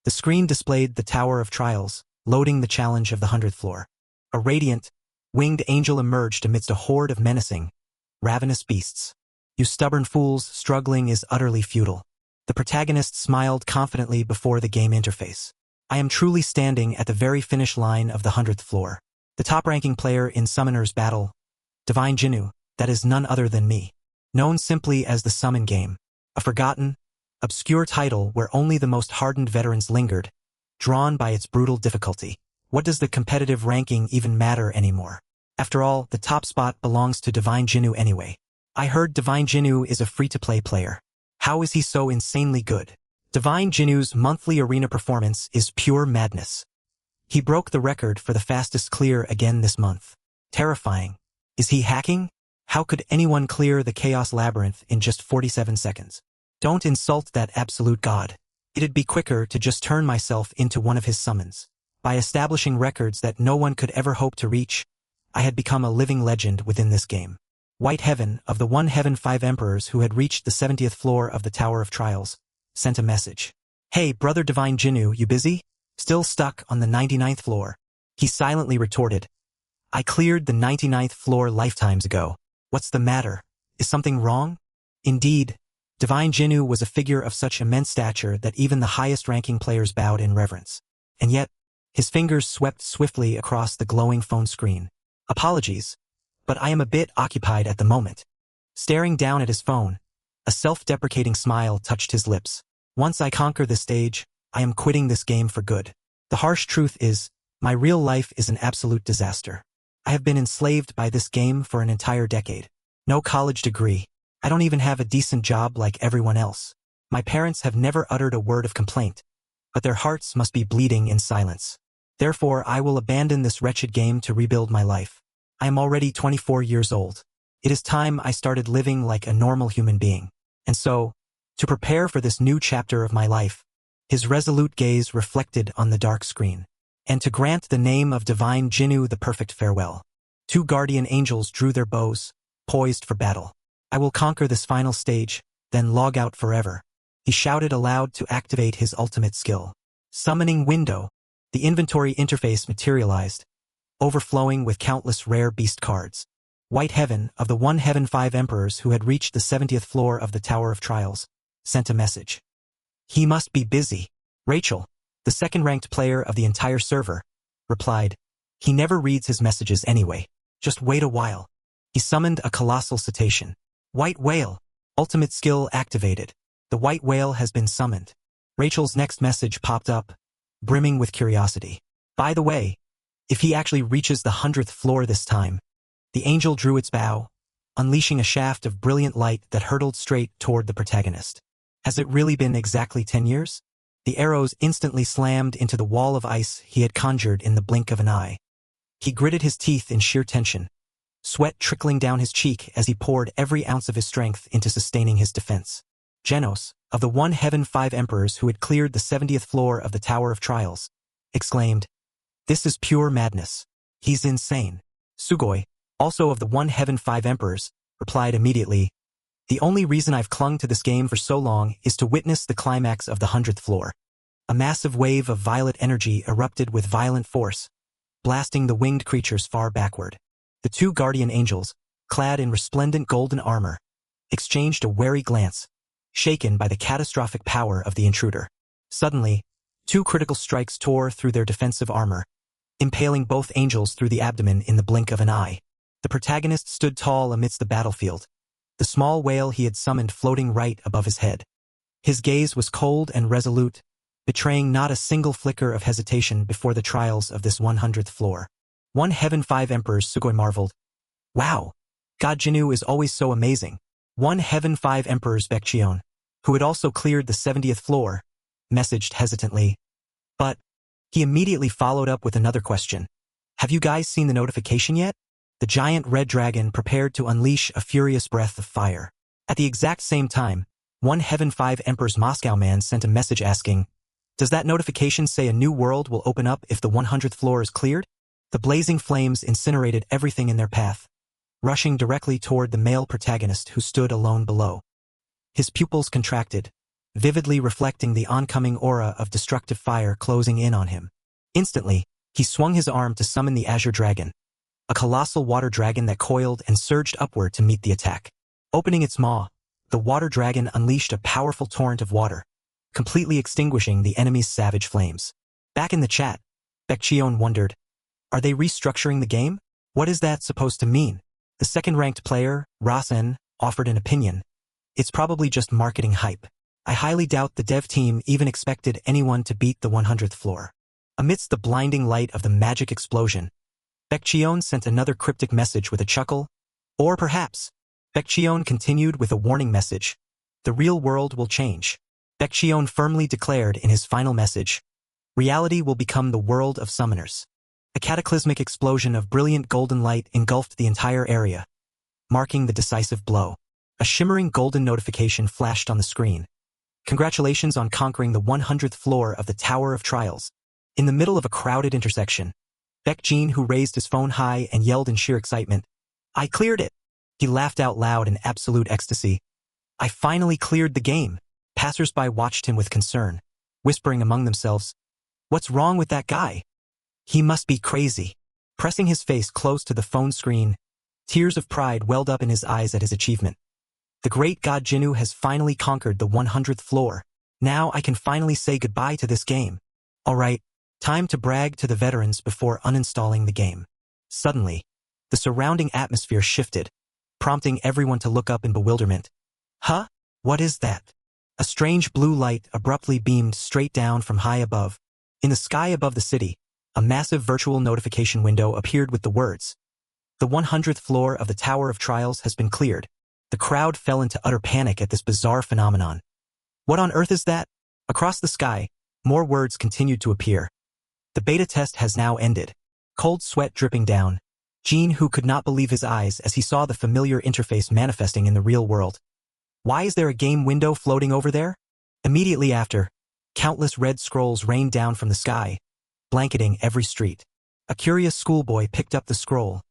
The screen displayed the Tower of Trials, loading the challenge of the 100th floor. A radiant, winged angel emerged amidst a horde of menacing, ravenous beasts. You stubborn fools, struggling is utterly futile. The protagonist smiled confidently before the game interface. I am truly standing at the very finish line of the 100th floor. The top-ranking player in Summoner's Battle, Divine Jinnu, that is none other than me. Known simply as the Summon Game. A forgotten, obscure title where only the most hardened veterans lingered, drawn by its brutal difficulty. What does the competitive ranking even matter anymore? After all, the top spot belongs to Divine Jinnu anyway. I heard Divine Jinnu is a free-to-play player. How is he so insanely good? Divine Jinnu's monthly arena performance is pure madness. He broke the record for the fastest clear again this month. Terrifying. Is he hacking? How could anyone clear the Chaos Labyrinth in just 47 seconds? Don't insult that absolute god. It'd be quicker to just turn myself into one of his summons. By establishing records that no one could ever hope to reach, I had become a living legend within this game. White Heaven, of the One Heaven 5 Emperors who had reached the 70th floor of the Tower of Trials, sent a message. Hey, brother Divine Jinnu, you busy? Still stuck on the 99th floor? He silently retorted. I cleared the 99th floor lifetimes ago. What's the matter? Is something wrong? Indeed, Divine Jinnu was a figure of such immense stature that even the highest-ranking players bowed in reverence. And yet, his fingers swept swiftly across the glowing phone screen. Apologies, but I am a bit occupied at the moment. Staring down at his phone, a self-deprecating smile touched his lips. Once I conquer this stage, I am quitting this game for good. The harsh truth is, my real life is an absolute disaster. I have been enslaved by this game for an entire decade. No college degree. I don't even have a decent job like everyone else. My parents have never uttered a word of complaint, but their hearts must be bleeding in silence. Therefore, I will abandon this wretched game to rebuild my life. I am already 24 years old. It is time I started living like a normal human being. And so, to prepare for this new chapter of my life, his resolute gaze reflected on the dark screen. And to grant the name of Divine Jinnu the perfect farewell. 2 guardian angels drew their bows, poised for battle. I will conquer this final stage, then log out forever. He shouted aloud to activate his ultimate skill. Summoning window. The inventory interface materialized, overflowing with countless rare beast cards. White Heaven, of the One Heaven 5 Emperors who had reached the 70th floor of the Tower of Trials, sent a message. He must be busy. Rachel, the second-ranked player of the entire server, replied. He never reads his messages anyway. Just wait a while. He summoned a colossal cetacean. White Whale. Ultimate skill activated. The White Whale has been summoned. Rachel's next message popped up, brimming with curiosity. By the way, if he actually reaches the 100th floor this time, the angel drew its bow, unleashing a shaft of brilliant light that hurtled straight toward the protagonist. Has it really been exactly 10 years? The arrows instantly slammed into the wall of ice he had conjured in the blink of an eye. He gritted his teeth in sheer tension, sweat trickling down his cheek as he poured every ounce of his strength into sustaining his defense. Genos, of the One Heaven 5 Emperors who had cleared the 70th floor of the Tower of Trials, exclaimed, "This is pure madness. He's insane." Sugoi, also of the One Heaven 5 Emperors, replied immediately, "The only reason I've clung to this game for so long is to witness the climax of the 100th floor." A massive wave of violet energy erupted with violent force, blasting the winged creatures far backward. The 2 guardian angels, clad in resplendent golden armor, exchanged a wary glance, shaken by the catastrophic power of the intruder. Suddenly, 2 critical strikes tore through their defensive armor, impaling both angels through the abdomen in the blink of an eye. The protagonist stood tall amidst the battlefield, the small whale he had summoned floating right above his head. His gaze was cold and resolute, betraying not a single flicker of hesitation before the trials of this 100th floor. One Heaven 5 Emperors, Sugoi marveled. Wow, God Jinnu is always so amazing. One Heaven 5 Emperors, Baekjeon, who had also cleared the 70th floor, messaged hesitantly. But he immediately followed up with another question. Have you guys seen the notification yet? The giant red dragon prepared to unleash a furious breath of fire. At the exact same time, One Heaven 5 Emperor's Moscow man sent a message asking, "Does that notification say a new world will open up if the 100th floor is cleared?" The blazing flames incinerated everything in their path, rushing directly toward the male protagonist who stood alone below. His pupils contracted, vividly reflecting the oncoming aura of destructive fire closing in on him. Instantly, he swung his arm to summon the Azure Dragon, a colossal water dragon that coiled and surged upward to meet the attack. Opening its maw, the water dragon unleashed a powerful torrent of water, completely extinguishing the enemy's savage flames. Back in the chat, Baekjeon wondered, are they restructuring the game? What is that supposed to mean? The second-ranked player, Rasen, offered an opinion. It's probably just marketing hype. I highly doubt the dev team even expected anyone to beat the 100th floor. Amidst the blinding light of the magic explosion, Baekjeon sent another cryptic message with a chuckle. Or perhaps, Baekjeon continued with a warning message. The real world will change. Baekjeon firmly declared in his final message, reality will become the world of summoners. A cataclysmic explosion of brilliant golden light engulfed the entire area, marking the decisive blow. A shimmering golden notification flashed on the screen. Congratulations on conquering the 100th floor of the Tower of Trials. In the middle of a crowded intersection, Baekjeon, who raised his phone high and yelled in sheer excitement, I cleared it! He laughed out loud in absolute ecstasy. I finally cleared the game. Passers-by watched him with concern, whispering among themselves, what's wrong with that guy? He must be crazy. Pressing his face close to the phone screen, tears of pride welled up in his eyes at his achievement. The great god Jinwoo has finally conquered the 100th floor. Now I can finally say goodbye to this game. Alright, time to brag to the veterans before uninstalling the game. Suddenly, the surrounding atmosphere shifted, prompting everyone to look up in bewilderment. Huh? What is that? A strange blue light abruptly beamed straight down from high above. In the sky above the city, a massive virtual notification window appeared with the words, the 100th floor of the Tower of Trials has been cleared. The crowd fell into utter panic at this bizarre phenomenon. What on earth is that? Across the sky, more words continued to appear. The beta test has now ended. Cold sweat dripping down, Jinwoo could not believe his eyes as he saw the familiar interface manifesting in the real world. Why is there a game window floating over there? Immediately after, countless red scrolls rained down from the sky, blanketing every street. A curious schoolboy picked up the scroll,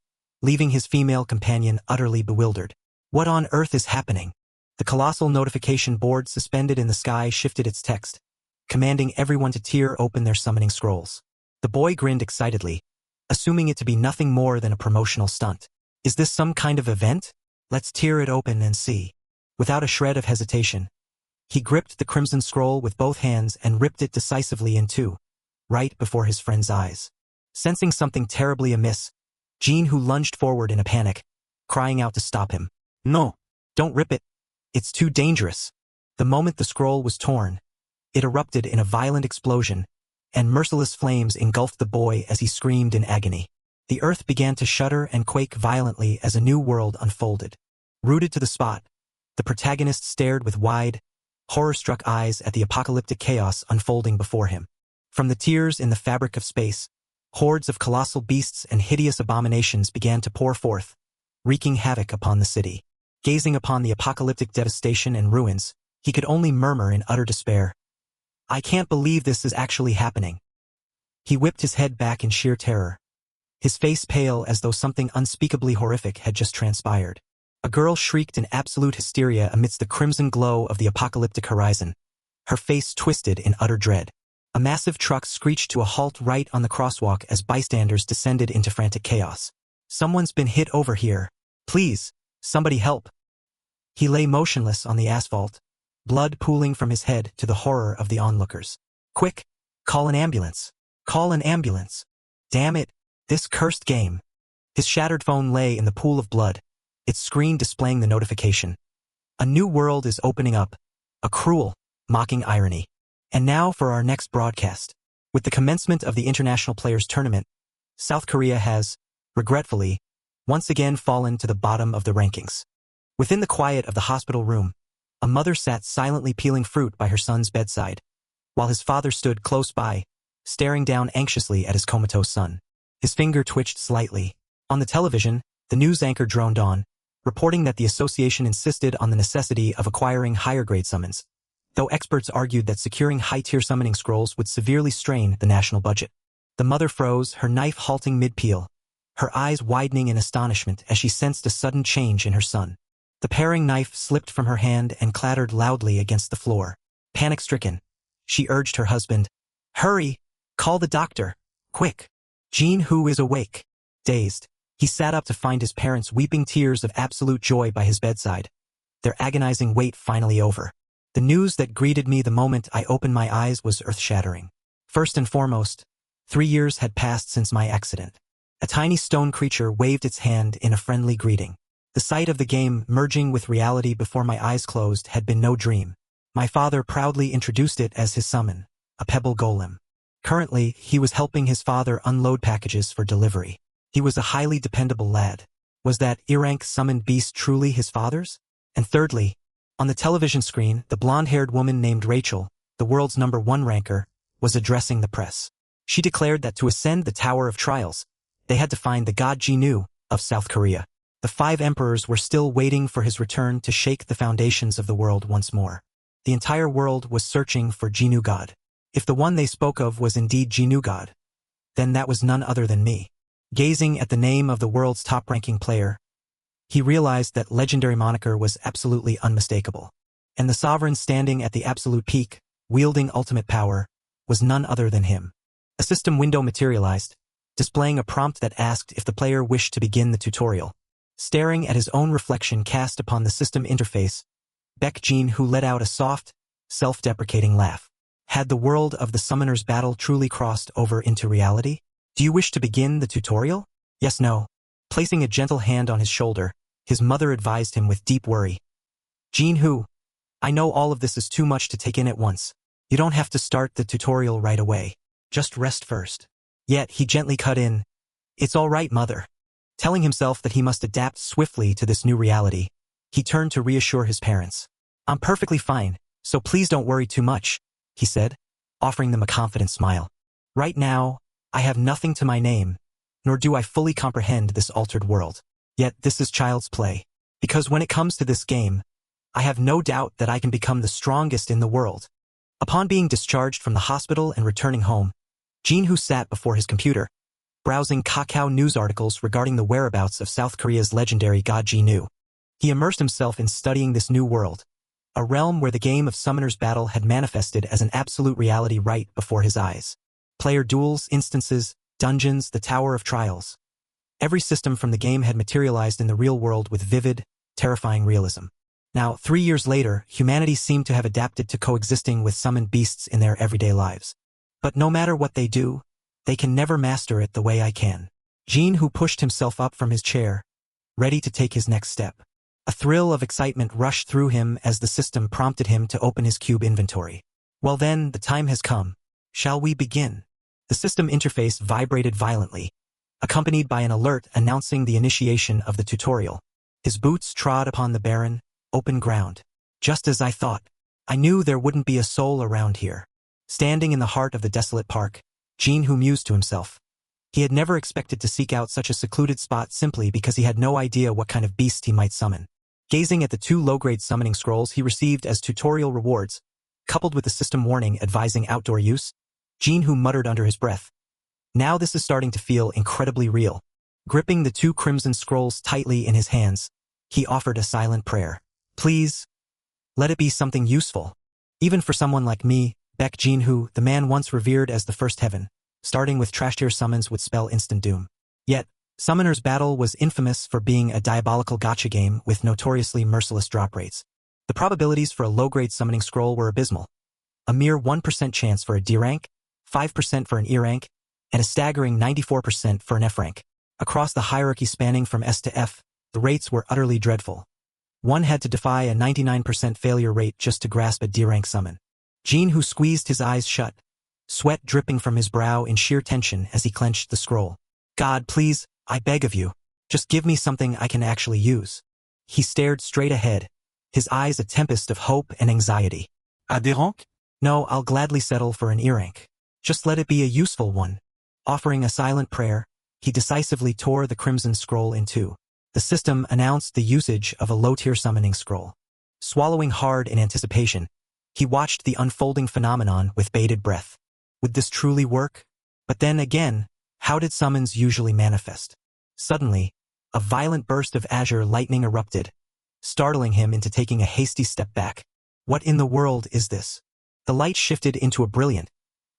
leaving his female companion utterly bewildered. What on earth is happening? The colossal notification board suspended in the sky shifted its text, commanding everyone to tear open their summoning scrolls. The boy grinned excitedly, assuming it to be nothing more than a promotional stunt. Is this some kind of event? Let's tear it open and see. Without a shred of hesitation, he gripped the crimson scroll with both hands and ripped it decisively in two, right before his friend's eyes. Sensing something terribly amiss, Jinwoo lunged forward in a panic, crying out to stop him. No, don't rip it. It's too dangerous. The moment the scroll was torn, it erupted in a violent explosion, and merciless flames engulfed the boy as he screamed in agony. The earth began to shudder and quake violently as a new world unfolded. Rooted to the spot, the protagonist stared with wide, horror-struck eyes at the apocalyptic chaos unfolding before him. From the tears in the fabric of space, hordes of colossal beasts and hideous abominations began to pour forth, wreaking havoc upon the city. Gazing upon the apocalyptic devastation and ruins, he could only murmur in utter despair. I can't believe this is actually happening. He whipped his head back in sheer terror, his face pale as though something unspeakably horrific had just transpired. A girl shrieked in absolute hysteria amidst the crimson glow of the apocalyptic horizon, her face twisted in utter dread. A massive truck screeched to a halt right on the crosswalk as bystanders descended into frantic chaos. Someone's been hit over here. Please, somebody help. He lay motionless on the asphalt, blood pooling from his head to the horror of the onlookers. Quick, call an ambulance. Call an ambulance. Damn it, this cursed game. His shattered phone lay in the pool of blood, its screen displaying the notification. A new world is opening up, a cruel, mocking irony. And now for our next broadcast. With the commencement of the International Players Tournament, South Korea has, regretfully, once again fallen to the bottom of the rankings. Within the quiet of the hospital room, a mother sat silently peeling fruit by her son's bedside, while his father stood close by, staring down anxiously at his comatose son. His finger twitched slightly. On the television, the news anchor droned on, reporting that the association insisted on the necessity of acquiring higher-grade summons, though experts argued that securing high-tier summoning scrolls would severely strain the national budget. The mother froze, her knife halting mid-peel, her eyes widening in astonishment as she sensed a sudden change in her son. The paring knife slipped from her hand and clattered loudly against the floor. Panic-stricken, she urged her husband, "Hurry! Call the doctor! Quick!" Jin-Hoo is awake. Dazed, he sat up to find his parents weeping tears of absolute joy by his bedside, their agonizing wait finally over. The news that greeted me the moment I opened my eyes was earth-shattering. First and foremost, 3 years had passed since my accident. A tiny stone creature waved its hand in a friendly greeting. The sight of the game merging with reality before my eyes closed had been no dream. My father proudly introduced it as his summon, a pebble golem. Currently, he was helping his father unload packages for delivery. He was a highly dependable lad. Was that E-rank summoned beast truly his father's? And thirdly, on the television screen, the blonde-haired woman named Rachel, the world's #1 ranker, was addressing the press. She declared that to ascend the Tower of Trials, they had to find the god Jin-Hoo of South Korea. The 5 emperors were still waiting for his return to shake the foundations of the world once more. The entire world was searching for Jin-Hoo god. If the one they spoke of was indeed Jin-Hoo god, then that was none other than me. Gazing at the name of the world's top-ranking player, he realized that legendary moniker was absolutely unmistakable. And the sovereign standing at the absolute peak, wielding ultimate power, was none other than him. A system window materialized, displaying a prompt that asked if the player wished to begin the tutorial. Staring at his own reflection cast upon the system interface, Baek Jin-Hoo let out a soft, self-deprecating laugh. Had the world of the Summoner's Battle truly crossed over into reality? "Do you wish to begin the tutorial?" "Yes, no." Placing a gentle hand on his shoulder, his mother advised him with deep worry. "Jin-Hoo, I know all of this is too much to take in at once. You don't have to start the tutorial right away. Just rest first." Yet he gently cut in, "It's all right, mother." Telling himself that he must adapt swiftly to this new reality, he turned to reassure his parents. "I'm perfectly fine, so please don't worry too much," he said, offering them a confident smile. "Right now, I have nothing to my name, nor do I fully comprehend this altered world. Yet this is child's play, because when it comes to this game, I have no doubt that I can become the strongest in the world." Upon being discharged from the hospital and returning home, Jin-Hoo sat before his computer, browsing Kakao news articles regarding the whereabouts of South Korea's legendary god Jin-Hoo. He immersed himself in studying this new world, a realm where the game of Summoner's Battle had manifested as an absolute reality right before his eyes. Player duels, instances, dungeons, the Tower of Trials. Every system from the game had materialized in the real world with vivid, terrifying realism. Now, 3 years later, humanity seemed to have adapted to coexisting with summoned beasts in their everyday lives. But no matter what they do, they can never master it the way I can. Jin-Hoo pushed himself up from his chair, ready to take his next step. A thrill of excitement rushed through him as the system prompted him to open his cube inventory. "Well then, the time has come. Shall we begin?" The system interface vibrated violently, accompanied by an alert announcing the initiation of the tutorial. His boots trod upon the barren, open ground. Just as I thought. I knew there wouldn't be a soul around here. Standing in the heart of the desolate park, Jin-Hoo mused to himself. He had never expected to seek out such a secluded spot simply because he had no idea what kind of beast he might summon. Gazing at the 2 low-grade summoning scrolls he received as tutorial rewards, coupled with the system warning advising outdoor use, Jin-Hoo muttered under his breath. Now this is starting to feel incredibly real. Gripping the 2 crimson scrolls tightly in his hands, he offered a silent prayer. "Please, let it be something useful." Even for someone like me, Baek Jin-Hoo, the man once revered as the first heaven, starting with trash-tier summons would spell instant doom. Yet, Summoner's Battle was infamous for being a diabolical gacha game with notoriously merciless drop rates. The probabilities for a low-grade summoning scroll were abysmal. A mere 1% chance for a D rank, 5% for an E rank, and a staggering 94% for an F rank. Across the hierarchy spanning from S to F, the rates were utterly dreadful. One had to defy a 99% failure rate just to grasp a D rank summon. Jin-Hoo squeezed his eyes shut, sweat dripping from his brow in sheer tension as he clenched the scroll. "God, please, I beg of you, just give me something I can actually use." He stared straight ahead, his eyes a tempest of hope and anxiety. "A D rank? No, I'll gladly settle for an E rank. Just let it be a useful one." Offering a silent prayer, he decisively tore the crimson scroll in 2. The system announced the usage of a low-tier summoning scroll. Swallowing hard in anticipation, he watched the unfolding phenomenon with bated breath. Would this truly work? But then again, how did summons usually manifest? Suddenly, a violent burst of azure lightning erupted, startling him into taking a hasty step back. What in the world is this? The light shifted into a brilliant,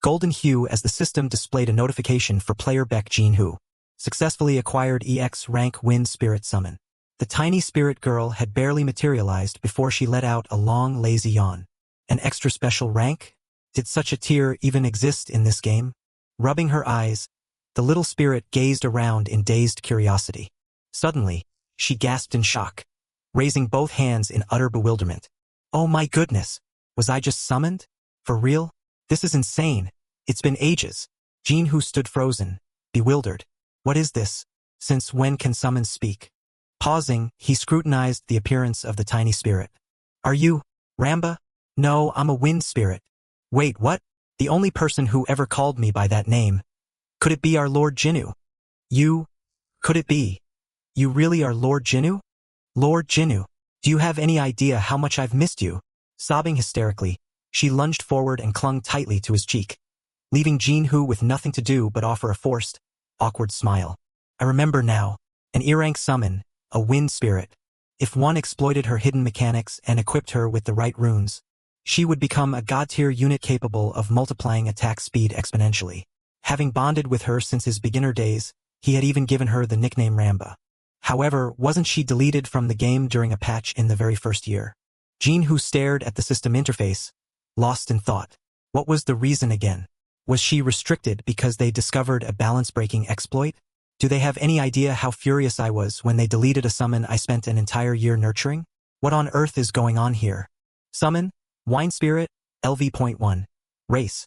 golden hue as the system displayed a notification for player Beck Jin-Hoo. Successfully acquired EX rank Wind Spirit Summon. The tiny spirit girl had barely materialized before she let out a long, lazy yawn. An extra special rank? Did such a tier even exist in this game? Rubbing her eyes, the little spirit gazed around in dazed curiosity. Suddenly, she gasped in shock, raising both hands in utter bewilderment. Oh my goodness! Was I just summoned? For real? This is insane. It's been ages. Jin-Hoo stood frozen, bewildered. What is this? Since when can summons speak? Pausing, he scrutinized the appearance of the tiny spirit. Are you, Ramba? No, I'm a wind spirit. Wait, what? The only person who ever called me by that name. Could it be our Lord Jinnu? You? Could it be? You really are Lord Jinnu? Lord Jinnu, do you have any idea how much I've missed you? Sobbing hysterically, she lunged forward and clung tightly to his cheek, leaving Jin-Hoo with nothing to do but offer a forced, awkward smile. I remember now. An E-rank summon, a wind spirit. If one exploited her hidden mechanics and equipped her with the right runes, she would become a god-tier unit capable of multiplying attack speed exponentially. Having bonded with her since his beginner days, he had even given her the nickname Ramba. However, wasn't she deleted from the game during a patch in the very first year? Jin-Hoo stared at the system interface, lost in thought. What was the reason again? Was she restricted because they discovered a balance-breaking exploit? Do they have any idea how furious I was when they deleted a summon I spent an entire year nurturing? What on earth is going on here? Summon, Wine Spirit, LV.1. Race,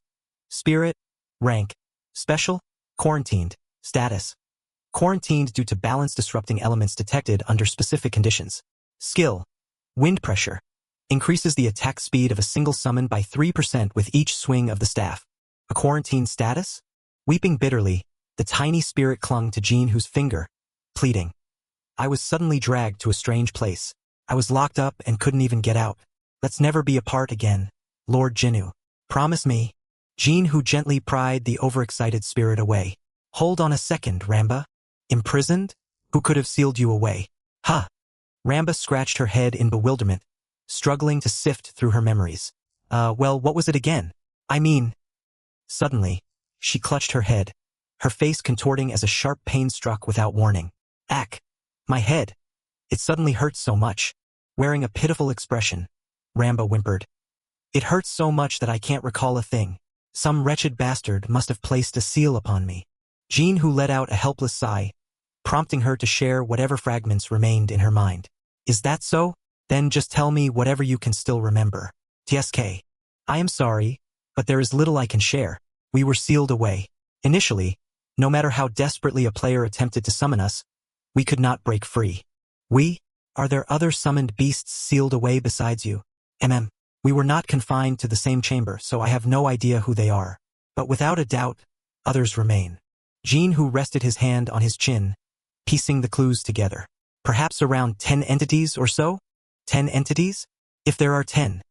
Spirit, Rank, Special, Quarantined, Status. Quarantined due to balance-disrupting elements detected under specific conditions. Skill, Wind Pressure. Increases the attack speed of a single summon by 3% with each swing of the staff. A quarantined status? Weeping bitterly, the tiny spirit clung to Jin-Hoo's finger, pleading. I was suddenly dragged to a strange place. I was locked up and couldn't even get out. Let's never be apart again, Lord Jinnu. Promise me. Jin-Hoo gently pried the overexcited spirit away. Hold on a second, Ramba. Imprisoned? Who could have sealed you away? Huh. Ramba scratched her head in bewilderment, struggling to sift through her memories. Well, what was it again? I mean... Suddenly, she clutched her head, her face contorting as a sharp pain struck without warning. Ack! My head! It suddenly hurts so much. Wearing a pitiful expression, Ramba whimpered. It hurts so much that I can't recall a thing. Some wretched bastard must have placed a seal upon me. Jin-Hoo let out a helpless sigh, prompting her to share whatever fragments remained in her mind. Is that so? Then just tell me whatever you can still remember. TSK. I am sorry, but there is little I can share. We were sealed away. Initially, no matter how desperately a player attempted to summon us, we could not break free. We? Are there other summoned beasts sealed away besides you? We were not confined to the same chamber, so I have no idea who they are. But without a doubt, others remain. Jin-Hoo rested his hand on his chin, piecing the clues together. Perhaps around 10 entities or so? 10 entities? If there are 10.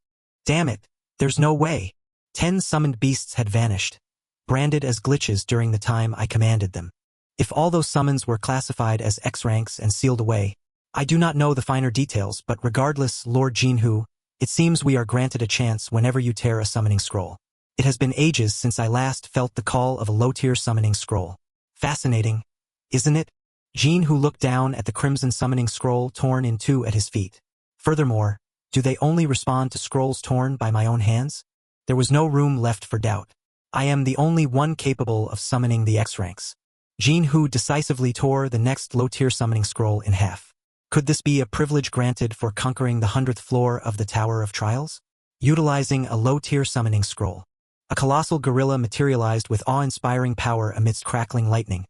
Damn it, there's no way. 10 summoned beasts had vanished, branded as glitches during the time I commanded them. If all those summons were classified as X ranks and sealed away, I do not know the finer details, but regardless, Lord Jin-Hoo, it seems we are granted a chance whenever you tear a summoning scroll. It has been ages since I last felt the call of a low-tier summoning scroll. Fascinating, isn't it? Jin-Hoo looked down at the crimson summoning scroll torn in two at his feet. Furthermore, do they only respond to scrolls torn by my own hands? There was no room left for doubt. I am the only one capable of summoning the X ranks. Jin-Hoo decisively tore the next low-tier summoning scroll in half. Could this be a privilege granted for conquering the 100th floor of the Tower of Trials? Utilizing a low-tier summoning scroll. A colossal gorilla materialized with awe-inspiring power amidst crackling lightning.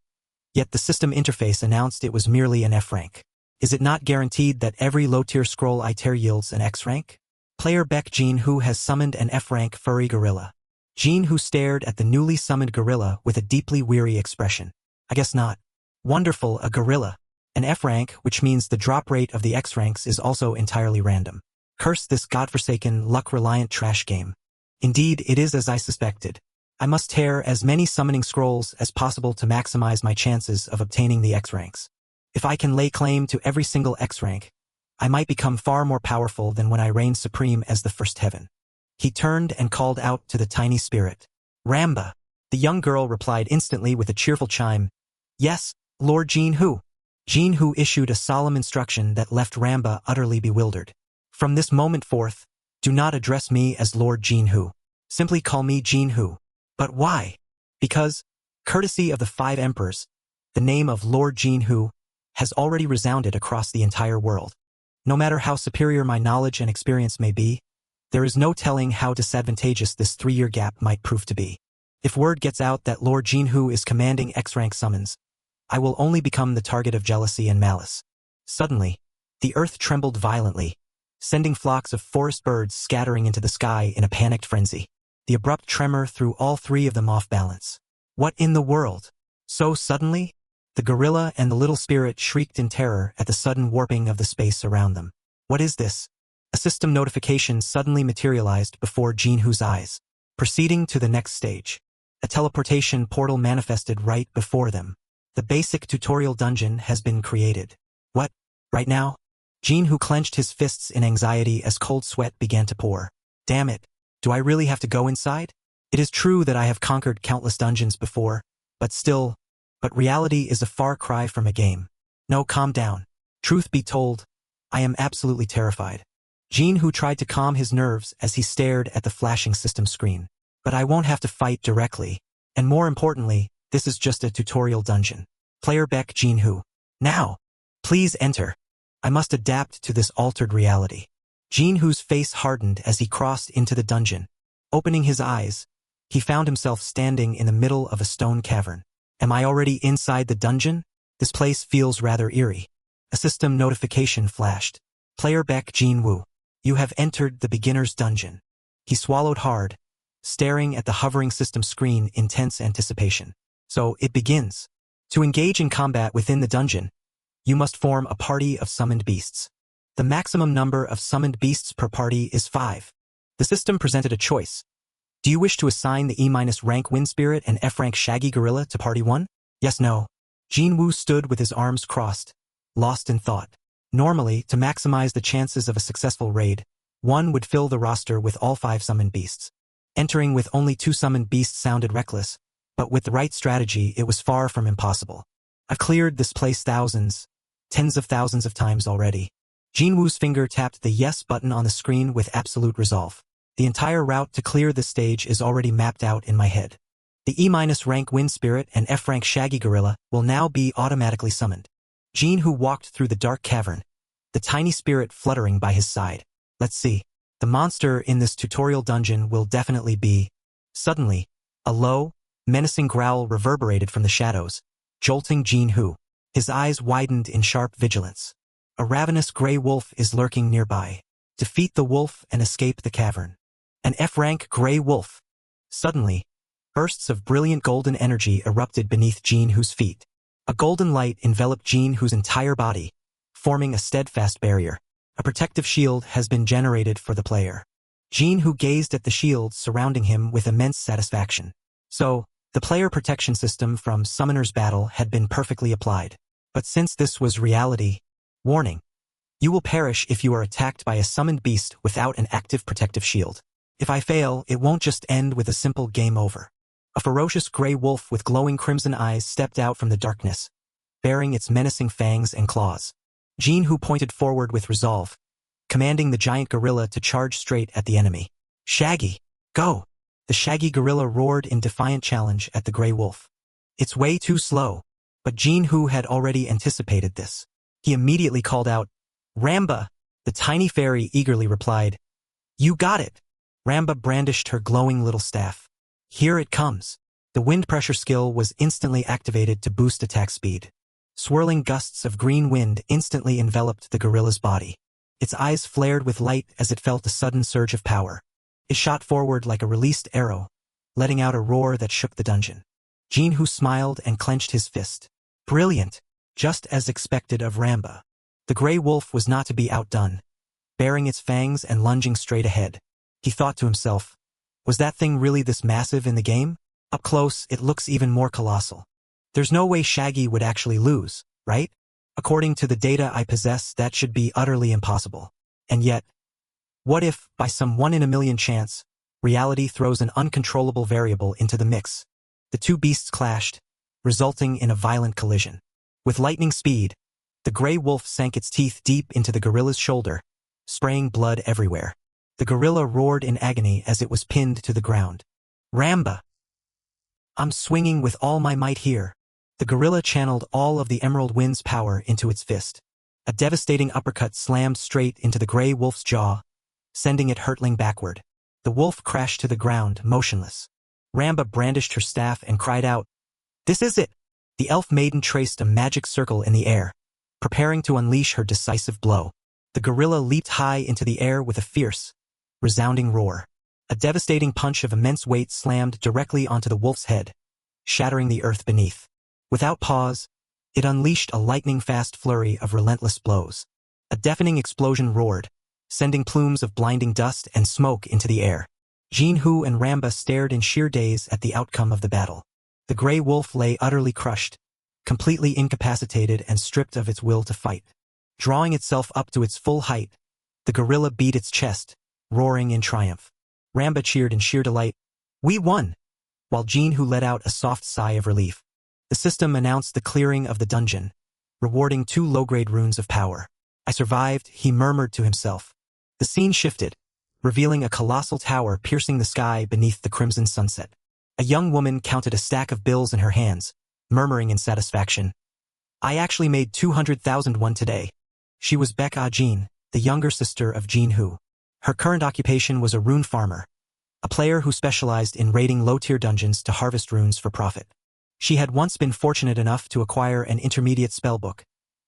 Yet the system interface announced it was merely an F rank. Is it not guaranteed that every low-tier scroll I tear yields an X rank? Player Beck Jin-Hoo has summoned an F rank furry gorilla. Jin-Hoo stared at the newly summoned gorilla with a deeply weary expression. I guess not. Wonderful, a gorilla. An F rank, which means the drop rate of the X ranks is also entirely random. Curse this godforsaken, luck-reliant trash game. Indeed, it is as I suspected. I must tear as many summoning scrolls as possible to maximize my chances of obtaining the X ranks. If I can lay claim to every single X rank, I might become far more powerful than when I reigned supreme as the first heaven. He turned and called out to the tiny spirit. Ramba. The young girl replied instantly with a cheerful chime. Yes, Lord Jinhu. Jinhu issued a solemn instruction that left Ramba utterly bewildered. From this moment forth, do not address me as Lord Jinhu. Simply call me Jinhu. But why? Because, courtesy of the 5 emperors, the name of Lord Jinhu has already resounded across the entire world. No matter how superior my knowledge and experience may be, there is no telling how disadvantageous this 3-year gap might prove to be. If word gets out that Lord Jinhu is commanding X-rank summons, I will only become the target of jealousy and malice. Suddenly, the earth trembled violently, sending flocks of forest birds scattering into the sky in a panicked frenzy. The abrupt tremor threw all 3 of them off balance. What in the world? So suddenly? The gorilla and the little spirit shrieked in terror at the sudden warping of the space around them. What is this? A system notification suddenly materialized before Jinhu's eyes. Proceeding to the next stage. A teleportation portal manifested right before them. The basic tutorial dungeon has been created. What? Right now? Jinhu clenched his fists in anxiety as cold sweat began to pour. Damn it. Do I really have to go inside? It is true that I have conquered countless dungeons before, but reality is a far cry from a game. No, calm down. Truth be told, I am absolutely terrified. Jinhu tried to calm his nerves as he stared at the flashing system screen. But I won't have to fight directly, and more importantly, this is just a tutorial dungeon. Player Beck Jinhu. Now! Please enter. I must adapt to this altered reality. Jinhu's face hardened as he crossed into the dungeon. Opening his eyes, he found himself standing in the middle of a stone cavern. Am I already inside the dungeon? This place feels rather eerie. A system notification flashed. Player Beck Jinwoo. You have entered the beginner's dungeon. He swallowed hard, staring at the hovering system screen in tense anticipation. So it begins. To engage in combat within the dungeon, you must form a party of summoned beasts. The maximum number of summoned beasts per party is 5. The system presented a choice. Do you wish to assign the E-rank Wind Spirit and F-rank Shaggy Gorilla to Party 1? Yes, no. Jinwoo stood with his arms crossed, lost in thought. Normally, to maximize the chances of a successful raid, one would fill the roster with all 5 summoned beasts. Entering with only 2 summoned beasts sounded reckless, but with the right strategy it was far from impossible. I've cleared this place thousands, tens of thousands of times already. Jinwoo's finger tapped the yes button on the screen with absolute resolve. The entire route to clear this stage is already mapped out in my head. The E-rank Wind Spirit and F-rank Shaggy Gorilla will now be automatically summoned. Jinhu walked through the dark cavern, the tiny spirit fluttering by his side. Let's see. The monster in this tutorial dungeon will definitely be... Suddenly, a low, menacing growl reverberated from the shadows, jolting Jinhu. His eyes widened in sharp vigilance. A ravenous gray wolf is lurking nearby. Defeat the wolf and escape the cavern. An F-rank gray wolf. Suddenly, bursts of brilliant golden energy erupted beneath Jinhu's feet. A golden light enveloped Jinhu's entire body, forming a steadfast barrier. A protective shield has been generated for the player. Jinhu gazed at the shield surrounding him with immense satisfaction. So, the player protection system from Summoner's Battle had been perfectly applied. But since this was reality, warning. You will perish if you are attacked by a summoned beast without an active protective shield. If I fail, it won't just end with a simple game over. A ferocious gray wolf with glowing crimson eyes stepped out from the darkness, bearing its menacing fangs and claws. Jinhu pointed forward with resolve, commanding the giant gorilla to charge straight at the enemy. Shaggy, go! The shaggy gorilla roared in defiant challenge at the gray wolf. It's way too slow, but Jinhu had already anticipated this. He immediately called out, Ramba! The tiny fairy eagerly replied, You got it! Ramba brandished her glowing little staff. Here it comes. The wind pressure skill was instantly activated to boost attack speed. Swirling gusts of green wind instantly enveloped the gorilla's body. Its eyes flared with light as it felt a sudden surge of power. It shot forward like a released arrow, letting out a roar that shook the dungeon. Jinhu smiled and clenched his fist. Brilliant, just as expected of Ramba. The gray wolf was not to be outdone, baring its fangs and lunging straight ahead. He thought to himself, was that thing really this massive in the game? Up close, it looks even more colossal. There's no way Shaggy would actually lose, right? According to the data I possess, that should be utterly impossible. And yet, what if, by some 1 in a million chance, reality throws an uncontrollable variable into the mix. The two beasts clashed, resulting in a violent collision. With lightning speed, the gray wolf sank its teeth deep into the gorilla's shoulder, spraying blood everywhere. The gorilla roared in agony as it was pinned to the ground. Ramba! I'm swinging with all my might here. The gorilla channeled all of the Emerald Wind's power into its fist. A devastating uppercut slammed straight into the gray wolf's jaw, sending it hurtling backward. The wolf crashed to the ground, motionless. Ramba brandished her staff and cried out, "This is it!" The elf maiden traced a magic circle in the air, preparing to unleash her decisive blow. The gorilla leaped high into the air with a fierce, resounding roar. A devastating punch of immense weight slammed directly onto the wolf's head, shattering the earth beneath. Without pause, it unleashed a lightning-fast flurry of relentless blows. A deafening explosion roared, sending plumes of blinding dust and smoke into the air. Jinhu and Ramba stared in sheer daze at the outcome of the battle. The gray wolf lay utterly crushed, completely incapacitated and stripped of its will to fight. Drawing itself up to its full height, the gorilla beat its chest, roaring in triumph. Ramba cheered in sheer delight. "We won!" While Jinhu let out a soft sigh of relief. The system announced the clearing of the dungeon, rewarding 2 low-grade runes of power. "I survived," he murmured to himself. The scene shifted, revealing a colossal tower piercing the sky beneath the crimson sunset. A young woman counted a stack of bills in her hands, murmuring in satisfaction, "I actually made 200,001 today." She was Baek Jin, the younger sister of Jinhu. Her current occupation was a rune farmer, a player who specialized in raiding low-tier dungeons to harvest runes for profit. She had once been fortunate enough to acquire an intermediate spellbook,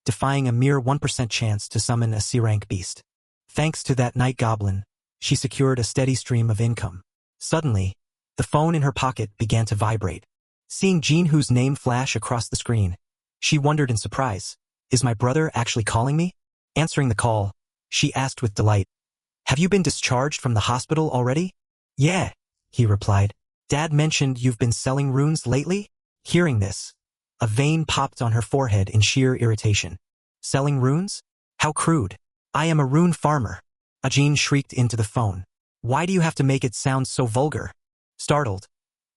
defying a mere 1% chance to summon a C-rank beast. Thanks to that night goblin, she secured a steady stream of income. Suddenly, the phone in her pocket began to vibrate. Seeing Jinhu's name flash across the screen, she wondered in surprise, "Is my brother actually calling me?" Answering the call, she asked with delight, "Have you been discharged from the hospital already?" "Yeah," he replied. "Dad mentioned you've been selling runes lately?" Hearing this, a vein popped on her forehead in sheer irritation. "Selling runes? How crude. I am a rune farmer." Ajin shrieked into the phone. "Why do you have to make it sound so vulgar?" Startled,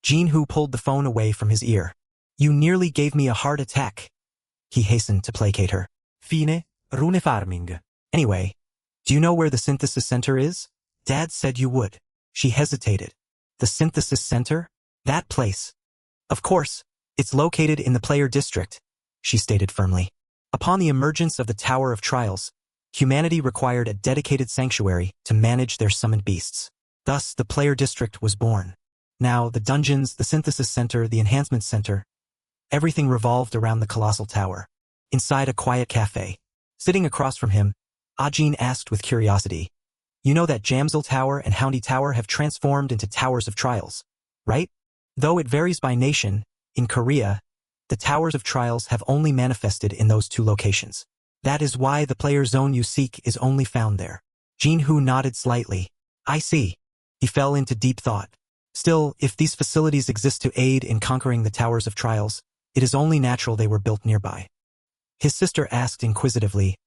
Jinhu pulled the phone away from his ear. "You nearly gave me a heart attack." He hastened to placate her. "Fine, rune farming. Anyway, do you know where the synthesis center is? Dad said you would." She hesitated. "The synthesis center? That place. Of course, it's located in the player district," she stated firmly. Upon the emergence of the Tower of Trials, humanity required a dedicated sanctuary to manage their summoned beasts. Thus, the player district was born. Now, the dungeons, the synthesis center, the enhancement center, everything revolved around the colossal tower. Inside a quiet cafe, sitting across from him, Ajin asked with curiosity, "You know that Jamsil Tower and Houndy Tower have transformed into Towers of Trials, right? Though it varies by nation, in Korea, the Towers of Trials have only manifested in those 2 locations. That is why the player zone you seek is only found there." Jinhu nodded slightly. "I see." He fell into deep thought. Still, if these facilities exist to aid in conquering the Towers of Trials, it is only natural they were built nearby. His sister asked inquisitively,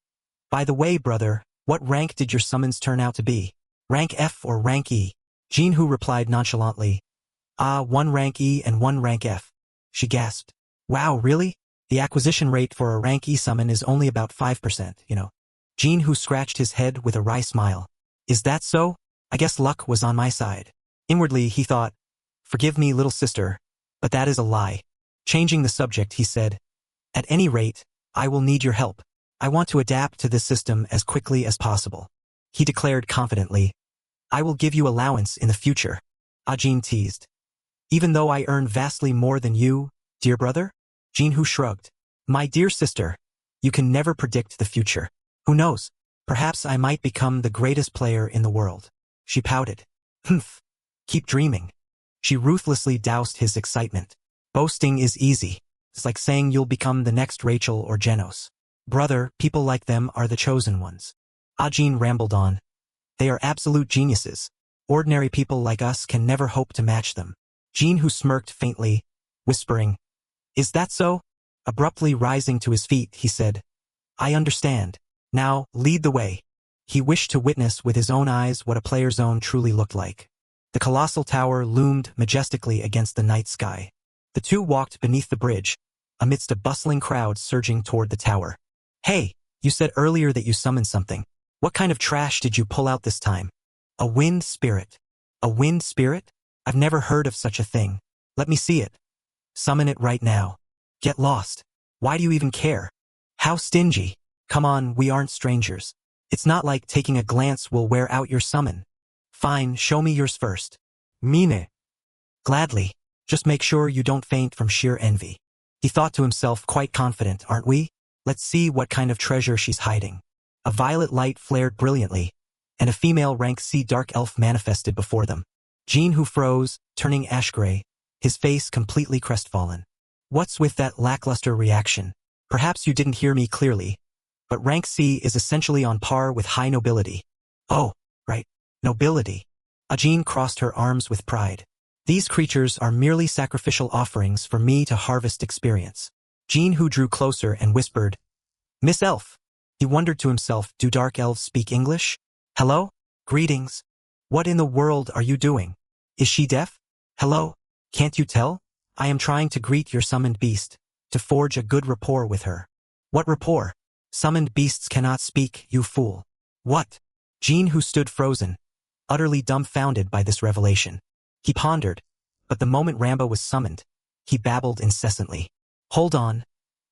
"By the way, brother, what rank did your summons turn out to be? Rank F or rank E?" Jinhu replied nonchalantly, "1 rank E and 1 rank F." She gasped. "Wow, really? The acquisition rate for a rank E summon is only about 5%, you know." Jinhu scratched his head with a wry smile. "Is that so? I guess luck was on my side." Inwardly, he thought, "Forgive me, little sister, but that is a lie." Changing the subject, he said, "At any rate, I will need your help. I want to adapt to this system as quickly as possible." He declared confidently, "I will give you allowance in the future." Ajin teased. "Even though I earn vastly more than you, dear brother?" Jinhu shrugged. "My dear sister, you can never predict the future. Who knows? Perhaps I might become the greatest player in the world." She pouted. "Humph. Keep dreaming." She ruthlessly doused his excitement. "Boasting is easy. It's like saying you'll become the next Rachel or Genos. Brother, people like them are the chosen ones." Ajin rambled on. "They are absolute geniuses. Ordinary people like us can never hope to match them." Jinhu smirked faintly, whispering, "Is that so?" Abruptly rising to his feet, he said, "I understand. Now, lead the way." He wished to witness with his own eyes what a player zone truly looked like. The colossal tower loomed majestically against the night sky. The two walked beneath the bridge, amidst a bustling crowd surging toward the tower. Hey, you said earlier that you summoned something. What kind of trash did you pull out this time? A wind spirit. A wind spirit? I've never heard of such a thing. Let me see it. Summon it right now. Get lost. Why do you even care? How stingy. Come on, we aren't strangers. It's not like taking a glance will wear out your summon. Fine, show me yours first. Mine. Gladly. Just make sure you don't faint from sheer envy. He thought to himself, quite confident, aren't we? Let's see what kind of treasure she's hiding. A violet light flared brilliantly, and a female rank C dark elf manifested before them. Jean, who froze, turning ash-gray, his face completely crestfallen. What's with that lackluster reaction? Perhaps you didn't hear me clearly, but rank C is essentially on par with high nobility. Oh, right, nobility. Jean crossed her arms with pride. These creatures are merely sacrificial offerings for me to harvest experience. Jean, who drew closer and whispered, Miss Elf. He wondered to himself, do dark elves speak English? Hello? Greetings. What in the world are you doing? Is she deaf? Hello? Can't you tell? I am trying to greet your summoned beast, to forge a good rapport with her. What rapport? Summoned beasts cannot speak, you fool. What? Jean, who stood frozen, utterly dumbfounded by this revelation. He pondered, but the moment Ramba was summoned, he babbled incessantly. Hold on.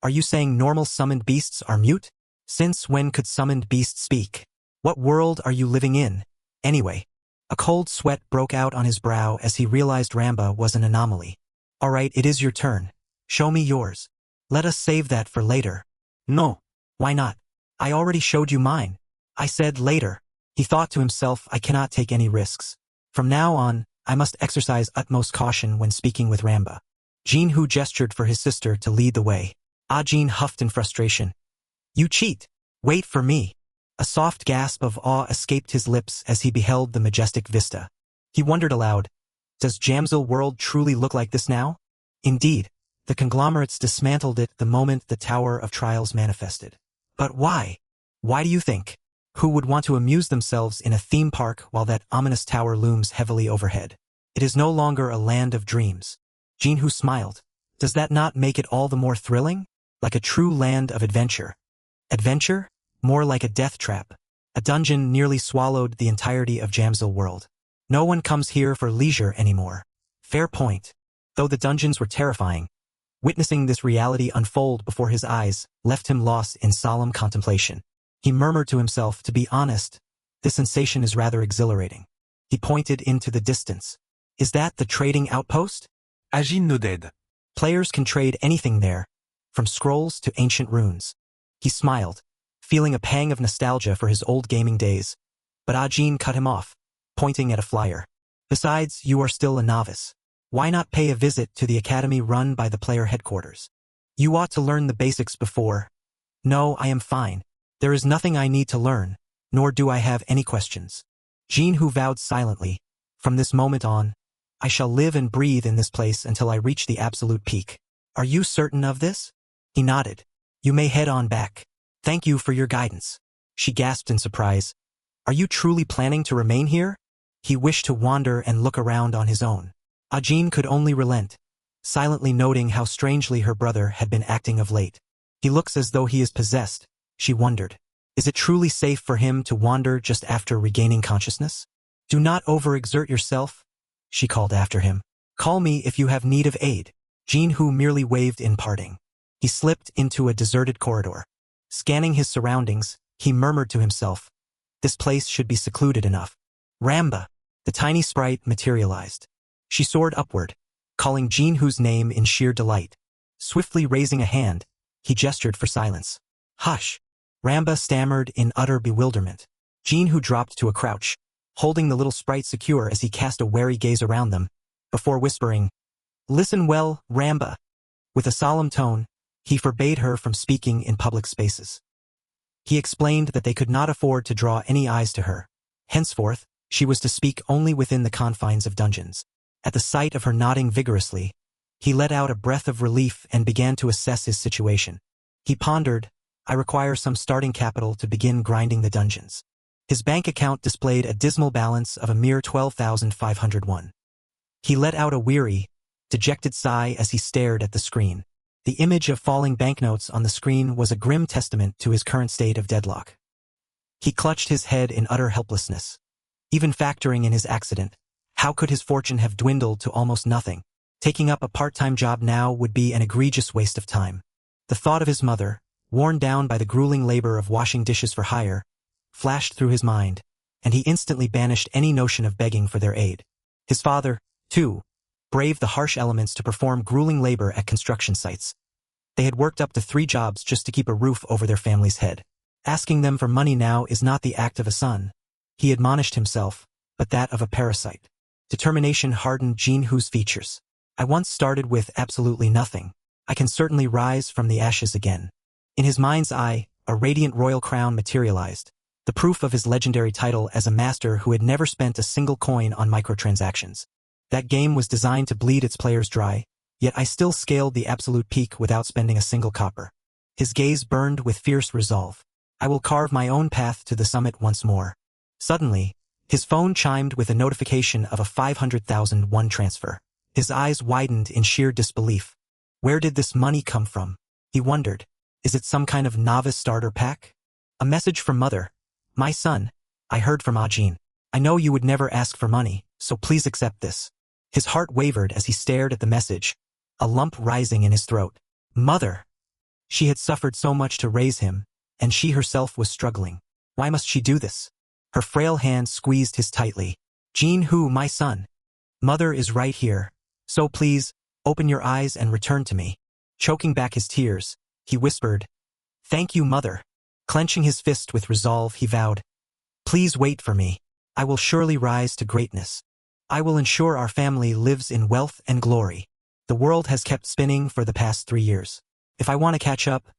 Are you saying normal summoned beasts are mute? Since when could summoned beasts speak? What world are you living in, anyway? A cold sweat broke out on his brow as he realized Ramba was an anomaly. All right, it is your turn. Show me yours. Let us save that for later. No. Why not? I already showed you mine. I said later. He thought to himself, I cannot take any risks. From now on, I must exercise utmost caution when speaking with Ramba. Jean, who gestured for his sister to lead the way. Jean huffed in frustration. You cheat. Wait for me. A soft gasp of awe escaped his lips as he beheld the majestic vista. He wondered aloud, does Jamsil world truly look like this now? Indeed, the conglomerates dismantled it the moment the Tower of Trials manifested. But why? Why do you think? Who would want to amuse themselves in a theme park while that ominous tower looms heavily overhead? It is no longer a land of dreams. Jean, who smiled. Does that not make it all the more thrilling? Like a true land of adventure. Adventure? More like a death trap. A dungeon nearly swallowed the entirety of Jamsil world. No one comes here for leisure anymore. Fair point. Though the dungeons were terrifying, witnessing this reality unfold before his eyes left him lost in solemn contemplation. He murmured to himself, to be honest, this sensation is rather exhilarating. He pointed into the distance. Is that the trading outpost? Jean nodded. Players can trade anything there, from scrolls to ancient runes. He smiled, feeling a pang of nostalgia for his old gaming days. But Jean cut him off, pointing at a flyer. Besides, you are still a novice. Why not pay a visit to the academy run by the player headquarters? You ought to learn the basics before. No, I am fine. There is nothing I need to learn, nor do I have any questions. Jean, who vowed silently, from this moment on, I shall live and breathe in this place until I reach the absolute peak. Are you certain of this? He nodded. You may head on back. Thank you for your guidance. She gasped in surprise. Are you truly planning to remain here? He wished to wander and look around on his own. Jean could only relent, silently noting how strangely her brother had been acting of late. He looks as though he is possessed, she wondered. Is it truly safe for him to wander just after regaining consciousness? Do not overexert yourself, she called after him. Call me if you have need of aid. Jean, who merely waved in parting. He slipped into a deserted corridor. Scanning his surroundings, he murmured to himself, this place should be secluded enough. Ramba! The tiny sprite materialized. She soared upward, calling Jean, whose name in sheer delight. Swiftly raising a hand, he gestured for silence. Hush! Ramba stammered in utter bewilderment. Jean, who dropped to a crouch, holding the little sprite secure as he cast a wary gaze around them, before whispering, Listen well, Ramba. With a solemn tone, he forbade her from speaking in public spaces. He explained that they could not afford to draw any eyes to her. Henceforth, she was to speak only within the confines of dungeons. At the sight of her nodding vigorously, he let out a breath of relief and began to assess his situation. He pondered, I require some starting capital to begin grinding the dungeons. His bank account displayed a dismal balance of a mere 12,501. He let out a weary, dejected sigh as he stared at the screen. The image of falling banknotes on the screen was a grim testament to his current state of deadlock. He clutched his head in utter helplessness. Even factoring in his accident, how could his fortune have dwindled to almost nothing? Taking up a part-time job now would be an egregious waste of time. The thought of his mother, worn down by the grueling labor of washing dishes for hire, flashed through his mind, and he instantly banished any notion of begging for their aid. His father, too, braved the harsh elements to perform grueling labor at construction sites. They had worked up to 3 jobs just to keep a roof over their family's head. Asking them for money now is not the act of a son, he admonished himself, but that of a parasite. Determination hardened Jin-Hoo's features. I once started with absolutely nothing. I can certainly rise from the ashes again. In his mind's eye, a radiant royal crown materialized, the proof of his legendary title as a master who had never spent a single coin on microtransactions. That game was designed to bleed its players dry, yet I still scaled the absolute peak without spending a single copper. His gaze burned with fierce resolve. I will carve my own path to the summit once more. Suddenly, his phone chimed with a notification of a 500,001 transfer. His eyes widened in sheer disbelief. Where did this money come from? He wondered. Is it some kind of novice starter pack? A message from Mother. My son, I heard from Ajin. I know you would never ask for money, so please accept this. His heart wavered as he stared at the message, a lump rising in his throat. Mother! She had suffered so much to raise him, and she herself was struggling. Why must she do this? Her frail hand squeezed his tightly. Jin-Hoo, my son. Mother is right here. So please, open your eyes and return to me. Choking back his tears, he whispered, Thank you, Mother. Clenching his fist with resolve, he vowed, Please wait for me. I will surely rise to greatness. I will ensure our family lives in wealth and glory. The world has kept spinning for the past 3 years. If I want to catch up,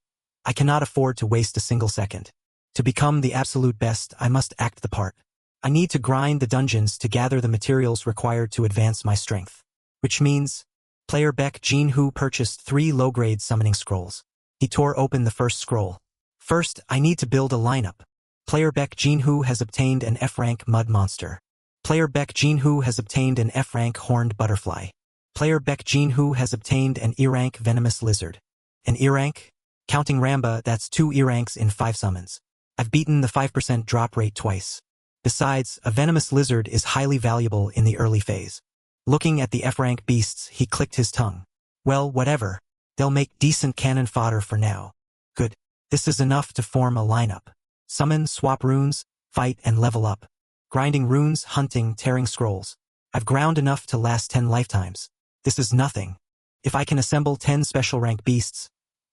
I cannot afford to waste a single second. To become the absolute best, I must act the part. I need to grind the dungeons to gather the materials required to advance my strength. Which means, player Beck Jin-Hoo purchased 3 low-grade summoning scrolls. He tore open the first scroll. First, I need to build a lineup. Player Beck Jin-Hoo has obtained an F-rank mud monster. Player Beck Jin-Hoo has obtained an F-rank horned butterfly. Player Beck Jin-Hoo has obtained an E-rank venomous lizard. An E-rank? Counting Ramba, that's 2 E-ranks in 5 summons. I've beaten the 5% drop rate twice. Besides, a venomous lizard is highly valuable in the early phase. Looking at the F-rank beasts, he clicked his tongue. Well, whatever. They'll make decent cannon fodder for now. Good. This is enough to form a lineup. Summon, swap runes, fight and level up. Grinding runes, hunting, tearing scrolls. I've ground enough to last 10 lifetimes. This is nothing. If I can assemble 10 special rank beasts,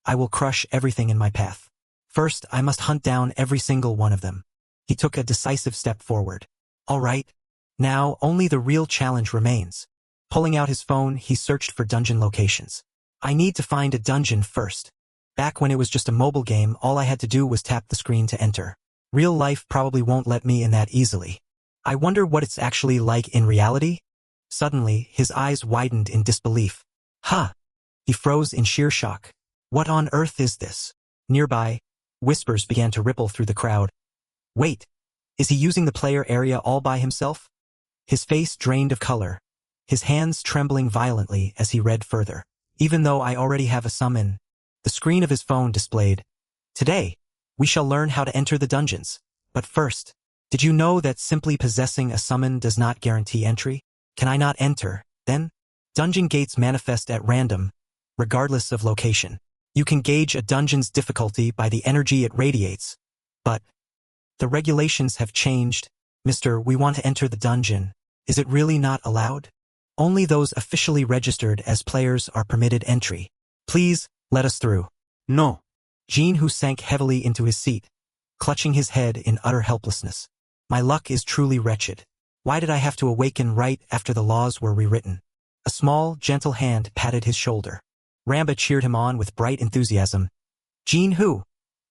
I will crush everything in my path. First, I must hunt down every single one of them. He took a decisive step forward. All right. Now, only the real challenge remains. Pulling out his phone, he searched for dungeon locations. I need to find a dungeon first. Back when it was just a mobile game, all I had to do was tap the screen to enter. Real life probably won't let me in that easily. I wonder what it's actually like in reality? Suddenly, his eyes widened in disbelief. Ha! He froze in sheer shock. What on earth is this? Nearby, whispers began to ripple through the crowd. Wait, is he using the player area all by himself? His face drained of color, his hands trembling violently as he read further. Even though I already have a summon, the screen of his phone displayed, Today, we shall learn how to enter the dungeons. But first, did you know that simply possessing a summon does not guarantee entry? Can I not enter, then? Dungeon gates manifest at random, regardless of location. You can gauge a dungeon's difficulty by the energy it radiates. But the regulations have changed. Mister, we want to enter the dungeon. Is it really not allowed? Only those officially registered as players are permitted entry. Please, let us through. No. Jin-Hoo sank heavily into his seat, clutching his head in utter helplessness. My luck is truly wretched. Why did I have to awaken right after the laws were rewritten? A small, gentle hand patted his shoulder. Ramba cheered him on with bright enthusiasm. Jin-Hoo,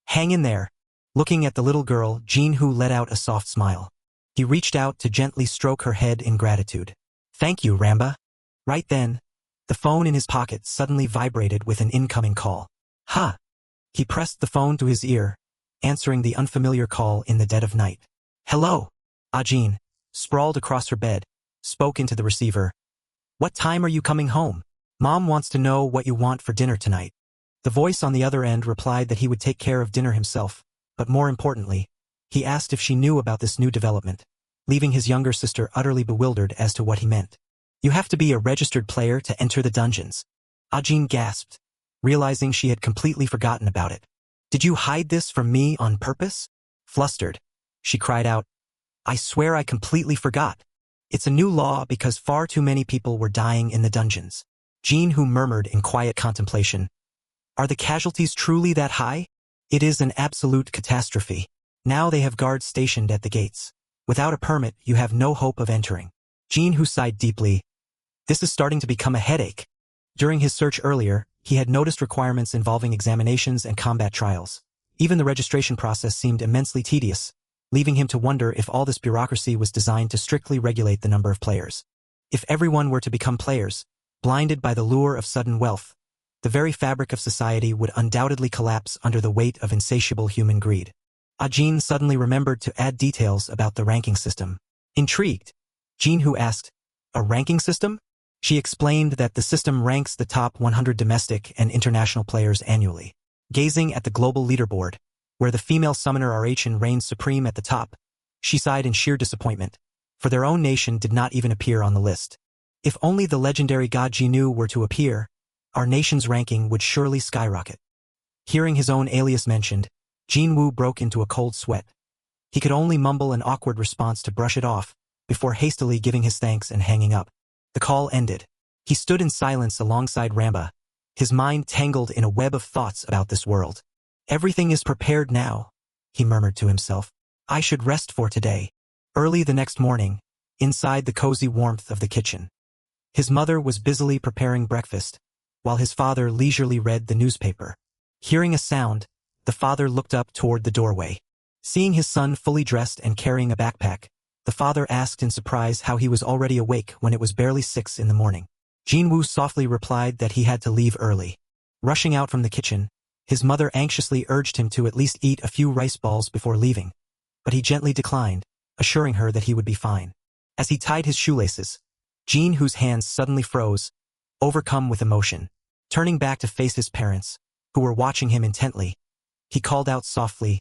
hang in there. Looking at the little girl, Jin-Hoo let out a soft smile. He reached out to gently stroke her head in gratitude. Thank you, Ramba. Right then, the phone in his pocket suddenly vibrated with an incoming call. Ha! He pressed the phone to his ear, answering the unfamiliar call in the dead of night. Hello. Ajin, sprawled across her bed, spoke into the receiver. What time are you coming home? Mom wants to know what you want for dinner tonight. The voice on the other end replied that he would take care of dinner himself, but more importantly, he asked if she knew about this new development, leaving his younger sister utterly bewildered as to what he meant. You have to be a registered player to enter the dungeons. Ajin gasped, realizing she had completely forgotten about it. Did you hide this from me on purpose? Flustered, she cried out. I swear I completely forgot. It's a new law because far too many people were dying in the dungeons. Jin-Hoo murmured in quiet contemplation. Are the casualties truly that high? It is an absolute catastrophe. Now they have guards stationed at the gates. Without a permit, you have no hope of entering. Jin-Hoo sighed deeply. This is starting to become a headache. During his search earlier, he had noticed requirements involving examinations and combat trials. Even the registration process seemed immensely tedious, leaving him to wonder if all this bureaucracy was designed to strictly regulate the number of players. If everyone were to become players, blinded by the lure of sudden wealth, the very fabric of society would undoubtedly collapse under the weight of insatiable human greed. Ajin suddenly remembered to add details about the ranking system. Intrigued, Jin-Hoo asked, a ranking system? She explained that the system ranks the top 100 domestic and international players annually. Gazing at the global leaderboard, where the female summoner Rhin reigns supreme at the top, she sighed in sheer disappointment, for their own nation did not even appear on the list. If only the legendary god Jinnu were to appear, our nation's ranking would surely skyrocket. Hearing his own alias mentioned, Jin-Woo broke into a cold sweat. He could only mumble an awkward response to brush it off, before hastily giving his thanks and hanging up. The call ended. He stood in silence alongside Ramba, his mind tangled in a web of thoughts about this world. Everything is prepared now, he murmured to himself. I should rest for today. Early the next morning, inside the cozy warmth of the kitchen, his mother was busily preparing breakfast, while his father leisurely read the newspaper. Hearing a sound, the father looked up toward the doorway. Seeing his son fully dressed and carrying a backpack, the father asked in surprise how he was already awake when it was barely 6 in the morning. Jin-Woo softly replied that he had to leave early. Rushing out from the kitchen, his mother anxiously urged him to at least eat a few rice balls before leaving, but he gently declined, assuring her that he would be fine. As he tied his shoelaces, Jin-Hoo's hands suddenly froze, overcome with emotion. Turning back to face his parents, who were watching him intently, he called out softly,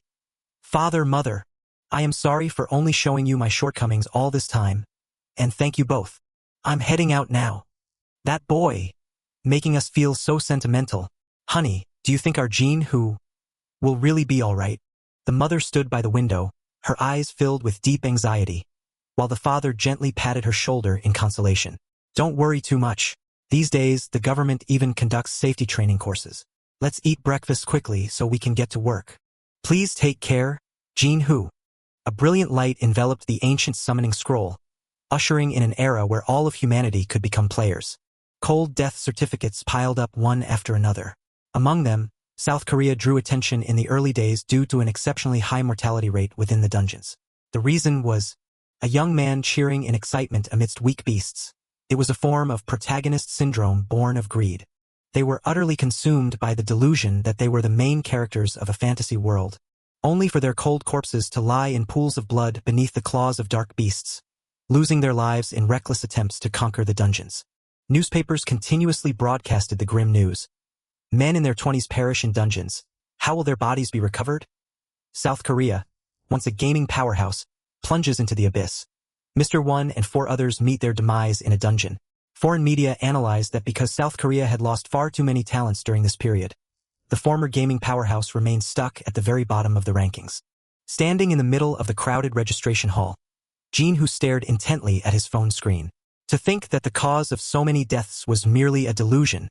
Father, Mother, I am sorry for only showing you my shortcomings all this time, and thank you both. I'm heading out now. That boy, making us feel so sentimental. Honey, do you think our Jin-Hoo will really be all right? The mother stood by the window, her eyes filled with deep anxiety, while the father gently patted her shoulder in consolation. Don't worry too much. These days, the government even conducts safety training courses. Let's eat breakfast quickly so we can get to work. Please take care, Jin-Hoo. A brilliant light enveloped the ancient summoning scroll, ushering in an era where all of humanity could become players. Cold death certificates piled up one after another. Among them, South Korea drew attention in the early days due to an exceptionally high mortality rate within the dungeons. The reason was a young man cheering in excitement amidst weak beasts. It was a form of protagonist syndrome born of greed. They were utterly consumed by the delusion that they were the main characters of a fantasy world, only for their cold corpses to lie in pools of blood beneath the claws of dark beasts, losing their lives in reckless attempts to conquer the dungeons. Newspapers continuously broadcasted the grim news. Men in their 20s perish in dungeons. How will their bodies be recovered? South Korea, once a gaming powerhouse, plunges into the abyss. Mr. One and 4 others meet their demise in a dungeon. Foreign media analyzed that because South Korea had lost far too many talents during this period, the former gaming powerhouse remained stuck at the very bottom of the rankings. Standing in the middle of the crowded registration hall, Jin-Hoo stared intently at his phone screen. To think that the cause of so many deaths was merely a delusion,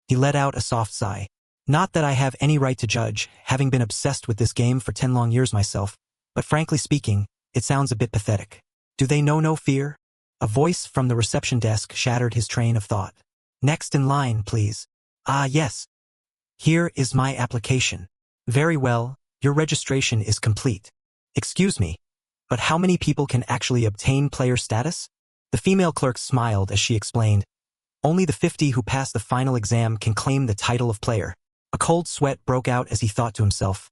he let out a soft sigh. Not that I have any right to judge, having been obsessed with this game for 10 long years myself, but frankly speaking, it sounds a bit pathetic. Do they know no fear? A voice from the reception desk shattered his train of thought. Next in line, please. Ah, yes. Here is my application. Very well, your registration is complete. Excuse me, but how many people can actually obtain player status? The female clerk smiled as she explained, only the 50 who pass the final exam can claim the title of player. A cold sweat broke out as he thought to himself,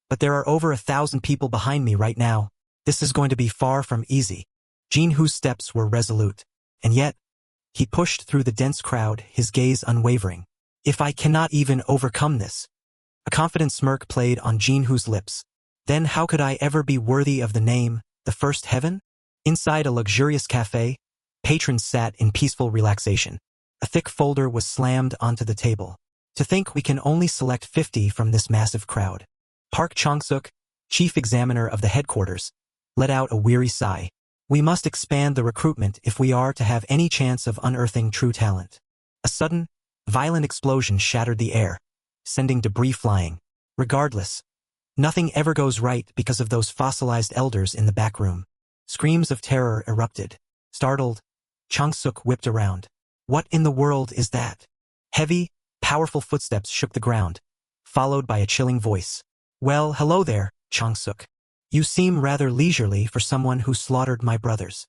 but there are over 1,000 people behind me right now. This is going to be far from easy. Jinhoo's steps were resolute. And yet, he pushed through the dense crowd, his gaze unwavering. If I cannot even overcome this. A confident smirk played on Jinhoo's lips. Then how could I ever be worthy of the name, the first heaven? Inside a luxurious cafe, patrons sat in peaceful relaxation. A thick folder was slammed onto the table. To think we can only select 50 from this massive crowd. Park Chang-suk, chief examiner of the headquarters, let out a weary sigh. We must expand the recruitment if we are to have any chance of unearthing true talent. A sudden, violent explosion shattered the air, sending debris flying. Regardless, nothing ever goes right because of those fossilized elders in the back room. Screams of terror erupted. Startled, Chang-suk whipped around. What in the world is that? Heavy, powerful footsteps shook the ground, followed by a chilling voice. Well, hello there, Chang-suk. You seem rather leisurely for someone who slaughtered my brothers.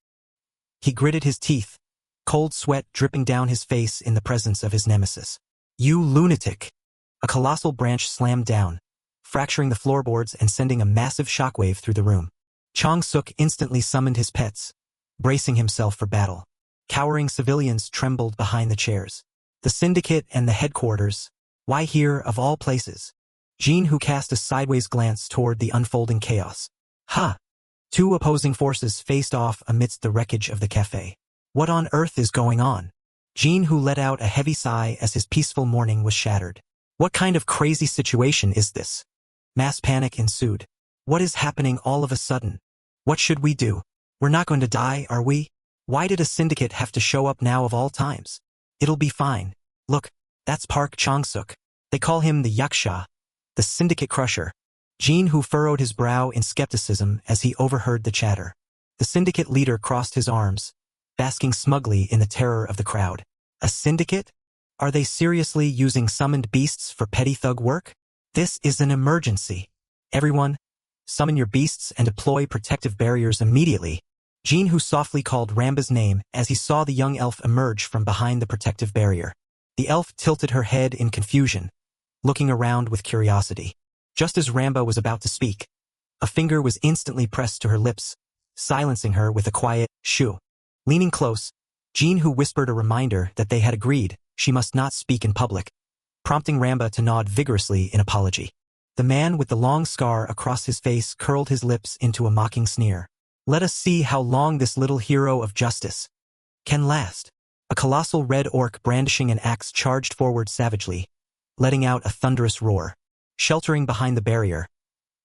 He gritted his teeth, cold sweat dripping down his face in the presence of his nemesis. You lunatic! A colossal branch slammed down, fracturing the floorboards and sending a massive shockwave through the room. Chang-suk instantly summoned his pets, bracing himself for battle. Cowering civilians trembled behind the chairs. The syndicate and the headquarters, why here of all places? Jinhoo cast a sideways glance toward the unfolding chaos. Ha! Two opposing forces faced off amidst the wreckage of the cafe. What on earth is going on? Jinhoo let out a heavy sigh as his peaceful morning was shattered. What kind of crazy situation is this? Mass panic ensued. What is happening all of a sudden? What should we do? We're not going to die, are we? Why did a syndicate have to show up now of all times? It'll be fine. Look, that's Park Chang-suk. They call him the Yaksha, the syndicate crusher. Jinhoo furrowed his brow in skepticism as he overheard the chatter. The syndicate leader crossed his arms, basking smugly in the terror of the crowd. A syndicate? Are they seriously using summoned beasts for petty thug work? This is an emergency. Everyone, summon your beasts and deploy protective barriers immediately. Jinhoo softly called Ramba's name as he saw the young elf emerge from behind the protective barrier. The elf tilted her head in confusion, looking around with curiosity. Just as Ramba was about to speak, a finger was instantly pressed to her lips, silencing her with a quiet shoo. Leaning close, Jinhoo whispered a reminder that they had agreed she must not speak in public, prompting Ramba to nod vigorously in apology. The man with the long scar across his face curled his lips into a mocking sneer. Let us see how long this little hero of justice can last. A colossal red orc brandishing an axe charged forward savagely, letting out a thunderous roar. Sheltering behind the barrier,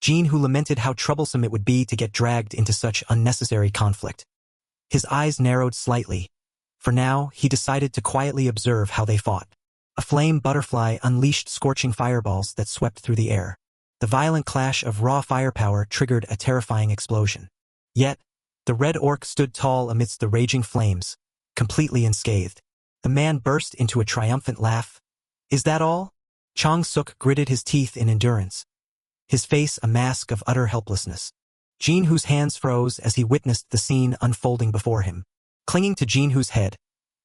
Jinhoo lamented how troublesome it would be to get dragged into such unnecessary conflict. His eyes narrowed slightly. For now, he decided to quietly observe how they fought. A flame butterfly unleashed scorching fireballs that swept through the air. The violent clash of raw firepower triggered a terrifying explosion. Yet, the red orc stood tall amidst the raging flames, completely unscathed. The man burst into a triumphant laugh. Is that all? Chang-suk gritted his teeth in endurance, his face a mask of utter helplessness. Jinhoo's hands froze as he witnessed the scene unfolding before him. Clinging to Jinhoo's head,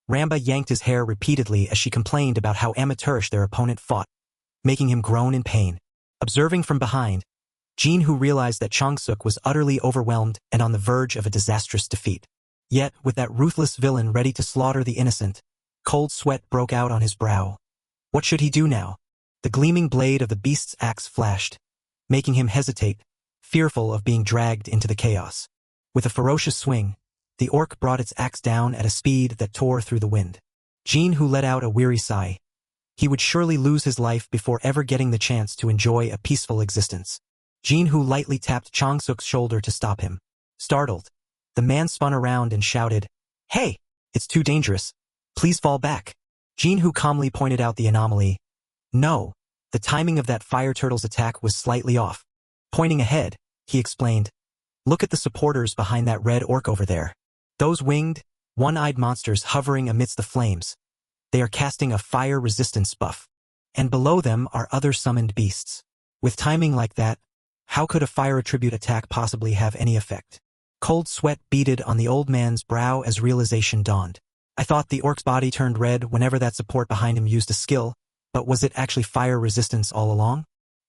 Ramba yanked his hair repeatedly as she complained about how amateurish their opponent fought, making him groan in pain. Observing from behind, Jinhoo realized that Chang-suk was utterly overwhelmed and on the verge of a disastrous defeat. Yet, with that ruthless villain ready to slaughter the innocent, cold sweat broke out on his brow. What should he do now? The gleaming blade of the beast's axe flashed, making him hesitate, fearful of being dragged into the chaos. With a ferocious swing, the orc brought its axe down at a speed that tore through the wind. Jinhoo let out a weary sigh. He would surely lose his life before ever getting the chance to enjoy a peaceful existence. Jinhoo lightly tapped Chang-suk's shoulder to stop him. Startled, the man spun around and shouted, "Hey, it's too dangerous. Please fall back." Jinhoo calmly pointed out the anomaly. No, the timing of that fire turtle's attack was slightly off. Pointing ahead, he explained, "Look at the supporters behind that red orc over there. Those winged, one-eyed monsters hovering amidst the flames. They are casting a fire resistance buff. And below them are other summoned beasts. With timing like that, how could a fire attribute attack possibly have any effect?" Cold sweat beaded on the old man's brow as realization dawned. I thought the orc's body turned red whenever that support behind him used a skill, but was it actually fire resistance all along?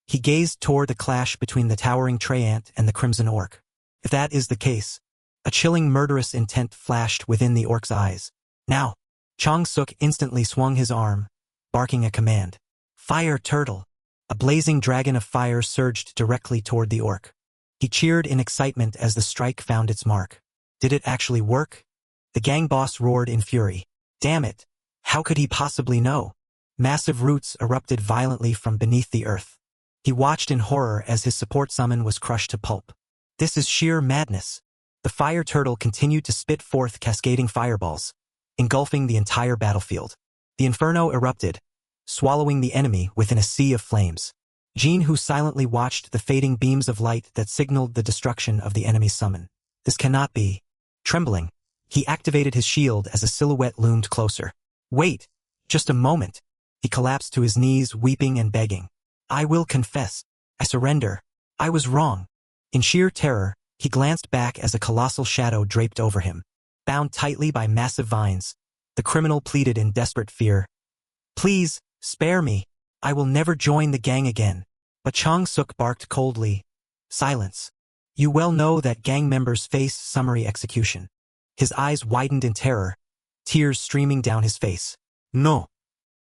He gazed toward the clash between the towering Treyant and the crimson orc. If that is the case, a chilling murderous intent flashed within the orc's eyes. Now, Chang-suk instantly swung his arm, barking a command. Fire turtle! A blazing dragon of fire surged directly toward the orc. He cheered in excitement as the strike found its mark. Did it actually work? The gang boss roared in fury. Damn it! How could he possibly know? Massive roots erupted violently from beneath the earth. He watched in horror as his support summon was crushed to pulp. This is sheer madness. The fire turtle continued to spit forth cascading fireballs, engulfing the entire battlefield. The inferno erupted, swallowing the enemy within a sea of flames. Jin-Hoo silently watched the fading beams of light that signaled the destruction of the enemy's summon. This cannot be. Trembling, he activated his shield as a silhouette loomed closer. Wait, just a moment. He collapsed to his knees, weeping and begging. I will confess. I surrender. I was wrong. In sheer terror, he glanced back as a colossal shadow draped over him. Bound tightly by massive vines, the criminal pleaded in desperate fear. Please, spare me. I will never join the gang again. But Chang-suk barked coldly. Silence. You well know that gang members face summary execution. His eyes widened in terror, tears streaming down his face. No.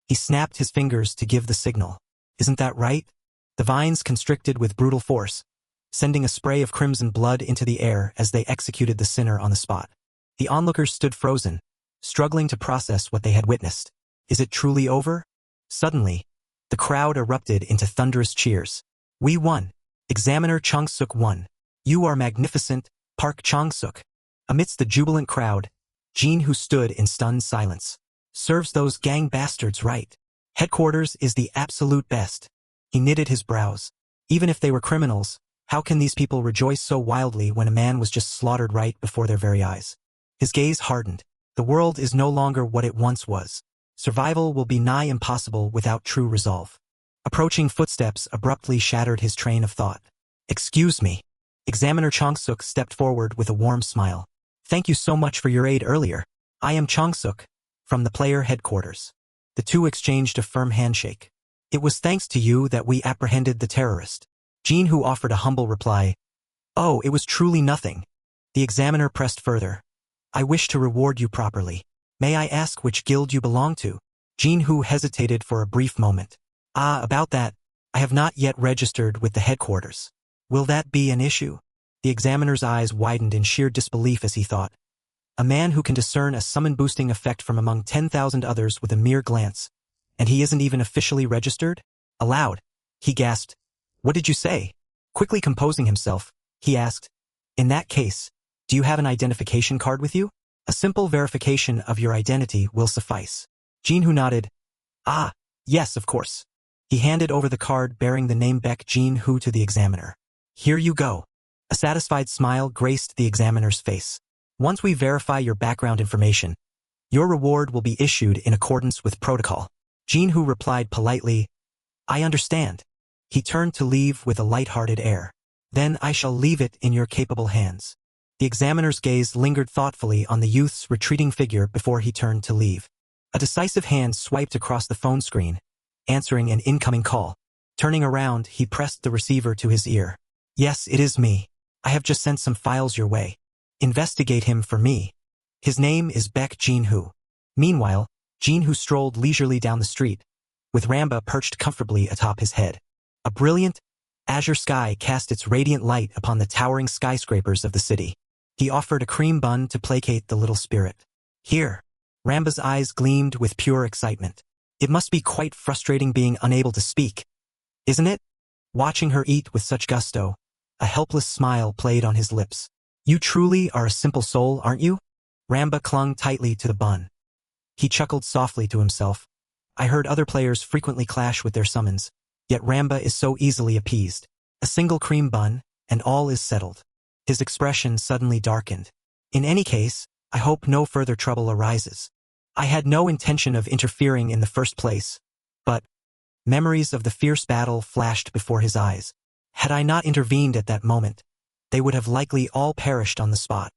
He snapped his fingers to give the signal. Isn't that right? The vines constricted with brutal force, sending a spray of crimson blood into the air as they executed the sinner on the spot. The onlookers stood frozen, struggling to process what they had witnessed. Is it truly over? Suddenly, the crowd erupted into thunderous cheers. We won. Examiner Chang-suk won. You are magnificent, Park Chang-suk. Amidst the jubilant crowd, Jin-Hoo stood in stunned silence. Serves those gang bastards right. Headquarters is the absolute best. He knitted his brows. Even if they were criminals, how can these people rejoice so wildly when a man was just slaughtered right before their very eyes? His gaze hardened. The world is no longer what it once was. Survival will be nigh impossible without true resolve. Approaching footsteps abruptly shattered his train of thought. Excuse me. Examiner Chang-suk stepped forward with a warm smile. Thank you so much for your aid earlier. I am Chang-suk, from the player headquarters. The two exchanged a firm handshake. It was thanks to you that we apprehended the terrorist. Jin-Hoo offered a humble reply. Oh, it was truly nothing. The examiner pressed further. I wish to reward you properly. May I ask which guild you belong to? Jin-Hoo hesitated for a brief moment. About that, I have not yet registered with the headquarters. Will that be an issue? The examiner's eyes widened in sheer disbelief as he thought. A man who can discern a summon-boosting effect from among 10,000 others with a mere glance, and he isn't even officially registered? Aloud, he gasped. What did you say? Quickly composing himself, he asked. In that case, do you have an identification card with you? A simple verification of your identity will suffice. Jin-Hoo nodded. Yes, of course. He handed over the card bearing the name Baek Jin-Hoo to the examiner. Here you go. A satisfied smile graced the examiner's face. Once we verify your background information, your reward will be issued in accordance with protocol. Jin-Hoo replied politely, I understand. He turned to leave with a light-hearted air. Then I shall leave it in your capable hands. The examiner's gaze lingered thoughtfully on the youth's retreating figure before he turned to leave. A decisive hand swiped across the phone screen, answering an incoming call. Turning around, he pressed the receiver to his ear. Yes, it is me. I have just sent some files your way. Investigate him for me. His name is Baek Jin-Hoo. Meanwhile, Jin-Hoo strolled leisurely down the street, with Ramba perched comfortably atop his head. A brilliant, azure sky cast its radiant light upon the towering skyscrapers of the city. He offered a cream bun to placate the little spirit. Here. Ramba's eyes gleamed with pure excitement. It must be quite frustrating being unable to speak, isn't it? Watching her eat with such gusto, a helpless smile played on his lips. You truly are a simple soul, aren't you? Ramba clung tightly to the bun. He chuckled softly to himself. I heard other players frequently clash with their summons, yet Ramba is so easily appeased. A single cream bun, and all is settled. His expression suddenly darkened. In any case, I hope no further trouble arises. I had no intention of interfering in the first place, but memories of the fierce battle flashed before his eyes. Had I not intervened at that moment, they would have likely all perished on the spot.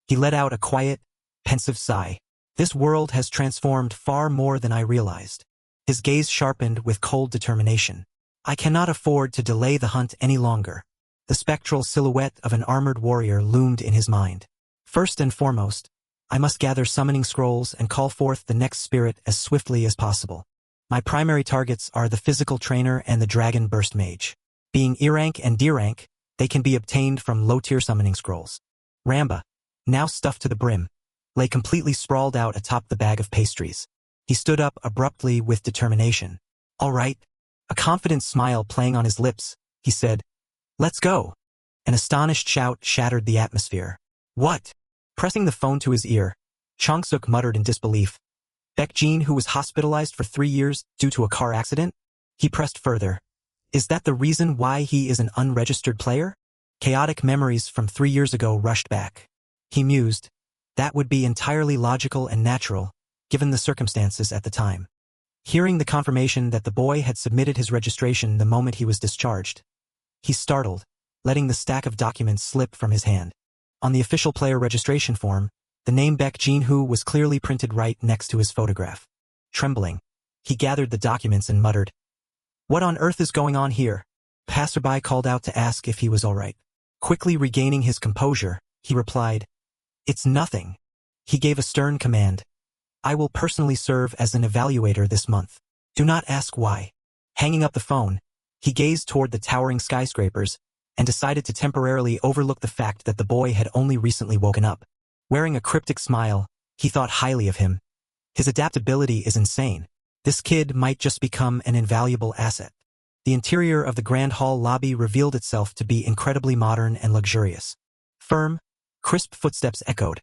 He let out a quiet, pensive sigh. This world has transformed far more than I realized. His gaze sharpened with cold determination. I cannot afford to delay the hunt any longer. The spectral silhouette of an armored warrior loomed in his mind. First and foremost, I must gather summoning scrolls and call forth the next spirit as swiftly as possible. My primary targets are the physical trainer and the dragon burst mage. Being E rank and D rank, they can be obtained from low-tier summoning scrolls. Ramba, now stuffed to the brim, lay completely sprawled out atop the bag of pastries. He stood up abruptly with determination. All right. A confident smile playing on his lips, he said, "Let's go." An astonished shout shattered the atmosphere. What? Pressing the phone to his ear, Changsuk muttered in disbelief. Baekjin, who was hospitalized for 3 years due to a car accident? He pressed further. Is that the reason why he is an unregistered player? Chaotic memories from 3 years ago rushed back. He mused. That would be entirely logical and natural, given the circumstances at the time. Hearing the confirmation that the boy had submitted his registration the moment he was discharged, he startled, letting the stack of documents slip from his hand. On the official player registration form, the name Baekjin Hu was clearly printed right next to his photograph. Trembling, he gathered the documents and muttered, "What on earth is going on here?" Passerby called out to ask if he was all right. Quickly regaining his composure, he replied, "It's nothing." He gave a stern command. "I will personally serve as an evaluator this month. Do not ask why." Hanging up the phone, he gazed toward the towering skyscrapers and decided to temporarily overlook the fact that the boy had only recently woken up. Wearing a cryptic smile, he thought highly of him. His adaptability is insane. This kid might just become an invaluable asset. The interior of the Grand Hall lobby revealed itself to be incredibly modern and luxurious. Firm, crisp footsteps echoed,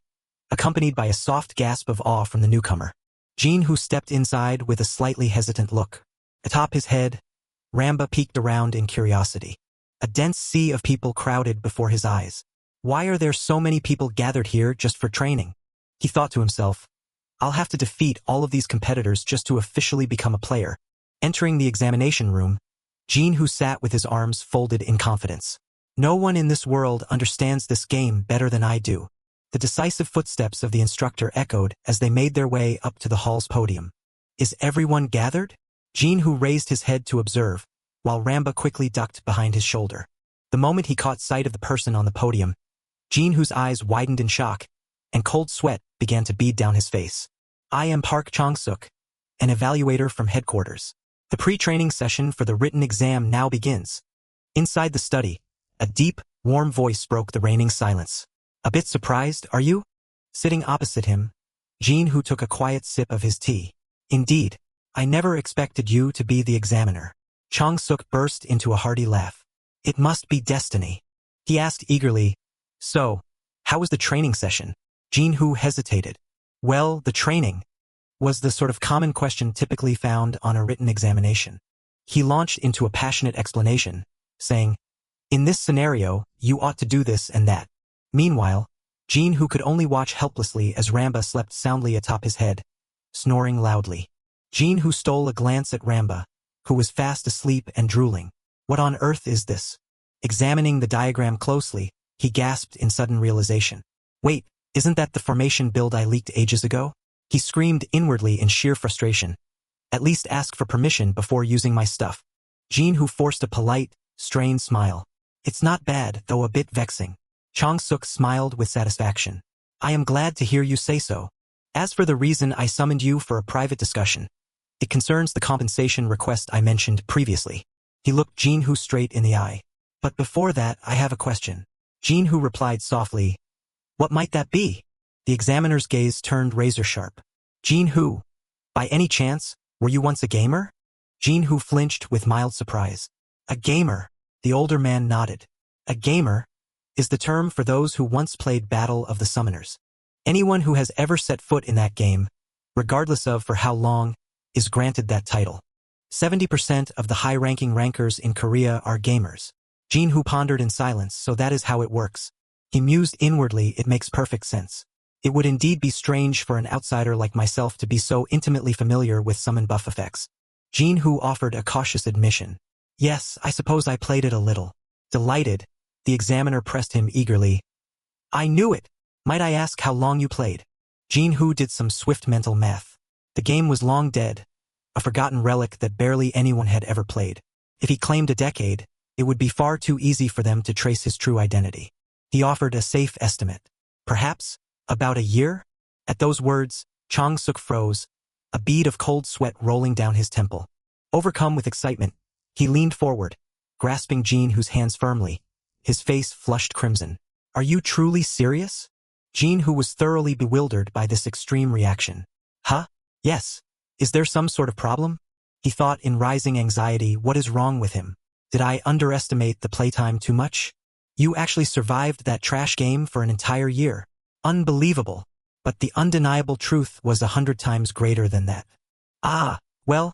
accompanied by a soft gasp of awe from the newcomer. Jin, who stepped inside with a slightly hesitant look. Atop his head, Ramba peeked around in curiosity. A dense sea of people crowded before his eyes. Why are there so many people gathered here just for training? He thought to himself, I'll have to defeat all of these competitors just to officially become a player. Entering the examination room, Jin, who sat with his arms folded in confidence. No one in this world understands this game better than I do. The decisive footsteps of the instructor echoed as they made their way up to the hall's podium. Is everyone gathered? Jin, who raised his head to observe, while Ramba quickly ducked behind his shoulder. The moment he caught sight of the person on the podium, Jin, whose eyes widened in shock, and cold sweat began to bead down his face. I am Park Changsuk, an evaluator from headquarters. The pre-training session for the written exam now begins. Inside the study, a deep, warm voice broke the reigning silence. A bit surprised, are you? Sitting opposite him, Jin, who took a quiet sip of his tea. Indeed, I never expected you to be the examiner. Changsuk burst into a hearty laugh. It must be destiny. He asked eagerly, So, how was the training session? Jin, who hesitated. Well, the training was the sort of common question typically found on a written examination. He launched into a passionate explanation, saying, In this scenario, you ought to do this and that. Meanwhile, Jin, who could only watch helplessly as Ramba slept soundly atop his head, snoring loudly. Jin, who stole a glance at Ramba, who was fast asleep and drooling. What on earth is this? Examining the diagram closely, he gasped in sudden realization. Wait, isn't that the formation build I leaked ages ago? He screamed inwardly in sheer frustration. At least ask for permission before using my stuff. Jin, who forced a polite, strained smile. It's not bad, though a bit vexing. Changsuk smiled with satisfaction. I am glad to hear you say so. As for the reason I summoned you for a private discussion, it concerns the compensation request I mentioned previously. He looked Jin, who straight in the eye. But before that, I have a question. Jin, who replied softly, What might that be? The examiner's gaze turned razor-sharp. Jin, who, by any chance, were you once a gamer? Jin, who flinched with mild surprise. A gamer? The older man nodded. A gamer is the term for those who once played Battle of the Summoners. Anyone who has ever set foot in that game, regardless of for how long, is granted that title. 70% of the high-ranking rankers in Korea are gamers. Jin, who pondered in silence, so that is how it works. He mused inwardly, it makes perfect sense. It would indeed be strange for an outsider like myself to be so intimately familiar with summon buff effects. Jin, who offered a cautious admission. Yes, I suppose I played it a little. Delighted, the examiner pressed him eagerly. I knew it! Might I ask how long you played? Jin, who did some swift mental math. The game was long dead, a forgotten relic that barely anyone had ever played. If he claimed a decade, It would be far too easy for them to trace his true identity. He offered a safe estimate. Perhaps about a year? At those words, Chang-suk froze, a bead of cold sweat rolling down his temple. Overcome with excitement, he leaned forward, grasping Jin-Hoo's hands firmly, his face flushed crimson. Are you truly serious? Jin-Hoo was thoroughly bewildered by this extreme reaction. Huh? Yes. Is there some sort of problem? He thought in rising anxiety, what is wrong with him? Did I underestimate the playtime too much? You actually survived that trash game for an entire year. Unbelievable. But the undeniable truth was 100 times greater than that. Ah, well,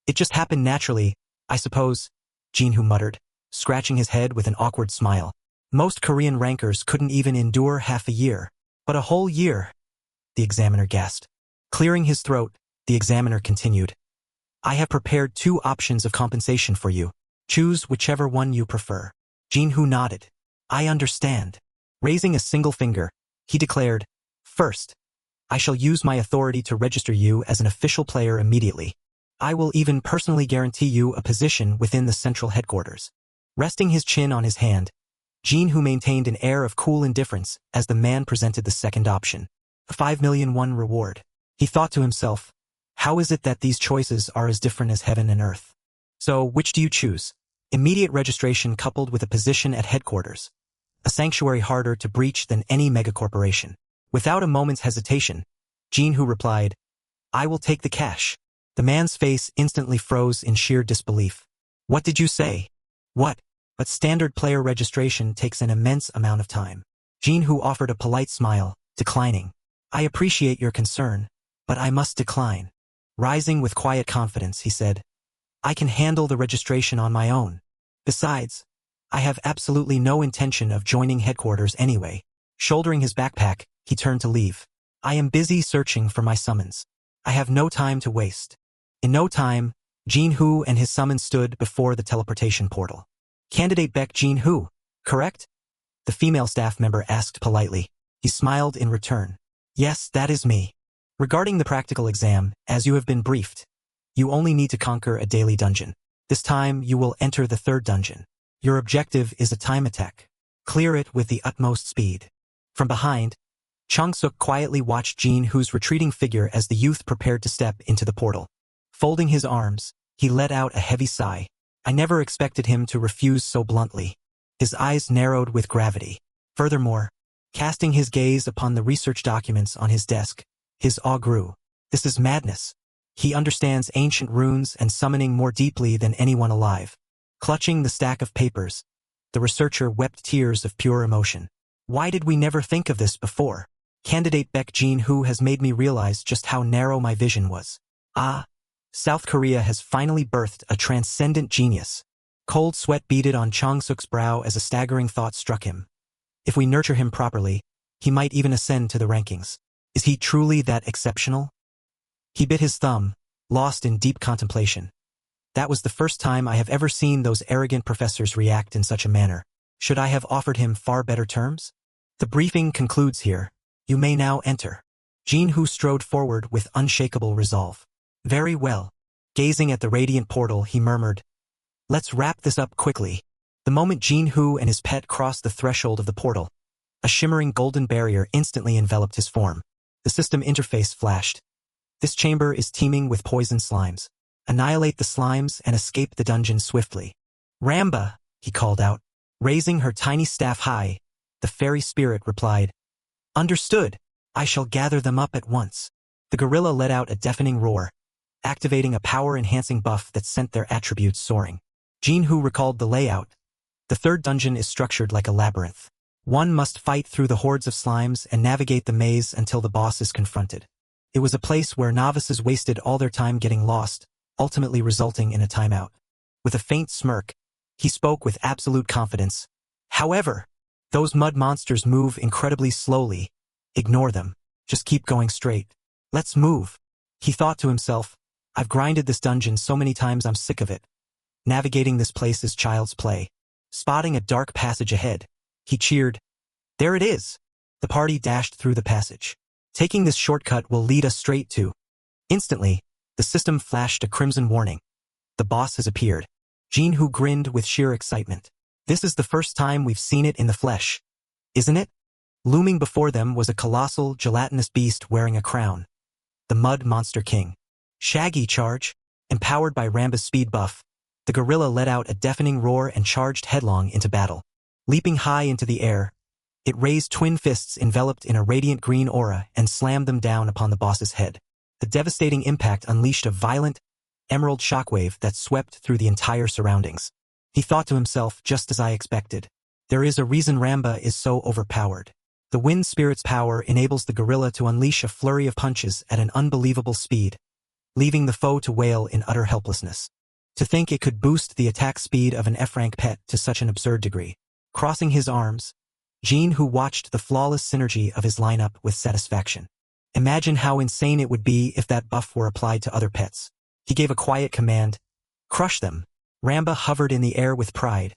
it just happened naturally, I suppose, Jin-Hoo muttered, scratching his head with an awkward smile. Most Korean rankers couldn't even endure half a year. But a whole year, the examiner gasped. Clearing his throat, the examiner continued. I have prepared 2 options of compensation for you. Choose whichever one you prefer. Jin-Hoo nodded. I understand. Raising a single finger, he declared, First, I shall use my authority to register you as an official player immediately. I will even personally guarantee you a position within the central headquarters. Resting his chin on his hand, Jin-Hoo maintained an air of cool indifference as the man presented the second option. A 5 million won reward. He thought to himself, how is it that these choices are as different as heaven and earth? So, which do you choose? Immediate registration coupled with a position at headquarters. A sanctuary harder to breach than any megacorporation. Without a moment's hesitation, Jin-Hoo replied, I will take the cash. The man's face instantly froze in sheer disbelief. What did you say? What? But standard player registration takes an immense amount of time. Jin-Hoo offered a polite smile, declining. I appreciate your concern, but I must decline. Rising with quiet confidence, he said, I can handle the registration on my own. Besides, I have absolutely no intention of joining headquarters anyway. Shouldering his backpack, he turned to leave. I am busy searching for my summons. I have no time to waste. In no time, Jin-Hoo and his summons stood before the teleportation portal. Candidate Baek Jin-Hoo, correct? The female staff member asked politely. He smiled in return. Yes, that is me. Regarding the practical exam, as you have been briefed, you only need to conquer a daily dungeon. This time, you will enter the 3rd dungeon. Your objective is a time attack. Clear it with the utmost speed. From behind, Chang-suk quietly watched Jin-Hoo's retreating figure as the youth prepared to step into the portal. Folding his arms, he let out a heavy sigh. I never expected him to refuse so bluntly. His eyes narrowed with gravity. Furthermore, casting his gaze upon the research documents on his desk, his awe grew. This is madness. He understands ancient runes and summoning more deeply than anyone alive. Clutching the stack of papers, the researcher wept tears of pure emotion. Why did we never think of this before? Candidate Baek Jin-Hoo has made me realize just how narrow my vision was. Ah, South Korea has finally birthed a transcendent genius. Cold sweat beaded on Chang-suk's brow as a staggering thought struck him. If we nurture him properly, he might even ascend to the rankings. Is he truly that exceptional? He bit his thumb, lost in deep contemplation. That was the first time I have ever seen those arrogant professors react in such a manner. Should I have offered him far better terms? The briefing concludes here. You may now enter. Jin-Hoo strode forward with unshakable resolve. Very well. Gazing at the radiant portal, he murmured, Let's wrap this up quickly. The moment Jin-Hoo and his pet crossed the threshold of the portal, a shimmering golden barrier instantly enveloped his form. The system interface flashed. This chamber is teeming with poison slimes. Annihilate the slimes and escape the dungeon swiftly. Ramba, he called out. Raising her tiny staff high, the fairy spirit replied, Understood. I shall gather them up at once. The gorilla let out a deafening roar, activating a power-enhancing buff that sent their attributes soaring. Jin-Hoo recalled the layout. The 3rd dungeon is structured like a labyrinth. One must fight through the hordes of slimes and navigate the maze until the boss is confronted. It was a place where novices wasted all their time getting lost, ultimately resulting in a timeout. With a faint smirk, he spoke with absolute confidence. However, those mud monsters move incredibly slowly. Ignore them. Just keep going straight. Let's move. He thought to himself, I've grinded this dungeon so many times I'm sick of it. Navigating this place is child's play. Spotting a dark passage ahead, he cheered. There it is. The party dashed through the passage. Taking this shortcut will lead us straight to. Instantly, the system flashed a crimson warning. The boss has appeared. Jinhu grinned with sheer excitement. This is the first time we've seen it in the flesh, isn't it? Looming before them was a colossal, gelatinous beast wearing a crown. The Mud Monster King. Shaggy charge. Empowered by Ramba's speed buff, the gorilla let out a deafening roar and charged headlong into battle. Leaping high into the air, it raised twin fists enveloped in a radiant green aura and slammed them down upon the boss's head. The devastating impact unleashed a violent, emerald shockwave that swept through the entire surroundings. He thought to himself, just as I expected. There is a reason Ramba is so overpowered. The wind spirit's power enables the gorilla to unleash a flurry of punches at an unbelievable speed, leaving the foe to wail in utter helplessness. To think it could boost the attack speed of an F-rank pet to such an absurd degree. Crossing his arms, Jinhu watched the flawless synergy of his lineup with satisfaction. Imagine how insane it would be if that buff were applied to other pets. He gave a quiet command, "Crush them." Ramba hovered in the air with pride,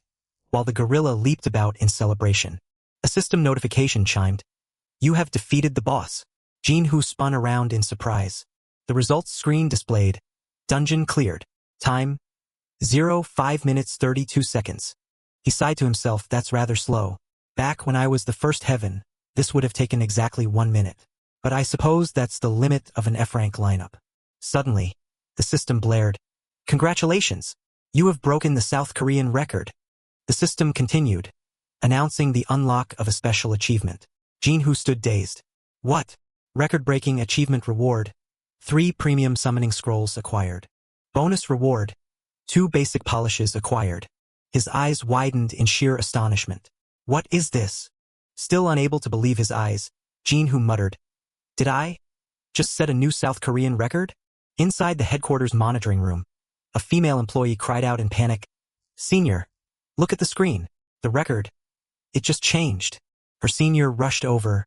while the gorilla leaped about in celebration. A system notification chimed. "You have defeated the boss." Jinhu spun around in surprise. The results screen displayed. Dungeon cleared. Time, 5 minutes 32 seconds. He sighed to himself, that's rather slow. Back when I was the first heaven, this would have taken exactly 1 minute. But I suppose that's the limit of an F-rank lineup. Suddenly, the system blared. "Congratulations! You have broken the South Korean record." The system continued, announcing the unlock of a special achievement. Jinhu stood dazed. What? Record-breaking achievement reward. 3 premium summoning scrolls acquired. Bonus reward. 2 basic polishes acquired. His eyes widened in sheer astonishment. What is this? Still unable to believe his eyes, Jinhu muttered. Did I just set a new South Korean record? Inside the headquarters monitoring room, a female employee cried out in panic. Senior, look at the screen. The record. It just changed. Her senior rushed over,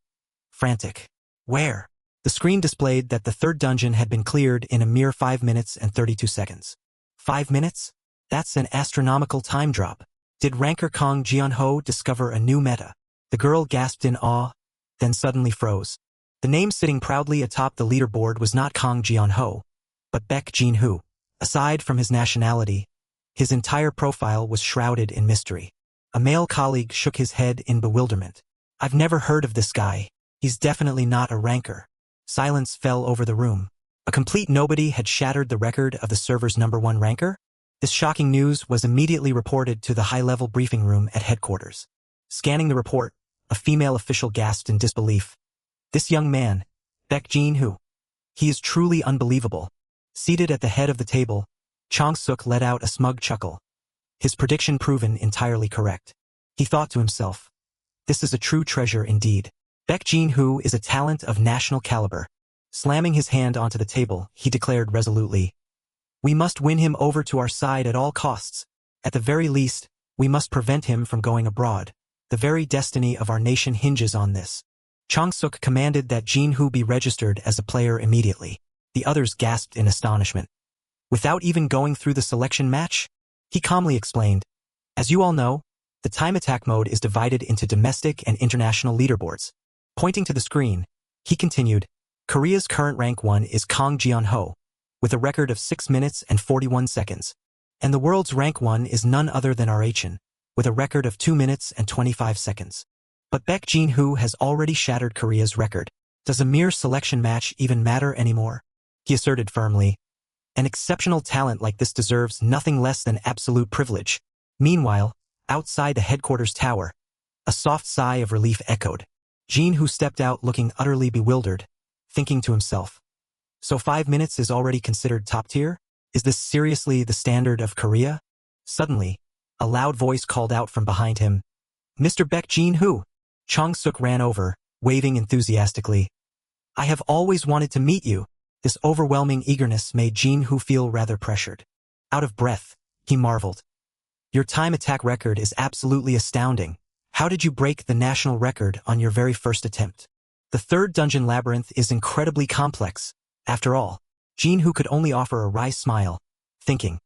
frantic. Where? The screen displayed that the third dungeon had been cleared in a mere 5 minutes and 32 seconds. 5 minutes? That's an astronomical time drop. Did ranker Kong Jianho discover a new meta? The girl gasped in awe, then suddenly froze. The name sitting proudly atop the leaderboard was not Kong Jianho, but Baek Jinhu. Aside from his nationality, his entire profile was shrouded in mystery. A male colleague shook his head in bewilderment. I've never heard of this guy. He's definitely not a ranker. Silence fell over the room. A complete nobody had shattered the record of the server's #1 ranker? This shocking news was immediately reported to the high-level briefing room at headquarters. Scanning the report, a female official gasped in disbelief. This young man, Baek Jinhu. He is truly unbelievable. Seated at the head of the table, Chong-suk let out a smug chuckle. His prediction proven entirely correct. He thought to himself, this is a true treasure indeed. Baek Jinhu is a talent of national caliber. Slamming his hand onto the table, he declared resolutely, we must win him over to our side at all costs. At the very least, we must prevent him from going abroad. The very destiny of our nation hinges on this. Chong-suk commanded that Jinhu be registered as a player immediately. The others gasped in astonishment. Without even going through the selection match? He calmly explained. As you all know, the time attack mode is divided into domestic and international leaderboards. Pointing to the screen, he continued, Korea's current rank 1 is Kong Jianho, with a record of 6 minutes and 41 seconds. And the world's rank 1 is none other than Rachin, with a record of 2 minutes and 25 seconds. But Baek Jinhu has already shattered Korea's record. Does a mere selection match even matter anymore? He asserted firmly. An exceptional talent like this deserves nothing less than absolute privilege. Meanwhile, outside the headquarters tower, a soft sigh of relief echoed. Jinhu stepped out looking utterly bewildered, thinking to himself, so 5 minutes is already considered top tier? Is this seriously the standard of Korea? Suddenly, a loud voice called out from behind him. Mr. Baek Jinhu! Chong-suk ran over, waving enthusiastically. I have always wanted to meet you. This overwhelming eagerness made Jinhu feel rather pressured. Out of breath, he marveled. Your time attack record is absolutely astounding. How did you break the national record on your very first attempt? The third dungeon labyrinth is incredibly complex. After all, Jinhu could only offer a wry smile, thinking,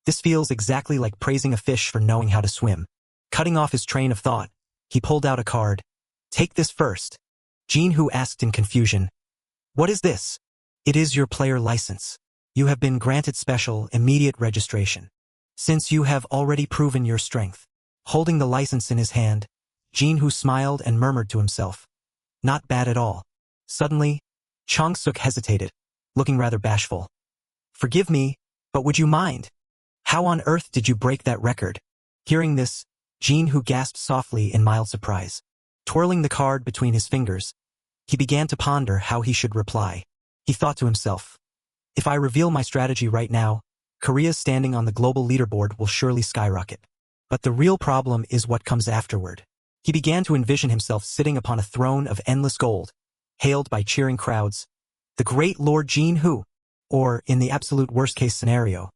this feels exactly like praising a fish for knowing how to swim. Cutting off his train of thought, he pulled out a card. Take this first. Jinhu asked in confusion. What is this? It is your player license. You have been granted special, immediate registration. since you have already proven your strength. Holding the license in his hand, Jinhu smiled and murmured to himself. Not bad at all. Suddenly, Changsuk hesitated, looking rather bashful. Forgive me, but would you mind? How on earth did you break that record? Hearing this, Jinhu gasped softly in mild surprise. Twirling the card between his fingers, he began to ponder how he should reply. He thought to himself, if I reveal my strategy right now, Korea's standing on the global leaderboard will surely skyrocket. But the real problem is what comes afterward. He began to envision himself sitting upon a throne of endless gold, hailed by cheering crowds, the great Lord Jinhu, or, in the absolute worst-case scenario,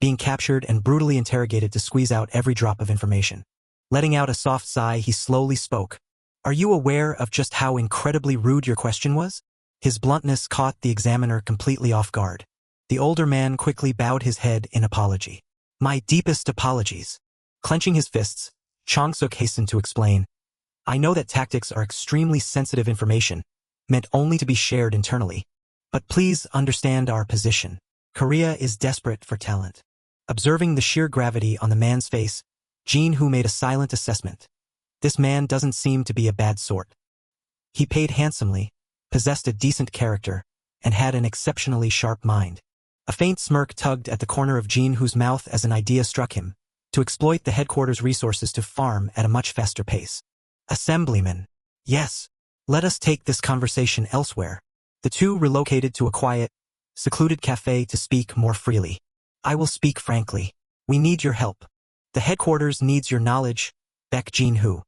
being captured and brutally interrogated to squeeze out every drop of information. Letting out a soft sigh, he slowly spoke. Are you aware of just how incredibly rude your question was? His bluntness caught the examiner completely off guard. The older man quickly bowed his head in apology. My deepest apologies. Clenching his fists, Changsuk hastened to explain. I know that tactics are extremely sensitive information, meant only to be shared internally. But please understand our position. Korea is desperate for talent. Observing the sheer gravity on the man's face, Jinhu made a silent assessment. This man doesn't seem to be a bad sort. He paid handsomely, possessed a decent character, and had an exceptionally sharp mind. A faint smirk tugged at the corner of Jinhu's mouth as an idea struck him, to exploit the headquarters' resources to farm at a much faster pace. Assemblyman. Yes. Let us take this conversation elsewhere. The two relocated to a quiet, secluded cafe to speak more freely. I will speak frankly. We need your help. The headquarters needs your knowledge, Baek Jinhu.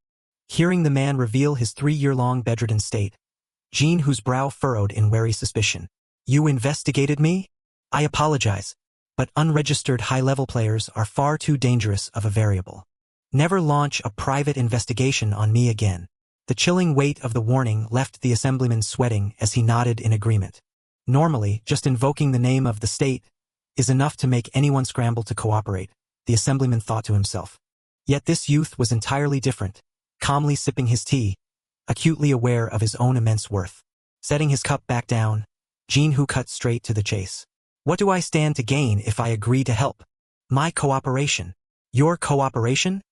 Hearing the man reveal his 3-year-long bedridden state, Jinhu's brow furrowed in wary suspicion. You investigated me? I apologize, but unregistered high-level players are far too dangerous of a variable. Never launch a private investigation on me again. The chilling weight of the warning left the assemblyman sweating as he nodded in agreement. Normally, just invoking the name of the state is enough to make anyone scramble to cooperate, the assemblyman thought to himself. Yet this youth was entirely different, calmly sipping his tea, acutely aware of his own immense worth. Setting his cup back down, Jinhu cut straight to the chase. What do I stand to gain if I agree to help? My cooperation. Your cooperation?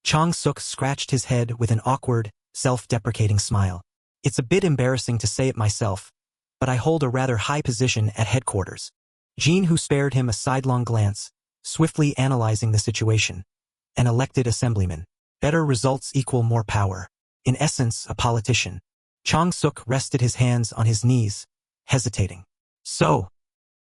Changsuk scratched his head with an awkward, self-deprecating smile. It's a bit embarrassing to say it myself, but I hold a rather high position at headquarters. Jinhu spared him a sidelong glance, swiftly analyzing the situation. An elected assemblyman. Better results equal more power. In essence, a politician. Changsuk rested his hands on his knees, hesitating. So,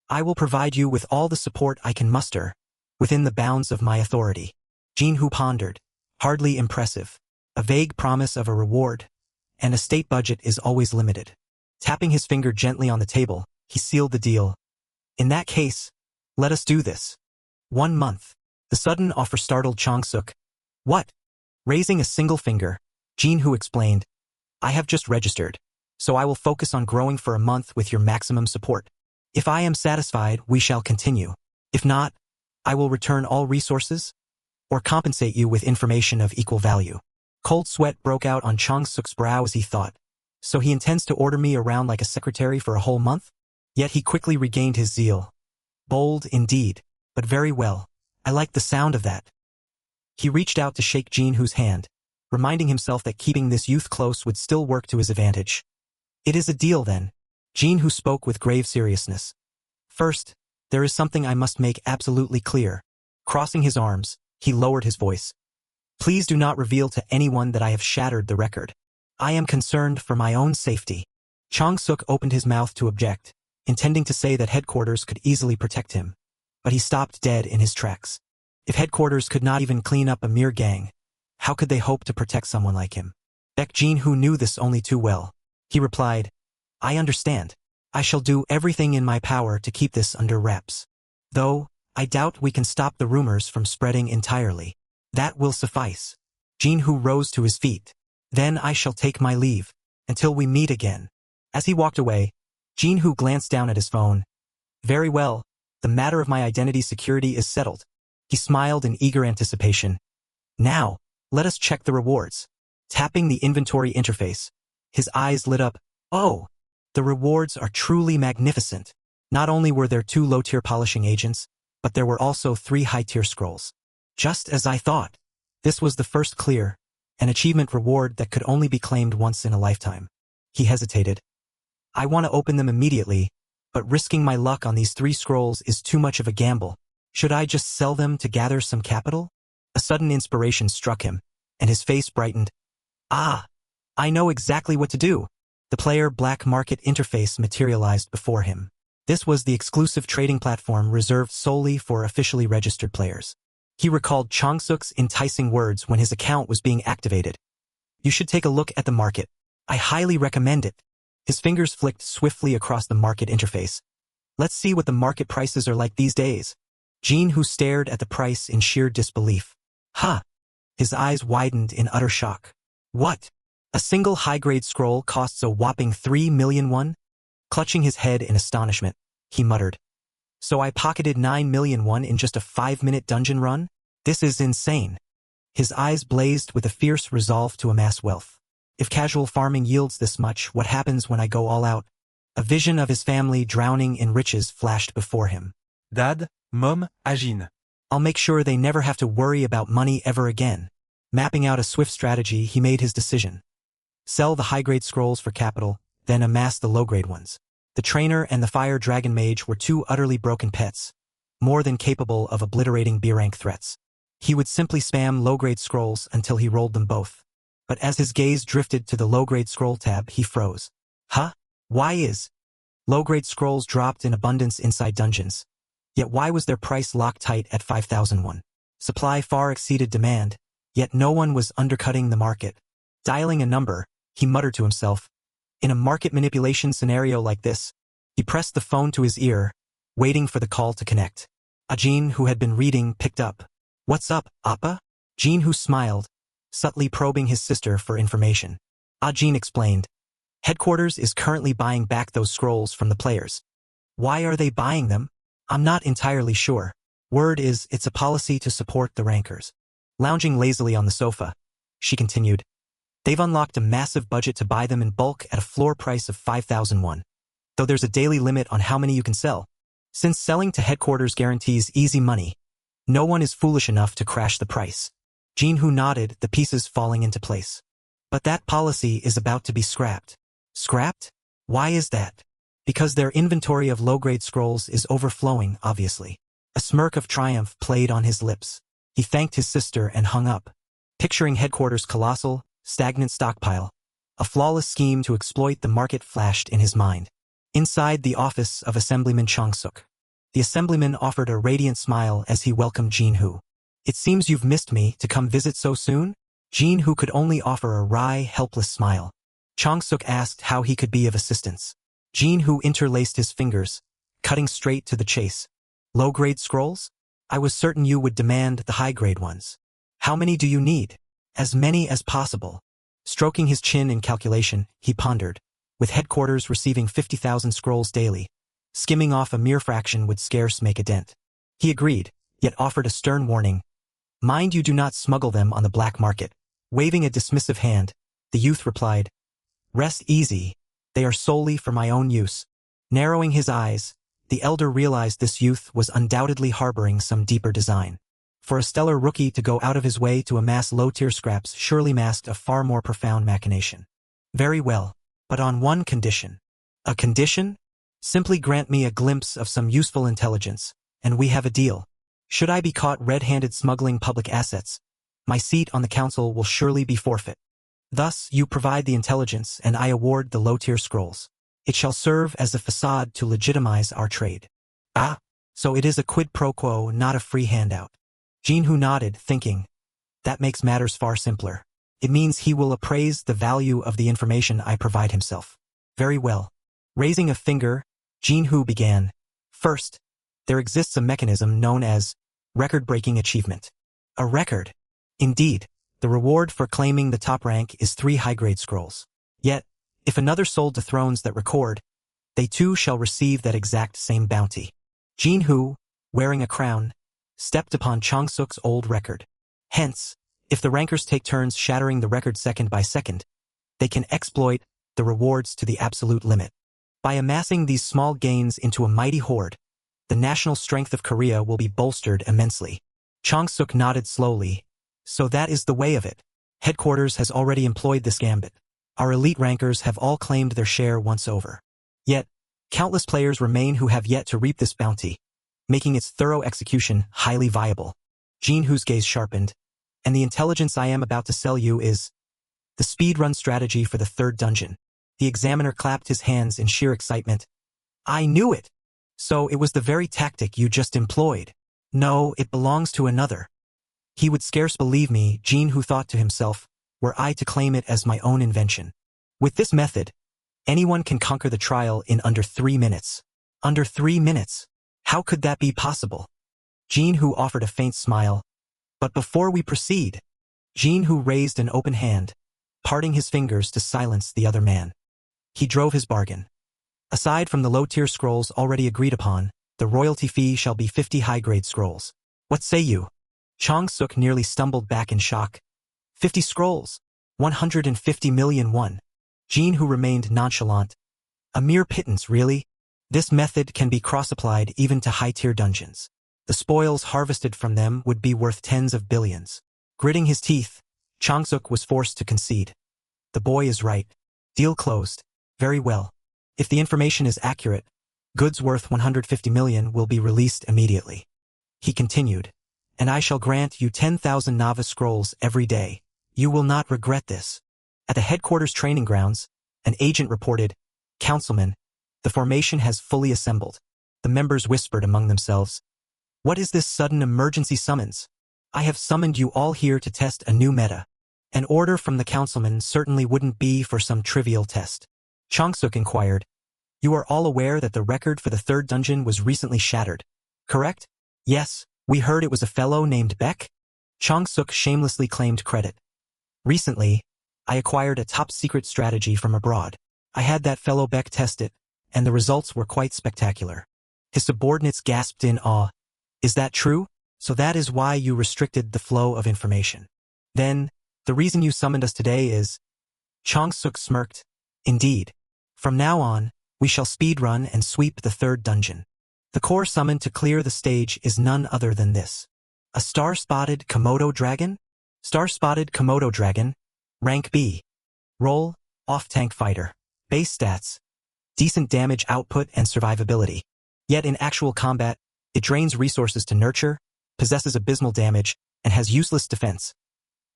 I will provide you with all the support I can muster, within the bounds of my authority. Jinhu pondered. Hardly impressive. A vague promise of a reward, and a state budget is always limited. Tapping his finger gently on the table, he sealed the deal. In that case, let us do this. 1 month. The sudden offer startled Changsuk. What? Raising a single finger, Jinhu explained. I have just registered, so I will focus on growing for a month with your maximum support. If I am satisfied, we shall continue. If not, I will return all resources, or compensate you with information of equal value. Cold sweat broke out on Changsuk's brow as he thought. So he intends to order me around like a secretary for a whole month? Yet he quickly regained his zeal. Bold indeed, but very well. I like the sound of that. He reached out to shake Jinhu's hand, reminding himself that keeping this youth close would still work to his advantage. It is a deal then. Jinhu spoke with grave seriousness. First, there is something I must make absolutely clear. Crossing his arms, he lowered his voice. Please do not reveal to anyone that I have shattered the record. I am concerned for my own safety. Changsuk opened his mouth to object, intending to say that headquarters could easily protect him. But he stopped dead in his tracks. If headquarters could not even clean up a mere gang, how could they hope to protect someone like him? Baek Jinhu knew this only too well. He replied, I understand. I shall do everything in my power to keep this under wraps. Though, I doubt we can stop the rumors from spreading entirely. That will suffice. Jinhu rose to his feet. Then I shall take my leave, until we meet again. As he walked away, Jinhu glanced down at his phone. Very well, the matter of my identity security is settled. He smiled in eager anticipation. Now, let us check the rewards. Tapping the inventory interface, his eyes lit up. Oh, the rewards are truly magnificent. Not only were there 2 low-tier polishing agents, but there were also 3 high-tier scrolls. Just as I thought. This was the first clear, an achievement reward that could only be claimed once in a lifetime. He hesitated. I want to open them immediately, but risking my luck on these 3 scrolls is too much of a gamble. Should I just sell them to gather some capital? A sudden inspiration struck him, and his face brightened. Ah! I know exactly what to do. The player black market interface materialized before him. This was the exclusive trading platform reserved solely for officially registered players. He recalled Changsuk's enticing words when his account was being activated. You should take a look at the market. I highly recommend it. His fingers flicked swiftly across the market interface. Let's see what the market prices are like these days. Jin, who stared at the price in sheer disbelief. Huh! His eyes widened in utter shock. What? A single high-grade scroll costs a whopping 3 million won? Clutching his head in astonishment, he muttered. So I pocketed 9 million won in just a 5-minute dungeon run? This is insane. His eyes blazed with a fierce resolve to amass wealth. If casual farming yields this much, what happens when I go all out? A vision of his family drowning in riches flashed before him. Dad, Mom, Ajin. I'll make sure they never have to worry about money ever again. Mapping out a swift strategy, he made his decision. Sell the high-grade scrolls for capital, then amass the low-grade ones. The trainer and the fire dragon mage were 2 utterly broken pets, more than capable of obliterating B-rank threats. He would simply spam low-grade scrolls until he rolled them both. But as his gaze drifted to the low-grade scroll tab, he froze. Huh? Why is? Low-grade scrolls dropped in abundance inside dungeons. Yet why was their price locked tight at 5,001? Supply far exceeded demand, yet no one was undercutting the market. Dialing a number, he muttered to himself. In a market manipulation scenario like this, he pressed the phone to his ear, waiting for the call to connect. Ajin, who had been reading, picked up. What's up, Appa? Jin, who smiled, subtly probing his sister for information. Ajin explained. Headquarters is currently buying back those scrolls from the players. Why are they buying them? I'm not entirely sure. Word is it's a policy to support the rankers. Lounging lazily on the sofa, she continued. They've unlocked a massive budget to buy them in bulk at a floor price of 5,001. Though there's a daily limit on how many you can sell. Since selling to headquarters guarantees easy money, no one is foolish enough to crash the price. Jinhu nodded, the pieces falling into place. But that policy is about to be scrapped. Scrapped? Why is that? Because their inventory of low-grade scrolls is overflowing, obviously. A smirk of triumph played on his lips. He thanked his sister and hung up. Picturing headquarters' colossal, stagnant stockpile, a flawless scheme to exploit the market flashed in his mind. Inside the office of Assemblyman Changsuk, the assemblyman offered a radiant smile as he welcomed Jinhu. It seems you've missed me to come visit so soon? Jinhu could only offer a wry, helpless smile. Changsuk asked how he could be of assistance. Jinhu interlaced his fingers, cutting straight to the chase. Low-grade scrolls? I was certain you would demand the high-grade ones. How many do you need? As many as possible. Stroking his chin in calculation, he pondered. With headquarters receiving 50,000 scrolls daily, skimming off a mere fraction would scarce make a dent. He agreed, yet offered a stern warning. Mind you do not smuggle them on the black market. Waving a dismissive hand, the youth replied, Rest easy, they are solely for my own use. Narrowing his eyes, the elder realized this youth was undoubtedly harboring some deeper design. For a stellar rookie to go out of his way to amass low-tier scraps surely masked a far more profound machination. Very well, but on one condition. A condition? Simply grant me a glimpse of some useful intelligence, and we have a deal. Should I be caught red-handed smuggling public assets, my seat on the council will surely be forfeit. Thus, you provide the intelligence and I award the low-tier scrolls. It shall serve as a facade to legitimize our trade. Ah, so it is a quid pro quo, not a free handout. Jinhu nodded, thinking, that makes matters far simpler. It means he will appraise the value of the information I provide himself. Very well. Raising a finger, Jinhu began. First, there exists a mechanism known as record-breaking achievement. A record. Indeed, the reward for claiming the top rank is 3 high-grade scrolls. Yet, if another sold to thrones that record, they too shall receive that exact same bounty. Jinhu, wearing a crown, stepped upon Changsuk's old record. Hence, if the rankers take turns shattering the record second by second, they can exploit the rewards to the absolute limit. By amassing these small gains into a mighty hoard, the national strength of Korea will be bolstered immensely. Chang-suk nodded slowly. So that is the way of it. Headquarters has already employed this gambit. Our elite rankers have all claimed their share once over. Yet, countless players remain who have yet to reap this bounty, making its thorough execution highly viable. Jinhoo's gaze sharpened, and the intelligence I am about to sell you is the speedrun strategy for the third dungeon. The examiner clapped his hands in sheer excitement. I knew it! So it was the very tactic you just employed. No, it belongs to another. He would scarce believe me, Jinhoo thought to himself, were I to claim it as my own invention. With this method, anyone can conquer the trial in under 3 minutes. Under 3 minutes? How could that be possible? Jinhoo offered a faint smile. But before we proceed, Jinhoo raised an open hand, parting his fingers to silence the other man. He drove his bargain. Aside from the low-tier scrolls already agreed upon, the royalty fee shall be 50 high-grade scrolls. What say you? Chang-suk nearly stumbled back in shock. 50 scrolls. 150 million won. Jinhoo remained nonchalant. A mere pittance, really? This method can be cross-applied even to high-tier dungeons. The spoils harvested from them would be worth tens of billions. Gritting his teeth, Chang-suk was forced to concede. The boy is right. Deal closed. Very well. If the information is accurate, goods worth 150 million will be released immediately. He continued, and I shall grant you 10,000 novice scrolls every day. You will not regret this. At the headquarters training grounds, an agent reported, Councilman, the formation has fully assembled. The members whispered among themselves, what is this sudden emergency summons? I have summoned you all here to test a new meta. An order from the councilman certainly wouldn't be for some trivial test. Chang-suk inquired, you are all aware that the record for the third dungeon was recently shattered, correct? Yes, we heard it was a fellow named Beck. Chang-suk shamelessly claimed credit. Recently, I acquired a top-secret strategy from abroad. I had that fellow Beck test it, and the results were quite spectacular. His subordinates gasped in awe. Is that true? So that is why you restricted the flow of information. Then, the reason you summoned us today is... Chang-suk smirked. Indeed. From now on, we shall speedrun and sweep the third dungeon. The core summoned to clear the stage is none other than this. A star-spotted Komodo dragon? Star-spotted Komodo dragon. Rank B. Role, off-tank fighter. Base stats. Decent damage output and survivability. Yet in actual combat, it drains resources to nurture, possesses abysmal damage, and has useless defense.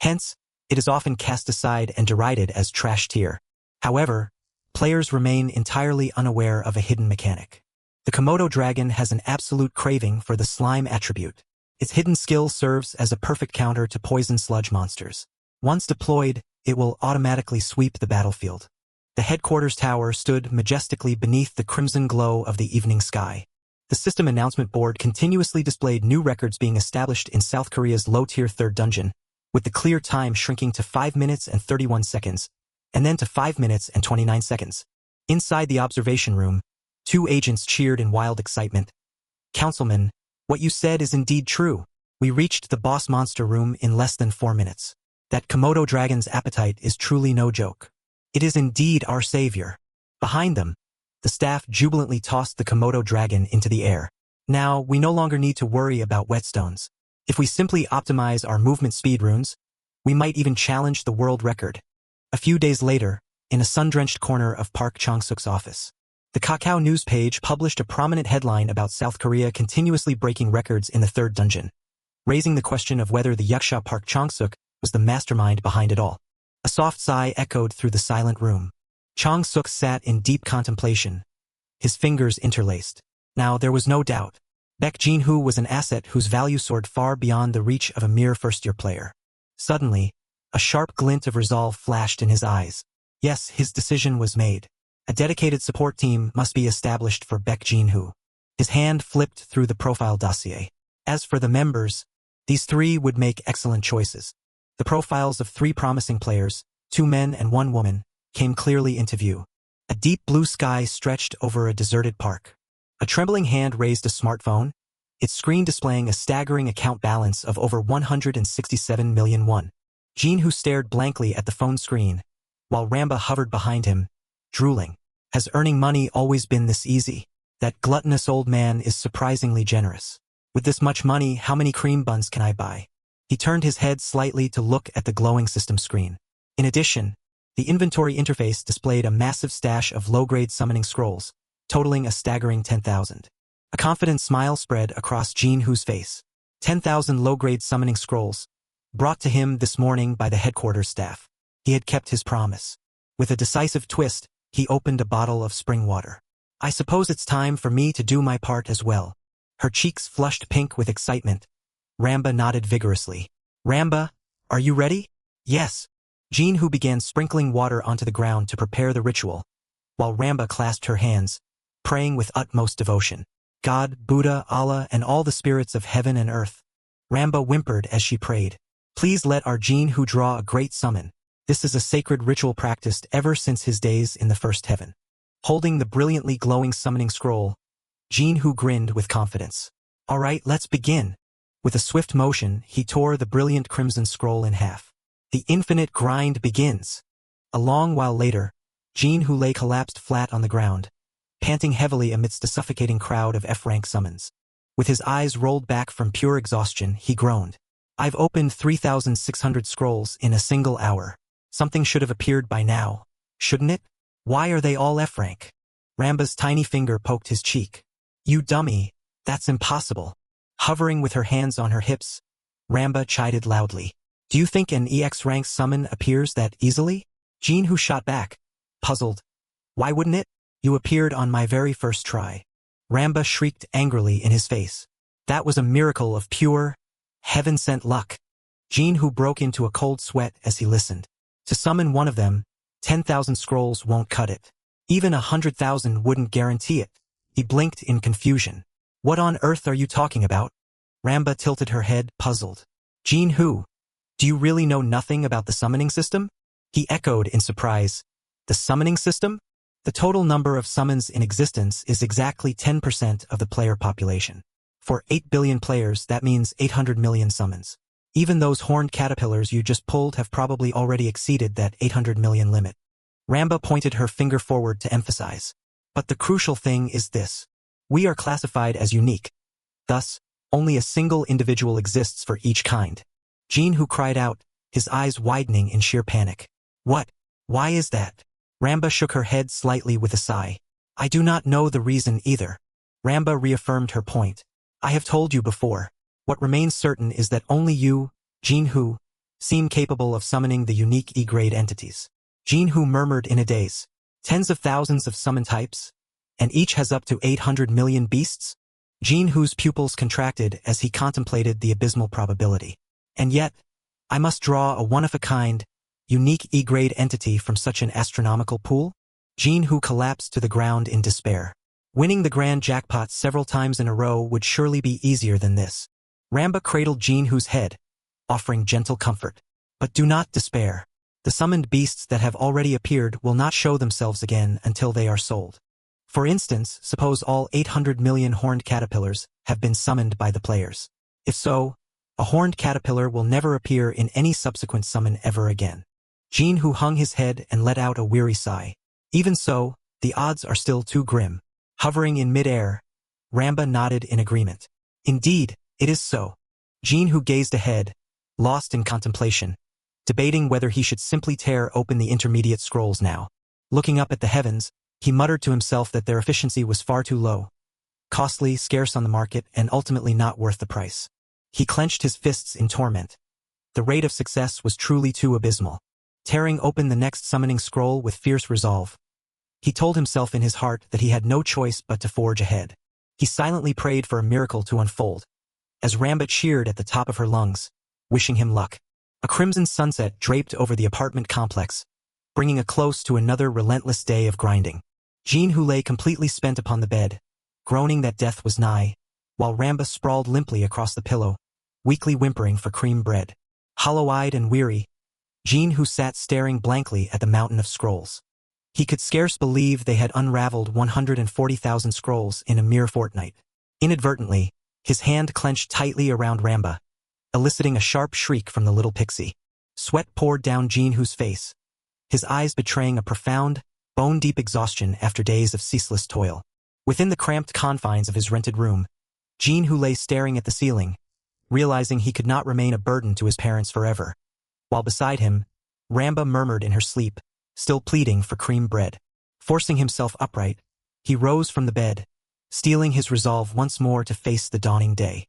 Hence, it is often cast aside and derided as trash tier. However, players remain entirely unaware of a hidden mechanic. The Komodo dragon has an absolute craving for the slime attribute. Its hidden skill serves as a perfect counter to poison sludge monsters. Once deployed, it will automatically sweep the battlefield. The headquarters tower stood majestically beneath the crimson glow of the evening sky. The system announcement board continuously displayed new records being established in South Korea's low-tier third dungeon, with the clear time shrinking to 5 minutes and 31 seconds, and then to 5 minutes and 29 seconds. Inside the observation room, 2 agents cheered in wild excitement. Councilman, what you said is indeed true. We reached the boss monster room in less than 4 minutes. That Komodo dragon's appetite is truly no joke. It is indeed our savior. Behind them, the staff jubilantly tossed the Komodo dragon into the air. Now, we no longer need to worry about whetstones. If we simply optimize our movement speed runes, we might even challenge the world record. A few days later, in a sun-drenched corner of Park Chang-suk's office, the Kakao news page published a prominent headline about South Korea continuously breaking records in the third dungeon, raising the question of whether the Yuksha Park Chang-suk was the mastermind behind it all. A soft sigh echoed through the silent room. Chang-suk sat in deep contemplation, his fingers interlaced. Now, there was no doubt. Baek Jinhoo was an asset whose value soared far beyond the reach of a mere first-year player. Suddenly, a sharp glint of resolve flashed in his eyes. Yes, his decision was made. A dedicated support team must be established for Baek Jinhoo. His hand flipped through the profile dossier. As for the members, these 3 would make excellent choices. The profiles of 3 promising players, 2 men and 1 woman, came clearly into view. A deep blue sky stretched over a deserted park. A trembling hand raised a smartphone, its screen displaying a staggering account balance of over 167 million won. Jinhoo stared blankly at the phone screen, while Ramba hovered behind him, drooling. Has earning money always been this easy? That gluttonous old man is surprisingly generous. With this much money, how many cream buns can I buy? He turned his head slightly to look at the glowing system screen. In addition, the inventory interface displayed a massive stash of low-grade summoning scrolls, totaling a staggering 10,000. A confident smile spread across Jinwoo's face. 10,000 low-grade summoning scrolls, brought to him this morning by the headquarters staff. He had kept his promise. With a decisive twist, he opened a bottle of spring water. I suppose it's time for me to do my part as well. Her cheeks flushed pink with excitement. Ramba nodded vigorously. Ramba, are you ready? Yes. Jinwoo began sprinkling water onto the ground to prepare the ritual, while Ramba clasped her hands, praying with utmost devotion. God, Buddha, Allah, and all the spirits of heaven and earth. Ramba whimpered as she prayed. Please let our Jinwoo draw a great summon. This is a sacred ritual practiced ever since his days in the first heaven. Holding the brilliantly glowing summoning scroll, Jinwoo grinned with confidence. All right, let's begin. With a swift motion, he tore the brilliant crimson scroll in half. The infinite grind begins. A long while later, Jinwoo lay collapsed flat on the ground, panting heavily amidst a suffocating crowd of F-rank summons. With his eyes rolled back from pure exhaustion, he groaned. I've opened 3,600 scrolls in a single hour. Something should have appeared by now, shouldn't it? Why are they all F-rank? Ramba's tiny finger poked his cheek. You dummy, that's impossible. Hovering with her hands on her hips, Ramba chided loudly. Do you think an EX-rank summon appears that easily? Jinwoo shot back, puzzled. Why wouldn't it? You appeared on my very first try. Ramba shrieked angrily in his face. That was a miracle of pure, heaven-sent luck. Jinwoo broke into a cold sweat as he listened. To summon one of them, 10,000 scrolls won't cut it. Even 100,000 wouldn't guarantee it. He blinked in confusion. What on earth are you talking about? Ramba tilted her head, puzzled. Jinwoo, do you really know nothing about the summoning system? He echoed in surprise. The summoning system? The total number of summons in existence is exactly 10% of the player population. For 8 billion players, that means 800 million summons. Even those horned caterpillars you just pulled have probably already exceeded that 800 million limit. Ramba pointed her finger forward to emphasize. But the crucial thing is this. We are classified as unique. Thus, only a single individual exists for each kind. Jinwoo cried out, his eyes widening in sheer panic. What? Why is that? Ramba shook her head slightly with a sigh. I do not know the reason either. Ramba reaffirmed her point. I have told you before. What remains certain is that only you, Jinwoo, seem capable of summoning the unique E-grade entities. Jinwoo murmured in a daze. Tens of thousands of summon types, and each has up to 800 million beasts? Jinwoo's pupils contracted as he contemplated the abysmal probability. And yet, I must draw a one-of-a-kind, unique E-grade entity from such an astronomical pool? Jinwoo collapsed to the ground in despair. Winning the grand jackpot several times in a row would surely be easier than this. Ramba cradled Jinwoo's head, offering gentle comfort. But do not despair. The summoned beasts that have already appeared will not show themselves again until they are sold. For instance, suppose all 800 million horned caterpillars have been summoned by the players. If so, a horned caterpillar will never appear in any subsequent summon ever again. Jinwoo hung his head and let out a weary sigh. Even so, the odds are still too grim. Hovering in mid-air, Ramba nodded in agreement. Indeed, it is so. Jinwoo gazed ahead, lost in contemplation, debating whether he should simply tear open the intermediate scrolls now. Looking up at the heavens, he muttered to himself that their efficiency was far too low, costly, scarce on the market, and ultimately not worth the price. He clenched his fists in torment. The rate of success was truly too abysmal. Tearing open the next summoning scroll with fierce resolve, he told himself in his heart that he had no choice but to forge ahead. He silently prayed for a miracle to unfold, as Ramba cheered at the top of her lungs, wishing him luck. A crimson sunset draped over the apartment complex, bringing a close to another relentless day of grinding. Jinwoo lay completely spent upon the bed, groaning that death was nigh, while Ramba sprawled limply across the pillow, weakly whimpering for cream bread. Hollow-eyed and weary, Jinwoo sat staring blankly at the mountain of scrolls. He could scarce believe they had unraveled 140,000 scrolls in a mere fortnight. Inadvertently, his hand clenched tightly around Ramba, eliciting a sharp shriek from the little pixie. Sweat poured down Jinwoo's face, his eyes betraying a profound, bone-deep exhaustion after days of ceaseless toil. Within the cramped confines of his rented room, Jin-Hoo lay staring at the ceiling, realizing he could not remain a burden to his parents forever. While beside him, Ramba murmured in her sleep, still pleading for cream bread. Forcing himself upright, he rose from the bed, steeling his resolve once more to face the dawning day.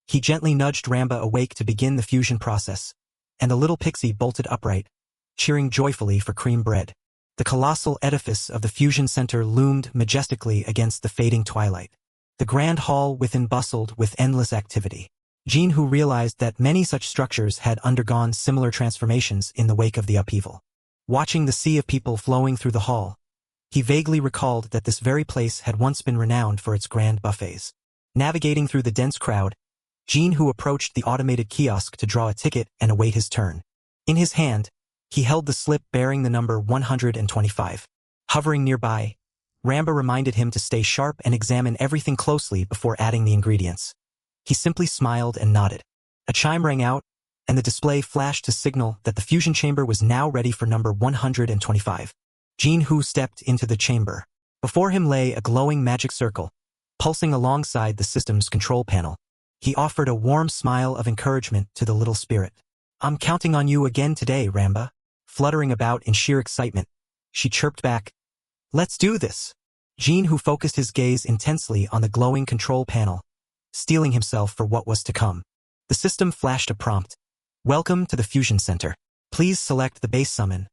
He gently nudged Ramba awake to begin the fusion process, and the little pixie bolted upright, cheering joyfully for cream bread. The colossal edifice of the fusion center loomed majestically against the fading twilight. The grand hall within bustled with endless activity. Jin-Hoo realized that many such structures had undergone similar transformations in the wake of the upheaval. Watching the sea of people flowing through the hall, he vaguely recalled that this very place had once been renowned for its grand buffets. Navigating through the dense crowd, Jin-Hoo approached the automated kiosk to draw a ticket and await his turn. In his hand, he held the slip bearing the number 125. Hovering nearby, Ramba reminded him to stay sharp and examine everything closely before adding the ingredients. He simply smiled and nodded. A chime rang out, and the display flashed to signal that the fusion chamber was now ready for number 125. Jin-Hoo stepped into the chamber. Before him lay a glowing magic circle, pulsing alongside the system's control panel. He offered a warm smile of encouragement to the little spirit. "I'm counting on you again today, Ramba." Fluttering about in sheer excitement, she chirped back, "Let's do this." Jin-Hoo focused his gaze intensely on the glowing control panel, steeling himself for what was to come. The system flashed a prompt. "Welcome to the Fusion Center. Please select the base summon.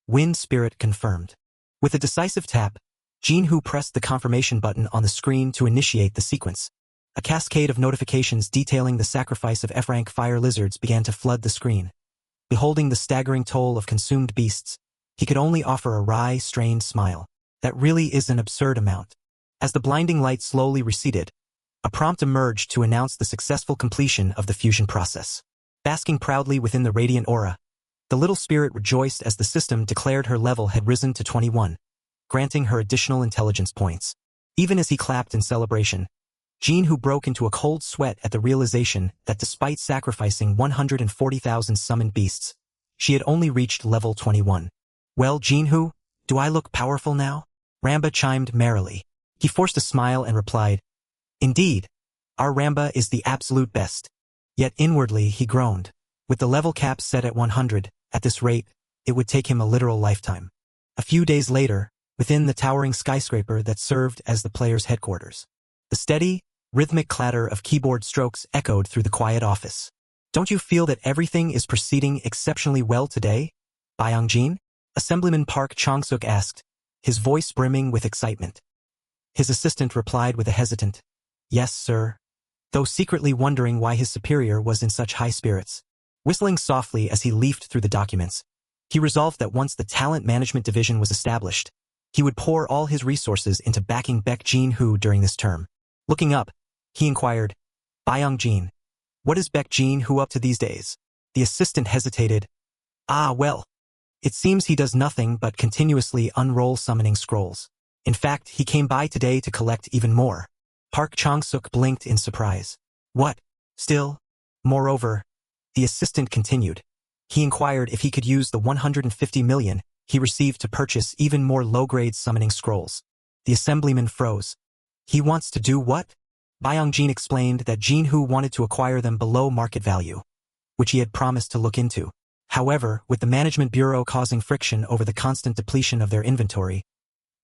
Wind Spirit confirmed." With a decisive tap, Jin-Hoo pressed the confirmation button on the screen to initiate the sequence. A cascade of notifications detailing the sacrifice of F-rank fire lizards began to flood the screen. Beholding the staggering toll of consumed beasts, he could only offer a wry, strained smile. That really is an absurd amount. As the blinding light slowly receded, a prompt emerged to announce the successful completion of the fusion process. Basking proudly within the radiant aura, the little spirit rejoiced as the system declared her level had risen to 21, granting her additional intelligence points. Even as he clapped in celebration, Jin-Hoo broke into a cold sweat at the realization that despite sacrificing 140,000 summoned beasts, she had only reached level 21. "Well, Jin-Hoo, do I look powerful now?" Ramba chimed merrily. He forced a smile and replied, "Indeed, our Ramba is the absolute best." Yet inwardly he groaned. With the level cap set at 100, at this rate, it would take him a literal lifetime. A few days later, within the towering skyscraper that served as the player's headquarters, the steady, rhythmic clatter of keyboard strokes echoed through the quiet office. "Don't you feel that everything is proceeding exceptionally well today, Byung-jin?" Assemblyman Park Chong-suk asked, his voice brimming with excitement. His assistant replied with a hesitant, "Yes, sir," though secretly wondering why his superior was in such high spirits. Whistling softly as he leafed through the documents, he resolved that once the talent management division was established, he would pour all his resources into backing Baek Jin-Hoo during this term. Looking up, he inquired, "Byung-jin, what is Baek Jin-Hoo up to these days?" The assistant hesitated. Well, it seems he does nothing but continuously unroll summoning scrolls. In fact, he came by today to collect even more." Park Chong-suk blinked in surprise. "What? Still? Moreover," the assistant continued, he inquired if he could use the 150 million he received to purchase even more low-grade summoning scrolls. The assemblyman froze. "He wants to do what?" Byung-jin explained that Jin-Hoo wanted to acquire them below market value, which he had promised to look into. However, with the management bureau causing friction over the constant depletion of their inventory,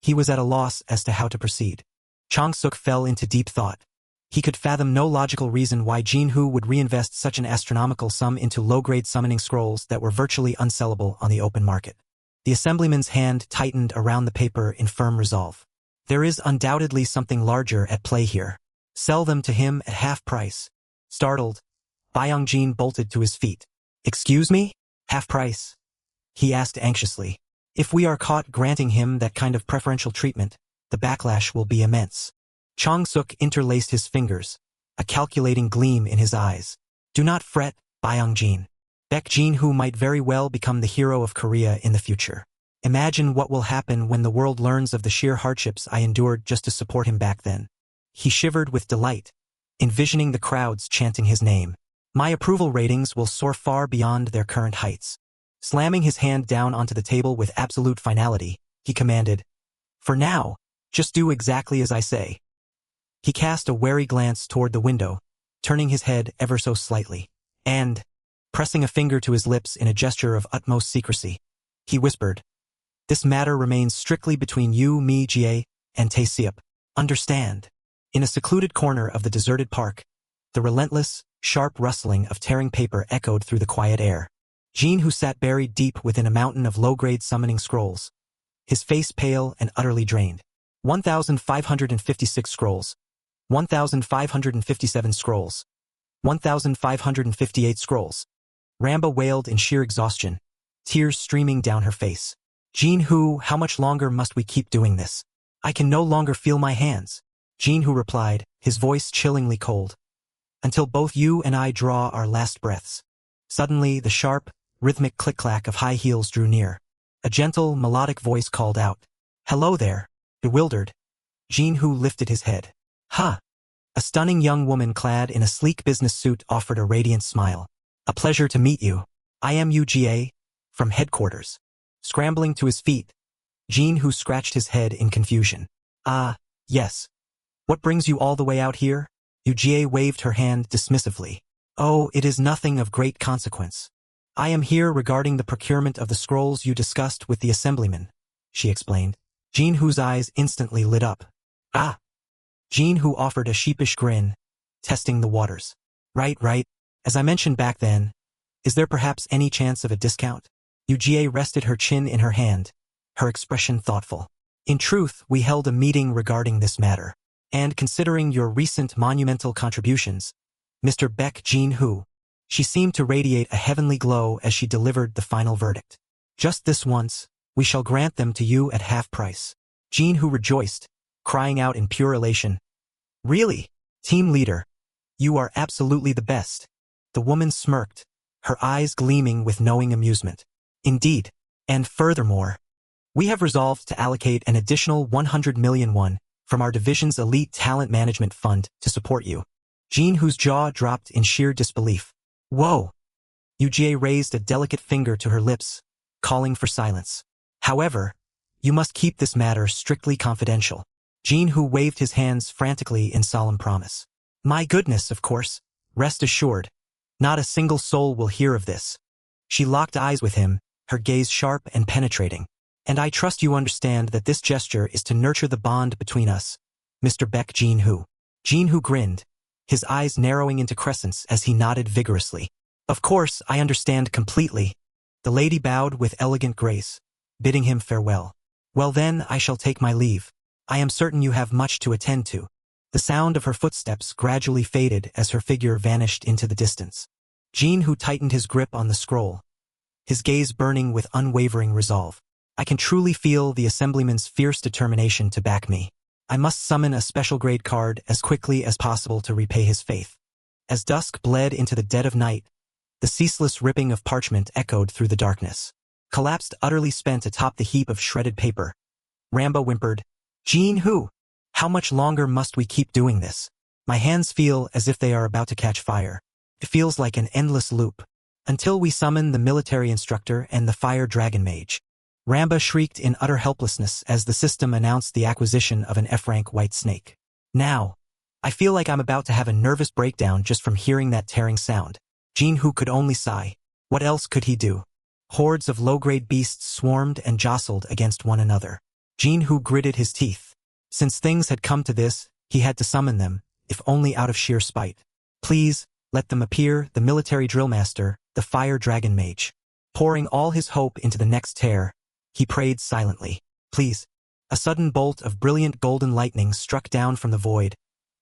he was at a loss as to how to proceed. Chong-suk fell into deep thought. He could fathom no logical reason why Jin-Hoo would reinvest such an astronomical sum into low-grade summoning scrolls that were virtually unsellable on the open market. The assemblyman's hand tightened around the paper in firm resolve. "There is undoubtedly something larger at play here. Sell them to him at half price." Startled, Byung-jin bolted to his feet. "Excuse me? Half price?" he asked anxiously. "If we are caught granting him that kind of preferential treatment, the backlash will be immense." Chong-suk interlaced his fingers, a calculating gleam in his eyes. "Do not fret, Byung-jin. Baek Jin-Hoo might very well become the hero of Korea in the future. Imagine what will happen when the world learns of the sheer hardships I endured just to support him back then." He shivered with delight, envisioning the crowds chanting his name. "My approval ratings will soar far beyond their current heights." Slamming his hand down onto the table with absolute finality, he commanded, "For now, Just do exactly as I say. He cast a wary glance toward the window, turning his head ever so slightly, and, pressing a finger to his lips in a gesture of utmost secrecy, he whispered, "This matter remains strictly between you, me, Jie, and Tae-seop. Understand?" In a secluded corner of the deserted park, the relentless, sharp rustling of tearing paper echoed through the quiet air. Jin, who sat buried deep within a mountain of low-grade summoning scrolls, his face pale and utterly drained. 1,556 scrolls. 1,557 scrolls. 1,558 scrolls. Ramba wailed in sheer exhaustion, tears streaming down her face. Jin-hoo, how much longer must we keep doing this? I can no longer feel my hands. Jin-hoo replied, his voice chillingly cold. Until both you and I draw our last breaths. Suddenly, the sharp, rhythmic click-clack of high heels drew near. A gentle, melodic voice called out, "Hello there." Bewildered, Jin-hoo lifted his head. "Ha!" A stunning young woman clad in a sleek business suit offered a radiant smile. "A pleasure to meet you. I am UGA, from headquarters." Scrambling to his feet, Jin-hoo scratched his head in confusion. "Ah, yes. What brings you all the way out here?" UGA waved her hand dismissively. "Oh, it is nothing of great consequence. I am here regarding the procurement of the scrolls you discussed with the assemblyman," she explained. Jin-hoo's eyes instantly lit up. "Ah!" Jin-hoo offered a sheepish grin, testing the waters. Right. As I mentioned back then, is there perhaps any chance of a discount?" UGA rested her chin in her hand, her expression thoughtful. "In truth, we held a meeting regarding this matter. And considering your recent monumental contributions, Mr. Beck Jin-hoo," she seemed to radiate a heavenly glow as she delivered the final verdict. "Just this once, we shall grant them to you at half price." Jin-hoo rejoiced, crying out in pure elation, "Really? Team leader, you are absolutely the best." The woman smirked, her eyes gleaming with knowing amusement. "Indeed. And furthermore, we have resolved to allocate an additional 100 million won from our division's elite talent management fund to support you." Jin-hoo's jaw dropped in sheer disbelief. "Whoa!" UGA raised a delicate finger to her lips, calling for silence. "However, you must keep this matter strictly confidential." Jin-hoo waved his hands frantically in solemn promise. "My goodness, of course. Rest assured. Not a single soul will hear of this." She locked eyes with him, her gaze sharp and penetrating. "And I trust you understand that this gesture is to nurture the bond between us, Mr. Beck Jin-hoo." Jin-hoo grinned, his eyes narrowing into crescents as he nodded vigorously. "Of course, I understand completely." The lady bowed with elegant grace, bidding him farewell. "Well then, I shall take my leave. I am certain you have much to attend to." The sound of her footsteps gradually faded as her figure vanished into the distance. Jin-hoo tightened his grip on the scroll, his gaze burning with unwavering resolve. "I can truly feel the assemblyman's fierce determination to back me. I must summon a special grade card as quickly as possible to repay his faith." As dusk bled into the dead of night, the ceaseless ripping of parchment echoed through the darkness. Collapsed utterly spent atop the heap of shredded paper, Ramba whimpered, "Jin-hoo, how much longer must we keep doing this? My hands feel as if they are about to catch fire. It feels like an endless loop. Until we summon the military instructor and the fire dragon mage." Ramba shrieked in utter helplessness as the system announced the acquisition of an F-rank white snake. "Now, I feel like I'm about to have a nervous breakdown just from hearing that tearing sound." Jin-hoo could only sigh. What else could he do? Hordes of low-grade beasts swarmed and jostled against one another. Jin-hoo gritted his teeth. Since things had come to this, he had to summon them, if only out of sheer spite. "Please, let them appear, the military drillmaster, the fire dragon mage." Pouring all his hope into the next tear, he prayed silently. "Please." A sudden bolt of brilliant golden lightning struck down from the void,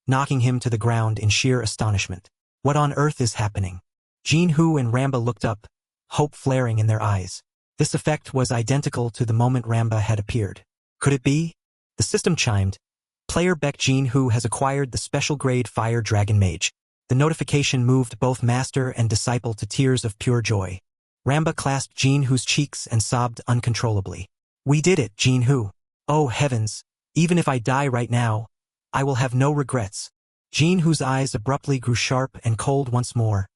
knocking him to the ground in sheer astonishment. What on earth is happening? Jin-hoo and Ramba looked up, hope flaring in their eyes. This effect was identical to the moment Ramba had appeared. Could it be? The system chimed. Player Beck Jin-hoo has acquired the special grade Fire Dragon Mage. The notification moved both master and disciple to tears of pure joy. Ramba clasped Jin-hoo's cheeks and sobbed uncontrollably. "We did it, Jin-hoo. Oh heavens, even if I die right now, I will have no regrets." Jin-hoo's eyes abruptly grew sharp and cold once more,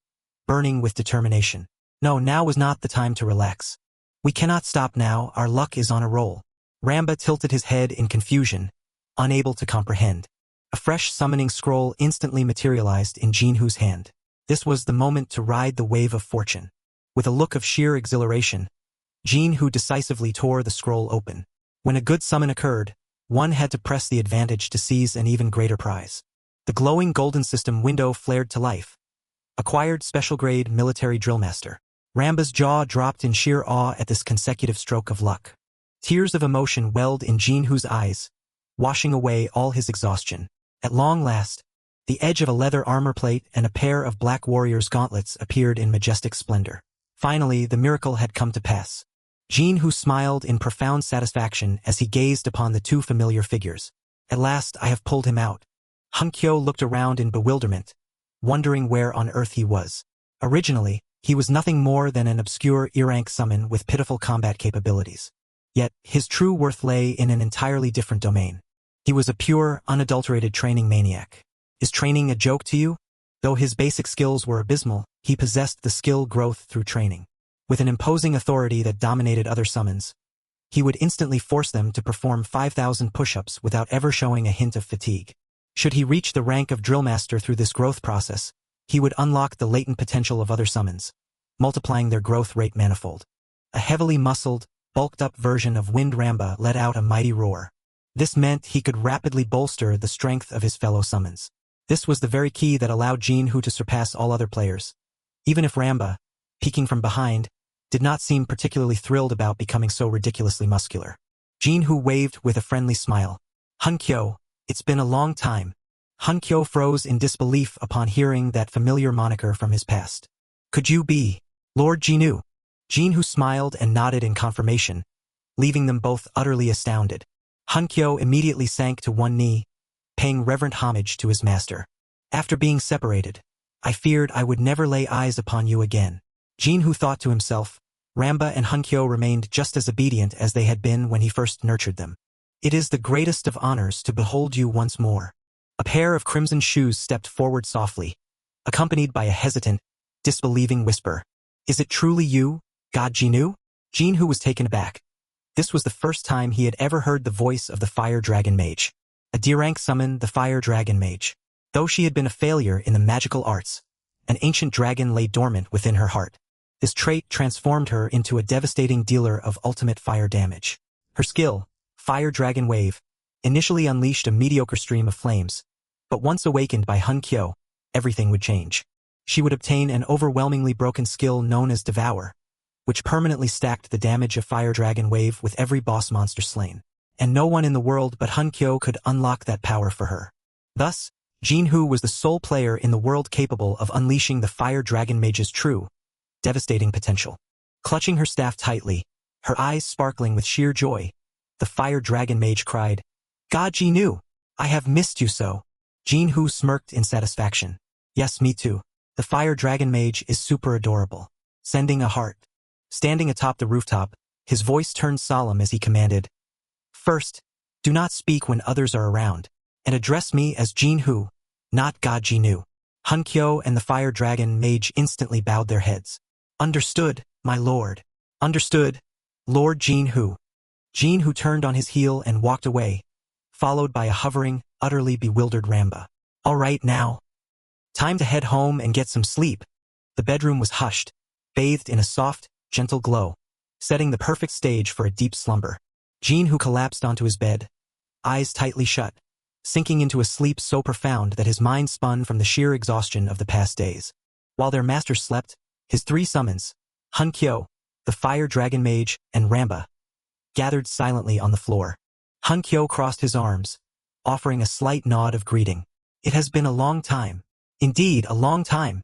burning with determination. No, now was not the time to relax. "We cannot stop now, our luck is on a roll." Ramba tilted his head in confusion, unable to comprehend. A fresh summoning scroll instantly materialized in Jinhu's hand. This was the moment to ride the wave of fortune. With a look of sheer exhilaration, Jinhu decisively tore the scroll open. When a good summon occurred, one had to press the advantage to seize an even greater prize. The glowing golden system window flared to life. Acquired special-grade military drillmaster. Ramba's jaw dropped in sheer awe at this consecutive stroke of luck. Tears of emotion welled in Jinhu's eyes, washing away all his exhaustion. At long last, the edge of a leather armor plate and a pair of black warrior's gauntlets appeared in majestic splendor. Finally, the miracle had come to pass. Jinhu smiled in profound satisfaction as he gazed upon the two familiar figures. At last, I have pulled him out. Hunkyo looked around in bewilderment, wondering where on earth he was. Originally, he was nothing more than an obscure E-rank summon with pitiful combat capabilities. Yet, his true worth lay in an entirely different domain. He was a pure, unadulterated training maniac. Is training a joke to you? Though his basic skills were abysmal, he possessed the skill growth through training. With an imposing authority that dominated other summons, he would instantly force them to perform 5,000 push-ups without ever showing a hint of fatigue. Should he reach the rank of drillmaster through this growth process, he would unlock the latent potential of other summons, multiplying their growth rate manifold. A heavily muscled, bulked-up version of Wind Ramba let out a mighty roar. This meant he could rapidly bolster the strength of his fellow summons. This was the very key that allowed Jinhu to surpass all other players. Even if Ramba, peeking from behind, did not seem particularly thrilled about becoming so ridiculously muscular. Jinhu waved with a friendly smile. Hunkyo, it's been a long time. Hunkyo froze in disbelief upon hearing that familiar moniker from his past. Could you be Lord Jinhu? Jinhu smiled and nodded in confirmation, leaving them both utterly astounded. Hunkyo immediately sank to one knee, paying reverent homage to his master. After being separated, I feared I would never lay eyes upon you again. Jinhu thought to himself. Ramba and Hunkyo remained just as obedient as they had been when he first nurtured them. It is the greatest of honors to behold you once more. A pair of crimson shoes stepped forward softly, accompanied by a hesitant, disbelieving whisper. Is it truly you, God Jinhu? Jinhu was taken aback. This was the first time he had ever heard the voice of the Fire Dragon Mage. A D-rank summon, the Fire Dragon Mage. Though she had been a failure in the magical arts, an ancient dragon lay dormant within her heart. This trait transformed her into a devastating dealer of ultimate fire damage. Her skill, Fire Dragon Wave, initially unleashed a mediocre stream of flames, but once awakened by Hunkyo, everything would change. She would obtain an overwhelmingly broken skill known as Devour, which permanently stacked the damage of Fire Dragon Wave with every boss monster slain. And no one in the world but Hunkyo could unlock that power for her. Thus, Jinhu was the sole player in the world capable of unleashing the Fire Dragon Mage's true, devastating potential. Clutching her staff tightly, her eyes sparkling with sheer joy, the Fire Dragon Mage cried, God Jinhu, I have missed you so. Jinhu smirked in satisfaction. Yes, me too. The Fire Dragon Mage is super adorable. Sending a heart. Standing atop the rooftop, his voice turned solemn as he commanded, First, do not speak when others are around, and address me as Jinhu, not God Jinhu. Hunkyo and the Fire Dragon Mage instantly bowed their heads. Understood, my lord. Understood, Lord Jinhu. Jinhu turned on his heel and walked away, followed by a hovering, utterly bewildered Ramba. All right now. Time to head home and get some sleep. The bedroom was hushed, bathed in a soft, gentle glow, setting the perfect stage for a deep slumber. Jinhu collapsed onto his bed, eyes tightly shut, sinking into a sleep so profound that his mind spun from the sheer exhaustion of the past days. While their master slept, his three summons, Hunkyo, the Fire Dragon Mage, and Ramba, gathered silently on the floor. Hunkyo crossed his arms, offering a slight nod of greeting. It has been a long time. Indeed, a long time.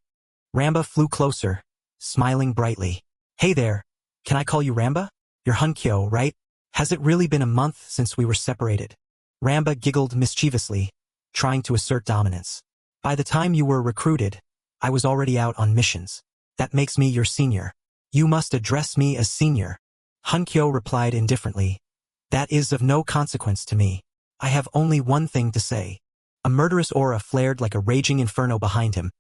Ramba flew closer, smiling brightly. Hey there, can I call you Ramba? You're Hunkyo, right? Has it really been a month since we were separated? Ramba giggled mischievously, trying to assert dominance. By the time you were recruited, I was already out on missions. That makes me your senior. You must address me as senior. Hunkyo replied indifferently. That is of no consequence to me. I have only one thing to say. A murderous aura flared like a raging inferno behind him,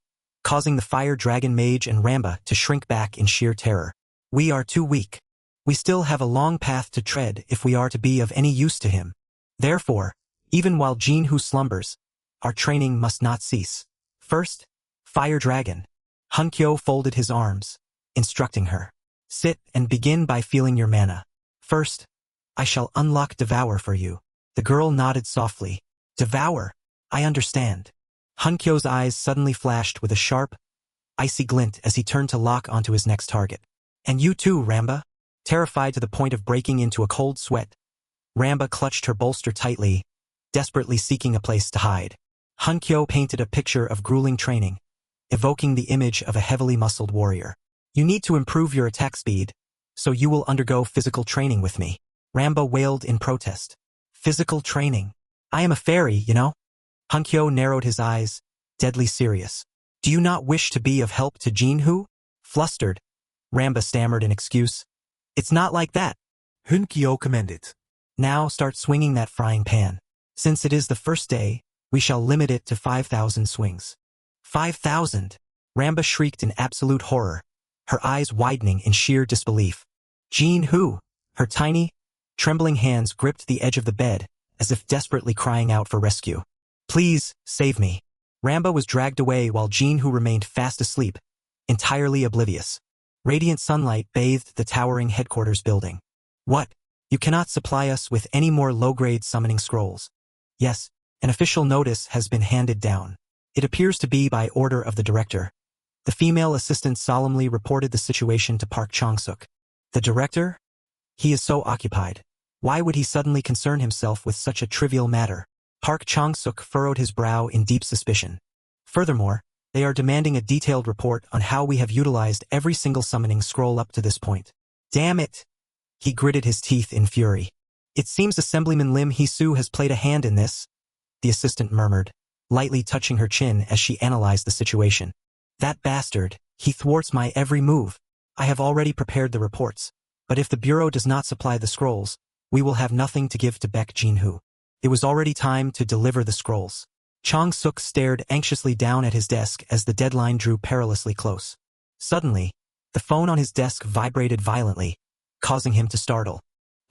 causing the Fire Dragon Mage and Ramba to shrink back in sheer terror. We are too weak. We still have a long path to tread if we are to be of any use to him. Therefore, Even while Jinhu slumbers, our training must not cease. First, Fire Dragon. Hunkyo folded his arms, instructing her. Sit and begin by feeling your mana. First, I shall unlock Devour for you. The girl nodded softly. Devour? I understand. Hunkyo's eyes suddenly flashed with a sharp, icy glint as he turned to lock onto his next target. And you too, Ramba? Terrified to the point of breaking into a cold sweat, Ramba clutched her bolster tightly, desperately seeking a place to hide. Hunkyo painted a picture of grueling training, evoking the image of a heavily muscled warrior. You need to improve your attack speed, so you will undergo physical training with me. Ramba wailed in protest. Physical training? I am a fairy, you know? Hunkyo narrowed his eyes, deadly serious. Do you not wish to be of help to Jinhu? Flustered, Ramba stammered an excuse. It's not like that. Hunkyo commended. Now start swinging that frying pan. Since it is the first day, we shall limit it to 5,000 swings. 5,000! Ramba shrieked in absolute horror, her eyes widening in sheer disbelief. Jinhu! Her tiny, trembling hands gripped the edge of the bed, as if desperately crying out for rescue. Please, save me. Ramba was dragged away while Jinhu remained fast asleep, entirely oblivious. Radiant sunlight bathed the towering headquarters building. What? You cannot supply us with any more low-grade summoning scrolls. Yes, an official notice has been handed down. It appears to be by order of the director. The female assistant solemnly reported the situation to Park Chong-suk. The director? He is so occupied. Why would he suddenly concern himself with such a trivial matter? Park Chong-suk furrowed his brow in deep suspicion. Furthermore, they are demanding a detailed report on how we have utilized every single summoning scroll up to this point. Damn it! He gritted his teeth in fury. It seems Assemblyman Lim Hee-soo has played a hand in this, the assistant murmured, lightly touching her chin as she analyzed the situation. That bastard, he thwarts my every move. I have already prepared the reports, but if the Bureau does not supply the scrolls, we will have nothing to give to Baek Jinhu. It was already time to deliver the scrolls. Chong-suk stared anxiously down at his desk as the deadline drew perilously close. Suddenly, the phone on his desk vibrated violently, causing him to startle.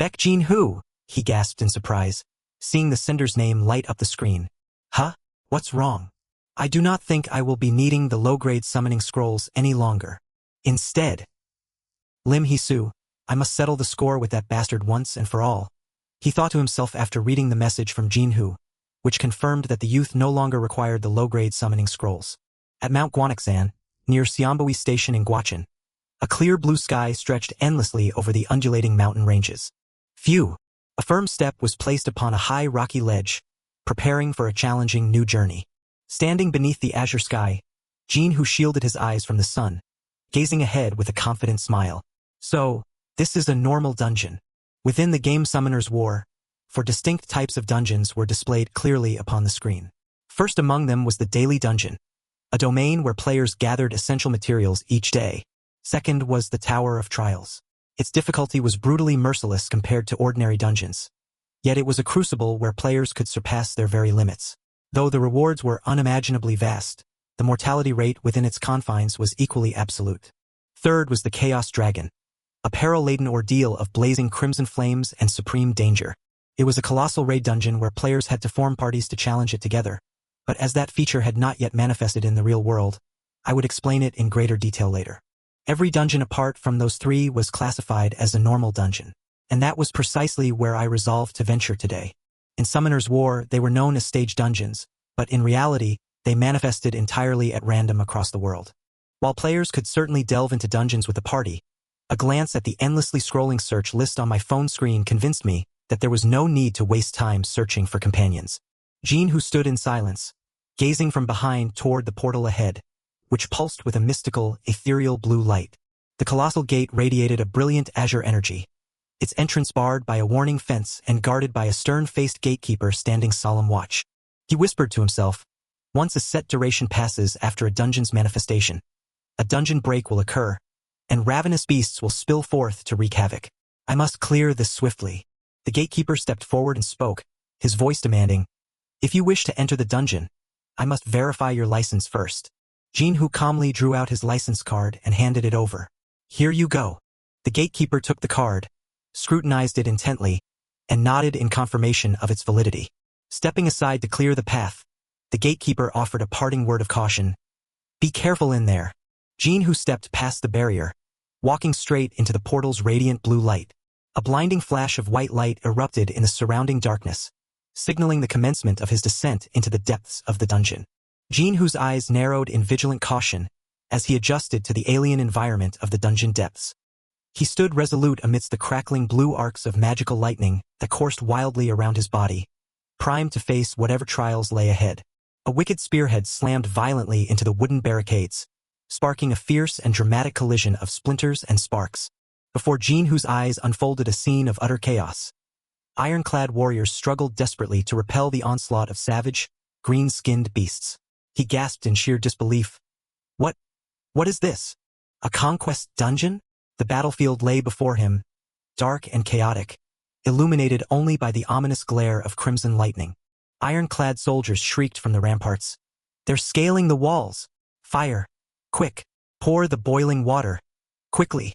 Baek Jinhu, he gasped in surprise, seeing the sender's name light up the screen. Huh? What's wrong? I do not think I will be needing the low-grade summoning scrolls any longer. Instead, Lim Hee-soo, I must settle the score with that bastard once and for all. He thought to himself after reading the message from Jinhu, which confirmed that the youth no longer required the low-grade summoning scrolls. At Mount Gwanaksan, near Seonbui Station in Gwacheon, a clear blue sky stretched endlessly over the undulating mountain ranges. Phew! A firm step was placed upon a high rocky ledge, preparing for a challenging new journey. Standing beneath the azure sky, Jinhu shielded his eyes from the sun, gazing ahead with a confident smile. So, this is a normal dungeon. Within the game Summoner's War, 4 distinct types of dungeons were displayed clearly upon the screen. First among them was the Daily Dungeon, a domain where players gathered essential materials each day. Second was the Tower of Trials. Its difficulty was brutally merciless compared to ordinary dungeons. Yet it was a crucible where players could surpass their very limits. Though the rewards were unimaginably vast, the mortality rate within its confines was equally absolute. Third was the Chaos Dragon, a peril-laden ordeal of blazing crimson flames and supreme danger. It was a colossal raid dungeon where players had to form parties to challenge it together, but as that feature had not yet manifested in the real world, I would explain it in greater detail later. Every dungeon apart from those 3 was classified as a normal dungeon, and that was precisely where I resolved to venture today. In Summoner's War, they were known as stage dungeons, but in reality, they manifested entirely at random across the world. While players could certainly delve into dungeons with a party, a glance at the endlessly scrolling search list on my phone screen convinced me that there was no need to waste time searching for companions. Jinhu stood in silence, gazing from behind toward the portal ahead, which pulsed with a mystical, ethereal blue light. The colossal gate radiated a brilliant azure energy, its entrance barred by a warning fence and guarded by a stern-faced gatekeeper standing solemn watch. He whispered to himself, once a set duration passes after a dungeon's manifestation, a dungeon break will occur, and ravenous beasts will spill forth to wreak havoc. I must clear this swiftly. The gatekeeper stepped forward and spoke, his voice demanding, if you wish to enter the dungeon, I must verify your license first. Jinhu calmly drew out his license card and handed it over. Here you go. The gatekeeper took the card, scrutinized it intently, and nodded in confirmation of its validity. Stepping aside to clear the path, the gatekeeper offered a parting word of caution. Be careful in there. Jinhu stepped past the barrier, walking straight into the portal's radiant blue light. A blinding flash of white light erupted in the surrounding darkness, signaling the commencement of his descent into the depths of the dungeon. Jinhu's eyes narrowed in vigilant caution as he adjusted to the alien environment of the dungeon depths. He stood resolute amidst the crackling blue arcs of magical lightning that coursed wildly around his body, primed to face whatever trials lay ahead. A wicked spearhead slammed violently into the wooden barricades, sparking a fierce and dramatic collision of splinters and sparks. Before Jinhu's eyes unfolded a scene of utter chaos. Ironclad warriors struggled desperately to repel the onslaught of savage, green-skinned beasts. He gasped in sheer disbelief. What is this? A conquest dungeon? The battlefield lay before him, dark and chaotic, illuminated only by the ominous glare of crimson lightning. Ironclad soldiers shrieked from the ramparts. They're scaling the walls. Fire. Quick. Pour the boiling water. Quickly.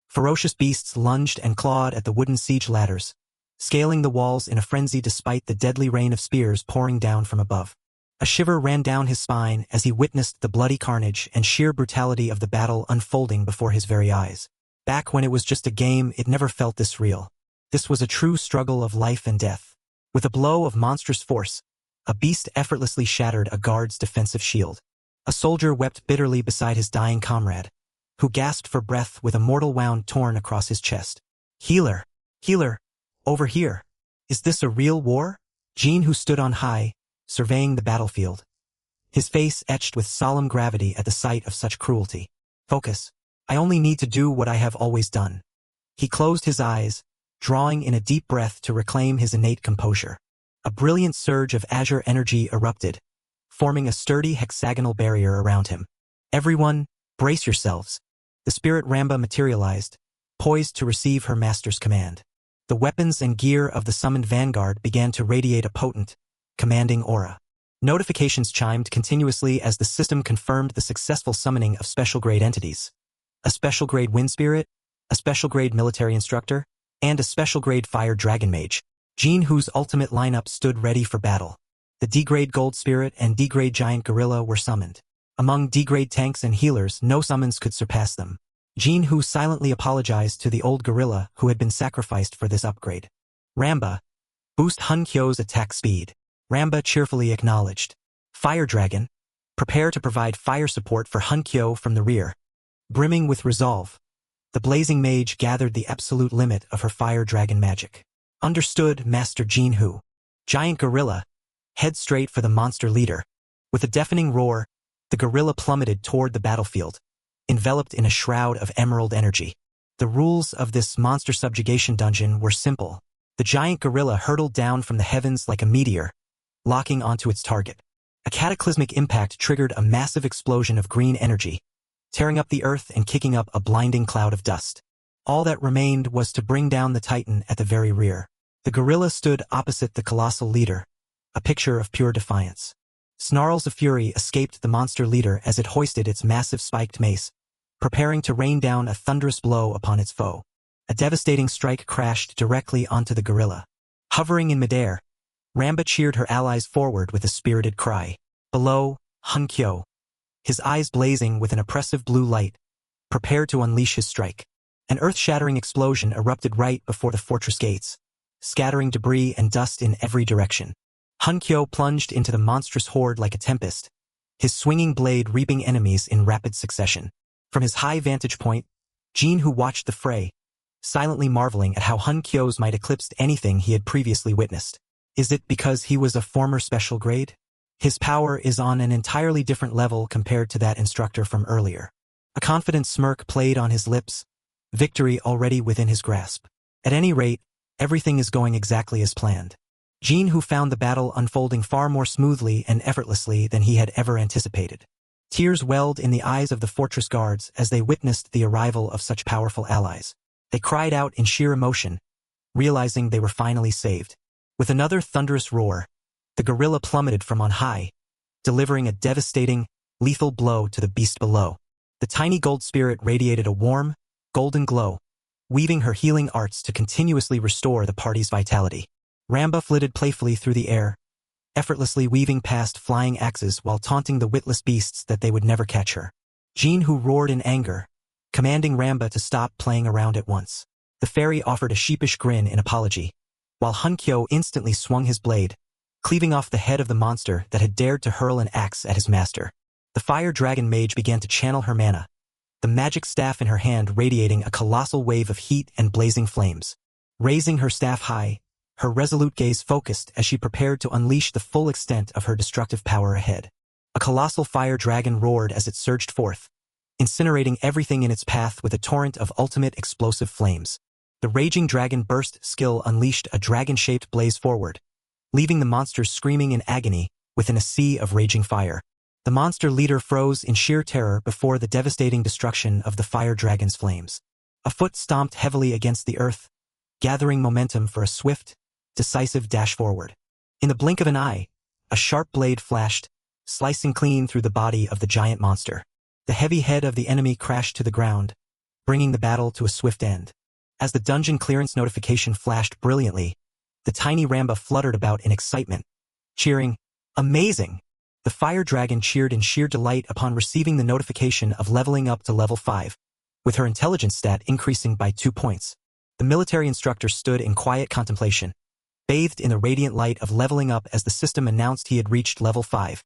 Ferocious beasts lunged and clawed at the wooden siege ladders, scaling the walls in a frenzy despite the deadly rain of spears pouring down from above. A shiver ran down his spine as he witnessed the bloody carnage and sheer brutality of the battle unfolding before his very eyes. Back when it was just a game, it never felt this real. This was a true struggle of life and death. With a blow of monstrous force, a beast effortlessly shattered a guard's defensive shield. A soldier wept bitterly beside his dying comrade, who gasped for breath with a mortal wound torn across his chest. Healer! Over here! Is this a real war? Jinhu stood on high, surveying the battlefield, his face etched with solemn gravity at the sight of such cruelty. Focus. I only need to do what I have always done. He closed his eyes, drawing in a deep breath to reclaim his innate composure. A brilliant surge of azure energy erupted, forming a sturdy hexagonal barrier around him. Everyone, brace yourselves. The spirit Ramba materialized, poised to receive her master's command. The weapons and gear of the summoned vanguard began to radiate a potent, commanding aura. Notifications chimed continuously as the system confirmed the successful summoning of special-grade entities. A special-grade wind spirit, a special-grade military instructor, and a special-grade fire dragon mage. Jinhu's ultimate lineup stood ready for battle. The D-grade gold spirit and D-grade giant gorilla were summoned. Among D-grade tanks and healers, no summons could surpass them. Jinhu silently apologized to the old gorilla who had been sacrificed for this upgrade. Ramba, boost Hunkyo's attack speed. Ramba cheerfully acknowledged. Fire Dragon, prepare to provide fire support for Hunkyo from the rear. Brimming with resolve, the blazing mage gathered the absolute limit of her fire dragon magic. Understood, Master Jinhu. Giant gorilla, head straight for the monster leader. With a deafening roar, the gorilla plummeted toward the battlefield, enveloped in a shroud of emerald energy. The rules of this monster subjugation dungeon were simple. The giant gorilla hurtled down from the heavens like a meteor, locking onto its target. A cataclysmic impact triggered a massive explosion of green energy, tearing up the earth and kicking up a blinding cloud of dust. All that remained was to bring down the titan at the very rear. The gorilla stood opposite the colossal leader, a picture of pure defiance. Snarls of fury escaped the monster leader as it hoisted its massive spiked mace, preparing to rain down a thunderous blow upon its foe. A devastating strike crashed directly onto the gorilla. Hovering in midair, Ramba cheered her allies forward with a spirited cry. Below, Hunkyo, his eyes blazing with an oppressive blue light, prepared to unleash his strike. An earth-shattering explosion erupted right before the fortress gates, scattering debris and dust in every direction. Hunkyo plunged into the monstrous horde like a tempest, his swinging blade reaping enemies in rapid succession. From his high vantage point, Jinhu watched the fray, silently marveling at how Hunkyo's might eclipsed anything he had previously witnessed. Is it because he was a former special grade? His power is on an entirely different level compared to that instructor from earlier. A confident smirk played on his lips, victory already within his grasp. At any rate, everything is going exactly as planned. Jinhu found the battle unfolding far more smoothly and effortlessly than he had ever anticipated. Tears welled in the eyes of the fortress guards as they witnessed the arrival of such powerful allies. They cried out in sheer emotion, realizing they were finally saved. With another thunderous roar, the gorilla plummeted from on high, delivering a devastating, lethal blow to the beast below. The tiny gold spirit radiated a warm, golden glow, weaving her healing arts to continuously restore the party's vitality. Ramba flitted playfully through the air, effortlessly weaving past flying axes while taunting the witless beasts that they would never catch her. Jinhu roared in anger, commanding Ramba to stop playing around at once. The fairy offered a sheepish grin in apology, while Hunkyo instantly swung his blade, cleaving off the head of the monster that had dared to hurl an axe at his master. The fire dragon mage began to channel her mana, the magic staff in her hand radiating a colossal wave of heat and blazing flames. Raising her staff high, her resolute gaze focused as she prepared to unleash the full extent of her destructive power ahead. A colossal fire dragon roared as it surged forth, incinerating everything in its path with a torrent of ultimate explosive flames. The raging dragon burst skill unleashed a dragon-shaped blaze forward, leaving the monsters screaming in agony within a sea of raging fire. The monster leader froze in sheer terror before the devastating destruction of the fire dragon's flames. A foot stomped heavily against the earth, gathering momentum for a swift, decisive dash forward. In the blink of an eye, a sharp blade flashed, slicing clean through the body of the giant monster. The heavy head of the enemy crashed to the ground, bringing the battle to a swift end. As the dungeon clearance notification flashed brilliantly, the tiny Ramba fluttered about in excitement, cheering, "Amazing!" The fire dragon cheered in sheer delight upon receiving the notification of leveling up to level 5, with her intelligence stat increasing by 2 points. The military instructor stood in quiet contemplation, bathed in the radiant light of leveling up as the system announced he had reached level 5,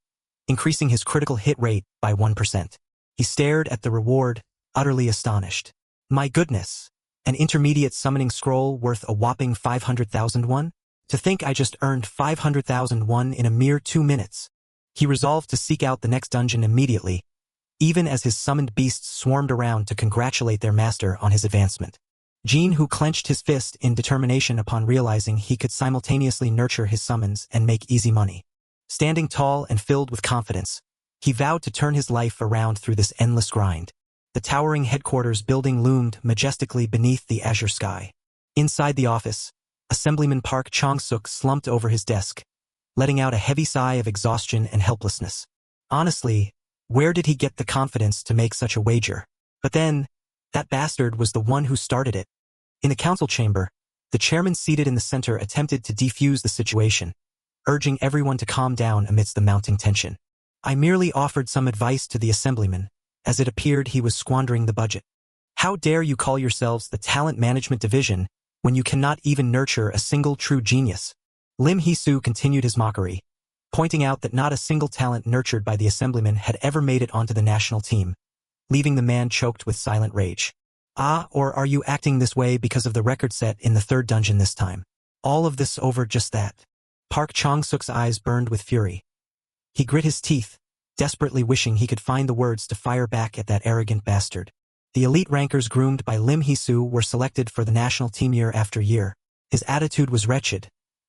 increasing his critical hit rate by 1%. He stared at the reward, utterly astonished. My goodness! An intermediate summoning scroll worth a whopping 500,000 won? To think I just earned 500,000 won in a mere 2 minutes. He resolved to seek out the next dungeon immediately, even as his summoned beasts swarmed around to congratulate their master on his advancement. Jinhu clenched his fist in determination upon realizing he could simultaneously nurture his summons and make easy money. Standing tall and filled with confidence, he vowed to turn his life around through this endless grind. The towering headquarters building loomed majestically beneath the azure sky. Inside the office, Assemblyman Park Chong-suk slumped over his desk, letting out a heavy sigh of exhaustion and helplessness. Honestly, where did he get the confidence to make such a wager? But then, that bastard was the one who started it. In the council chamber, the chairman seated in the center attempted to defuse the situation, urging everyone to calm down amidst the mounting tension. I merely offered some advice to the assemblyman, as it appeared he was squandering the budget. How dare you call yourselves the talent management division when you cannot even nurture a single true genius? Lim Hisu continued his mockery, pointing out that not a single talent nurtured by the assemblyman had ever made it onto the national team, leaving the man choked with silent rage. Ah, or are you acting this way because of the record set in the 3rd dungeon this time? All of this over just that. Park Chong-suk's eyes burned with fury. He grit his teeth, desperately wishing he could find the words to fire back at that arrogant bastard. The elite rankers groomed by Lim Hisu were selected for the national team year after year. His attitude was wretched,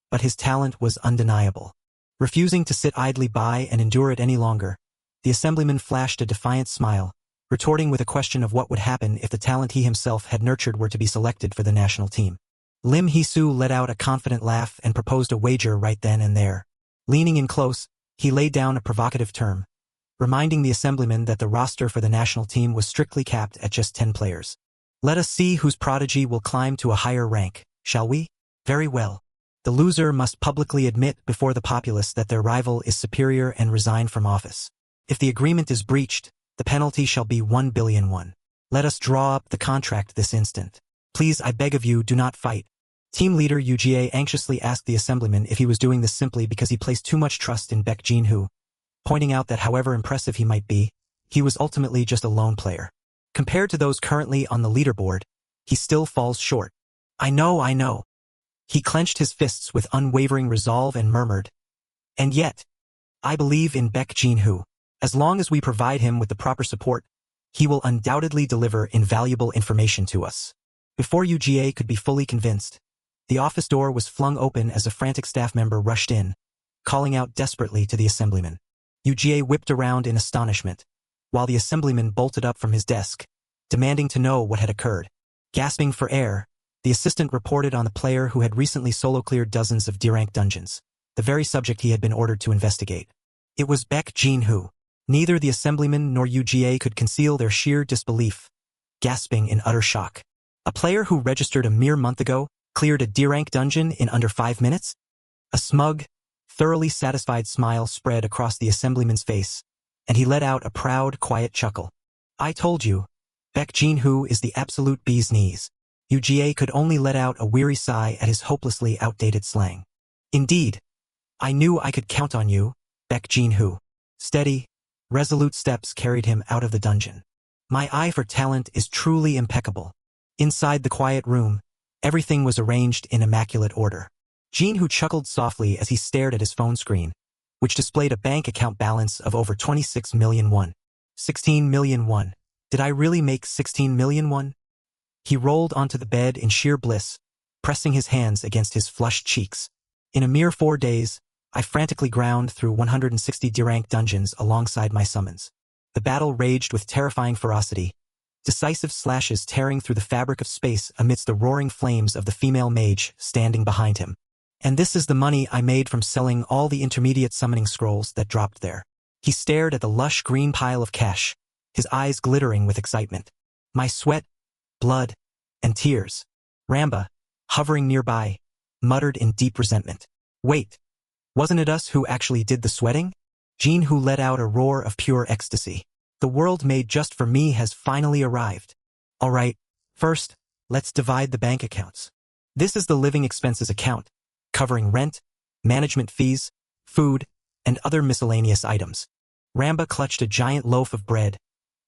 but his talent was undeniable. Refusing to sit idly by and endure it any longer, the assemblyman flashed a defiant smile, retorting with a question of what would happen if the talent he himself had nurtured were to be selected for the national team. Lim Hisu let out a confident laugh and proposed a wager right then and there. Leaning in close, he laid down a provocative term, reminding the assemblyman that the roster for the national team was strictly capped at just 10 players. Let us see whose prodigy will climb to a higher rank, shall we? Very well. The loser must publicly admit before the populace that their rival is superior and resign from office. If the agreement is breached, the penalty shall be 1 billion won. Let us draw up the contract this instant. Please, I beg of you, do not fight. Team leader UGA anxiously asked the assemblyman if he was doing this simply because he placed too much trust in Baek Jinhu, pointing out that however impressive he might be, he was ultimately just a lone player. Compared to those currently on the leaderboard, he still falls short. I know. He clenched his fists with unwavering resolve and murmured, and yet, I believe in Baek Jinhu. As long as we provide him with the proper support, he will undoubtedly deliver invaluable information to us. Before UGA could be fully convinced, the office door was flung open as a frantic staff member rushed in, calling out desperately to the assemblyman. UGA whipped around in astonishment, while the assemblyman bolted up from his desk, demanding to know what had occurred. Gasping for air, the assistant reported on the player who had recently solo-cleared dozens of D-rank dungeons, the very subject he had been ordered to investigate. It was Baek Jinhu. Neither the assemblyman nor UGA could conceal their sheer disbelief, gasping in utter shock. A player who registered a mere month ago cleared a D-rank dungeon in under 5 minutes? A smug, thoroughly satisfied smile spread across the assemblyman's face, and he let out a proud, quiet chuckle. I told you, Baek Jin-hoo is the absolute bee's knees. UGA could only let out a weary sigh at his hopelessly outdated slang. Indeed, I knew I could count on you, Baek Jin-hoo. Steady, resolute steps carried him out of the dungeon. My eye for talent is truly impeccable. Inside the quiet room, everything was arranged in immaculate order. Jin-hoo chuckled softly as he stared at his phone screen, which displayed a bank account balance of over 26 million won. 16 million won. Did I really make 16 million won? He rolled onto the bed in sheer bliss, pressing his hands against his flushed cheeks. In a mere 4 days, I frantically ground through 160 D-rank dungeons alongside my summons. The battle raged with terrifying ferocity, decisive slashes tearing through the fabric of space amidst the roaring flames of the female mage standing behind him. And this is the money I made from selling all the intermediate summoning scrolls that dropped there. He stared at the lush green pile of cash, his eyes glittering with excitement. My sweat, blood, and tears. Ramba, hovering nearby, muttered in deep resentment. Wait, wasn't it us who actually did the sweating? Jin-hoo let out a roar of pure ecstasy. The world made just for me has finally arrived. All right, first, let's divide the bank accounts. This is the living expenses account, covering rent, management fees, food, and other miscellaneous items. Ramba clutched a giant loaf of bread,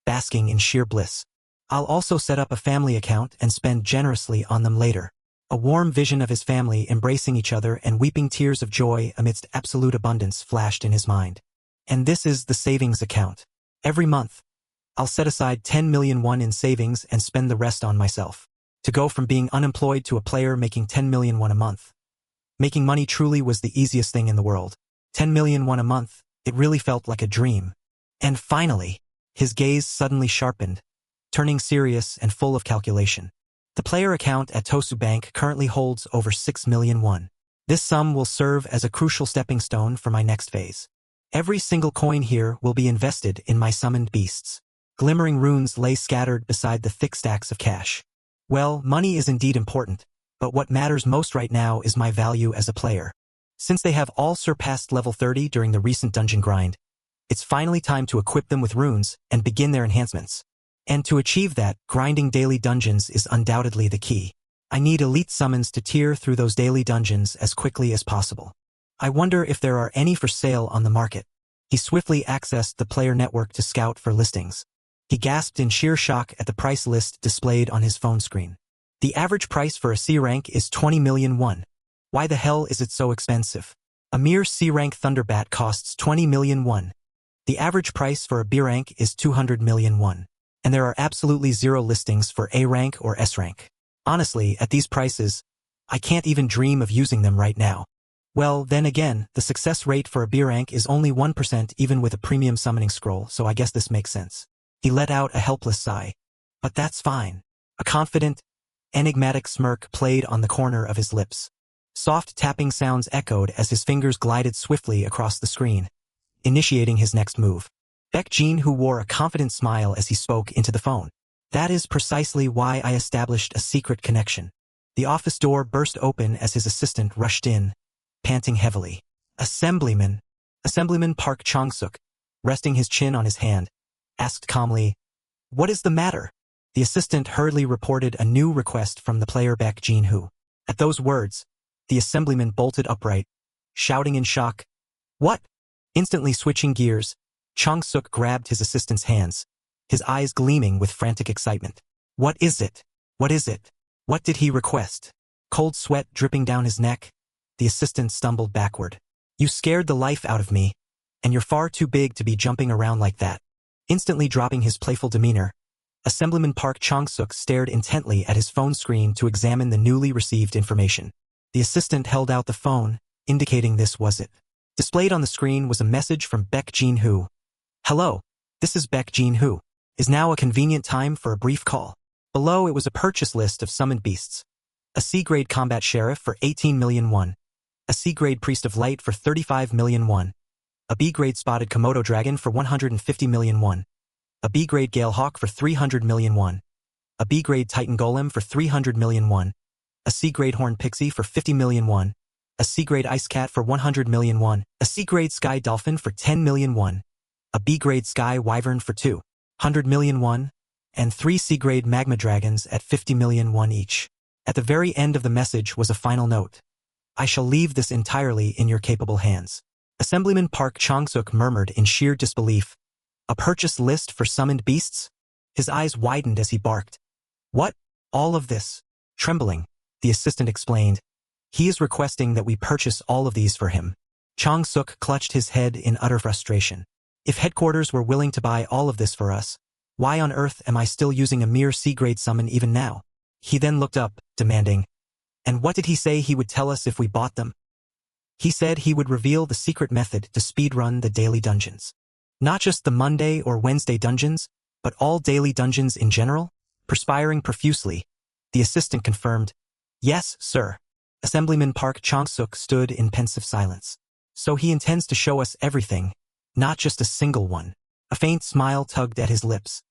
basking in sheer bliss. I'll also set up a family account and spend generously on them later. A warm vision of his family embracing each other and weeping tears of joy amidst absolute abundance flashed in his mind. And this is the savings account. Every month, I'll set aside 10 million won in savings and spend the rest on myself. To go from being unemployed to a player making 10 million won a month. Making money truly was the easiest thing in the world. 10 million won a month, it really felt like a dream. And finally, his gaze suddenly sharpened, turning serious and full of calculation. The player account at Tosu Bank currently holds over 6 million won. This sum will serve as a crucial stepping stone for my next phase. Every single coin here will be invested in my summoned beasts. Glimmering runes lay scattered beside the thick stacks of cash. Well, money is indeed important, but what matters most right now is my value as a player. Since they have all surpassed level 30 during the recent dungeon grind, it's finally time to equip them with runes and begin their enhancements. And to achieve that, grinding daily dungeons is undoubtedly the key. I need elite summons to tear through those daily dungeons as quickly as possible. I wonder if there are any for sale on the market. He swiftly accessed the player network to scout for listings. He gasped in sheer shock at the price list displayed on his phone screen. The average price for a C rank is 20 million won. Why the hell is it so expensive? A mere C rank Thunderbat costs 20 million won. The average price for a B rank is 200 million won. And there are absolutely zero listings for A rank or S rank. Honestly, at these prices, I can't even dream of using them right now. Well, then again, the success rate for a B rank is only 1% even with a premium summoning scroll, so I guess this makes sense. He let out a helpless sigh. But that's fine. A confident, enigmatic smirk played on the corner of his lips. Soft tapping sounds echoed as his fingers glided swiftly across the screen, initiating his next move. Baek Jin-hoo wore a confident smile as he spoke into the phone. That is precisely why I established a secret connection. The office door burst open as his assistant rushed in, panting heavily. Assemblyman Park Chong-suk, resting his chin on his hand, asked calmly, "What is the matter?" The assistant hurriedly reported a new request from the player Baek Jin-hoo. At those words, the assemblyman bolted upright, shouting in shock, "What?" Instantly switching gears, Chong-suk grabbed his assistant's hands, his eyes gleaming with frantic excitement. "What is it? What is it? What did he request?" Cold sweat dripping down his neck, the assistant stumbled backward. "You scared the life out of me, and you're far too big to be jumping around like that." Instantly dropping his playful demeanor, Assemblyman Park Chong-suk stared intently at his phone screen to examine the newly received information. The assistant held out the phone, indicating this was it. Displayed on the screen was a message from Baek Jin-hoo. "Hello, this is Baek Jin-hoo. Is now a convenient time for a brief call?" Below it was a purchase list of summoned beasts. A C-grade combat sheriff for 18 million won. A C-grade priest of light for 35 million won. A B-grade spotted Komodo dragon for 150 million won. A B-grade gale hawk for 300 million won. A B-grade titan golem for 300 million won. A C-grade horned pixie for 50 million won. a C-grade ice cat for 100 million won, a C-grade sky dolphin for 10 million won, a B-grade sky wyvern for 200 million won, and 3 C-grade magma dragons at 50 million won each. At the very end of the message was a final note. I shall leave this entirely in your capable hands. Assemblyman Park Chong-suk murmured in sheer disbelief. A purchase list for summoned beasts? His eyes widened as he barked. What? All of this? Trembling, the assistant explained. He is requesting that we purchase all of these for him. Chong-suk clutched his head in utter frustration. If headquarters were willing to buy all of this for us, why on earth am I still using a mere C-grade summon even now? He then looked up, demanding, and what did he say he would tell us if we bought them? He said he would reveal the secret method to speedrun the daily dungeons. Not just the Monday or Wednesday dungeons, but all daily dungeons in general? Perspiring profusely, the assistant confirmed, Yes, sir. Assemblyman Park Chong-suk stood in pensive silence. So he intends to show us everything, not just a single one. A faint smile tugged at his lips.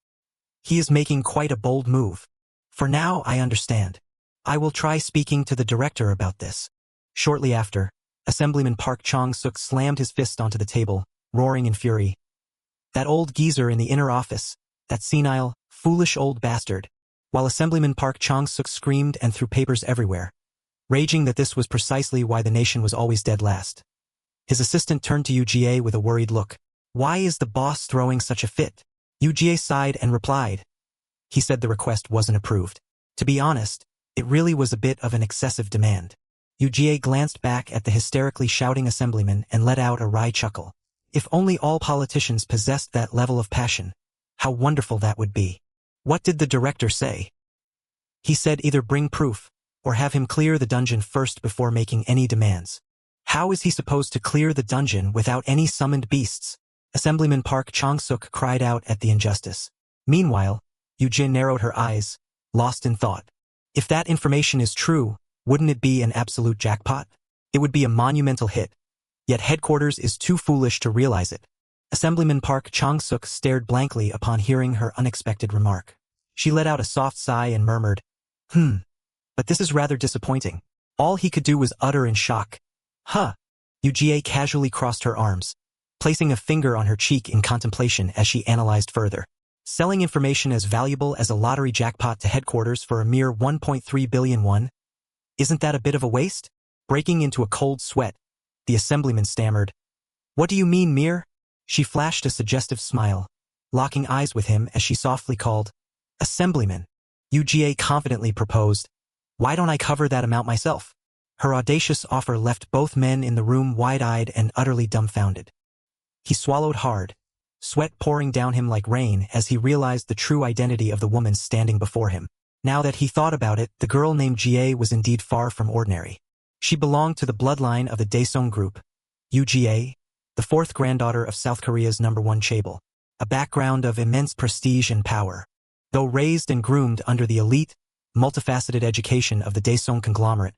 He is making quite a bold move. For now, I understand. I will try speaking to the director about this. Shortly after, Assemblyman Park Chong-suk slammed his fist onto the table, roaring in fury. That old geezer in the inner office, that senile, foolish old bastard. While Assemblyman Park Chong-suk screamed and threw papers everywhere, raging that this was precisely why the nation was always dead last. His assistant turned to UGA with a worried look. Why is the boss throwing such a fit? UGA sighed and replied. He said the request wasn't approved. To be honest, it really was a bit of an excessive demand. UGA glanced back at the hysterically shouting assemblyman and let out a wry chuckle. If only all politicians possessed that level of passion, how wonderful that would be. What did the director say? He said either bring proof, or have him clear the dungeon first before making any demands. How is he supposed to clear the dungeon without any summoned beasts? Assemblyman Park Chong-suk cried out at the injustice. Meanwhile, Yoo-jin narrowed her eyes, lost in thought. If that information is true, wouldn't it be an absolute jackpot? It would be a monumental hit. Yet headquarters is too foolish to realize it. Assemblyman Park Chong-suk stared blankly upon hearing her unexpected remark. She let out a soft sigh and murmured, But this is rather disappointing. All he could do was utter in shock. Huh. UGA casually crossed her arms, placing a finger on her cheek in contemplation as she analyzed further. Selling information as valuable as a lottery jackpot to headquarters for a mere 1.3 billion won? Isn't that a bit of a waste? Breaking into a cold sweat, the assemblyman stammered. What do you mean, mere? She flashed a suggestive smile, locking eyes with him as she softly called, Assemblyman. UGA confidently proposed, Why don't I cover that amount myself? Her audacious offer left both men in the room wide-eyed and utterly dumbfounded. He swallowed hard, sweat pouring down him like rain as he realized the true identity of the woman standing before him. Now that he thought about it, the girl named Jie was indeed far from ordinary. She belonged to the bloodline of the Daesung group, UGA, the fourth granddaughter of South Korea's #1 chaebol, a background of immense prestige and power. Though raised and groomed under the elite, multifaceted education of the Daesung conglomerate,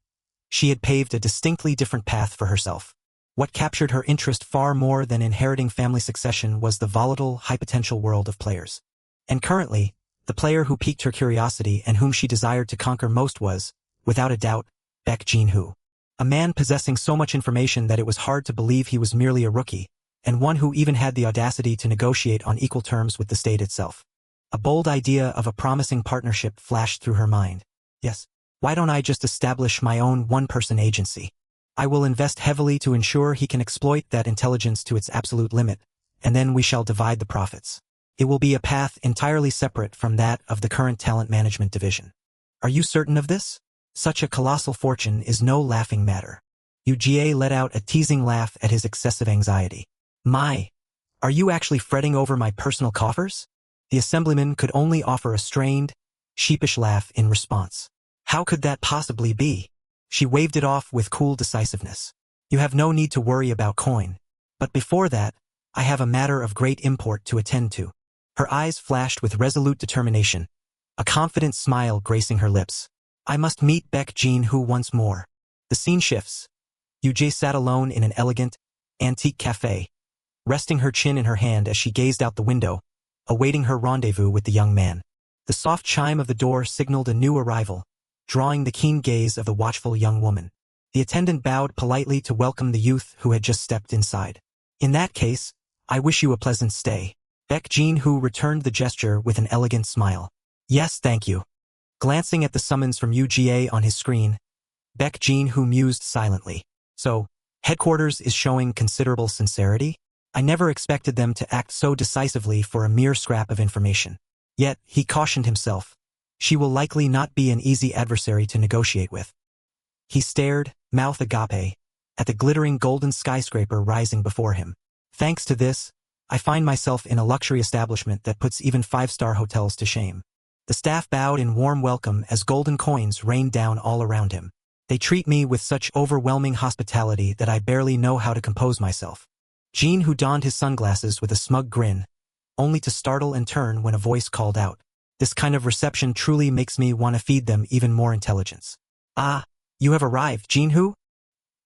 she had paved a distinctly different path for herself. What captured her interest far more than inheriting family succession was the volatile, high-potential world of players. And currently, the player who piqued her curiosity and whom she desired to conquer most was, without a doubt, Baek Jin-hoo. A man possessing so much information that it was hard to believe he was merely a rookie, and one who even had the audacity to negotiate on equal terms with the state itself. A bold idea of a promising partnership flashed through her mind. Yes, why don't I just establish my own one-person agency? I will invest heavily to ensure he can exploit that intelligence to its absolute limit, and then we shall divide the profits. It will be a path entirely separate from that of the current talent management division. Are you certain of this? Such a colossal fortune is no laughing matter. UGA let out a teasing laugh at his excessive anxiety. My, are you actually fretting over my personal coffers? The assemblyman could only offer a strained, sheepish laugh in response. How could that possibly be? She waved it off with cool decisiveness. You have no need to worry about coin. But before that, I have a matter of great import to attend to. Her eyes flashed with resolute determination, a confident smile gracing her lips. I must meet Baek Jin-hoo once more. The scene shifts. Yoo-jae sat alone in an elegant, antique cafe, resting her chin in her hand as she gazed out the window, awaiting her rendezvous with the young man. The soft chime of the door signaled a new arrival, drawing the keen gaze of the watchful young woman. The attendant bowed politely to welcome the youth who had just stepped inside. In that case, I wish you a pleasant stay. Baek Jin-hoo returned the gesture with an elegant smile. Yes, thank you. Glancing at the summons from UGA on his screen, Baek Jin-hoo mused silently. So, headquarters is showing considerable sincerity? I never expected them to act so decisively for a mere scrap of information. Yet, he cautioned himself, she will likely not be an easy adversary to negotiate with. He stared, mouth agape, at the glittering golden skyscraper rising before him. Thanks to this, I find myself in a luxury establishment that puts even five-star hotels to shame. The staff bowed in warm welcome as golden coins rained down all around him. They treat me with such overwhelming hospitality that I barely know how to compose myself. Jin-hoo donned his sunglasses with a smug grin, only to startle and turn when a voice called out. This kind of reception truly makes me want to feed them even more intelligence. Ah, you have arrived, Jin-hoo?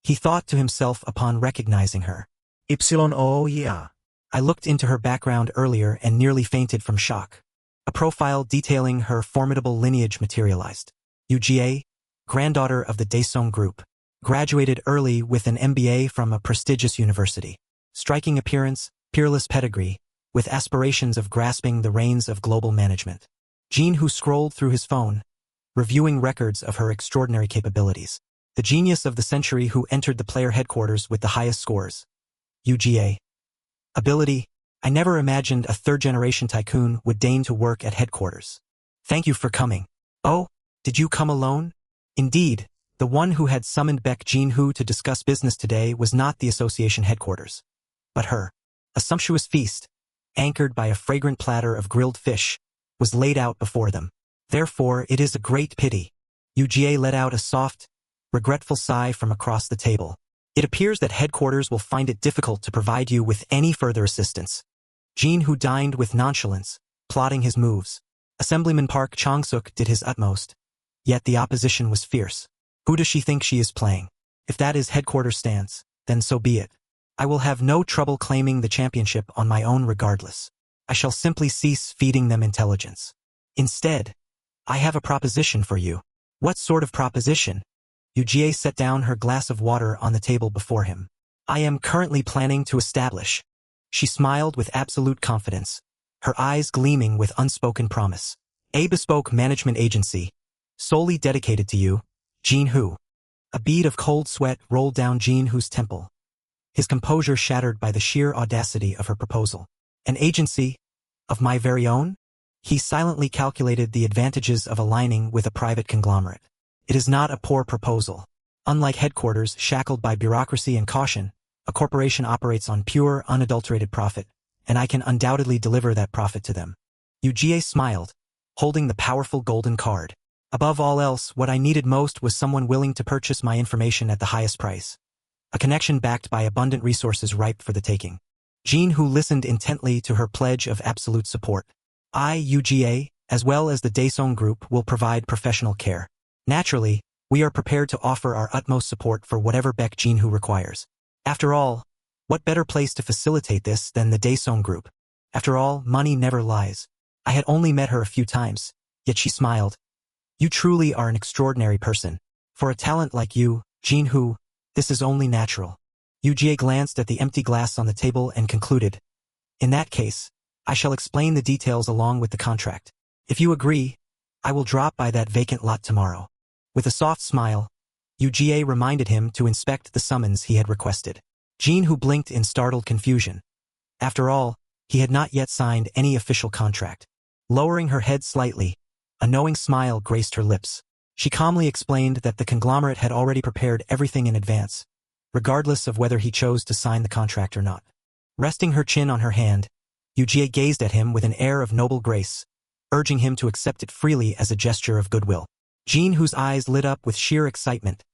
He thought to himself upon recognizing her. oh yeah. I looked into her background earlier and nearly fainted from shock. A profile detailing her formidable lineage materialized. UGA, granddaughter of the Daesung Group, graduated early with an MBA from a prestigious university. Striking appearance, peerless pedigree, with aspirations of grasping the reins of global management. Jin-hoo scrolled through his phone, reviewing records of her extraordinary capabilities. The genius of the century who entered the player headquarters with the highest scores. UGA. Ability, I never imagined a third-generation tycoon would deign to work at headquarters. Thank you for coming. Oh, did you come alone? Indeed, the one who had summoned Baek Jin-hoo to discuss business today was not the association headquarters, but her. A sumptuous feast, anchored by a fragrant platter of grilled fish, was laid out before them. Therefore, it is a great pity. UGA let out a soft, regretful sigh from across the table. It appears that headquarters will find it difficult to provide you with any further assistance. Jin-hoo dined with nonchalance, plotting his moves. Assemblyman Park Chong-suk did his utmost, yet the opposition was fierce. Who does she think she is playing? If that is headquarters stance, then so be it. I will have no trouble claiming the championship on my own regardless. I shall simply cease feeding them intelligence. Instead, I have a proposition for you. What sort of proposition? UGA set down her glass of water on the table before him. I am currently planning to establish. She smiled with absolute confidence, her eyes gleaming with unspoken promise. A bespoke management agency, solely dedicated to you, Jin-hoo. A bead of cold sweat rolled down Jin-hoo's temple, his composure shattered by the sheer audacity of her proposal. An agency? Of my very own? He silently calculated the advantages of aligning with a private conglomerate. It is not a poor proposal. Unlike headquarters shackled by bureaucracy and caution, a corporation operates on pure, unadulterated profit, and I can undoubtedly deliver that profit to them. UGA smiled, holding the powerful golden card. Above all else, what I needed most was someone willing to purchase my information at the highest price. A connection backed by abundant resources ripe for the taking. Jin-hoo listened intently to her pledge of absolute support. I, UGA, as well as the Daesung Group, will provide professional care. Naturally, we are prepared to offer our utmost support for whatever Baek Jin-hoo requires. After all, what better place to facilitate this than the Daesung Group? After all, money never lies. I had only met her a few times, yet she smiled. You truly are an extraordinary person. For a talent like you, Jin-hoo, this is only natural. UGA glanced at the empty glass on the table and concluded. In that case, I shall explain the details along with the contract. If you agree, I will drop by that vacant lot tomorrow. With a soft smile, UGA reminded him to inspect the summons he had requested. Jin-hoo blinked in startled confusion. After all, he had not yet signed any official contract. Lowering her head slightly, a knowing smile graced her lips. She calmly explained that the conglomerate had already prepared everything in advance, regardless of whether he chose to sign the contract or not. Resting her chin on her hand, UGA gazed at him with an air of noble grace, urging him to accept it freely as a gesture of goodwill. Jin-hoo's eyes lit up with sheer excitement,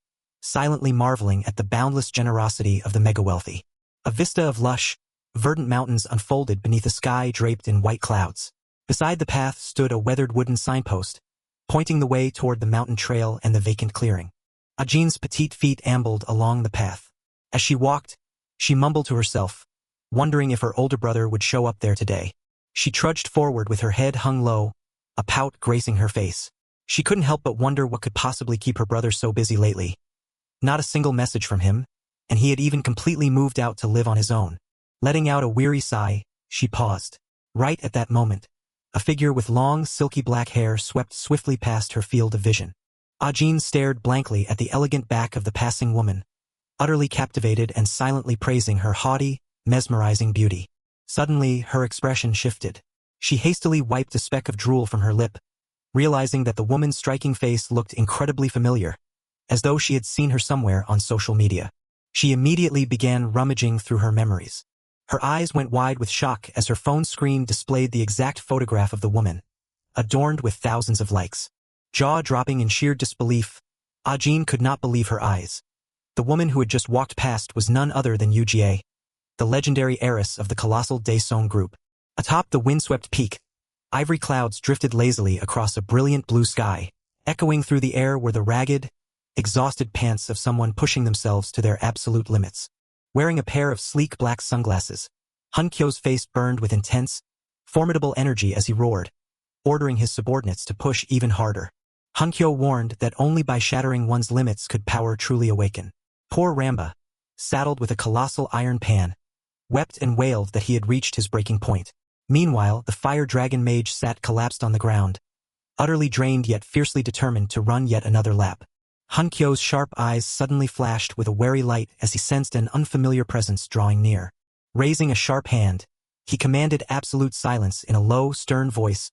silently marveling at the boundless generosity of the mega-wealthy. A vista of lush, verdant mountains unfolded beneath a sky draped in white clouds. Beside the path stood a weathered wooden signpost, pointing the way toward the mountain trail and the vacant clearing. Ajin's petite feet ambled along the path. As she walked, she mumbled to herself, wondering if her older brother would show up there today. She trudged forward with her head hung low, a pout gracing her face. She couldn't help but wonder what could possibly keep her brother so busy lately. Not a single message from him, and he had even completely moved out to live on his own. Letting out a weary sigh, she paused. Right at that moment, a figure with long, silky black hair swept swiftly past her field of vision. Ajin stared blankly at the elegant back of the passing woman, utterly captivated and silently praising her haughty, mesmerizing beauty. Suddenly, her expression shifted. She hastily wiped a speck of drool from her lip, realizing that the woman's striking face looked incredibly familiar, as though she had seen her somewhere on social media. She immediately began rummaging through her memories. Her eyes went wide with shock as her phone screen displayed the exact photograph of the woman, adorned with thousands of likes. Jaw-dropping in sheer disbelief, Ajin could not believe her eyes. The woman who had just walked past was none other than Yujie, the legendary heiress of the colossal Daesong group. Atop the windswept peak, ivory clouds drifted lazily across a brilliant blue sky. Echoing through the air were the ragged, exhausted pants of someone pushing themselves to their absolute limits. Wearing a pair of sleek black sunglasses, Hunkyo's face burned with intense, formidable energy as he roared, ordering his subordinates to push even harder. Hunkyo warned that only by shattering one's limits could power truly awaken. Poor Ramba, saddled with a colossal iron pan, wept and wailed that he had reached his breaking point. Meanwhile, the fire dragon mage sat collapsed on the ground, utterly drained yet fiercely determined to run yet another lap. Hunkyo's sharp eyes suddenly flashed with a wary light as he sensed an unfamiliar presence drawing near. Raising a sharp hand, he commanded absolute silence in a low, stern voice,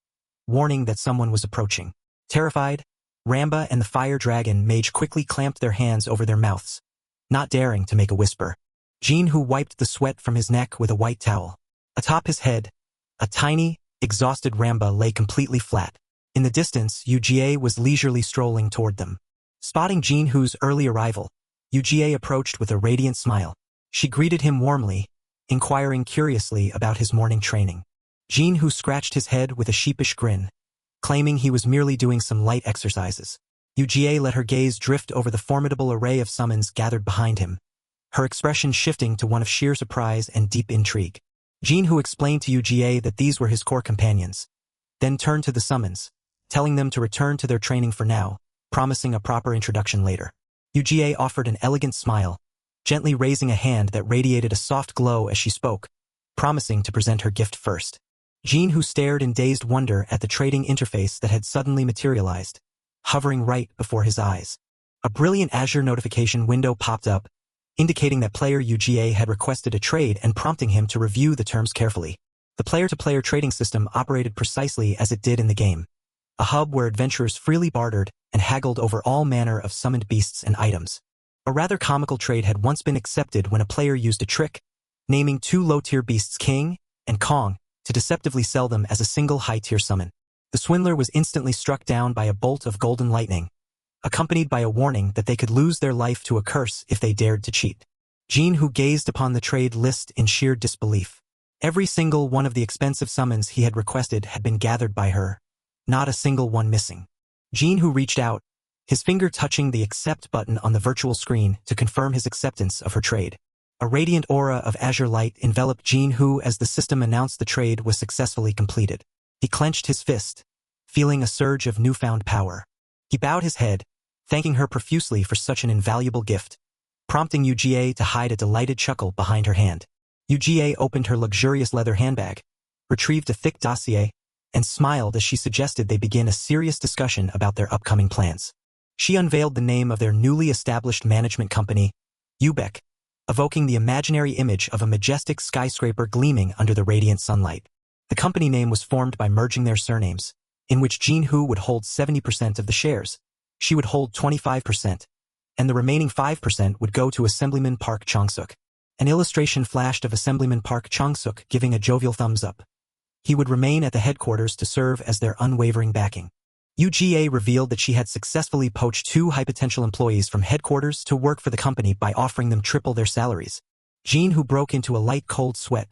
warning that someone was approaching. Terrified, Ramba and the fire dragon mage quickly clamped their hands over their mouths, not daring to make a whisper. Jinhu wiped the sweat from his neck with a white towel. Atop his head, a tiny, exhausted Ramba lay completely flat. In the distance, Yujie was leisurely strolling toward them. Spotting Jinhu's early arrival, Yujie approached with a radiant smile. She greeted him warmly, inquiring curiously about his morning training. Jinhu scratched his head with a sheepish grin, claiming he was merely doing some light exercises. Yujie let her gaze drift over the formidable array of summons gathered behind him, her expression shifting to one of sheer surprise and deep intrigue. Jinhu explained to Yujie that these were his core companions, then turned to the summons, telling them to return to their training for now, promising a proper introduction later. Yujie offered an elegant smile, gently raising a hand that radiated a soft glow as she spoke, promising to present her gift first. Jinhu stared in dazed wonder at the trading interface that had suddenly materialized, hovering right before his eyes. A brilliant Azure notification window popped up, indicating that player Yujie had requested a trade and prompting him to review the terms carefully. The player-to-player trading system operated precisely as it did in the game, a hub where adventurers freely bartered and haggled over all manner of summoned beasts and items. A rather comical trade had once been accepted when a player used a trick, naming two low-tier beasts King and Kong, to deceptively sell them as a single high-tier summon. The swindler was instantly struck down by a bolt of golden lightning, accompanied by a warning that they could lose their life to a curse if they dared to cheat. Jinhu gazed upon the trade list in sheer disbelief. Every single one of the expensive summons he had requested had been gathered by her, not a single one missing. Jinhu reached out, his finger touching the accept button on the virtual screen to confirm his acceptance of her trade. A radiant aura of azure light enveloped Jinhu as the system announced the trade was successfully completed. He clenched his fist, feeling a surge of newfound power. He bowed his head, thanking her profusely for such an invaluable gift, prompting Yujie to hide a delighted chuckle behind her hand. Yujie opened her luxurious leather handbag, retrieved a thick dossier, and smiled as she suggested they begin a serious discussion about their upcoming plans. She unveiled the name of their newly established management company, Ubec, evoking the imaginary image of a majestic skyscraper gleaming under the radiant sunlight. The company name was formed by merging their surnames, in which Jinhu would hold 70% of the shares, she would hold 25%, and the remaining 5% would go to Assemblyman Park Changsuk. An illustration flashed of Assemblyman Park Changsuk giving a jovial thumbs up. He would remain at the headquarters to serve as their unwavering backing. UGA revealed that she had successfully poached 2 high-potential employees from headquarters to work for the company by offering them triple their salaries. Jinhu broke into a light cold sweat,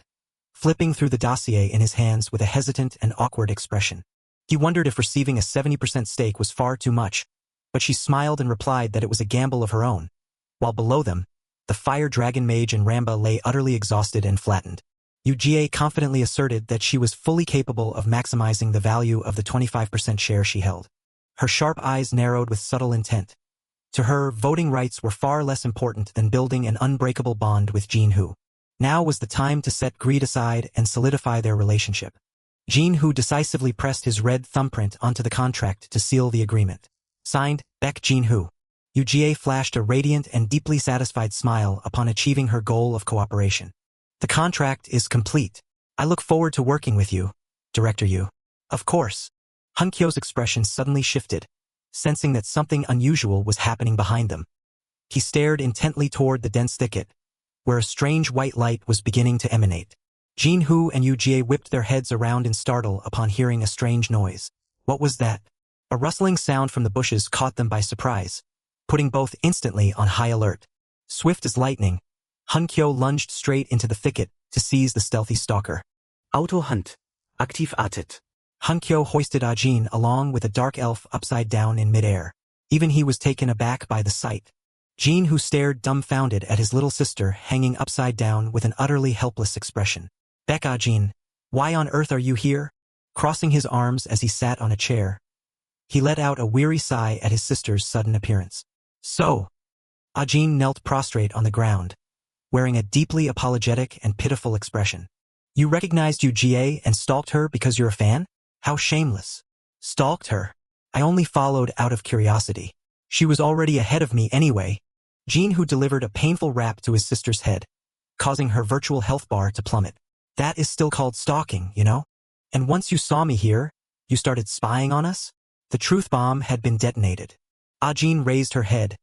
flipping through the dossier in his hands with a hesitant and awkward expression. He wondered if receiving a 70% stake was far too much, but she smiled and replied that it was a gamble of her own, while below them, the fire dragon mage and Ramba lay utterly exhausted and flattened. UGA confidently asserted that she was fully capable of maximizing the value of the 25% share she held. Her sharp eyes narrowed with subtle intent, To her, voting rights were far less important than building an unbreakable bond with Jin-Hoo. Now was the time to set greed aside and solidify their relationship. Jin-Hoo decisively pressed his red thumbprint onto the contract to seal the agreement. Signed, Baek Jin-Hoo. UGA flashed a radiant and deeply satisfied smile upon achieving her goal of cooperation. The contract is complete. I look forward to working with you, Director Yu. Of course. Hunkyo's expression suddenly shifted, sensing that something unusual was happening behind them. He stared intently toward the dense thicket, where a strange white light was beginning to emanate. Jin-Hoo and UGA whipped their heads around in startle upon hearing a strange noise. What was that? A rustling sound from the bushes caught them by surprise, putting both instantly on high alert. Swift as lightning, Hunkyo lunged straight into the thicket to seize the stealthy stalker. Auto Hunt. Aktiv artet. Hunkyo hoisted Ajin along with a dark elf upside down in midair. Even he was taken aback by the sight. Jin-Hoo stared dumbfounded at his little sister hanging upside down with an utterly helpless expression. Baek Ajin, why on earth are you here? Crossing his arms as he sat on a chair, he let out a weary sigh at his sister's sudden appearance. So, Ajin knelt prostrate on the ground, wearing a deeply apologetic and pitiful expression. You recognized UGA and stalked her because you're a fan? How shameless. Stalked her? I only followed out of curiosity. She was already ahead of me anyway. Jin-Hoo delivered a painful rap to his sister's head, causing her virtual health bar to plummet. That is still called stalking, you know? And once you saw me here, you started spying on us? The truth bomb had been detonated. Ajin raised her head,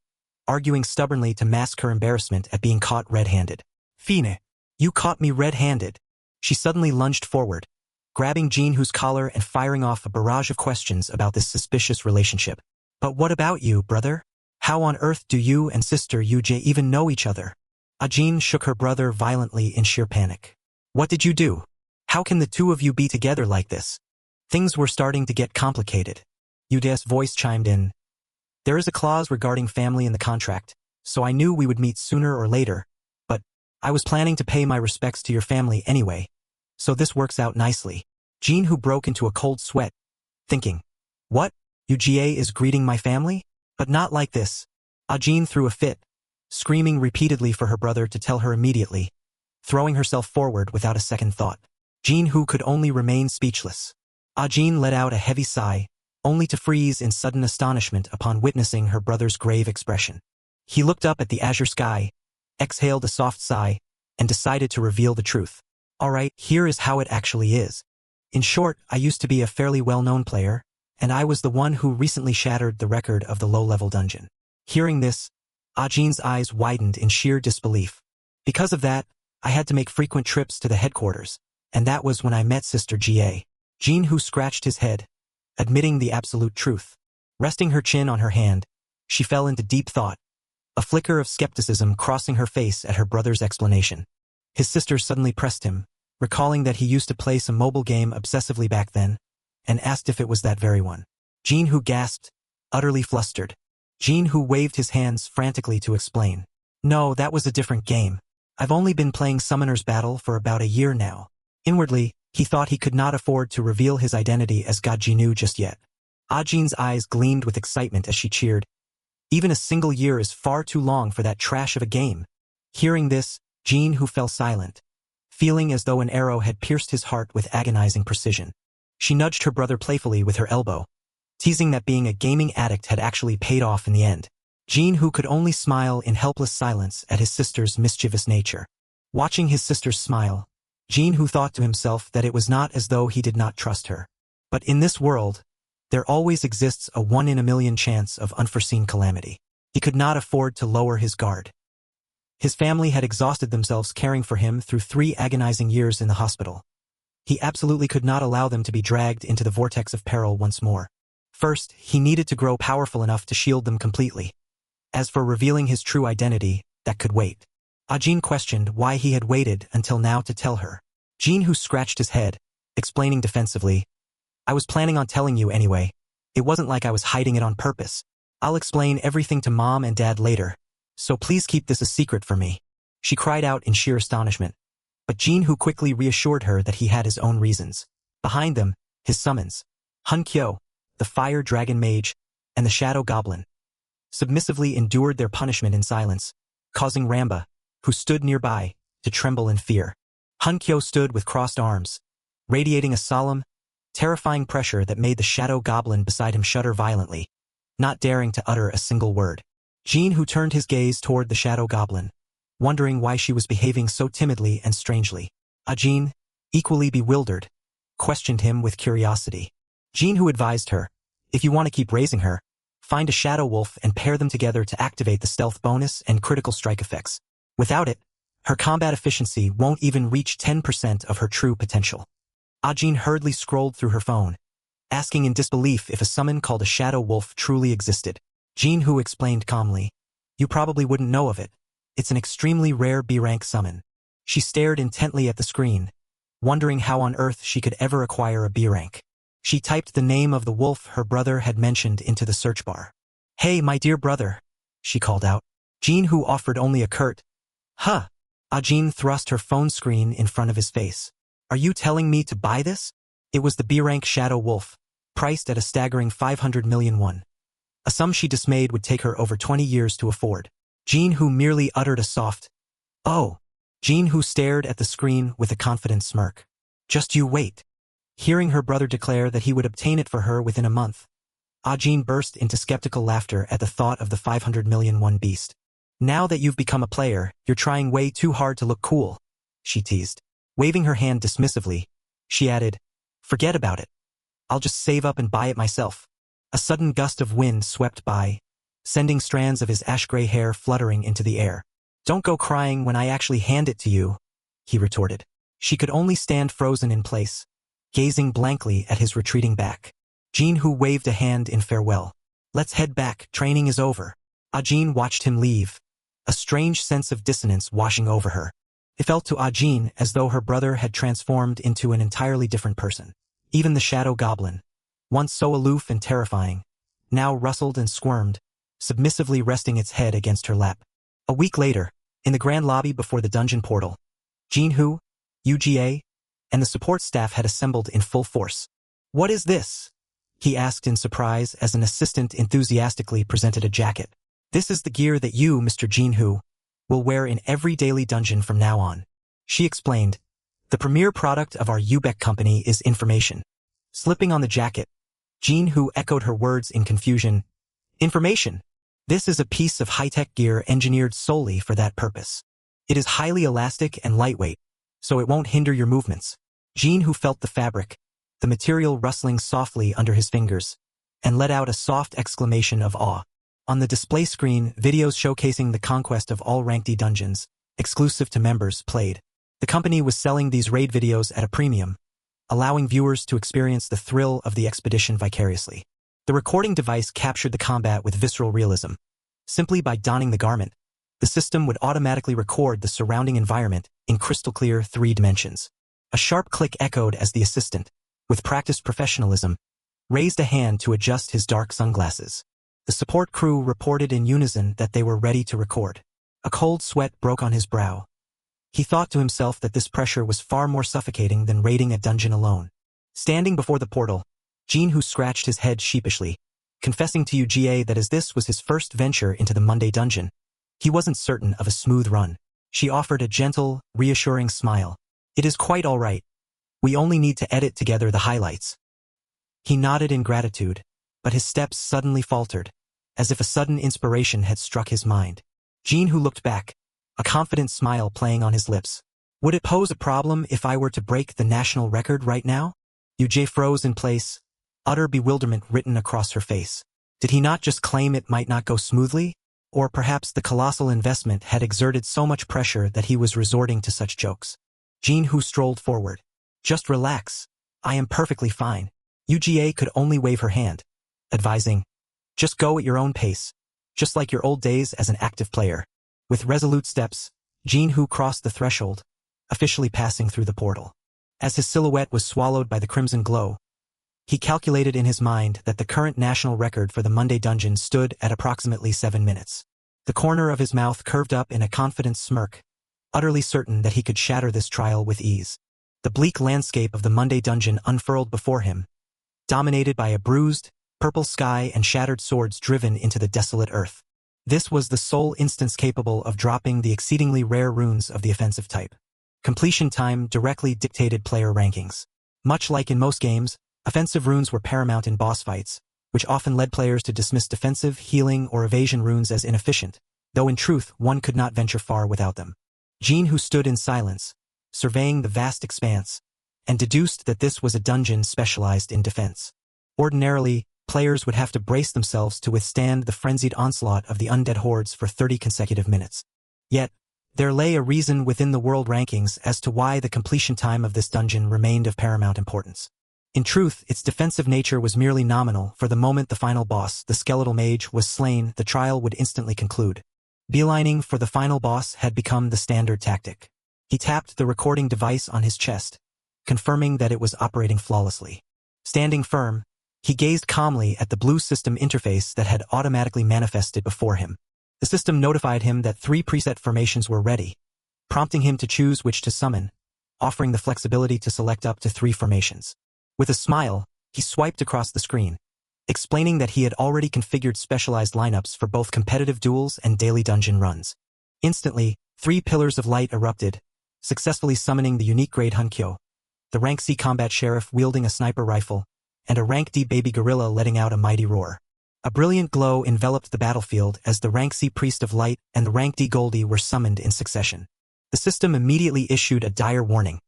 arguing stubbornly to mask her embarrassment at being caught red-handed. Fine, you caught me red-handed. She suddenly lunged forward, grabbing Jin-Hoo's collar and firing off a barrage of questions about this suspicious relationship. But what about you, brother? How on earth do you and sister Yuji even know each other? Ajin shook her brother violently in sheer panic. What did you do? How can the two of you be together like this? Things were starting to get complicated. Yude's voice chimed in. There is a clause regarding family in the contract, so I knew we would meet sooner or later, but I was planning to pay my respects to your family anyway, so this works out nicely. Jin-Hoo broke into a cold sweat, thinking, what? UGA is greeting my family? But not like this. Ajin threw a fit, screaming repeatedly for her brother to tell her immediately, throwing herself forward without a second thought. Jin-Hoo could only remain speechless. Ajin let out a heavy sigh, only to freeze in sudden astonishment upon witnessing her brother's grave expression. He looked up at the azure sky, exhaled a soft sigh, and decided to reveal the truth. All right, here is how it actually is. In short, I used to be a fairly well-known player, and I was the one who recently shattered the record of the low-level dungeon. Hearing this, Ajin's eyes widened in sheer disbelief. Because of that, I had to make frequent trips to the headquarters, and that was when I met Sister Ga. Jin-Hoo scratched his head, admitting the absolute truth. Resting her chin on her hand, she fell into deep thought, a flicker of skepticism crossing her face at her brother's explanation. His sister suddenly pressed him, recalling that he used to play some mobile game obsessively back then, and asked if it was that very one. Jin-Hoo gasped, utterly flustered. Jin-Hoo waved his hands frantically to explain. No, that was a different game. I've only been playing Summoner's Battle for about a year now. Inwardly, he thought he could not afford to reveal his identity as God Jinu just yet. Ajin's eyes gleamed with excitement as she cheered. Even a single year is far too long for that trash of a game. Hearing this, Jin-Hoo fell silent, feeling as though an arrow had pierced his heart with agonizing precision. She nudged her brother playfully with her elbow, teasing that being a gaming addict had actually paid off in the end. Jin-Hoo could only smile in helpless silence at his sister's mischievous nature. Watching his sister's smile, Jin-Hoo thought to himself that it was not as though he did not trust her. But in this world, there always exists a 1 in a million chance of unforeseen calamity. He could not afford to lower his guard. His family had exhausted themselves caring for him through 3 agonizing years in the hospital. He absolutely could not allow them to be dragged into the vortex of peril once more. First, he needed to grow powerful enough to shield them completely. As for revealing his true identity, that could wait. Ajin questioned why he had waited until now to tell her. Jin-Hoo scratched his head, explaining defensively, I was planning on telling you anyway. It wasn't like I was hiding it on purpose. I'll explain everything to Mom and Dad later, so please keep this a secret for me. She cried out in sheer astonishment, but Jin-Hoo quickly reassured her that he had his own reasons. Behind them, his summons, Hunkyo, the Fire Dragon Mage, and the Shadow Goblin. submissively endured their punishment in silence, causing Ramba, who stood nearby, to tremble in fear. Hunkyo stood with crossed arms, radiating a solemn, terrifying pressure that made the shadow goblin beside him shudder violently, not daring to utter a single word. Jinhu turned his gaze toward the shadow goblin, wondering why she was behaving so timidly and strangely. Ajin, equally bewildered, questioned him with curiosity. Jinhu advised her, if you want to keep raising her, find a shadow wolf and pair them together to activate the stealth bonus and critical strike effects. Without it, her combat efficiency won't even reach 10% of her true potential. Ajin hurriedly scrolled through her phone, asking in disbelief if a summon called a shadow wolf truly existed. Jinhu explained calmly, you probably wouldn't know of it. It's an extremely rare B-rank summon. She stared intently at the screen, wondering how on earth she could ever acquire a B-rank. She typed the name of the wolf her brother had mentioned into the search bar. Hey, my dear brother, she called out. Jinhu offered only a curt, huh. Ajin thrust her phone screen in front of his face. Are you telling me to buy this? It was the B-rank shadow wolf, priced at a staggering 500 million won. A sum she dismayed would take her over 20 years to afford. Jinhu merely uttered a soft, oh. Jinhu stared at the screen with a confident smirk. Just you wait. Hearing her brother declare that he would obtain it for her within a month, Ajin burst into skeptical laughter at the thought of the 500 million won beast. Now that you've become a player, you're trying way too hard to look cool, she teased. Waving her hand dismissively, she added, forget about it. I'll just save up and buy it myself. A sudden gust of wind swept by, sending strands of his ash-gray hair fluttering into the air. Don't go crying when I actually hand it to you, he retorted. She could only stand frozen in place, gazing blankly at his retreating back. Jinhu waved a hand in farewell. Let's head back, training is over. Ajin watched him leave, a strange sense of dissonance washing over her. It felt to Ajin as though her brother had transformed into an entirely different person. Even the shadow goblin, once so aloof and terrifying, now rustled and squirmed, submissively resting its head against her lap. A week later, in the grand lobby before the dungeon portal, Jinhu, UGA, and the support staff had assembled in full force. What is this? He asked in surprise as an assistant enthusiastically presented a jacket. This is the gear that you, Mr. Jinhu, will wear in every daily dungeon from now on. She explained, the premier product of our Ubec company is information. Slipping on the jacket, Jinhu echoed her words in confusion. Information. This is a piece of high-tech gear engineered solely for that purpose. It is highly elastic and lightweight, so it won't hinder your movements. Jinhu felt the fabric, the material rustling softly under his fingers, and let out a soft exclamation of awe. On the display screen, videos showcasing the conquest of all Rank D dungeons, exclusive to members, played. The company was selling these raid videos at a premium, allowing viewers to experience the thrill of the expedition vicariously. The recording device captured the combat with visceral realism. Simply by donning the garment, the system would automatically record the surrounding environment in crystal-clear 3 dimensions. A sharp click echoed as the assistant, with practiced professionalism, raised a hand to adjust his dark sunglasses. The support crew reported in unison that they were ready to record. A cold sweat broke on his brow. He thought to himself that this pressure was far more suffocating than raiding a dungeon alone. Standing before the portal, Jinhu scratched his head sheepishly, confessing to UGA that as this was his first venture into the Monday dungeon, he wasn't certain of a smooth run. She offered a gentle, reassuring smile. It is quite all right. We only need to edit together the highlights. He nodded in gratitude, but his steps suddenly faltered, as if a sudden inspiration had struck his mind. Jinhu looked back, a confident smile playing on his lips. Would it pose a problem if I were to break the national record right now? UJ froze in place, utter bewilderment written across her face. Did he not just claim it might not go smoothly? Or perhaps the colossal investment had exerted so much pressure that he was resorting to such jokes. Jinhu strolled forward. Just relax. I am perfectly fine. UGA could only wave her hand, advising, just go at your own pace, just like your old days as an active player. With resolute steps, Jinhu crossed the threshold, officially passing through the portal. As his silhouette was swallowed by the crimson glow, he calculated in his mind that the current national record for the Monday dungeon stood at approximately 7 minutes. The corner of his mouth curved up in a confident smirk, utterly certain that he could shatter this trial with ease. The bleak landscape of the Monday dungeon unfurled before him, dominated by a bruised, purple sky and shattered swords driven into the desolate earth. This was the sole instance capable of dropping the exceedingly rare runes of the offensive type. Completion time directly dictated player rankings. Much like in most games, offensive runes were paramount in boss fights, which often led players to dismiss defensive, healing, or evasion runes as inefficient, though in truth one could not venture far without them. Jean, who stood in silence, surveying the vast expanse, and deduced that this was a dungeon specialized in defense. Ordinarily, players would have to brace themselves to withstand the frenzied onslaught of the undead hordes for 30 consecutive minutes. Yet, there lay a reason within the world rankings as to why the completion time of this dungeon remained of paramount importance. In truth, its defensive nature was merely nominal. For the moment the final boss, the skeletal mage, was slain, the trial would instantly conclude. Beelining for the final boss had become the standard tactic. He tapped the recording device on his chest, confirming that it was operating flawlessly. Standing firm, he gazed calmly at the blue system interface that had automatically manifested before him. The system notified him that 3 preset formations were ready, prompting him to choose which to summon, offering the flexibility to select up to 3 formations. With a smile, he swiped across the screen, explaining that he had already configured specialized lineups for both competitive duels and daily dungeon runs. Instantly, 3 pillars of light erupted, successfully summoning the unique grade Hunkyo, the rank C combat sheriff wielding a sniper rifle, and a rank D baby gorilla letting out a mighty roar. A brilliant glow enveloped the battlefield as the rank C priest of light and the rank D Goldie were summoned in succession. The system immediately issued a dire warning.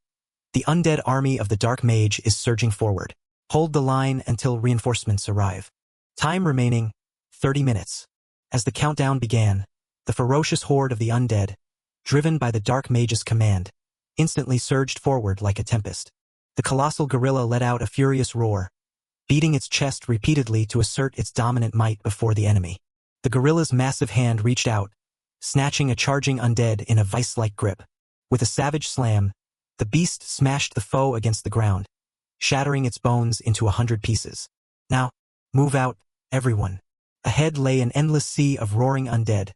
The undead army of the Dark Mage is surging forward. Hold the line until reinforcements arrive. Time remaining, 30 minutes. As the countdown began, the ferocious horde of the undead, driven by the Dark Mage's command, instantly surged forward like a tempest. The colossal gorilla let out a furious roar, beating its chest repeatedly to assert its dominant might before the enemy. The gorilla's massive hand reached out, snatching a charging undead in a vice-like grip. With a savage slam, the beast smashed the foe against the ground, shattering its bones into 100 pieces. Now, move out, everyone. Ahead lay an endless sea of roaring undead,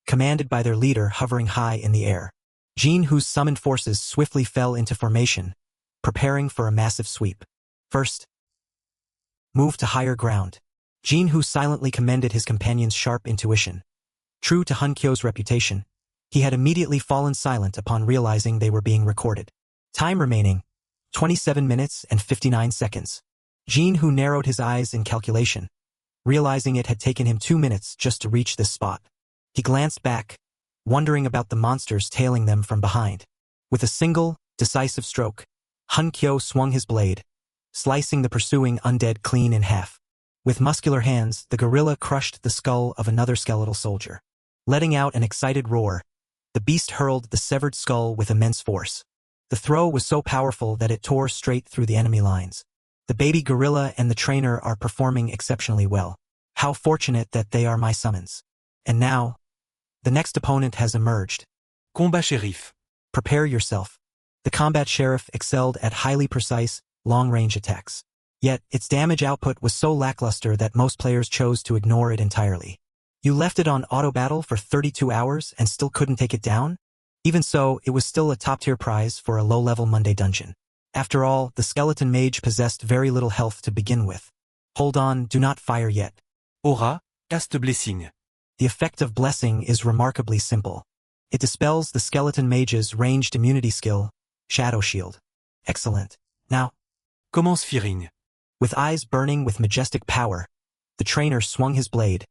commanded by their leader hovering high in the air. Jean, whose summoned forces swiftly fell into formation, preparing for a massive sweep. First, move to higher ground. Jean, who silently commended his companion's sharp intuition. True to Hunkyo's reputation, he had immediately fallen silent upon realizing they were being recorded. Time remaining, 27 minutes and 59 seconds. Jean, who narrowed his eyes in calculation, realizing it had taken him 2 minutes just to reach this spot. He glanced back, wondering about the monsters tailing them from behind. With a single, decisive stroke, Hunkyo swung his blade, slicing the pursuing undead clean in half. With muscular hands, the gorilla crushed the skull of another skeletal soldier. Letting out an excited roar, the beast hurled the severed skull with immense force. The throw was so powerful that it tore straight through the enemy lines. The baby gorilla and the trainer are performing exceptionally well. How fortunate that they are my summons. And now, the next opponent has emerged. Combat shérif. Prepare yourself. The combat sheriff excelled at highly precise, long-range attacks. Yet, its damage output was so lackluster that most players chose to ignore it entirely. You left it on auto-battle for 32 hours and still couldn't take it down? Even so, it was still a top-tier prize for a low-level Monday dungeon. After all, the skeleton mage possessed very little health to begin with. Hold on, do not fire yet. Aura, caste blessing. The effect of blessing is remarkably simple. It dispels the skeleton mage's ranged immunity skill, Shadow Shield. Excellent. Now, Commence firing. with eyes burning with majestic power, the trainer swung his blade,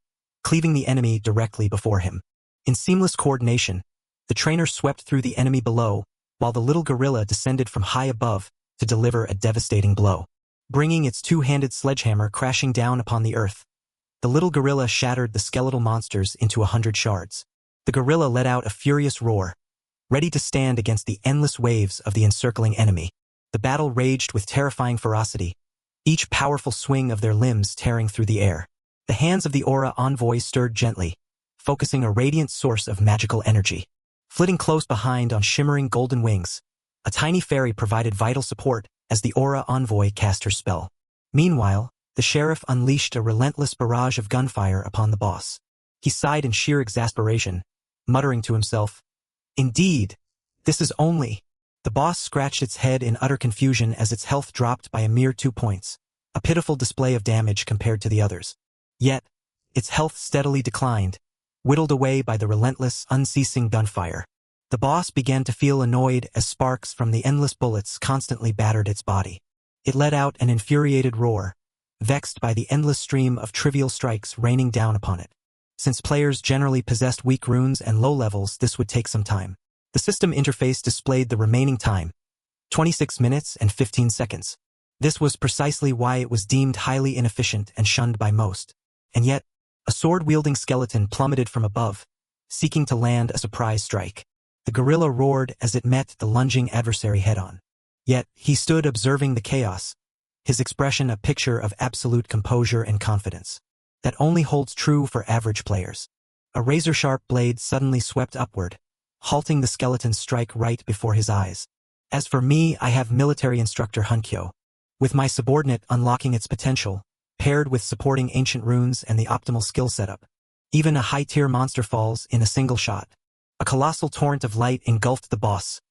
cleaving the enemy directly before him. In seamless coordination, the trainer swept through the enemy below, while the little gorilla descended from high above to deliver a devastating blow. Bringing its 2-handed sledgehammer crashing down upon the earth, the little gorilla shattered the skeletal monsters into 100 shards. The gorilla let out a furious roar, ready to stand against the endless waves of the encircling enemy. The battle raged with terrifying ferocity, each powerful swing of their limbs tearing through the air. The hands of the aura envoy stirred gently, focusing a radiant source of magical energy. Flitting close behind on shimmering golden wings, a tiny fairy provided vital support as the aura envoy cast her spell. Meanwhile, the sheriff unleashed a relentless barrage of gunfire upon the boss. He sighed in sheer exasperation, muttering to himself, "Indeed, this is only..." The boss scratched its head in utter confusion as its health dropped by a mere 2 points, a pitiful display of damage compared to the others. Yet, its health steadily declined, whittled away by the relentless, unceasing gunfire. The boss began to feel annoyed as sparks from the endless bullets constantly battered its body. It let out an infuriated roar, vexed by the endless stream of trivial strikes raining down upon it. Since players generally possessed weak runes and low levels, this would take some time. The system interface displayed the remaining time, 26 minutes and 15 seconds. This was precisely why it was deemed highly inefficient and shunned by most. And yet, a sword-wielding skeleton plummeted from above, seeking to land a surprise strike. The gorilla roared as it met the lunging adversary head-on. Yet, he stood observing the chaos, his expression a picture of absolute composure and confidence. That only holds true for average players. A razor-sharp blade suddenly swept upward, halting the skeleton's strike right before his eyes. As for me, I have military instructor Hunkyo, with my subordinate unlocking its potential, paired with supporting ancient runes and the optimal skill setup. Even a high-tier monster falls in a single shot. A colossal torrent of light engulfed the boss,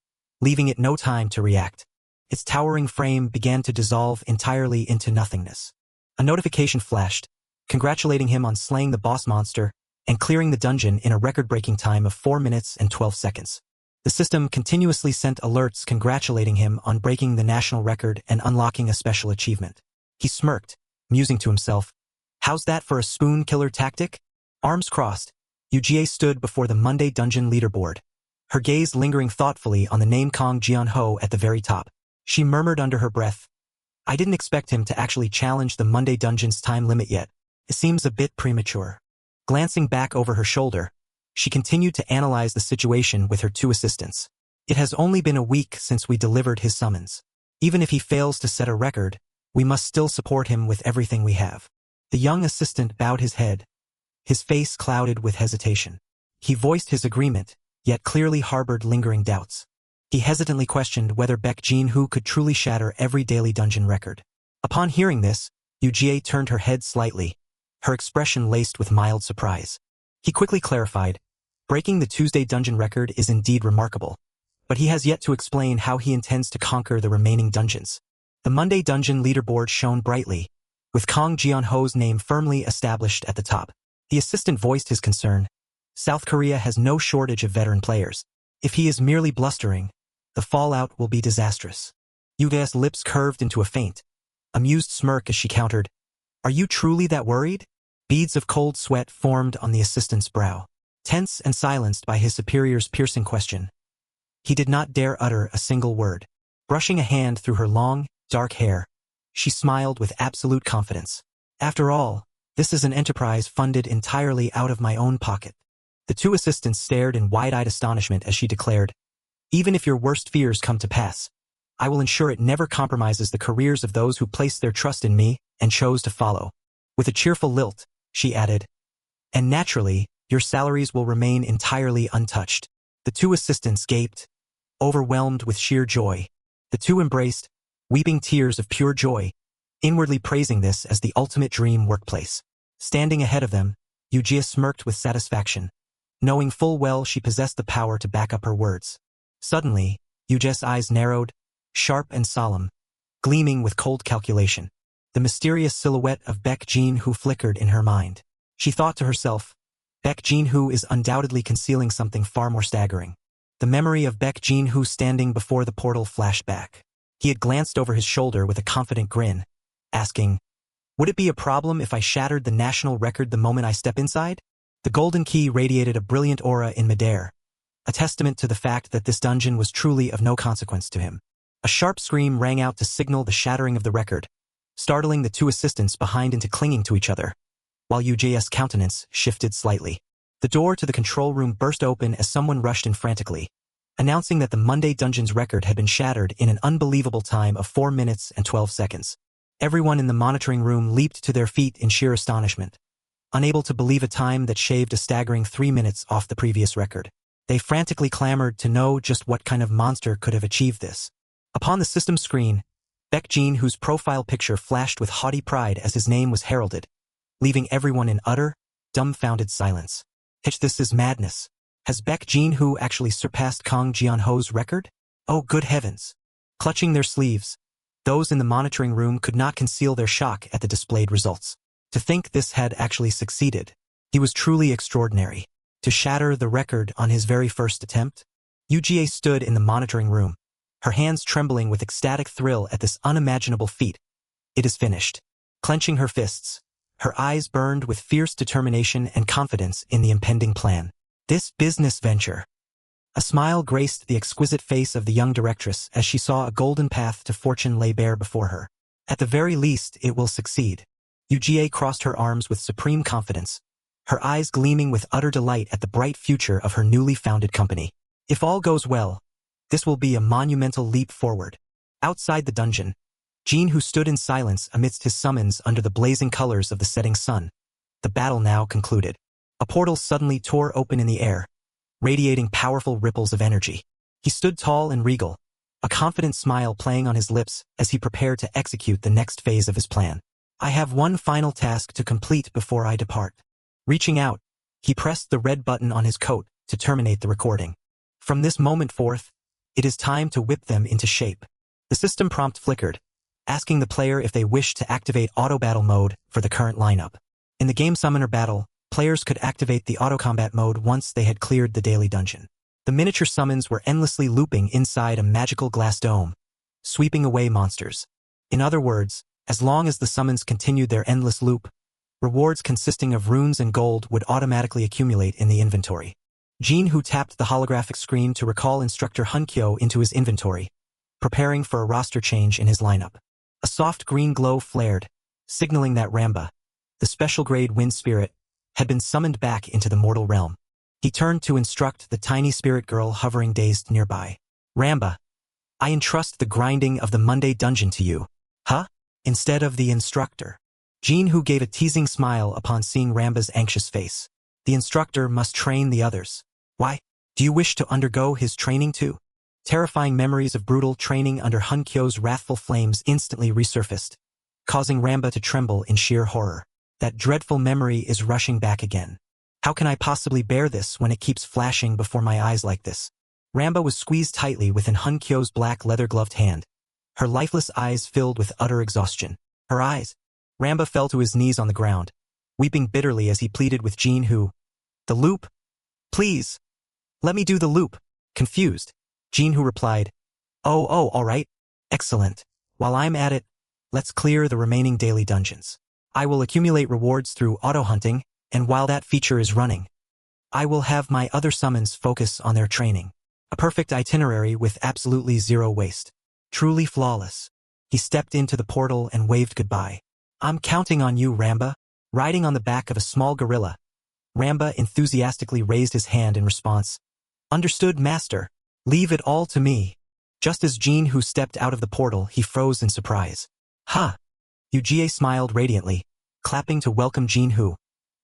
leaving it no time to react. Its towering frame began to dissolve entirely into nothingness. A notification flashed, congratulating him on slaying the boss monster and clearing the dungeon in a record-breaking time of 4 minutes and 12 seconds. The system continuously sent alerts congratulating him on breaking the national record and unlocking a special achievement. He smirked, musing to himself, "How's that for a spoon killer tactic?" Arms crossed, Yuji stood before the Monday dungeon leaderboard, her gaze lingering thoughtfully on the name Kong Jianho at the very top. She murmured under her breath, "I didn't expect him to actually challenge the Monday dungeon's time limit yet. It seems a bit premature." Glancing back over her shoulder, she continued to analyze the situation with her 2 assistants. "It has only been a week since we delivered his summons. Even if he fails to set a record, we must still support him with everything we have." The young assistant bowed his head, his face clouded with hesitation. He voiced his agreement, yet clearly harbored lingering doubts. He hesitantly questioned whether Baek Jin-hoo could truly shatter every daily dungeon record. Upon hearing this, Yuji turned her head slightly, her expression laced with mild surprise. He quickly clarified, "Breaking the Tuesday dungeon record is indeed remarkable, but he has yet to explain how he intends to conquer the remaining dungeons." The Monday dungeon leaderboard shone brightly, with Kong Jianho's name firmly established at the top. The assistant voiced his concern. South Korea has no shortage of veteran players. If he is merely blustering, the fallout will be disastrous. Yuge's lips curved into a faint, amused smirk as she countered, "Are you truly that worried?" Beads of cold sweat formed on the assistant's brow. Tense and silenced by his superior's piercing question, he did not dare utter a single word. Brushing a hand through her long, dark hair, she smiled with absolute confidence. "After all, this is an enterprise funded entirely out of my own pocket." The 2 assistants stared in wide-eyed astonishment as she declared, "Even if your worst fears come to pass, I will ensure it never compromises the careers of those who placed their trust in me and chose to follow." With a cheerful lilt, she added, "And naturally, your salaries will remain entirely untouched." The 2 assistants gaped, overwhelmed with sheer joy. The 2 embraced, weeping tears of pure joy, inwardly praising this as the ultimate dream workplace. Standing ahead of them, Yuji smirked with satisfaction, knowing full well she possessed the power to back up her words. Suddenly, Yuji's eyes narrowed, sharp and solemn, gleaming with cold calculation. The mysterious silhouette of Baek Jin-hoo flickered in her mind. She thought to herself, Baek Jin-hoo is undoubtedly concealing something far more staggering. The memory of Baek Jin-hoo standing before the portal flashed back. He had glanced over his shoulder with a confident grin, asking, "Would it be a problem if I shattered the national record the moment I step inside?" The golden key radiated a brilliant aura in midair, a testament to the fact that this dungeon was truly of no consequence to him. A sharp scream rang out to signal the shattering of the record, startling the 2 assistants behind into clinging to each other, while Yuji's countenance shifted slightly. The door to the control room burst open as someone rushed in frantically, announcing that the Monday dungeon's record had been shattered in an unbelievable time of 4 minutes and 12 seconds. Everyone in the monitoring room leaped to their feet in sheer astonishment, unable to believe a time that shaved a staggering 3 minutes off the previous record. They frantically clamored to know just what kind of monster could have achieved this. Upon the system screen, Baek Jin-hoo's profile picture flashed with haughty pride as his name was heralded, leaving everyone in utter, dumbfounded silence. This is madness. Has Baek Jin-hoo actually surpassed Kong Jianho's record? Oh, good heavens! Clutching their sleeves, Those in the monitoring room could not conceal their shock at the displayed results. To think this had actually succeeded. He was truly extraordinary. To shatter the record on his very first attempt? UGA stood in the monitoring room, her hands trembling with ecstatic thrill at this unimaginable feat. It is finished. Clenching her fists, her eyes burned with fierce determination and confidence in the impending plan. This business venture. A smile graced the exquisite face of the young directress as she saw a golden path to fortune lay bare before her. At the very least, it will succeed. UGA crossed her arms with supreme confidence, her eyes gleaming with utter delight at the bright future of her newly founded company. If all goes well, this will be a monumental leap forward. Outside the dungeon, Jin, who stood in silence amidst his summons under the blazing colors of the setting sun. The battle now concluded. A portal suddenly tore open in the air, radiating powerful ripples of energy. He stood tall and regal, a confident smile playing on his lips as he prepared to execute the next phase of his plan. I have one final task to complete before I depart. Reaching out, he pressed the red button on his coat to terminate the recording. From this moment forth, it is time to whip them into shape. The system prompt flickered, asking the player if they wish to activate auto battle mode for the current lineup. In the game summoner battle, players could activate the auto combat mode once they had cleared the daily dungeon. The miniature summons were endlessly looping inside a magical glass dome, sweeping away monsters. In other words, as long as the summons continued their endless loop, rewards consisting of runes and gold would automatically accumulate in the inventory. Jin, who tapped the holographic screen to recall instructor Hunkyo into his inventory, preparing for a roster change in his lineup. A soft green glow flared, signaling that Ramba, the special grade wind spirit, had been summoned back into the mortal realm. He turned to instruct the tiny spirit girl hovering dazed nearby. Ramba, I entrust the grinding of the Monday dungeon to you. Huh? Instead of the instructor. Jin, who gave a teasing smile upon seeing Ramba's anxious face. The instructor must train the others. Why? Do you wish to undergo his training too? Terrifying memories of brutal training under Hunkyo's wrathful flames instantly resurfaced, causing Ramba to tremble in sheer horror. That dreadful memory is rushing back again. How can I possibly bear this when it keeps flashing before my eyes like this? Ramba was squeezed tightly within Hunkyo's black leather-gloved hand, her lifeless eyes filled with utter exhaustion. Her eyes. Ramba fell to his knees on the ground, weeping bitterly as he pleaded with Jin, who, the loop? Please. Let me do the loop. Confused, Jin, who replied, Oh, all right. Excellent. While I'm at it, let's clear the remaining daily dungeons. I will accumulate rewards through auto-hunting, and while that feature is running, I will have my other summons focus on their training. A perfect itinerary with absolutely zero waste. Truly flawless. He stepped into the portal and waved goodbye. I'm counting on you, Ramba. Riding on the back of a small gorilla, Ramba enthusiastically raised his hand in response. Understood, master. Leave it all to me. Just as Jin, who stepped out of the portal, he froze in surprise. Ha! UGA smiled radiantly, clapping to welcome Jin, who,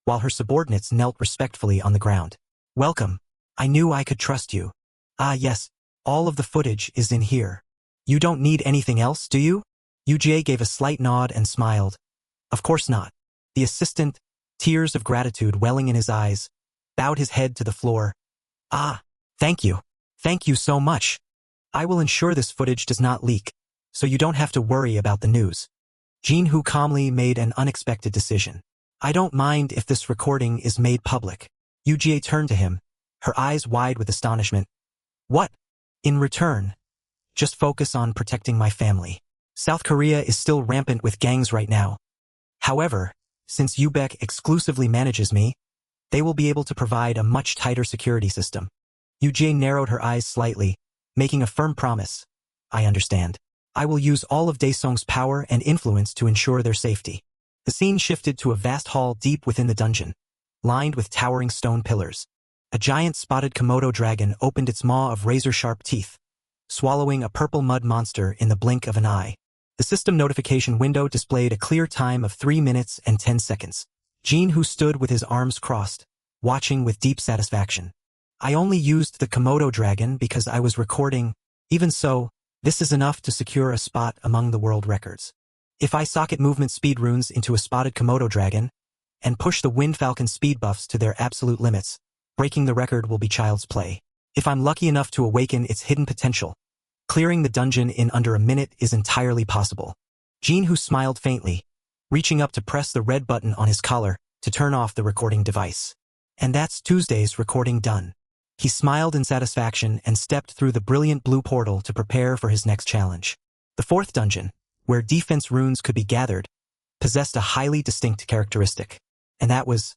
while her subordinates knelt respectfully on the ground. Welcome. I knew I could trust you. Ah yes, all of the footage is in here. You don't need anything else, do you? UGA gave a slight nod and smiled. Of course not. The assistant, tears of gratitude welling in his eyes, bowed his head to the floor. Ah, thank you. Thank you so much. I will ensure this footage does not leak, so you don't have to worry about the news. Jin, who calmly made an unexpected decision. I don't mind if this recording is made public. UGA turned to him, her eyes wide with astonishment. What? In return, just focus on protecting my family. South Korea is still rampant with gangs right now. However, since UBEC exclusively manages me, they will be able to provide a much tighter security system. UGA narrowed her eyes slightly, making a firm promise. I understand. I will use all of Daesung's power and influence to ensure their safety. The scene shifted to a vast hall deep within the dungeon, lined with towering stone pillars. A giant spotted Komodo dragon opened its maw of razor-sharp teeth, swallowing a purple mud monster in the blink of an eye. The system notification window displayed a clear time of 3 minutes and 10 seconds. Jin, who stood with his arms crossed, watching with deep satisfaction. I only used the Komodo dragon because I was recording. Even so, this is enough to secure a spot among the world records. If I socket movement speed runes into a spotted Komodo dragon, and push the Wind Falcon speed buffs to their absolute limits, breaking the record will be child's play. If I'm lucky enough to awaken its hidden potential, Clearing the dungeon in under a minute is entirely possible. Jinhoo smiled faintly, reaching up to press the red button on his collar to turn off the recording device. And that's Tuesday's recording done. He smiled in satisfaction and stepped through the brilliant blue portal to prepare for his next challenge. The fourth dungeon, where defense runes could be gathered, possessed a highly distinct characteristic. And that was,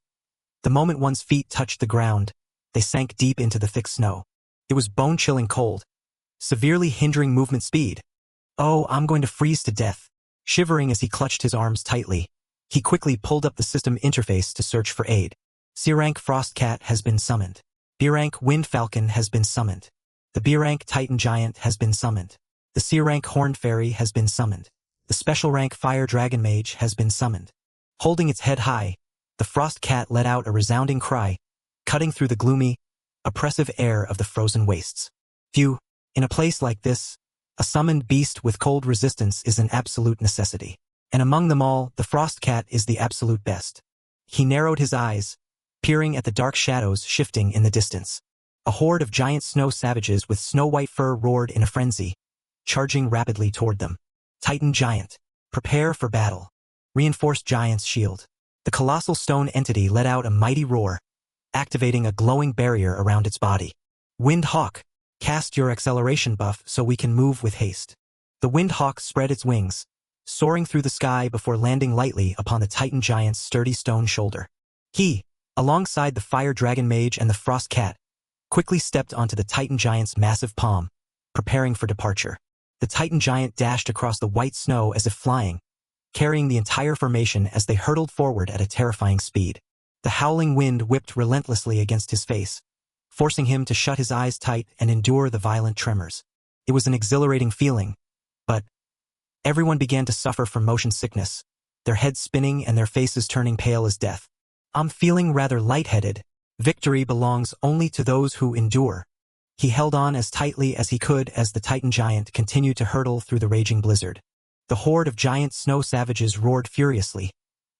the moment one's feet touched the ground, they sank deep into the thick snow. It was bone-chilling cold, severely hindering movement speed. Oh, I'm going to freeze to death. Shivering as he clutched his arms tightly, he quickly pulled up the system interface to search for aid. C-rank Frostcat has been summoned. B-rank Wind Falcon has been summoned. The B-rank Titan Giant has been summoned. The C-rank Horned Fairy has been summoned. The special rank Fire Dragon Mage has been summoned. Holding its head high, the Frost Cat let out a resounding cry, cutting through the gloomy, oppressive air of the frozen wastes. Phew, in a place like this, a summoned beast with cold resistance is an absolute necessity. And among them all, the Frost Cat is the absolute best. He narrowed his eyes, peering at the dark shadows shifting in the distance. A horde of giant snow savages with snow-white fur roared in a frenzy, charging rapidly toward them. Titan Giant, prepare for battle. Reinforced Giant's shield. The colossal stone entity let out a mighty roar, activating a glowing barrier around its body. Wind Hawk, cast your acceleration buff so we can move with haste. The Wind Hawk spread its wings, soaring through the sky before landing lightly upon the Titan Giant's sturdy stone shoulder. He, alongside the Fire Dragon Mage and the Frost Cat, quickly stepped onto the Titan Giant's massive palm, preparing for departure. The Titan Giant dashed across the white snow as if flying, carrying the entire formation as they hurtled forward at a terrifying speed. The howling wind whipped relentlessly against his face, forcing him to shut his eyes tight and endure the violent tremors. It was an exhilarating feeling, but everyone began to suffer from motion sickness, their heads spinning and their faces turning pale as death. I'm feeling rather lightheaded. Victory belongs only to those who endure. He held on as tightly as he could as the Titan Giant continued to hurtle through the raging blizzard. The horde of giant snow savages roared furiously,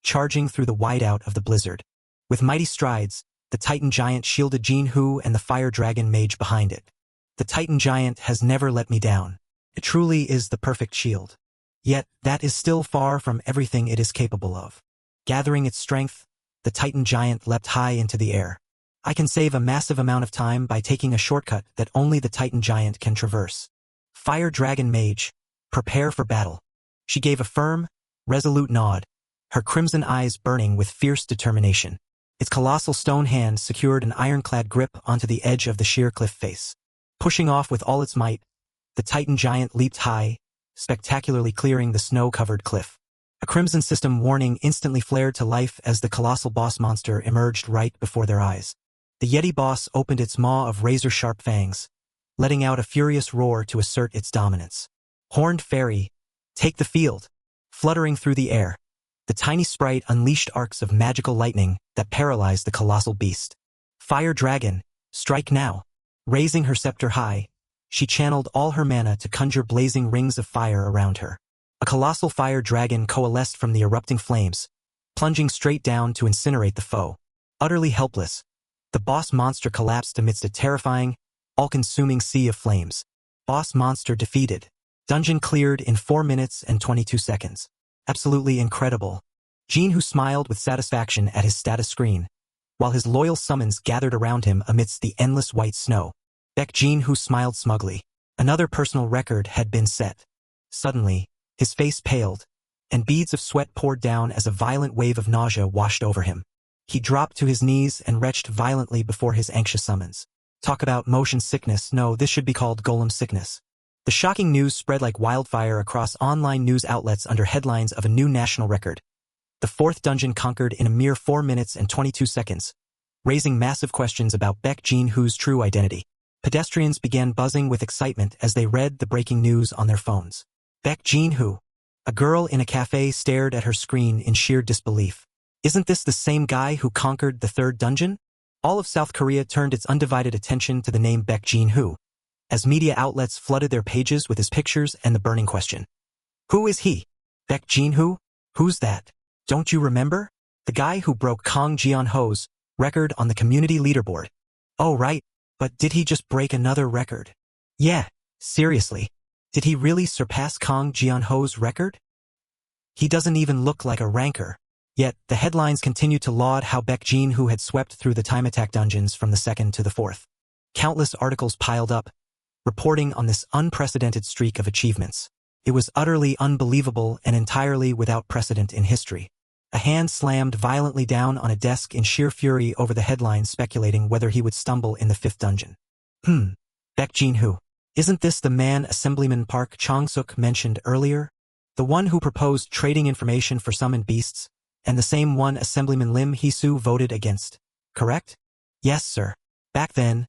charging through the whiteout of the blizzard. With mighty strides, the Titan Giant shielded Jinhoo and the Fire Dragon Mage behind it. The Titan Giant has never let me down. It truly is the perfect shield. Yet, that is still far from everything it is capable of. Gathering its strength, the Titan Giant leapt high into the air. I can save a massive amount of time by taking a shortcut that only the Titan Giant can traverse. Fire Dragon Mage, prepare for battle. She gave a firm, resolute nod, her crimson eyes burning with fierce determination. Its colossal stone hand secured an ironclad grip onto the edge of the sheer cliff face. Pushing off with all its might, the Titan Giant leaped high, spectacularly clearing the snow-covered cliff. A crimson system warning instantly flared to life as the colossal boss monster emerged right before their eyes. The Yeti boss opened its maw of razor-sharp fangs, letting out a furious roar to assert its dominance. Horned Fairy, take the field. Fluttering through the air, the tiny sprite unleashed arcs of magical lightning that paralyzed the colossal beast. Fire Dragon, strike now. Raising her scepter high, she channeled all her mana to conjure blazing rings of fire around her. A colossal fire dragon coalesced from the erupting flames, plunging straight down to incinerate the foe. Utterly helpless, the boss monster collapsed amidst a terrifying, all-consuming sea of flames. Boss monster defeated. Dungeon cleared in 4 minutes and 22 seconds. Absolutely incredible. Jinhoo smiled with satisfaction at his status screen, while his loyal summons gathered around him amidst the endless white snow. Jinhoo smiled smugly. Another personal record had been set. Suddenly, his face paled, and beads of sweat poured down as a violent wave of nausea washed over him. He dropped to his knees and retched violently before his anxious summons. Talk about motion sickness. No, this should be called golem sickness. The shocking news spread like wildfire across online news outlets under headlines of a new national record. The fourth dungeon conquered in a mere 4 minutes and 22 seconds, raising massive questions about Jinhoo's true identity. Pedestrians began buzzing with excitement as they read the breaking news on their phones. Jinhoo. A girl in a cafe stared at her screen in sheer disbelief. Isn't this the same guy who conquered the third dungeon? All of South Korea turned its undivided attention to the name Jinhoo, as media outlets flooded their pages with his pictures and the burning question. Who is he? Jinhoo? Who's that? Don't you remember? The guy who broke Kang Jian-ho's record on the community leaderboard. Oh right, but did he just break another record? Yeah, seriously. Did he really surpass Kang Jianho's record? He doesn't even look like a ranker. Yet, the headlines continue to laud how Baek Jin-hoo had swept through the time attack dungeons from the 2nd to the 4th. Countless articles piled up, reporting on this unprecedented streak of achievements. It was utterly unbelievable and entirely without precedent in history. A hand slammed violently down on a desk in sheer fury over the headlines speculating whether he would stumble in the 5th dungeon. Baek Jin-hoo. Isn't this the man Assemblyman Park Chong-suk mentioned earlier? The one who proposed trading information for summoned beasts, and the same one Assemblyman Lim Hee-soo voted against, correct? Yes, sir. Back then,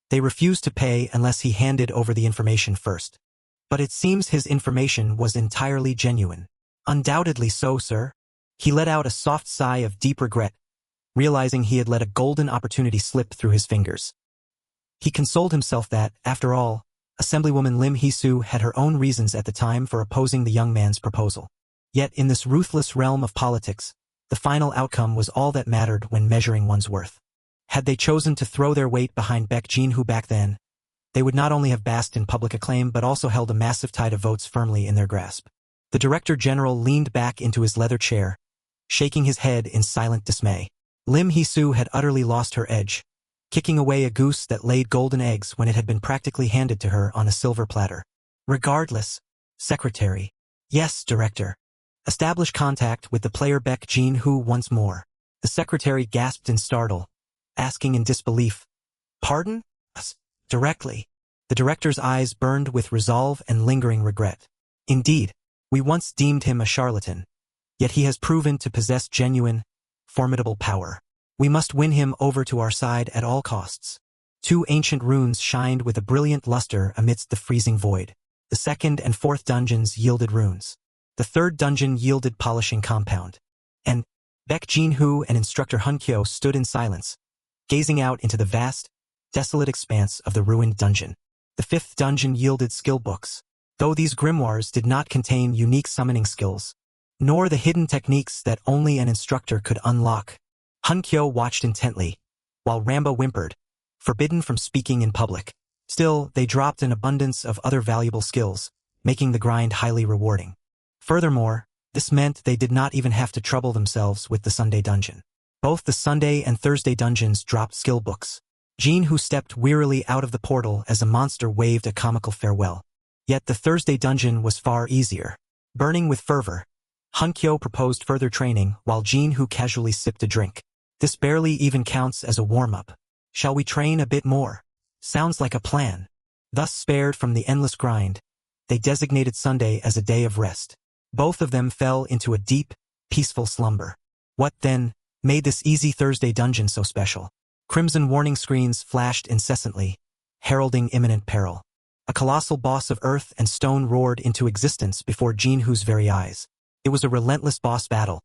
they refused to pay unless he handed over the information first. But it seems his information was entirely genuine. Undoubtedly so, sir. He let out a soft sigh of deep regret, realizing he had let a golden opportunity slip through his fingers. He consoled himself that, after all, Assemblywoman Lim Hee-soo had her own reasons at the time for opposing the young man's proposal. Yet in this ruthless realm of politics, the final outcome was all that mattered when measuring one's worth. Had they chosen to throw their weight behind Baek Jin-hoo back then, they would not only have basked in public acclaim but also held a massive tide of votes firmly in their grasp. The Director General leaned back into his leather chair, shaking his head in silent dismay. Lim Hee-soo had utterly lost her edge, kicking away a goose that laid golden eggs when it had been practically handed to her on a silver platter. Regardless, Secretary. Yes, Director. Establish contact with the player Baek Jin-hoo once more. The Secretary gasped in startle, asking in disbelief, Pardon? Us? Directly. The Director's eyes burned with resolve and lingering regret. Indeed, we once deemed him a charlatan, yet he has proven to possess genuine, formidable power. We must win him over to our side at all costs. 2 ancient runes shined with a brilliant luster amidst the freezing void. The 2nd and 4th dungeons yielded runes. The 3rd dungeon yielded polishing compound. And Baek Jin-hoo and Instructor Hun-kyo stood in silence, gazing out into the vast, desolate expanse of the ruined dungeon. The 5th dungeon yielded skill books, though these grimoires did not contain unique summoning skills, nor the hidden techniques that only an instructor could unlock. Hun-kyo watched intently, while Ramba whimpered, forbidden from speaking in public. Still, they dropped an abundance of other valuable skills, making the grind highly rewarding. Furthermore, this meant they did not even have to trouble themselves with the Sunday dungeon. Both the Sunday and Thursday dungeons dropped skill books. Jin-hoo stepped wearily out of the portal as a monster waved a comical farewell. Yet the Thursday dungeon was far easier. Burning with fervor, Hun-kyo proposed further training while Jin-hoo casually sipped a drink. This barely even counts as a warm-up. Shall we train a bit more? Sounds like a plan. Thus spared from the endless grind, they designated Sunday as a day of rest. Both of them fell into a deep, peaceful slumber. What, then, made this easy Thursday dungeon so special? Crimson warning screens flashed incessantly, heralding imminent peril. A colossal boss of earth and stone roared into existence before Jin-hoo's very eyes. It was a relentless boss battle.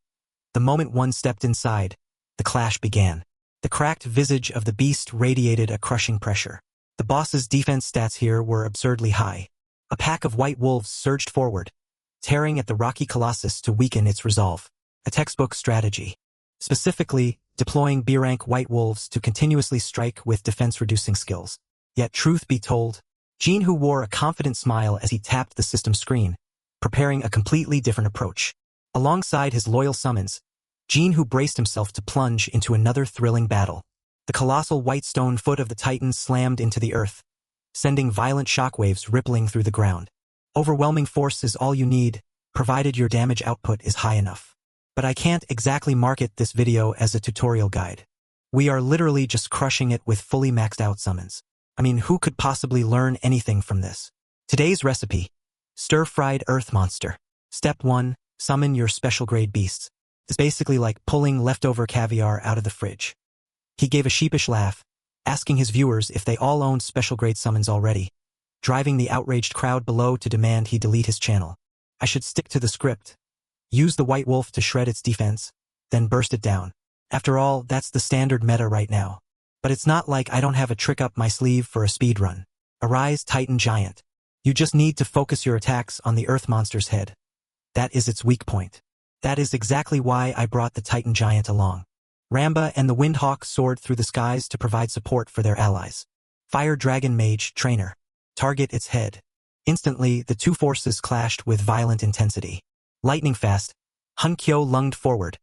The moment one stepped inside, the clash began. The cracked visage of the beast radiated a crushing pressure. The boss's defense stats here were absurdly high. A pack of white wolves surged forward, tearing at the rocky colossus to weaken its resolve. A textbook strategy. Specifically, deploying B-rank white wolves to continuously strike with defense-reducing skills. Yet truth be told, Jin-hoo wore a confident smile as he tapped the system screen, preparing a completely different approach. Alongside his loyal summons, Jin-hoo braced himself to plunge into another thrilling battle. The colossal white stone foot of the Titan slammed into the earth, sending violent shockwaves rippling through the ground. Overwhelming force is all you need, provided your damage output is high enough. But I can't exactly market this video as a tutorial guide. We are literally just crushing it with fully maxed out summons. I mean, who could possibly learn anything from this? Today's recipe: stir-fried earth monster. Step 1, summon your special grade beasts. It's basically like pulling leftover caviar out of the fridge. He gave a sheepish laugh, asking his viewers if they all owned special grade summons already, driving the outraged crowd below to demand he delete his channel. I should stick to the script. Use the white wolf to shred its defense, then burst it down. After all, that's the standard meta right now. But it's not like I don't have a trick up my sleeve for a speedrun. Arise, Titan Giant. You just need to focus your attacks on the earth monster's head. That is its weak point. That is exactly why I brought the Titan Giant along. Ramba and the Windhawk soared through the skies to provide support for their allies. Fire Dragon Mage Trainer. Target its head. Instantly, the two forces clashed with violent intensity. Lightning fast, Hun Kyo lunged forward,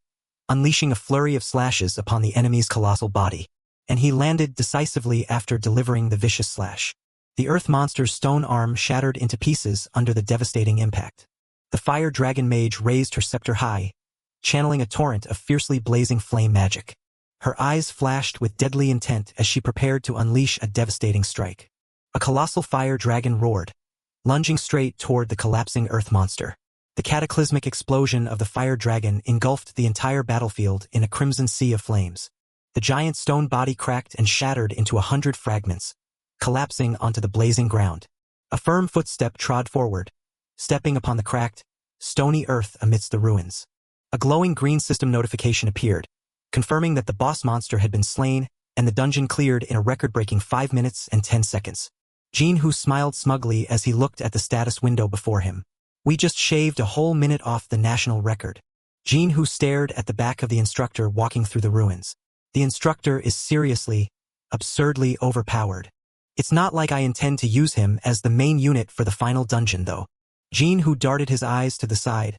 unleashing a flurry of slashes upon the enemy's colossal body, and he landed decisively after delivering the vicious slash. The earth monster's stone arm shattered into pieces under the devastating impact. The fire dragon mage raised her scepter high, channeling a torrent of fiercely blazing flame magic. Her eyes flashed with deadly intent as she prepared to unleash a devastating strike. A colossal fire dragon roared, lunging straight toward the collapsing earth monster. The cataclysmic explosion of the fire dragon engulfed the entire battlefield in a crimson sea of flames. The giant stone body cracked and shattered into 100 fragments, collapsing onto the blazing ground. A firm footstep trod forward, stepping upon the cracked, stony earth amidst the ruins. A glowing green system notification appeared, confirming that the boss monster had been slain and the dungeon cleared in a record-breaking 5 minutes and 10 seconds. Jinhu smiled smugly as he looked at the status window before him. We just shaved a whole minute off the national record. Jinhu stared at the back of the instructor walking through the ruins. The instructor is seriously, absurdly overpowered. It's not like I intend to use him as the main unit for the final dungeon, though. Jinhu darted his eyes to the side,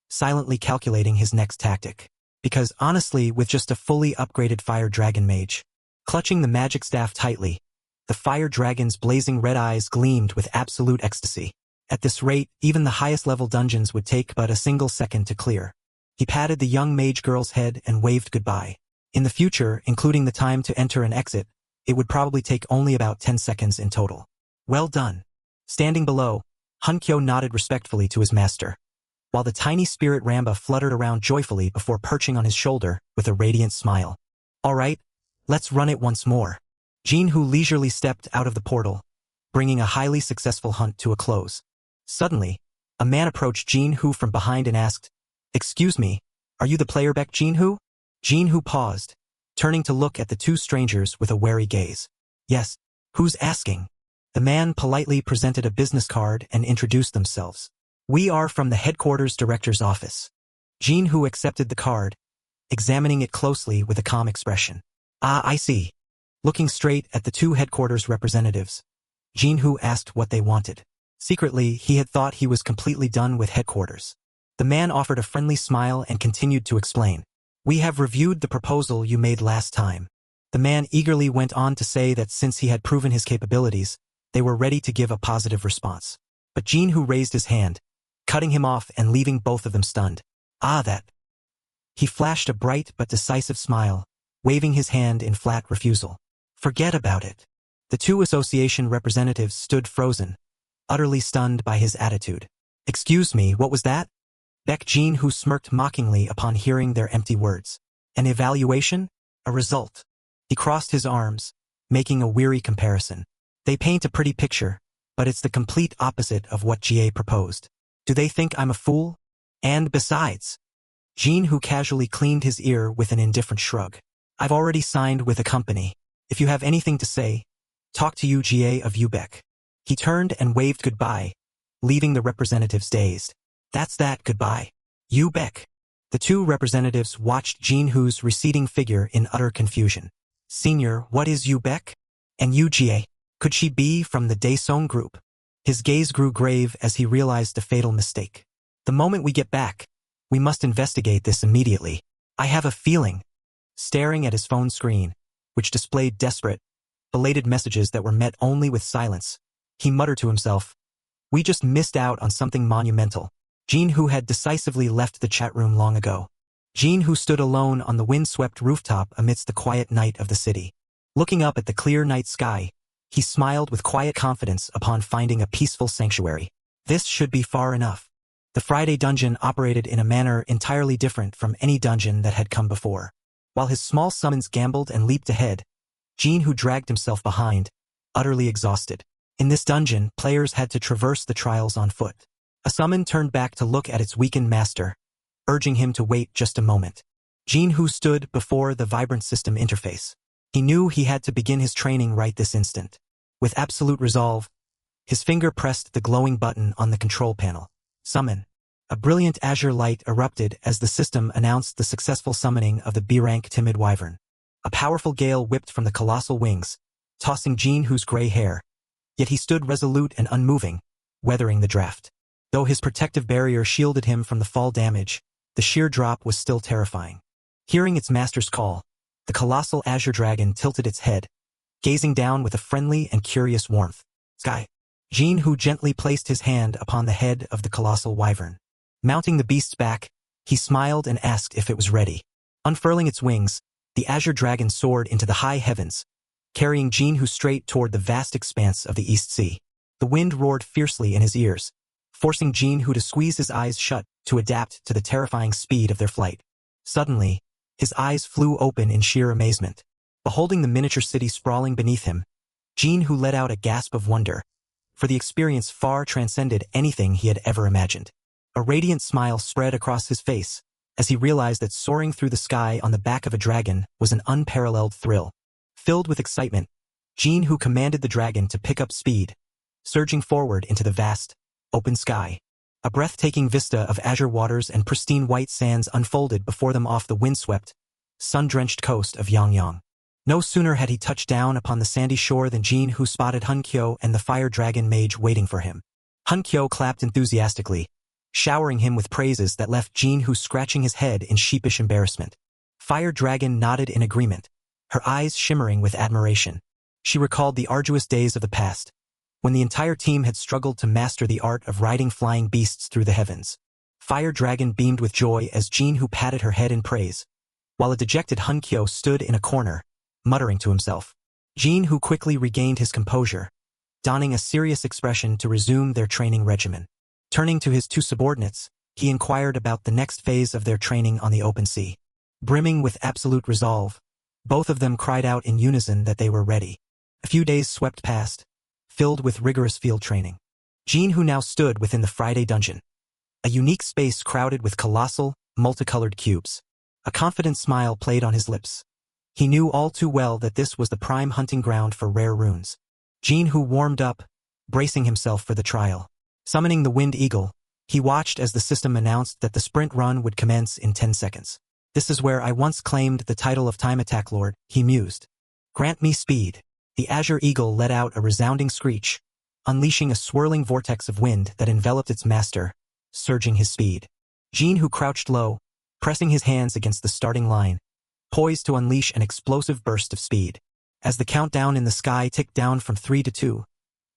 silently calculating his next tactic. Because honestly, with just a fully upgraded fire dragon mage, clutching the magic staff tightly, the fire dragon's blazing red eyes gleamed with absolute ecstasy. At this rate, even the highest level dungeons would take but a single second to clear. He patted the young mage girl's head and waved goodbye. In the future, including the time to enter and exit, it would probably take only about 10 seconds in total. Well done. Standing below, Hun Kyo nodded respectfully to his master, while the tiny spirit Ramba fluttered around joyfully before perching on his shoulder with a radiant smile. All right, let's run it once more. Jinhu leisurely stepped out of the portal, bringing a highly successful hunt to a close. Suddenly, a man approached Jinhu from behind and asked, "Excuse me, are you the player back, Jinhu?" Jinhu paused, turning to look at the two strangers with a wary gaze. "Yes, who's asking?" The man politely presented a business card and introduced themselves. "We are from the headquarters director's office." Jinhu accepted the card, examining it closely with a calm expression. "Ah, I see." Looking straight at the two headquarters representatives, Jinhu asked what they wanted. Secretly, he had thought he was completely done with headquarters. The man offered a friendly smile and continued to explain. "We have reviewed the proposal you made last time." The man eagerly went on to say that since he had proven his capabilities, they were ready to give a positive response. But Jinhu raised his hand, cutting him off and leaving both of them stunned. "Ah, that." He flashed a bright but decisive smile, waving his hand in flat refusal. "Forget about it." The two association representatives stood frozen, utterly stunned by his attitude. "Excuse me, what was that?" Baek Jinhu smirked mockingly upon hearing their empty words. "An evaluation? A result?" He crossed his arms, making a weary comparison. "They paint a pretty picture, but it's the complete opposite of what GA proposed. Do they think I'm a fool? And besides..." Jinhu casually cleaned his ear with an indifferent shrug. "I've already signed with a company. If you have anything to say, talk to UGA of Ubec." He turned and waved goodbye, leaving the representatives dazed. "That's that, goodbye. Ubec." The two representatives watched Jinhu's receding figure in utter confusion. "Senior, what is Ubec? And UGA? Could she be from the Daesong group?" His gaze grew grave as he realized the fatal mistake. "The moment we get back, we must investigate this immediately. I have a feeling." Staring at his phone screen, which displayed desperate, belated messages that were met only with silence, he muttered to himself, "We just missed out on something monumental." Jinhu had decisively left the chat room long ago. Jinhu stood alone on the wind-swept rooftop amidst the quiet night of the city. Looking up at the clear night sky, he smiled with quiet confidence upon finding a peaceful sanctuary. This should be far enough. The Friday dungeon operated in a manner entirely different from any dungeon that had come before. While his small summons gambled and leaped ahead, Jinhu dragged himself behind, utterly exhausted. In this dungeon, players had to traverse the trials on foot. A summon turned back to look at its weakened master, urging him to wait just a moment. Jinhu stood before the vibrant system interface. He knew he had to begin his training right this instant. With absolute resolve, his finger pressed the glowing button on the control panel. Summon. A brilliant azure light erupted as the system announced the successful summoning of the B-rank timid wyvern. A powerful gale whipped from the colossal wings, tossing Jinhu's gray hair. Yet he stood resolute and unmoving, weathering the draft. Though his protective barrier shielded him from the fall damage, the sheer drop was still terrifying. Hearing its master's call, the colossal azure dragon tilted its head, gazing down with a friendly and curious warmth. Sky. Jin Hu gently placed his hand upon the head of the colossal wyvern. Mounting the beast's back, he smiled and asked if it was ready. Unfurling its wings, the azure dragon soared into the high heavens, carrying Jin Hu straight toward the vast expanse of the East Sea. The wind roared fiercely in his ears, forcing Jin Hu to squeeze his eyes shut to adapt to the terrifying speed of their flight. Suddenly, his eyes flew open in sheer amazement. Beholding the miniature city sprawling beneath him, Jin Hu let out a gasp of wonder, for the experience far transcended anything he had ever imagined. A radiant smile spread across his face as he realized that soaring through the sky on the back of a dragon was an unparalleled thrill. Filled with excitement, Jin Hu commanded the dragon to pick up speed, surging forward into the vast, open sky. A breathtaking vista of azure waters and pristine white sands unfolded before them off the windswept, sun-drenched coast of Yangyang. No sooner had he touched down upon the sandy shore than Jin Hu spotted Hun Kyo and the fire dragon mage waiting for him. Hun Kyo clapped enthusiastically, showering him with praises that left Jin Hu scratching his head in sheepish embarrassment. Fire Dragon nodded in agreement, her eyes shimmering with admiration. She recalled the arduous days of the past, when the entire team had struggled to master the art of riding flying beasts through the heavens. Fire Dragon beamed with joy as Jin Hu patted her head in praise, while a dejected Hun Kyo stood in a corner, muttering to himself. Jin Hu quickly regained his composure, donning a serious expression to resume their training regimen. Turning to his two subordinates, he inquired about the next phase of their training on the open sea. Brimming with absolute resolve, both of them cried out in unison that they were ready. A few days swept past, filled with rigorous field training. Jin Hu now stood within the Friday dungeon, a unique space crowded with colossal, multicolored cubes. A confident smile played on his lips. He knew all too well that this was the prime hunting ground for rare runes. Jin Hu warmed up, bracing himself for the trial. Summoning the Wind Eagle, he watched as the system announced that the sprint run would commence in 10 seconds. This is where I once claimed the title of Time Attack Lord, he mused. Grant me speed. The Azure Eagle let out a resounding screech, unleashing a swirling vortex of wind that enveloped its master, surging his speed. Jin Hu crouched low, pressing his hands against the starting line, poised to unleash an explosive burst of speed. As the countdown in the sky ticked down from 3 to 2,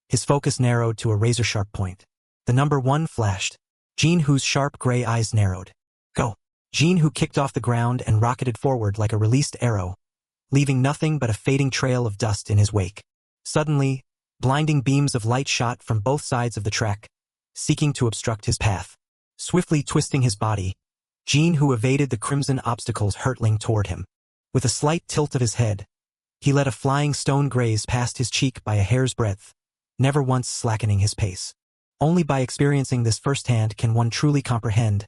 his focus narrowed to a razor-sharp point. The number 1 flashed. Jin Hu's sharp gray eyes narrowed. Go! Jin Hu kicked off the ground and rocketed forward like a released arrow, leaving nothing but a fading trail of dust in his wake. Suddenly, blinding beams of light shot from both sides of the track, seeking to obstruct his path. Swiftly twisting his body, Jin Hu evaded the crimson obstacles hurtling toward him. With a slight tilt of his head, he let a flying stone graze past his cheek by a hair's breadth, never once slackening his pace. Only by experiencing this firsthand can one truly comprehend,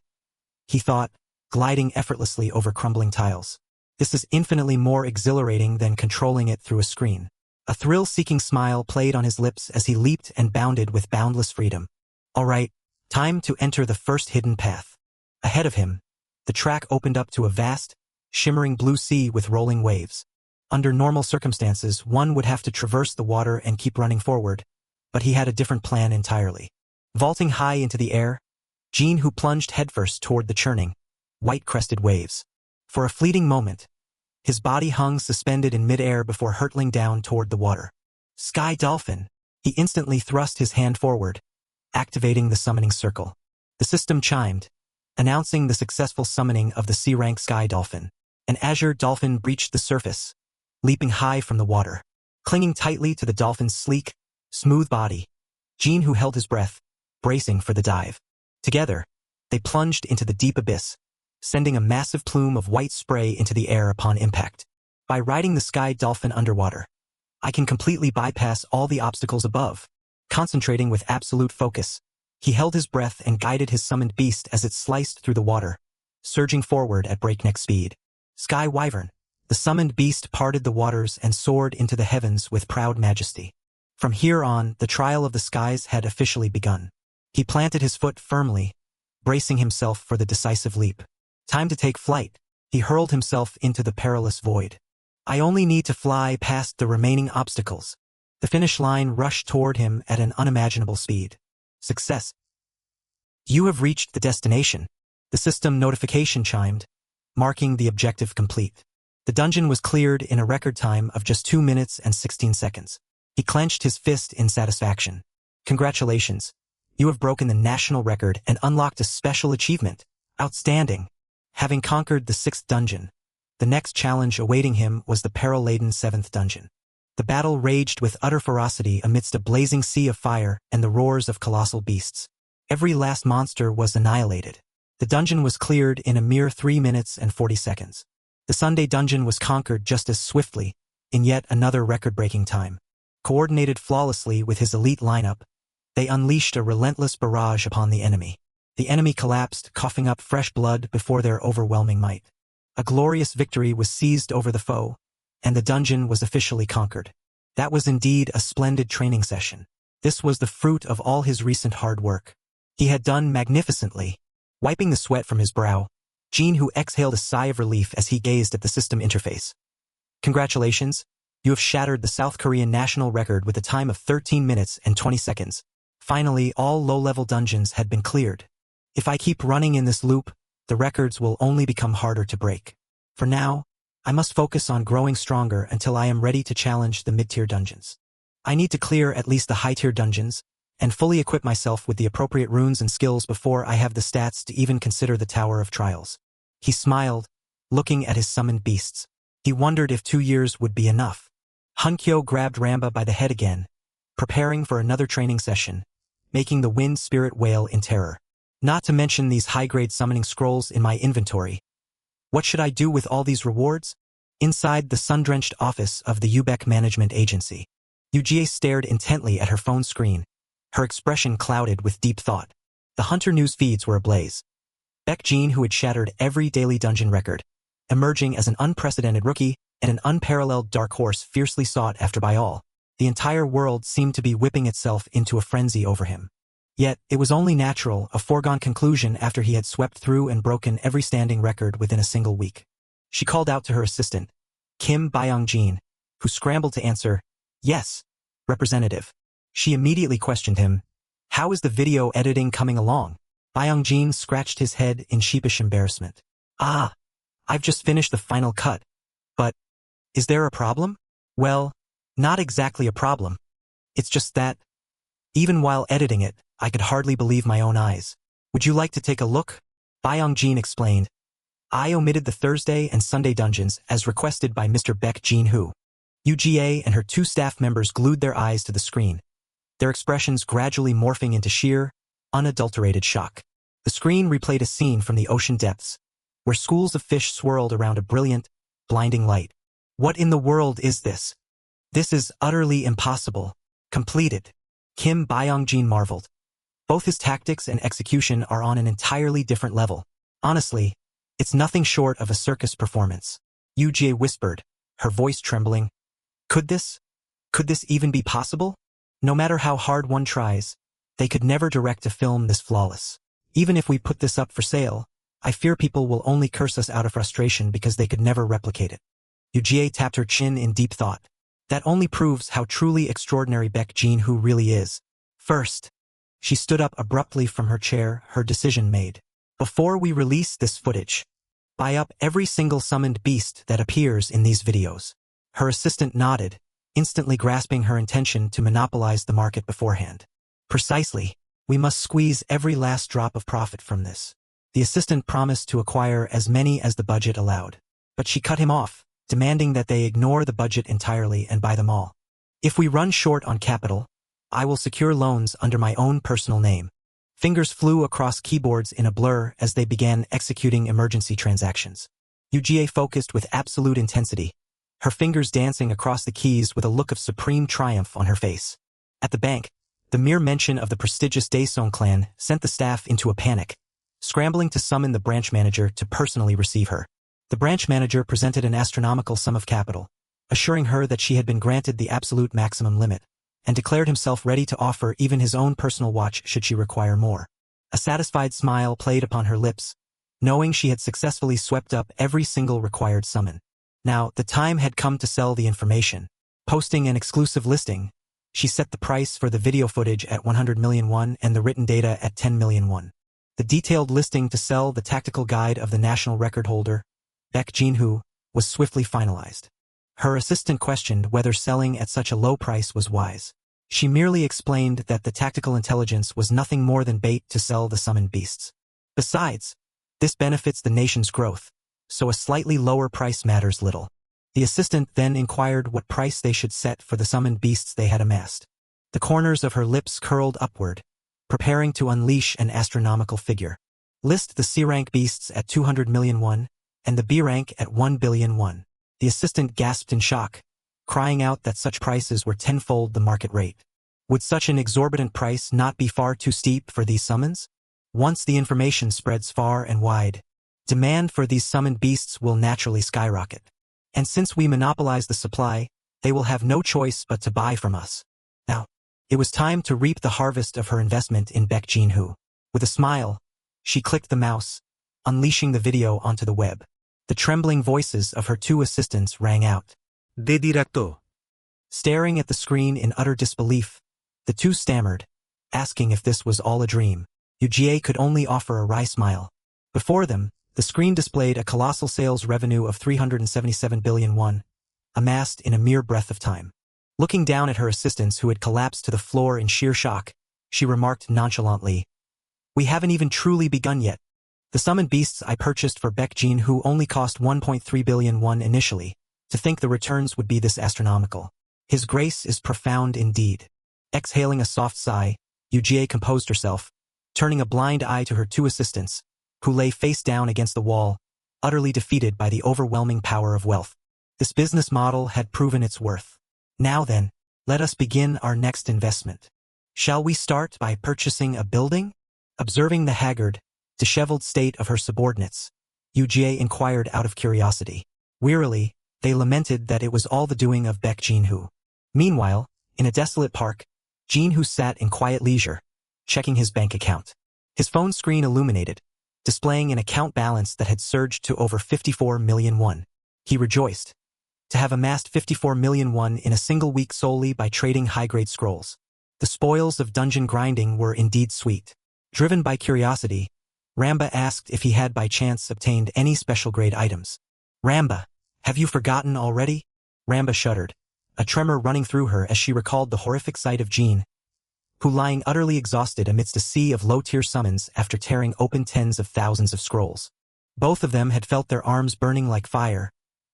he thought, gliding effortlessly over crumbling tiles. This is infinitely more exhilarating than controlling it through a screen. A thrill-seeking smile played on his lips as he leaped and bounded with boundless freedom. All right, time to enter the first hidden path. Ahead of him, the track opened up to a vast, shimmering blue sea with rolling waves. Under normal circumstances, one would have to traverse the water and keep running forward, but he had a different plan entirely. Vaulting high into the air, Jin Hu plunged headfirst toward the churning, white-crested waves. For a fleeting moment, his body hung suspended in mid-air before hurtling down toward the water. Sky Dolphin! He instantly thrust his hand forward, activating the summoning circle. The system chimed, announcing the successful summoning of the C-rank Sky Dolphin. An azure dolphin breached the surface, leaping high from the water. Clinging tightly to the dolphin's sleek, smooth body, Jin Hu held his breath, bracing for the dive. Together, they plunged into the deep abyss, sending a massive plume of white spray into the air upon impact. By riding the Sky Dolphin underwater, I can completely bypass all the obstacles above. Concentrating with absolute focus, he held his breath and guided his summoned beast as it sliced through the water, surging forward at breakneck speed. Sky Wyvern! The summoned beast parted the waters and soared into the heavens with proud majesty. From here on, the trial of the skies had officially begun. He planted his foot firmly, bracing himself for the decisive leap. Time to take flight. He hurled himself into the perilous void. I only need to fly past the remaining obstacles. The finish line rushed toward him at an unimaginable speed. Success. You have reached the destination. The system notification chimed, marking the objective complete. The dungeon was cleared in a record time of just 2 minutes and 16 seconds. He clenched his fist in satisfaction. Congratulations. You have broken the national record and unlocked a special achievement. Outstanding. Having conquered the 6th dungeon, the next challenge awaiting him was the peril-laden 7th dungeon. The battle raged with utter ferocity amidst a blazing sea of fire and the roars of colossal beasts. Every last monster was annihilated. The dungeon was cleared in a mere 3 minutes and 40 seconds. The Sunday dungeon was conquered just as swiftly, in yet another record-breaking time. Coordinated flawlessly with his elite lineup, they unleashed a relentless barrage upon the enemy. The enemy collapsed, coughing up fresh blood before their overwhelming might. A glorious victory was seized over the foe, and the dungeon was officially conquered. That was indeed a splendid training session. This was the fruit of all his recent hard work. He had done magnificently. Wiping the sweat from his brow, Jin-Hoo exhaled a sigh of relief as he gazed at the system interface. Congratulations, you have shattered the South Korean national record with a time of 13 minutes and 20 seconds. Finally, all low-level dungeons had been cleared. If I keep running in this loop, the records will only become harder to break. For now, I must focus on growing stronger until I am ready to challenge the mid-tier dungeons. I need to clear at least the high-tier dungeons, and fully equip myself with the appropriate runes and skills before I have the stats to even consider the Tower of Trials. He smiled, looking at his summoned beasts. He wondered if 2 years would be enough. Hunkyo grabbed Ramba by the head again, preparing for another training session, making the wind spirit wail in terror. Not to mention these high-grade summoning scrolls in my inventory. What should I do with all these rewards? Inside the sun-drenched office of the Ubec Management Agency, Yujie stared intently at her phone screen, her expression clouded with deep thought. The Hunter news feeds were ablaze. Baek Jin, who had shattered every daily dungeon record, emerging as an unprecedented rookie and an unparalleled dark horse fiercely sought after by all. The entire world seemed to be whipping itself into a frenzy over him. Yet, it was only natural, a foregone conclusion after he had swept through and broken every standing record within a single week. She called out to her assistant, Kim Byung-jin, who scrambled to answer, "Yes, Representative." She immediately questioned him, "How is the video editing coming along?" Byung-jin scratched his head in sheepish embarrassment. I've just finished the final cut. But, is there a problem? Well, not exactly a problem. It's just that, even while editing it, I could hardly believe my own eyes. Would you like to take a look? Byung-jin explained. I omitted the Thursday and Sunday dungeons as requested by Mr. Baek Jin-Hoo. UGA and her 2 staff members glued their eyes to the screen, their expressions gradually morphing into sheer, unadulterated shock. The screen replayed a scene from the ocean depths, where schools of fish swirled around a brilliant, blinding light. What in the world is this? This is utterly impossible. Completed. Kim Byung-jin marveled. Both his tactics and execution are on an entirely different level. Honestly, it's nothing short of a circus performance. UGA whispered, her voice trembling. Could this even be possible? No matter how hard one tries, they could never direct a film this flawless. Even if we put this up for sale, I fear people will only curse us out of frustration because they could never replicate it. UGA tapped her chin in deep thought. That only proves how truly extraordinary Baek Jin-Hoo really is. First, she stood up abruptly from her chair, her decision made. Before we release this footage, buy up every single summoned beast that appears in these videos. Her assistant nodded, instantly grasping her intention to monopolize the market beforehand. Precisely. We must squeeze every last drop of profit from this. The assistant promised to acquire as many as the budget allowed. But she cut him off, demanding that they ignore the budget entirely and buy them all. If we run short on capital, I will secure loans under my own personal name. Fingers flew across keyboards in a blur as they began executing emergency transactions. UGA focused with absolute intensity, her fingers dancing across the keys with a look of supreme triumph on her face. At the bank, the mere mention of the prestigious Daesung clan sent the staff into a panic, scrambling to summon the branch manager to personally receive her. The branch manager presented an astronomical sum of capital, assuring her that she had been granted the absolute maximum limit, and declared himself ready to offer even his own personal watch should she require more. A satisfied smile played upon her lips, knowing she had successfully swept up every single required summon. Now, the time had come to sell the information, posting an exclusive listing, She set the price for the video footage at 100 million won and the written data at 10 million won. The detailed listing to sell the tactical guide of the national record holder, Baek Jin-hoo, was swiftly finalized. Her assistant questioned whether selling at such a low price was wise. She merely explained that the tactical intelligence was nothing more than bait to sell the summoned beasts. Besides, this benefits the nation's growth, so a slightly lower price matters little. The assistant then inquired what price they should set for the summoned beasts they had amassed. The corners of her lips curled upward, preparing to unleash an astronomical figure. List the C-rank beasts at 200 million won, and the B-rank at 1 billion won. The assistant gasped in shock, crying out that such prices were tenfold the market rate. Would such an exorbitant price not be far too steep for these summons? Once the information spreads far and wide, demand for these summoned beasts will naturally skyrocket. And since we monopolize the supply, they will have no choice but to buy from us. Now, it was time to reap the harvest of her investment in Baek Jin-hoo. With a smile, she clicked the mouse, unleashing the video onto the web. The trembling voices of her two assistants rang out. De directo. Staring at the screen in utter disbelief, the two stammered, asking if this was all a dream. Yoo-jae could only offer a wry smile. Before them, the screen displayed a colossal sales revenue of 377 billion won, amassed in a mere breath of time. Looking down at her assistants who had collapsed to the floor in sheer shock, she remarked nonchalantly, "We haven't even truly begun yet. The summoned beasts I purchased for Baek Jin-hoo only cost 1.3 billion won initially. To think the returns would be this astronomical. His grace is profound indeed." Exhaling a soft sigh, Yoo-jae composed herself, turning a blind eye to her two assistants, who lay face down against the wall, utterly defeated by the overwhelming power of wealth. This business model had proven its worth. Now then, let us begin our next investment. Shall we start by purchasing a building? Observing the haggard, disheveled state of her subordinates, Yoo-jae inquired out of curiosity. Wearily, they lamented that it was all the doing of Baek Jin-hoo. Meanwhile, in a desolate park, Jin-hoo sat in quiet leisure, checking his bank account. His phone screen illuminated, displaying an account balance that had surged to over 54 million won. He rejoiced to have amassed 54 million won in a single week solely by trading high-grade scrolls. The spoils of dungeon grinding were indeed sweet. Driven by curiosity, Ramba asked if he had by chance obtained any special grade items. "Ramba, have you forgotten already?" Ramba shuddered, a tremor running through her as she recalled the horrific sight of Jin, who lying utterly exhausted amidst a sea of low-tier summons after tearing open tens of thousands of scrolls. Both of them had felt their arms burning like fire,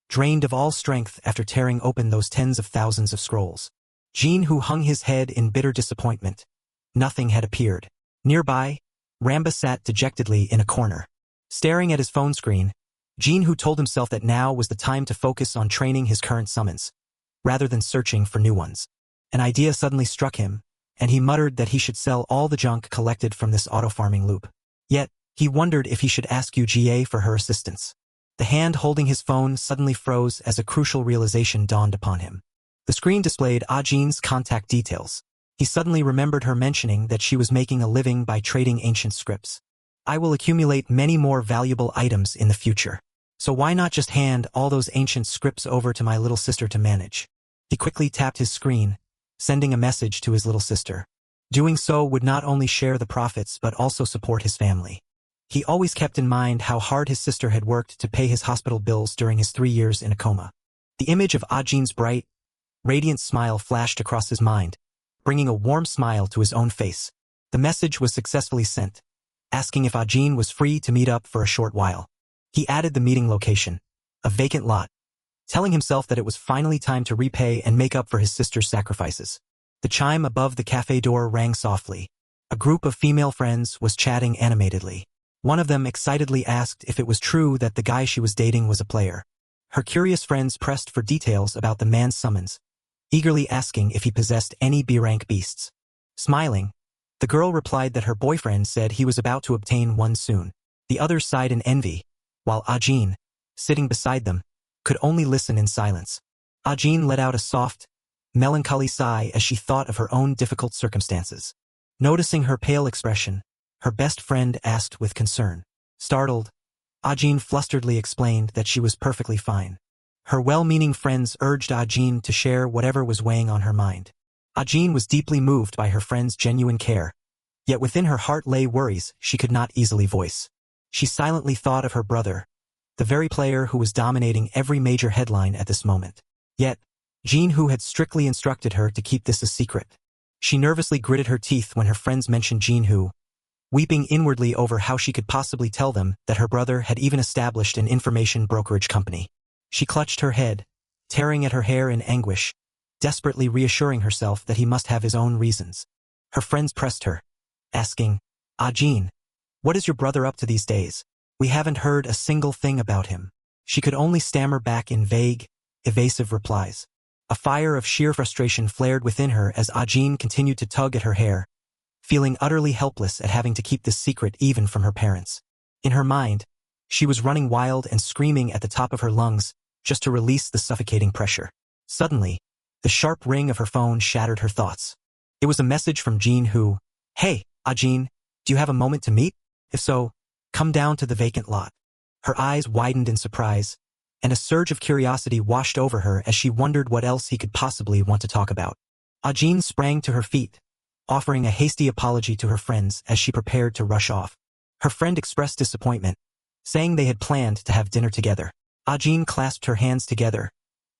drained of all strength after tearing open those tens of thousands of scrolls. Jin, who hung his head in bitter disappointment. Nothing had appeared. Nearby, Ramba sat dejectedly in a corner. Staring at his phone screen, Jin, who told himself that now was the time to focus on training his current summons, rather than searching for new ones. An idea suddenly struck him, and he muttered that he should sell all the junk collected from this auto-farming loop. Yet, he wondered if he should ask Yoo-jae for her assistance. The hand holding his phone suddenly froze as a crucial realization dawned upon him. The screen displayed Jin's contact details. He suddenly remembered her mentioning that she was making a living by trading ancient scripts. "I will accumulate many more valuable items in the future. So why not just hand all those ancient scripts over to my little sister to manage?" He quickly tapped his screen, sending a message to his little sister. Doing so would not only share the profits but also support his family. He always kept in mind how hard his sister had worked to pay his hospital bills during his 3 years in a coma. The image of Jin's bright, radiant smile flashed across his mind, bringing a warm smile to his own face. The message was successfully sent, asking if Jin was free to meet up for a short while. He added the meeting location, a vacant lot, telling himself that it was finally time to repay and make up for his sister's sacrifices. The chime above the cafe door rang softly. A group of female friends was chatting animatedly. One of them excitedly asked if it was true that the guy she was dating was a player. Her curious friends pressed for details about the man's summons, eagerly asking if he possessed any B-rank beasts. Smiling, the girl replied that her boyfriend said he was about to obtain one soon. The others sighed in envy, while Jin, sitting beside them, could only listen in silence. Jin let out a soft, melancholy sigh as she thought of her own difficult circumstances. Noticing her pale expression, her best friend asked with concern. Startled, Jin flusteredly explained that she was perfectly fine. Her well-meaning friends urged Jin to share whatever was weighing on her mind. Ajin was deeply moved by her friend's genuine care, yet within her heart lay worries she could not easily voice. She silently thought of her brother, the very player who was dominating every major headline at this moment. Yet, Jin-Hoo had strictly instructed her to keep this a secret. She nervously gritted her teeth when her friends mentioned Jin-Hoo, weeping inwardly over how she could possibly tell them that her brother had even established an information brokerage company. She clutched her head, tearing at her hair in anguish, desperately reassuring herself that he must have his own reasons. Her friends pressed her, asking, Jin, what is your brother up to these days? We haven't heard a single thing about him. She could only stammer back in vague, evasive replies. A fire of sheer frustration flared within her as Ajin continued to tug at her hair, feeling utterly helpless at having to keep this secret even from her parents. In her mind, she was running wild and screaming at the top of her lungs just to release the suffocating pressure. Suddenly, the sharp ring of her phone shattered her thoughts. It was a message from Jin-Hoo. Hey, Ajin, do you have a moment to meet? If so, come down to the vacant lot. Her eyes widened in surprise, and a surge of curiosity washed over her as she wondered what else he could possibly want to talk about. Ajin sprang to her feet, offering a hasty apology to her friends as she prepared to rush off. Her friend expressed disappointment, saying they had planned to have dinner together. Ajin clasped her hands together,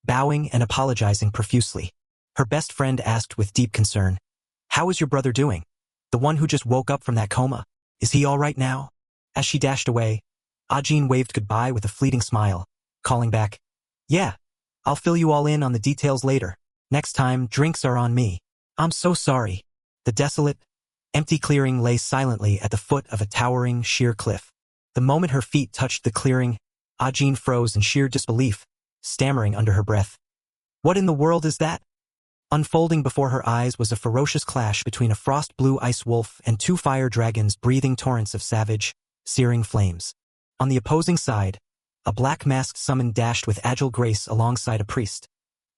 bowing and apologizing profusely. Her best friend asked with deep concern, How is your brother doing? The one who just woke up from that coma? Is he all right now? As she dashed away, Ajin waved goodbye with a fleeting smile, calling back, Yeah, I'll fill you all in on the details later. Next time, drinks are on me. I'm so sorry. The desolate, empty clearing lay silently at the foot of a towering, sheer cliff. The moment her feet touched the clearing, Ajin froze in sheer disbelief, stammering under her breath. What in the world is that? Unfolding before her eyes was a ferocious clash between a frost-blue ice wolf and two fire dragons breathing torrents of savage, searing flames. On the opposing side, a black-masked summon dashed with agile grace alongside a priest,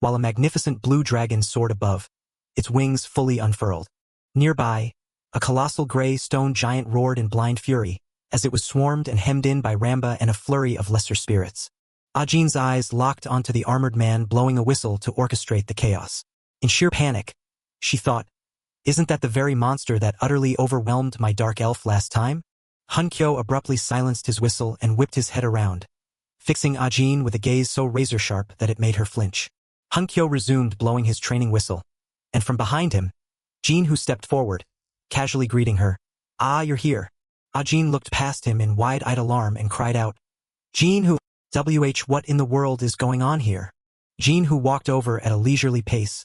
while a magnificent blue dragon soared above, its wings fully unfurled. Nearby, a colossal gray stone giant roared in blind fury, as it was swarmed and hemmed in by Ramba and a flurry of lesser spirits. Ajin's eyes locked onto the armored man blowing a whistle to orchestrate the chaos. In sheer panic, she thought, Isn't that the very monster that utterly overwhelmed my dark elf last time? Hunkyo abruptly silenced his whistle and whipped his head around, fixing Ajin with a gaze so razor-sharp that it made her flinch. Hunkyo resumed blowing his training whistle, and from behind him, Jin-Hoo stepped forward, casually greeting her. You're here. Ajin looked past him in wide-eyed alarm and cried out, Jin-Hoo, what in the world is going on here? Jin-Hoo walked over at a leisurely pace,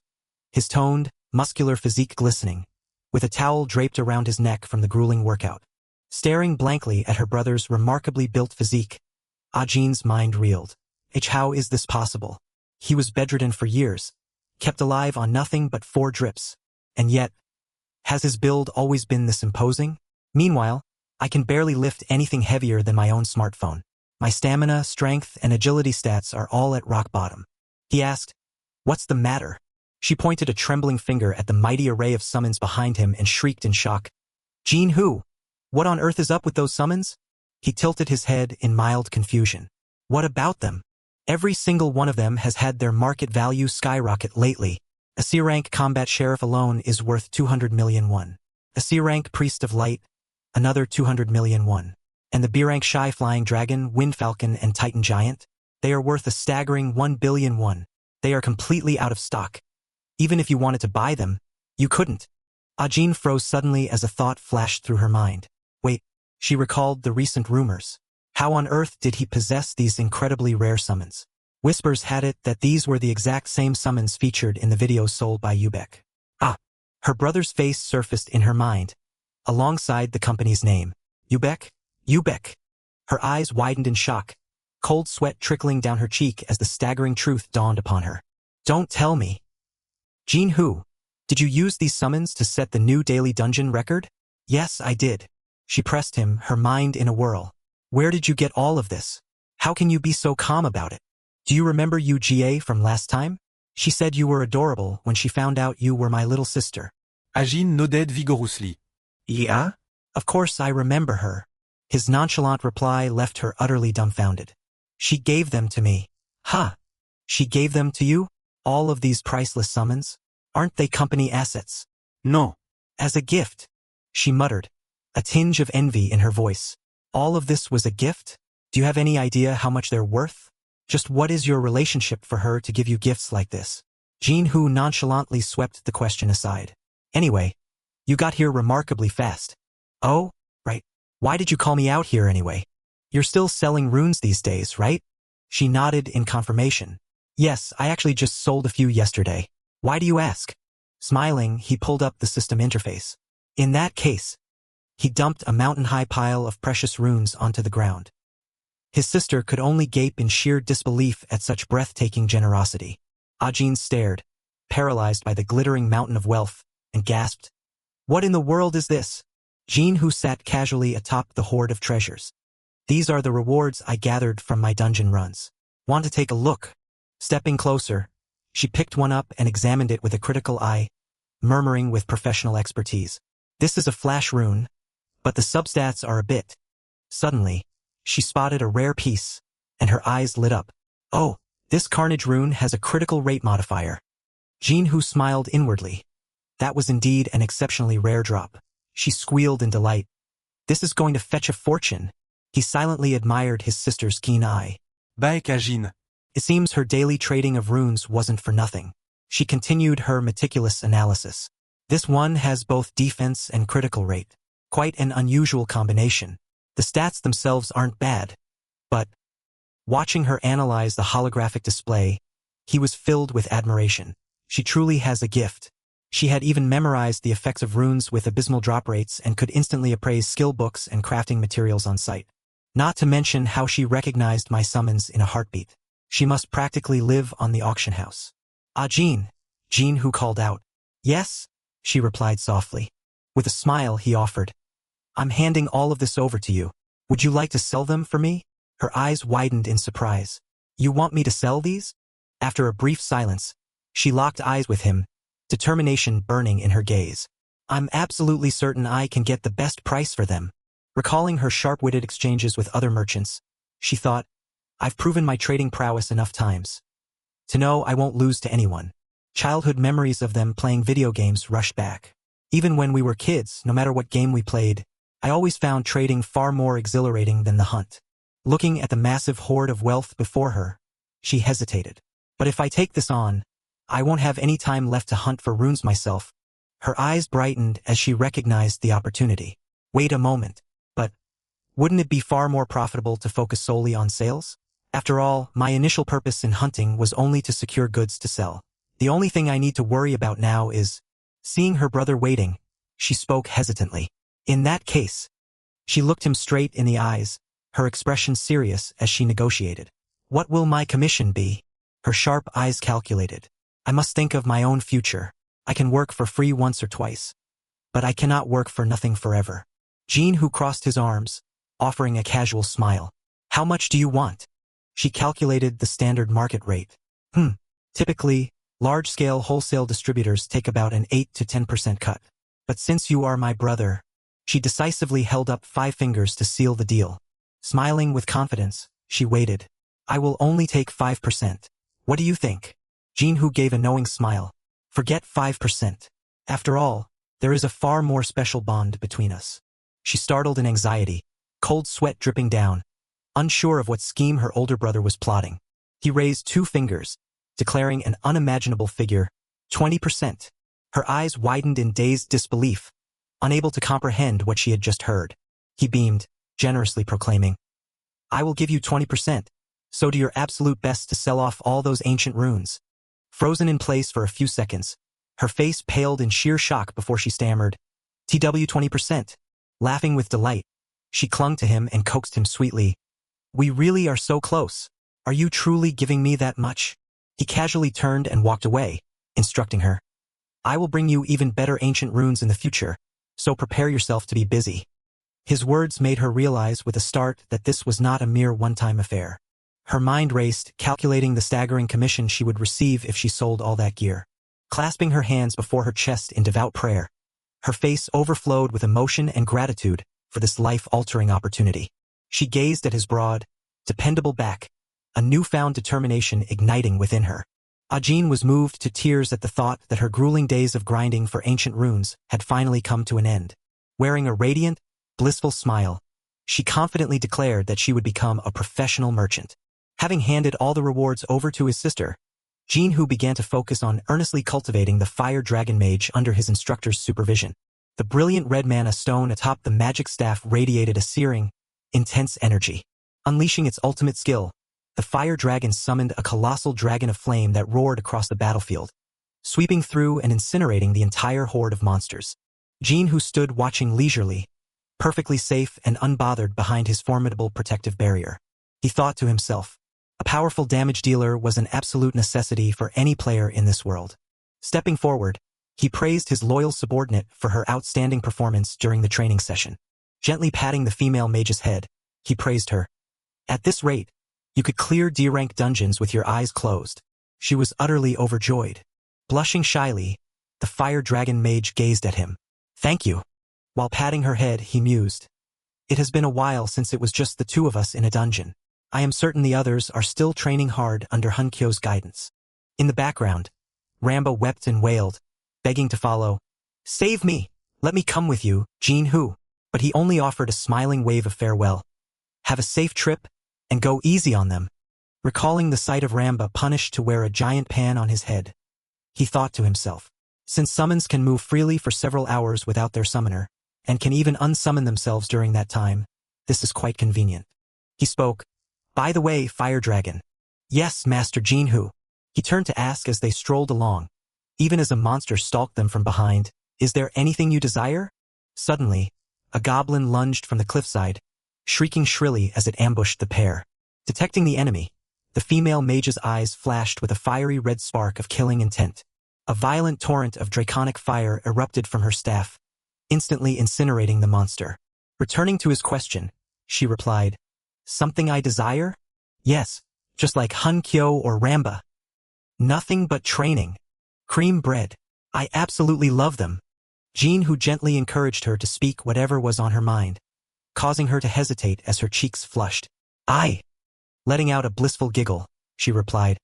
his toned, muscular physique glistening, with a towel draped around his neck from the grueling workout. Staring blankly at her brother's remarkably built physique, Ajin's mind reeled. How is this possible? He was bedridden for years, kept alive on nothing but 4 drips. And yet, has his build always been this imposing? Meanwhile, I can barely lift anything heavier than my own smartphone. My stamina, strength, and agility stats are all at rock bottom. He asked, What's the matter? She pointed a trembling finger at the mighty array of summons behind him and shrieked in shock. Jin-Hoo, what on earth is up with those summons? He tilted his head in mild confusion. What about them? Every single one of them has had their market value skyrocket lately. A C-rank combat sheriff alone is worth 200 million won. A C-rank priest of light, another 200 million won. And the B-rank shy flying dragon, wind falcon, and titan giant? They are worth a staggering 1 billion won. They are completely out of stock. Even if you wanted to buy them, you couldn't. Ajin froze suddenly as a thought flashed through her mind. Wait, she recalled the recent rumors. How on earth did he possess these incredibly rare summons? Whispers had it that these were the exact same summons featured in the videos sold by Ubek. Her brother's face surfaced in her mind, alongside the company's name. Ubek? Ubek. Her eyes widened in shock, cold sweat trickling down her cheek as the staggering truth dawned upon her. Don't tell me. Jin-Hoo, did you use these summons to set the new daily dungeon record? Yes, I did. She pressed him, her mind in a whirl. Where did you get all of this? How can you be so calm about it? Do you remember UGA from last time? She said you were adorable when she found out you were my little sister. Ajin nodded vigorously. Yeah? Of course I remember her. His nonchalant reply left her utterly dumbfounded. She gave them to me. She gave them to you? All of these priceless summons? Aren't they company assets? No. As a gift, she muttered, a tinge of envy in her voice. All of this was a gift? Do you have any idea how much they're worth? Just what is your relationship for her to give you gifts like this? Jinhu nonchalantly swept the question aside. Anyway, you got here remarkably fast. Oh, right. Why did you call me out here anyway? You're still selling runes these days, right? She nodded in confirmation. Yes, I actually just sold a few yesterday. Why do you ask? Smiling, he pulled up the system interface. In that case, he dumped a mountain-high pile of precious runes onto the ground. His sister could only gape in sheer disbelief at such breathtaking generosity. Ajin stared, paralyzed by the glittering mountain of wealth, and gasped, "What in the world is this?" Jinhu sat casually atop the hoard of treasures. "These are the rewards I gathered from my dungeon runs. Want to take a look?" Stepping closer, she picked one up and examined it with a critical eye, murmuring with professional expertise. "This is a flash rune, but the substats are a bit." Suddenly, she spotted a rare piece, and her eyes lit up. "Oh, this carnage rune has a critical rate modifier." Jinhu smiled inwardly. That was indeed an exceptionally rare drop. She squealed in delight. "This is going to fetch a fortune." He silently admired his sister's keen eye. Baek Ajin. It seems her daily trading of runes wasn't for nothing. She continued her meticulous analysis. "This one has both defense and critical rate. Quite an unusual combination. The stats themselves aren't bad, but..." Watching her analyze the holographic display, he was filled with admiration. She truly has a gift. She had even memorized the effects of runes with abysmal drop rates and could instantly appraise skill books and crafting materials on site. Not to mention how she recognized my summons in a heartbeat. She must practically live on the auction house. "Ajin," Jinhu called out. "Yes," she replied softly. With a smile, he offered, "I'm handing all of this over to you. Would you like to sell them for me?" Her eyes widened in surprise. "You want me to sell these?" After a brief silence, she locked eyes with him, determination burning in her gaze. "I'm absolutely certain I can get the best price for them." Recalling her sharp-witted exchanges with other merchants, she thought, "I've proven my trading prowess enough times to know I won't lose to anyone." Childhood memories of them playing video games rushed back. Even when we were kids, no matter what game we played, I always found trading far more exhilarating than the hunt. Looking at the massive hoard of wealth before her, she hesitated. "But if I take this on, I won't have any time left to hunt for runes myself." Her eyes brightened as she recognized the opportunity. "Wait a moment, but wouldn't it be far more profitable to focus solely on sales? After all, my initial purpose in hunting was only to secure goods to sell. The only thing I need to worry about now is..." Seeing her brother waiting, she spoke hesitantly. "In that case..." She looked him straight in the eyes, her expression serious as she negotiated. "What will my commission be?" Her sharp eyes calculated. "I must think of my own future. I can work for free once or twice, but I cannot work for nothing forever." Jinhu crossed his arms, offering a casual smile. "How much do you want?" She calculated the standard market rate. Typically, large-scale wholesale distributors take about an 8 to 10% cut. But since you are my brother..." She decisively held up 5 fingers to seal the deal. Smiling with confidence, she waited. "I will only take 5%. What do you think?" Jinhu gave a knowing smile. "Forget 5%. After all, there is a far more special bond between us." She startled in anxiety, cold sweat dripping down, unsure of what scheme her older brother was plotting. He raised 2 fingers, declaring an unimaginable figure, 20%. Her eyes widened in dazed disbelief, unable to comprehend what she had just heard. He beamed, generously proclaiming, "I will give you 20%, so do your absolute best to sell off all those ancient runes." Frozen in place for a few seconds, her face paled in sheer shock before she stammered, "TW 20%. Laughing with delight, she clung to him and coaxed him sweetly, "We really are so close. Are you truly giving me that much?" He casually turned and walked away, instructing her, "I will bring you even better ancient runes in the future, so prepare yourself to be busy." His words made her realize with a start that this was not a mere one-time affair. Her mind raced, calculating the staggering commission she would receive if she sold all that gear. Clasping her hands before her chest in devout prayer, her face overflowed with emotion and gratitude for this life-altering opportunity. She gazed at his broad, dependable back, a newfound determination igniting within her. Ajin was moved to tears at the thought that her grueling days of grinding for ancient runes had finally come to an end. Wearing a radiant, blissful smile, she confidently declared that she would become a professional merchant. Having handed all the rewards over to his sister, Jinhu began to focus on earnestly cultivating the fire dragon mage under his instructor's supervision. The brilliant red mana stone atop the magic staff radiated a searing, intense energy. Unleashing its ultimate skill, the fire dragon summoned a colossal dragon of flame that roared across the battlefield, sweeping through and incinerating the entire horde of monsters. Jinhu stood watching leisurely, perfectly safe and unbothered behind his formidable protective barrier. He thought to himself, a powerful damage dealer was an absolute necessity for any player in this world. Stepping forward, he praised his loyal subordinate for her outstanding performance during the training session. Gently patting the female mage's head, he praised her. At this rate, you could clear D-rank dungeons with your eyes closed. She was utterly overjoyed. Blushing shyly, the fire dragon mage gazed at him. Thank you. While patting her head, he mused. It has been a while since it was just the two of us in a dungeon. I am certain the others are still training hard under Hunkyo's guidance. In the background, Ramba wept and wailed, begging to follow. Save me! Let me come with you, Jinhu. But he only offered a smiling wave of farewell. Have a safe trip, and go easy on them. Recalling the sight of Ramba punished to wear a giant pan on his head, he thought to himself, since summons can move freely for several hours without their summoner, and can even unsummon themselves during that time, this is quite convenient. He spoke, by the way, Fire Dragon. Yes, Master Jinhu. He turned to ask as they strolled along, even as a monster stalked them from behind, is there anything you desire? Suddenly, a goblin lunged from the cliffside, shrieking shrilly as it ambushed the pair. Detecting the enemy, the female mage's eyes flashed with a fiery red spark of killing intent. A violent torrent of draconic fire erupted from her staff, instantly incinerating the monster. Returning to his question, she replied, something I desire? Yes, just like Hunkyo or Ramba. Nothing but training. Cream bread. I absolutely love them. Jinhu gently encouraged her to speak whatever was on her mind, causing her to hesitate as her cheeks flushed. Letting out a blissful giggle, she replied,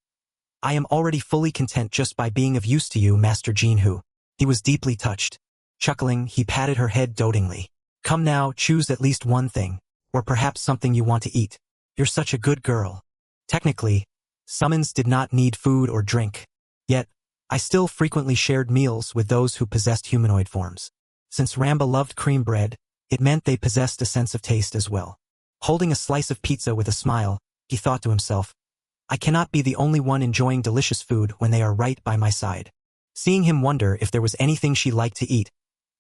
I am already fully content just by being of use to you, Master Jinhu. He was deeply touched. Chuckling, he patted her head dotingly. Come now, choose at least one thing, or perhaps something you want to eat. You're such a good girl. Technically, summons did not need food or drink. Yet, I still frequently shared meals with those who possessed humanoid forms. Since Ramba loved cream bread, it meant they possessed a sense of taste as well. Holding a slice of pizza with a smile, he thought to himself, I cannot be the only one enjoying delicious food when they are right by my side. Seeing him wonder if there was anything she liked to eat,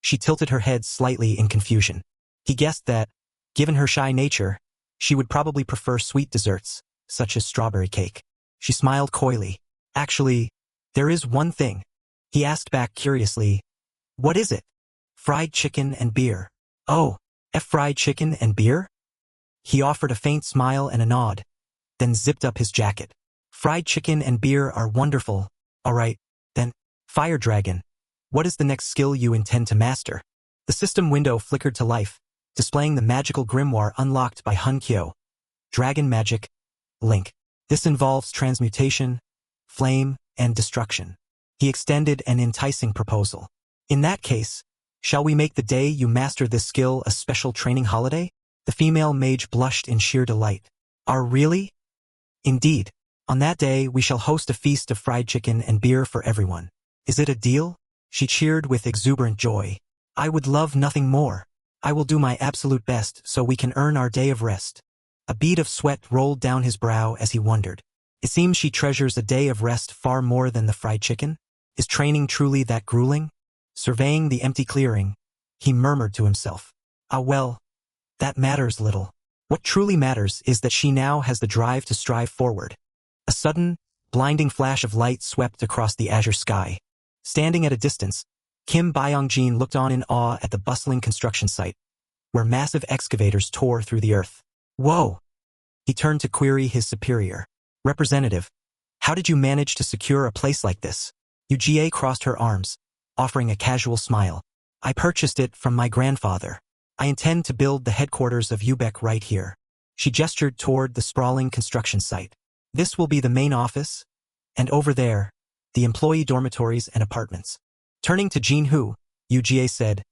she tilted her head slightly in confusion. He guessed that, given her shy nature, she would probably prefer sweet desserts, such as strawberry cake. She smiled coyly. Actually, there is one thing. He asked back curiously, what is it? Fried chicken and beer. Oh, fried chicken and beer? He offered a faint smile and a nod, then zipped up his jacket. Fried chicken and beer are wonderful. All right, then, Fire Dragon, what is the next skill you intend to master? The system window flickered to life, displaying the magical grimoire unlocked by Hunkyo. Dragon Magic, Link. This involves transmutation, flame, and destruction. He extended an enticing proposal. In that case, shall we make the day you master this skill a special training holiday? The female mage blushed in sheer delight. Really? Indeed. On that day we shall host a feast of fried chicken and beer for everyone. Is it a deal? She cheered with exuberant joy. I would love nothing more. I will do my absolute best so we can earn our day of rest. A bead of sweat rolled down his brow as he wondered. It seems she treasures a day of rest far more than the fried chicken. Is training truly that grueling? Surveying the empty clearing, he murmured to himself. Well, that matters little. What truly matters is that she now has the drive to strive forward. A sudden, blinding flash of light swept across the azure sky. Standing at a distance, Kim Byongjin looked on in awe at the bustling construction site, where massive excavators tore through the earth. Whoa! He turned to query his superior. Representative, how did you manage to secure a place like this? Uga crossed her arms, offering a casual smile. I purchased it from my grandfather. I intend to build the headquarters of Ubec right here. She gestured toward the sprawling construction site. This will be the main office, and over there, the employee dormitories and apartments. Turning to Jin-hoo, Yu-jie said,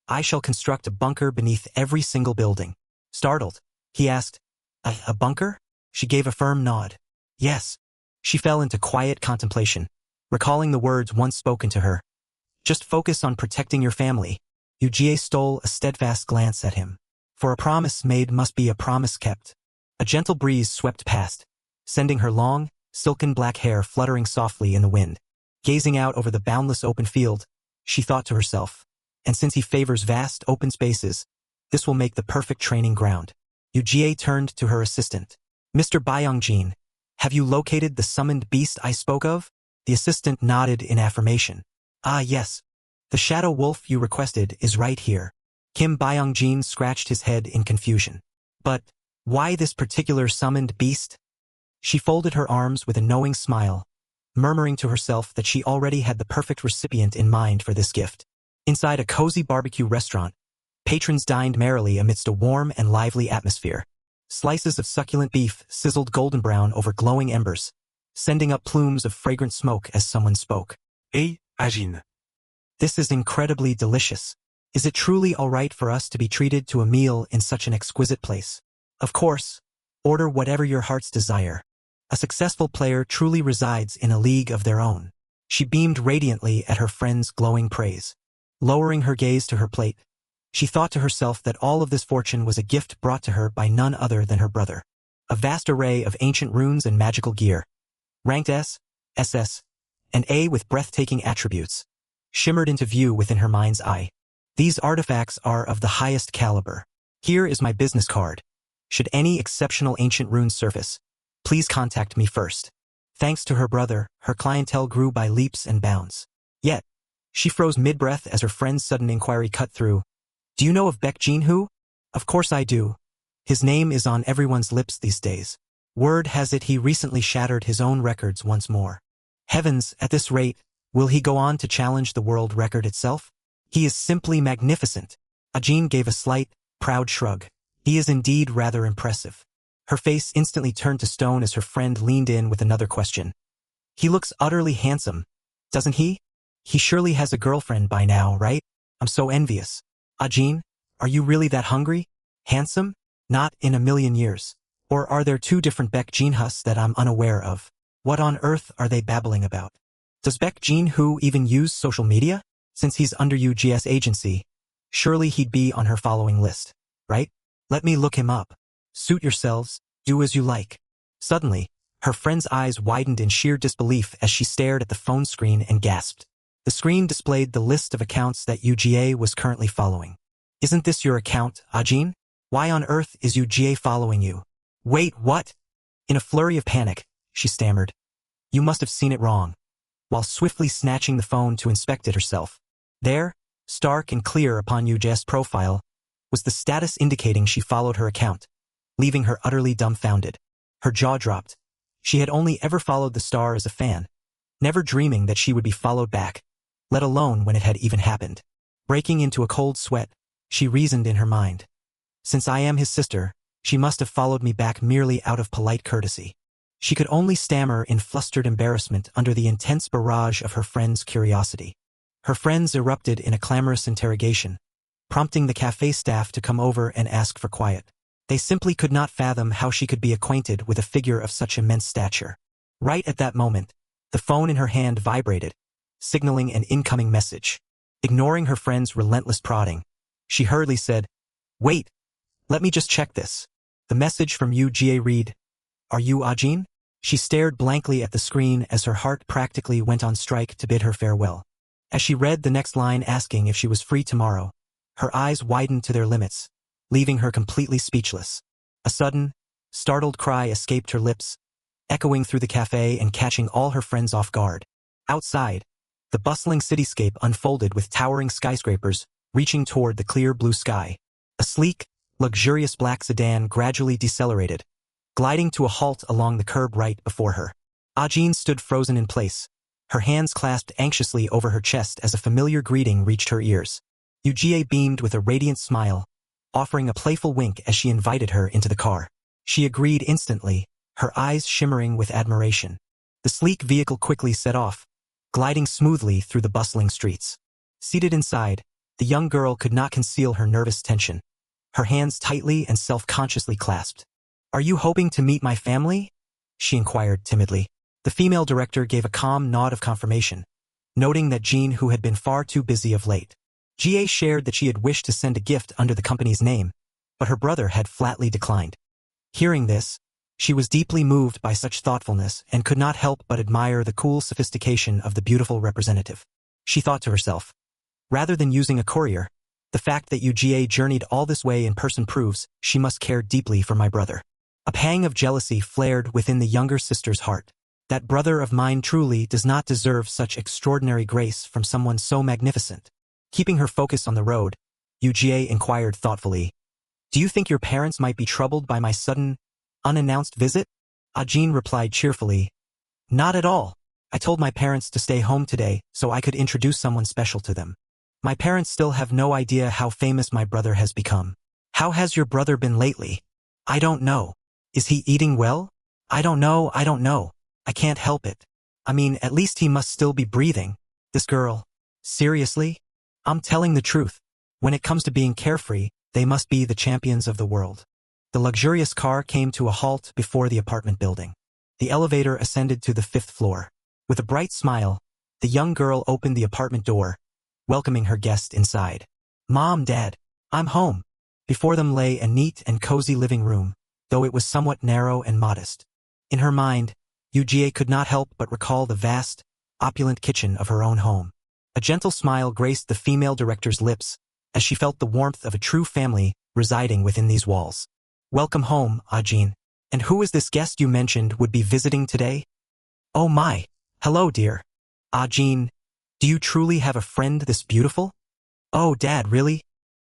I shall construct a bunker beneath every single building. Startled, he asked, A bunker? She gave a firm nod. Yes. She fell into quiet contemplation, recalling the words once spoken to her. Just focus on protecting your family. Yu-jie stole a steadfast glance at him. For a promise made must be a promise kept. A gentle breeze swept past, sending her long, silken black hair fluttering softly in the wind. Gazing out over the boundless open field, she thought to herself, and since he favors vast, open spaces, this will make the perfect training ground. Yu-jie turned to her assistant. Mr. Byung-jin, have you located the summoned beast I spoke of? The assistant nodded in affirmation. Ah yes. The shadow wolf you requested is right here. Kim Byung-jin scratched his head in confusion. But why this particular summoned beast? She folded her arms with a knowing smile, murmuring to herself that she already had the perfect recipient in mind for this gift. Inside a cozy barbecue restaurant, patrons dined merrily amidst a warm and lively atmosphere. Slices of succulent beef sizzled golden brown over glowing embers, sending up plumes of fragrant smoke as someone spoke. Hey, Ajin. This is incredibly delicious. Is it truly all right for us to be treated to a meal in such an exquisite place? Of course. Order whatever your heart's desire. A successful player truly resides in a league of their own. She beamed radiantly at her friend's glowing praise. Lowering her gaze to her plate, she thought to herself that all of this fortune was a gift brought to her by none other than her brother. A vast array of ancient runes and magical gear, ranked S, SS, and A with breathtaking attributes, shimmered into view within her mind's eye. These artifacts are of the highest caliber. Here is my business card. Should any exceptional ancient runes surface, please contact me first. Thanks to her brother, her clientele grew by leaps and bounds. Yet, she froze mid-breath as her friend's sudden inquiry cut through. Do you know of Baek Jin-hoo? Of course I do. His name is on everyone's lips these days. Word has it he recently shattered his own records once more. Heavens, at this rate, will he go on to challenge the world record itself? He is simply magnificent. Ajin gave a slight, proud shrug. He is indeed rather impressive. Her face instantly turned to stone as her friend leaned in with another question. He looks utterly handsome, doesn't he? He surely has a girlfriend by now, right? I'm so envious. Ajin, are you really that hungry? Handsome? Not in a million years. Or are there two different Baek Jin-hus that I'm unaware of? What on earth are they babbling about? Does Baek Jin-hoo even use social media? Since he's under UGS agency, surely he'd be on her following list, right? Let me look him up. Suit yourselves, do as you like. Suddenly, her friend's eyes widened in sheer disbelief as she stared at the phone screen and gasped. The screen displayed the list of accounts that UGA was currently following. Isn't this your account, Ajin? Why on earth is UGA following you? Wait, what? In a flurry of panic, she stammered. You must have seen it wrong. While swiftly snatching the phone to inspect it herself. There, stark and clear upon UGA's profile, was the status indicating she followed her account, leaving her utterly dumbfounded. Her jaw dropped. She had only ever followed the star as a fan, never dreaming that she would be followed back, let alone when it had even happened. Breaking into a cold sweat, she reasoned in her mind. Since I am his sister, she must have followed me back merely out of polite courtesy. She could only stammer in flustered embarrassment under the intense barrage of her friend's curiosity. Her friends erupted in a clamorous interrogation, prompting the cafe staff to come over and ask for quiet. They simply could not fathom how she could be acquainted with a figure of such immense stature. Right at that moment, the phone in her hand vibrated, signaling an incoming message. Ignoring her friend's relentless prodding, she hurriedly said, Wait, let me just check this. The message from UGA read, Are you Ajin? She stared blankly at the screen as her heart practically went on strike to bid her farewell. As she read the next line asking if she was free tomorrow, her eyes widened to their limits, leaving her completely speechless. A sudden, startled cry escaped her lips, echoing through the cafe and catching all her friends off guard. Outside, the bustling cityscape unfolded with towering skyscrapers reaching toward the clear blue sky. A sleek, luxurious black sedan gradually decelerated, gliding to a halt along the curb right before her. Ajin stood frozen in place, her hands clasped anxiously over her chest as a familiar greeting reached her ears. UGA beamed with a radiant smile, offering a playful wink as she invited her into the car. She agreed instantly, her eyes shimmering with admiration. The sleek vehicle quickly set off, gliding smoothly through the bustling streets. Seated inside, the young girl could not conceal her nervous tension, her hands tightly and self-consciously clasped. "Are you hoping to meet my family?" she inquired timidly. The female director gave a calm nod of confirmation, noting that Jean, who had been far too busy of late. Ga shared that she had wished to send a gift under the company's name, but her brother had flatly declined. Hearing this, she was deeply moved by such thoughtfulness and could not help but admire the cool sophistication of the beautiful representative. She thought to herself, rather than using a courier, the fact that UGA journeyed all this way in person proves she must care deeply for my brother. A pang of jealousy flared within the younger sister's heart. That brother of mine truly does not deserve such extraordinary grace from someone so magnificent. Keeping her focus on the road, UGA inquired thoughtfully, "Do you think your parents might be troubled by my sudden, unannounced visit?" Jean replied cheerfully, "Not at all. I told my parents to stay home today so I could introduce someone special to them. My parents still have no idea how famous my brother has become." "How has your brother been lately?" "I don't know. Is he eating well?" I don't know. I can't help it. I mean, at least he must still be breathing." This girl. Seriously? I'm telling the truth. When it comes to being carefree, they must be the champions of the world. The luxurious car came to a halt before the apartment building. The elevator ascended to the 5th floor. With a bright smile, the young girl opened the apartment door, welcoming her guest inside. "Mom, Dad, I'm home." Before them lay a neat and cozy living room, though it was somewhat narrow and modest. In her mind, UGA could not help but recall the vast, opulent kitchen of her own home. A gentle smile graced the female director's lips as she felt the warmth of a true family residing within these walls. "Welcome home, Jean. And who is this guest you mentioned would be visiting today?" "Oh my. Hello, dear. Jean, do you truly have a friend this beautiful?" "Oh, Dad, really?"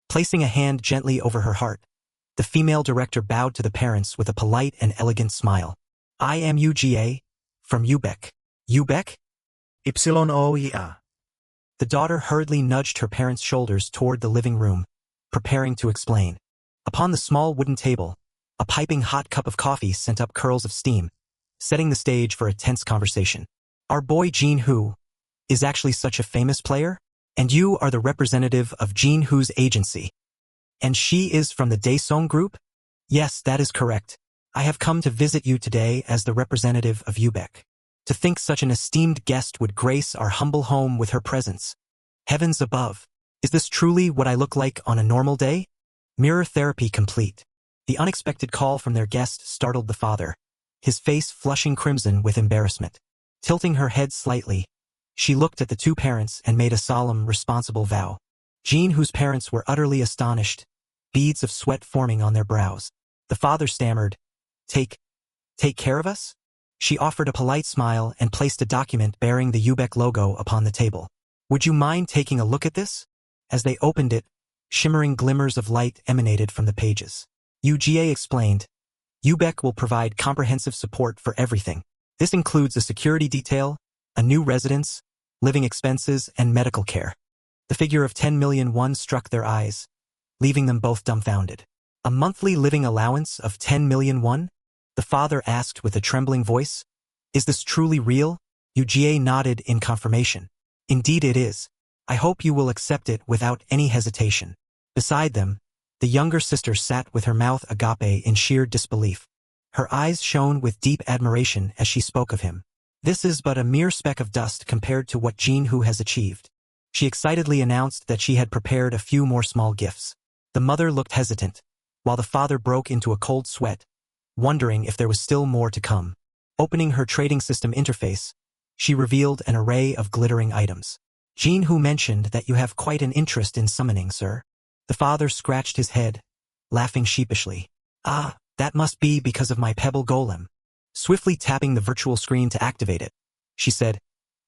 Placing a hand gently over her heart, the female director bowed to the parents with a polite and elegant smile. "I am UGA, from Ubec." "Ubec?" YOEA. The daughter hurriedly nudged her parents' shoulders toward the living room, preparing to explain. Upon the small wooden table, a piping hot cup of coffee sent up curls of steam, setting the stage for a tense conversation. "Our boy Jean Hu is actually such a famous player? And you are the representative of Jean Hu's agency? And she is from the Daesung group?" "Yes, that is correct. I have come to visit you today as the representative of Ubec. To think such an esteemed guest would grace our humble home with her presence. Heavens above, is this truly what I look like on a normal day?" Mirror therapy complete. The unexpected call from their guest startled the father, his face flushing crimson with embarrassment. Tilting her head slightly, she looked at the two parents and made a solemn, responsible vow. Jean, whose parents were utterly astonished, beads of sweat forming on their brows. The father stammered, Take care of us?" She offered a polite smile and placed a document bearing the Ubec logo upon the table. "Would you mind taking a look at this?" As they opened it, shimmering glimmers of light emanated from the pages. UGA explained, "Ubec will provide comprehensive support for everything. This includes a security detail, a new residence, living expenses, and medical care." The figure of 10 million won struck their eyes, leaving them both dumbfounded. "A monthly living allowance of 10 million won?" The father asked with a trembling voice. "Is this truly real?" UGA nodded in confirmation. "Indeed it is. I hope you will accept it without any hesitation." Beside them, the younger sister sat with her mouth agape in sheer disbelief. Her eyes shone with deep admiration as she spoke of him. "This is but a mere speck of dust compared to what Jean Hu has achieved." She excitedly announced that she had prepared a few more small gifts. The mother looked hesitant, while the father broke into a cold sweat, wondering if there was still more to come. Opening her trading system interface, she revealed an array of glittering items. "Jean Hu mentioned that you have quite an interest in summoning, sir." The father scratched his head, laughing sheepishly. "Ah, that must be because of my pebble golem." Swiftly tapping the virtual screen to activate it, she said,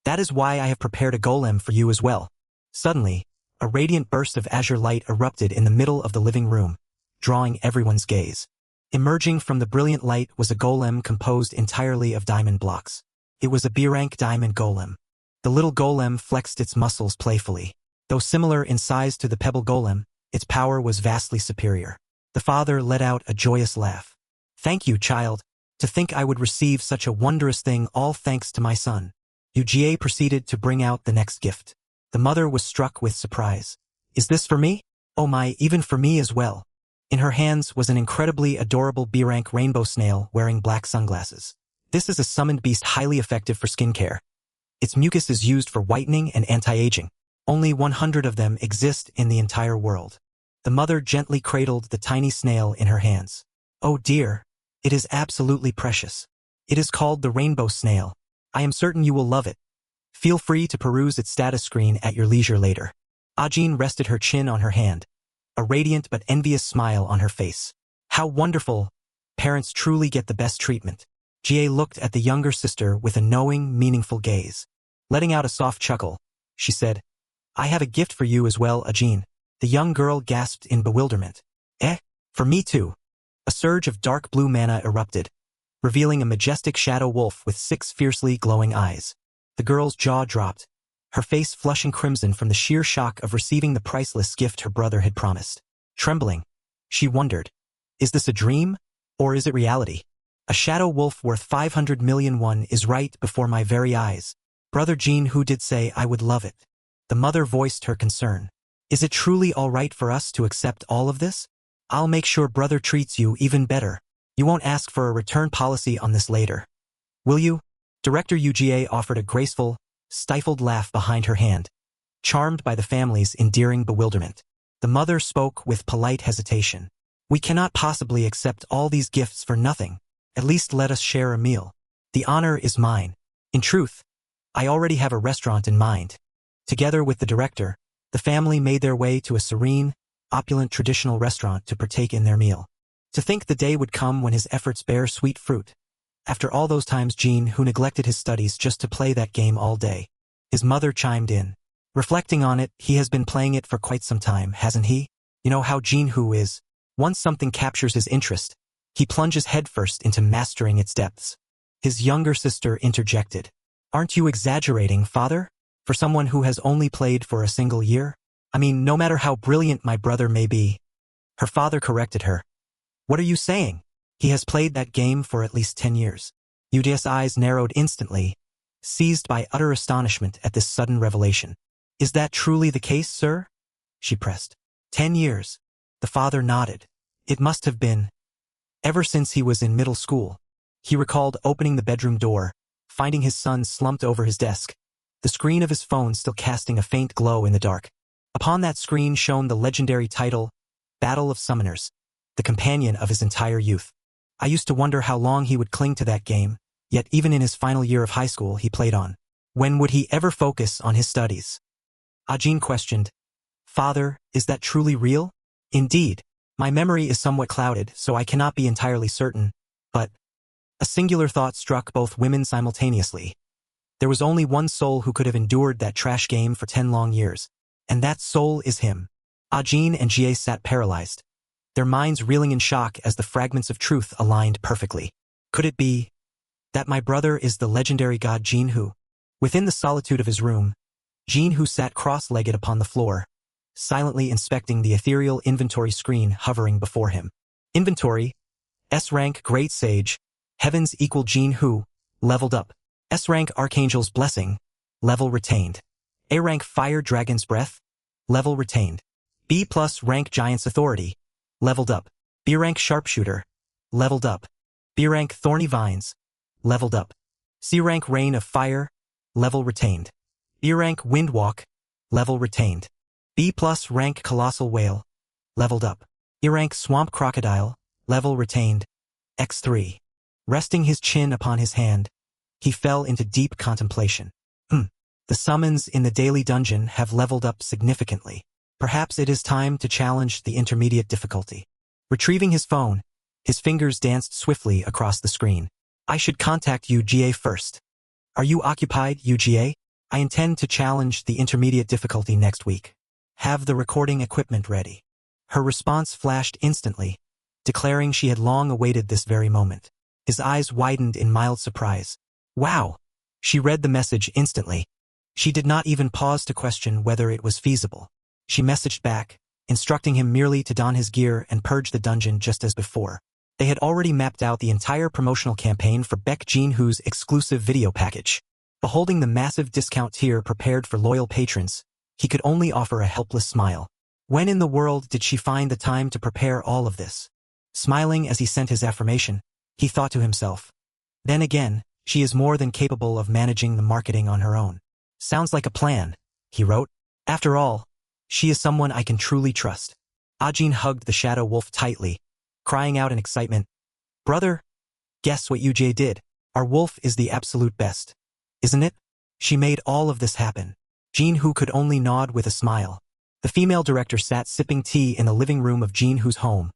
"That is why I have prepared a golem for you as well." Suddenly, a radiant burst of azure light erupted in the middle of the living room, drawing everyone's gaze. Emerging from the brilliant light was a golem composed entirely of diamond blocks. It was a B-rank diamond golem. The little golem flexed its muscles playfully. Though similar in size to the pebble golem, its power was vastly superior. The father let out a joyous laugh. "Thank you, child. To think I would receive such a wondrous thing all thanks to my son." UGA proceeded to bring out the next gift. The mother was struck with surprise. Is this for me? Oh my, even for me as well. In her hands was an incredibly adorable B-rank rainbow snail wearing black sunglasses. This is a summoned beast highly effective for skincare. Its mucus is used for whitening and anti-aging. Only 100 of them exist in the entire world. The mother gently cradled the tiny snail in her hands. Oh dear, it is absolutely precious. It is called the rainbow snail. I am certain you will love it. Feel free to peruse its status screen at your leisure later. Ajin rested her chin on her hand, a radiant but envious smile on her face. How wonderful! Parents truly get the best treatment. Jie looked at the younger sister with a knowing, meaningful gaze. Letting out a soft chuckle, she said, I have a gift for you as well, Ajin. The young girl gasped in bewilderment. For me too. A surge of dark blue mana erupted, revealing a majestic shadow wolf with 6 fiercely glowing eyes. The girl's jaw dropped, her face flushing crimson from the sheer shock of receiving the priceless gift her brother had promised. Trembling, she wondered, is this a dream, or is it reality? A shadow wolf worth 500 million won is right before my very eyes. Brother Jin Who did say I would love it. The mother voiced her concern. Is it truly all right for us to accept all of this? I'll make sure brother treats you even better. You won't ask for a return policy on this later. Will you? Director UGA offered a graceful, stifled laugh behind her hand, charmed by the family's endearing bewilderment. The mother spoke with polite hesitation. We cannot possibly accept all these gifts for nothing. At least let us share a meal. The honor is mine. In truth, I already have a restaurant in mind. Together with the director, the family made their way to a serene, opulent traditional restaurant to partake in their meal. To think the day would come when his efforts bear sweet fruit. After all those times Jin Who neglected his studies just to play that game all day. His mother chimed in. Reflecting on it, he has been playing it for quite some time, hasn't he? You know how Jin Who is. Once something captures his interest, he plunges headfirst into mastering its depths. His younger sister interjected. Aren't you exaggerating, father? For someone who has only played for a single year? I mean, no matter how brilliant my brother may be. Her father corrected her. What are you saying? He has played that game for at least 10 years. Yudia's eyes narrowed instantly, seized by utter astonishment at this sudden revelation. Is that truly the case, sir? She pressed. 10 years. The father nodded. It must have been. Ever since he was in middle school. He recalled opening the bedroom door, finding his son slumped over his desk, the screen of his phone still casting a faint glow in the dark. Upon that screen shone the legendary title, Battle of Summoners, the companion of his entire youth. I used to wonder how long he would cling to that game, yet even in his final year of high school he played on. When would he ever focus on his studies? Ajin questioned. Father, is that truly real? Indeed. My memory is somewhat clouded, so I cannot be entirely certain, but a singular thought struck both women simultaneously. There was only one soul who could have endured that trash game for 10 long years, and that soul is him. Ajin and Jie sat paralyzed, their minds reeling in shock as the fragments of truth aligned perfectly. Could it be that my brother is the legendary god Jin Who? Within the solitude of his room, Jin Who sat cross-legged upon the floor, silently inspecting the ethereal inventory screen hovering before him. Inventory, S-rank Great Sage, Heavens equal Jin Who, leveled up. S-rank Archangel's Blessing, level retained. A-rank Fire Dragon's Breath, level retained. B+ rank Giant's Authority, leveled up. B-rank Sharpshooter, leveled up. B-rank Thorny Vines, leveled up. C-rank Rain of Fire, level retained. B-rank Windwalk, level retained. B+ rank Colossal Whale, leveled up. E-rank Swamp Crocodile, level retained. X3. Resting his chin upon his hand, he fell into deep contemplation. The summons in the daily dungeon have leveled up significantly. Perhaps it is time to challenge the intermediate difficulty. Retrieving his phone, his fingers danced swiftly across the screen. I should contact UGA first. Are you occupied, UGA? I intend to challenge the intermediate difficulty next week. Have the recording equipment ready. Her response flashed instantly, declaring she had long awaited this very moment. His eyes widened in mild surprise. Wow! She read the message instantly. She did not even pause to question whether it was feasible. She messaged back, instructing him merely to don his gear and purge the dungeon just as before. They had already mapped out the entire promotional campaign for Baek Jin Who's exclusive video package. Beholding the massive discount tier prepared for loyal patrons, he could only offer a helpless smile. When in the world did she find the time to prepare all of this? Smiling as he sent his affirmation, he thought to himself. Then again, she is more than capable of managing the marketing on her own. Sounds like a plan, he wrote. After all, she is someone I can truly trust. Ajin hugged the shadow wolf tightly, crying out in excitement. Brother, guess what Uj did? Our wolf is the absolute best. Isn't it? She made all of this happen. Jin-Hoo could only nod with a smile. The female director sat sipping tea in the living room of Jin-Hoo's home,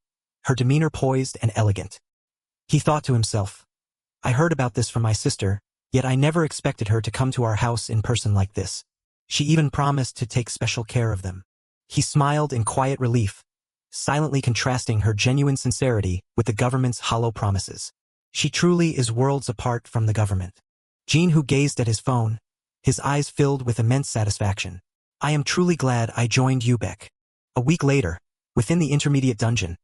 her demeanor poised and elegant. He thought to himself, I heard about this from my sister, yet I never expected her to come to our house in person like this. She even promised to take special care of them. He smiled in quiet relief, silently contrasting her genuine sincerity with the government's hollow promises. She truly is worlds apart from the government. Jin-Hoo gazed at his phone, his eyes filled with immense satisfaction. I am truly glad I joined Ubek. A week later, within the intermediate dungeon,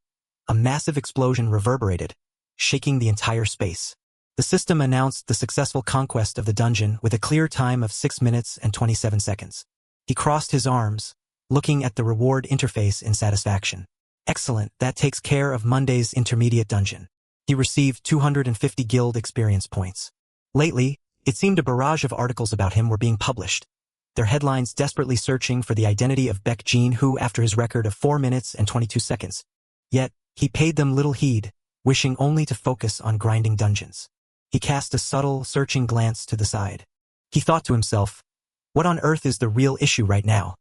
a massive explosion reverberated, shaking the entire space. The system announced the successful conquest of the dungeon with a clear time of 6 minutes and 27 seconds. He crossed his arms, looking at the reward interface in satisfaction. Excellent, that takes care of Monday's intermediate dungeon. He received 250 guild experience points. Lately, it seemed a barrage of articles about him were being published, their headlines desperately searching for the identity of Baek Jin-Hoo after his record of 4 minutes and 22 seconds. Yet, he paid them little heed, wishing only to focus on grinding dungeons. He cast a subtle, searching glance to the side. He thought to himself, what on earth is the real issue right now?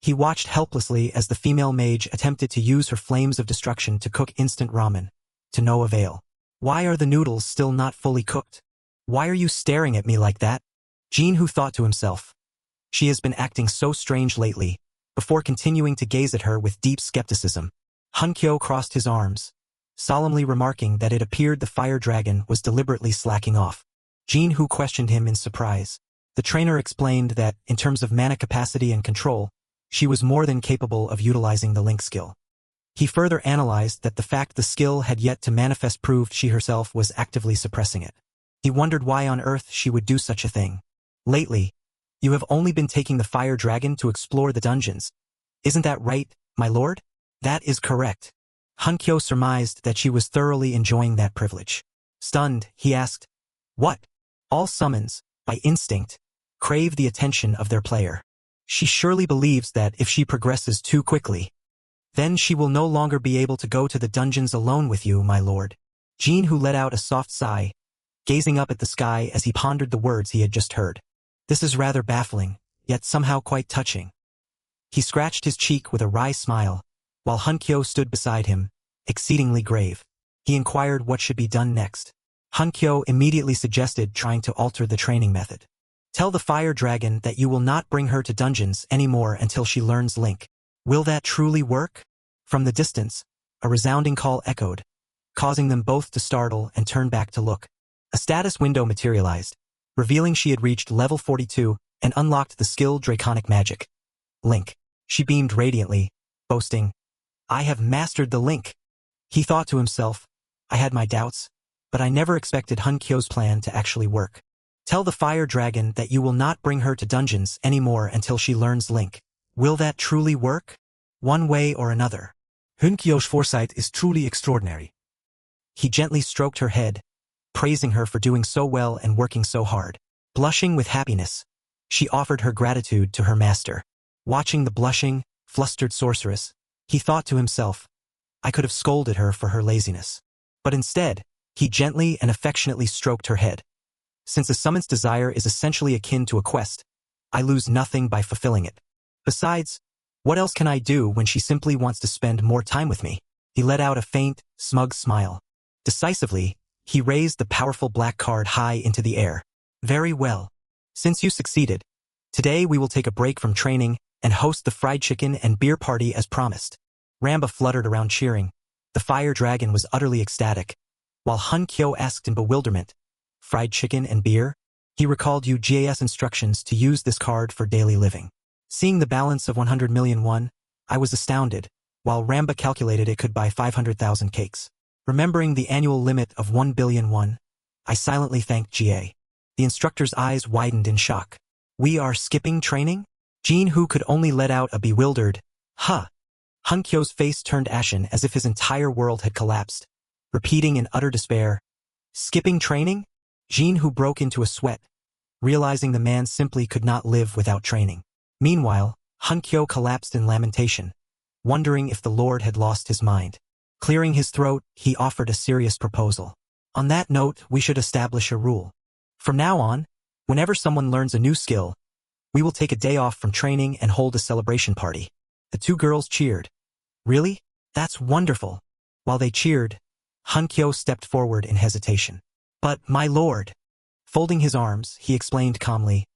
He watched helplessly as the female mage attempted to use her flames of destruction to cook instant ramen, to no avail. Why are the noodles still not fully cooked? Why are you staring at me like that? Jin-Hoo thought to himself. She has been acting so strange lately, before continuing to gaze at her with deep skepticism. Hunkyo crossed his arms, solemnly remarking that it appeared the fire dragon was deliberately slacking off. Jin-Hoo questioned him in surprise. The trainer explained that, in terms of mana capacity and control, she was more than capable of utilizing the link skill. He further analyzed that the fact the skill had yet to manifest proved she herself was actively suppressing it. He wondered why on earth she would do such a thing. Lately, you have only been taking the fire dragon to explore the dungeons. Isn't that right, my lord? That is correct. Hunkyo surmised that she was thoroughly enjoying that privilege. Stunned, he asked, what? All summons, by instinct, crave the attention of their player. She surely believes that if she progresses too quickly, then she will no longer be able to go to the dungeons alone with you, my lord. Jin-Hoo let out a soft sigh, gazing up at the sky as he pondered the words he had just heard. This is rather baffling, yet somehow quite touching. He scratched his cheek with a wry smile, while Hunkyo stood beside him, exceedingly grave. He inquired what should be done next. Hunkyo immediately suggested trying to alter the training method. Tell the fire dragon that you will not bring her to dungeons anymore until she learns Link. Will that truly work? From the distance, a resounding call echoed, causing them both to startle and turn back to look. A status window materialized, revealing she had reached level 42 and unlocked the skill Draconic Magic. Link. She beamed radiantly, boasting, I have mastered the Link. He thought to himself, I had my doubts, but I never expected Hunkyo's plan to actually work. Tell the fire dragon that you will not bring her to dungeons anymore until she learns Link. Will that truly work? One way or another. Hunkyo's foresight is truly extraordinary. He gently stroked her head, praising her for doing so well and working so hard. Blushing with happiness, she offered her gratitude to her master. Watching the blushing, flustered sorceress, he thought to himself, I could have scolded her for her laziness. But instead, he gently and affectionately stroked her head. Since a summon's desire is essentially akin to a quest, I lose nothing by fulfilling it. Besides, what else can I do when she simply wants to spend more time with me? He let out a faint, smug smile. Decisively, he raised the powerful black card high into the air. Very well. Since you succeeded, today we will take a break from training and host the fried chicken and beer party as promised. Ramba fluttered around cheering. The fire dragon was utterly ecstatic, while Hunkyo asked in bewilderment, fried chicken and beer? He recalled UGA's instructions to use this card for daily living. Seeing the balance of 100 million won, I was astounded, while Ramba calculated it could buy 500,000 cakes. Remembering the annual limit of 1 billion won, I silently thanked GA. The instructor's eyes widened in shock. We are skipping training? Jin-Hoo could only let out a bewildered, huh. Hun-Kyo's face turned ashen as if his entire world had collapsed, repeating in utter despair, skipping training? Jin-Hoo broke into a sweat, realizing the man simply could not live without training. Meanwhile, Hun-Kyo collapsed in lamentation, wondering if the Lord had lost his mind. Clearing his throat, he offered a serious proposal. On that note, we should establish a rule. From now on, whenever someone learns a new skill, we will take a day off from training and hold a celebration party. The two girls cheered. Really? That's wonderful. While they cheered, Hun-Kyo stepped forward in hesitation. But, my lord. Folding his arms, he explained calmly.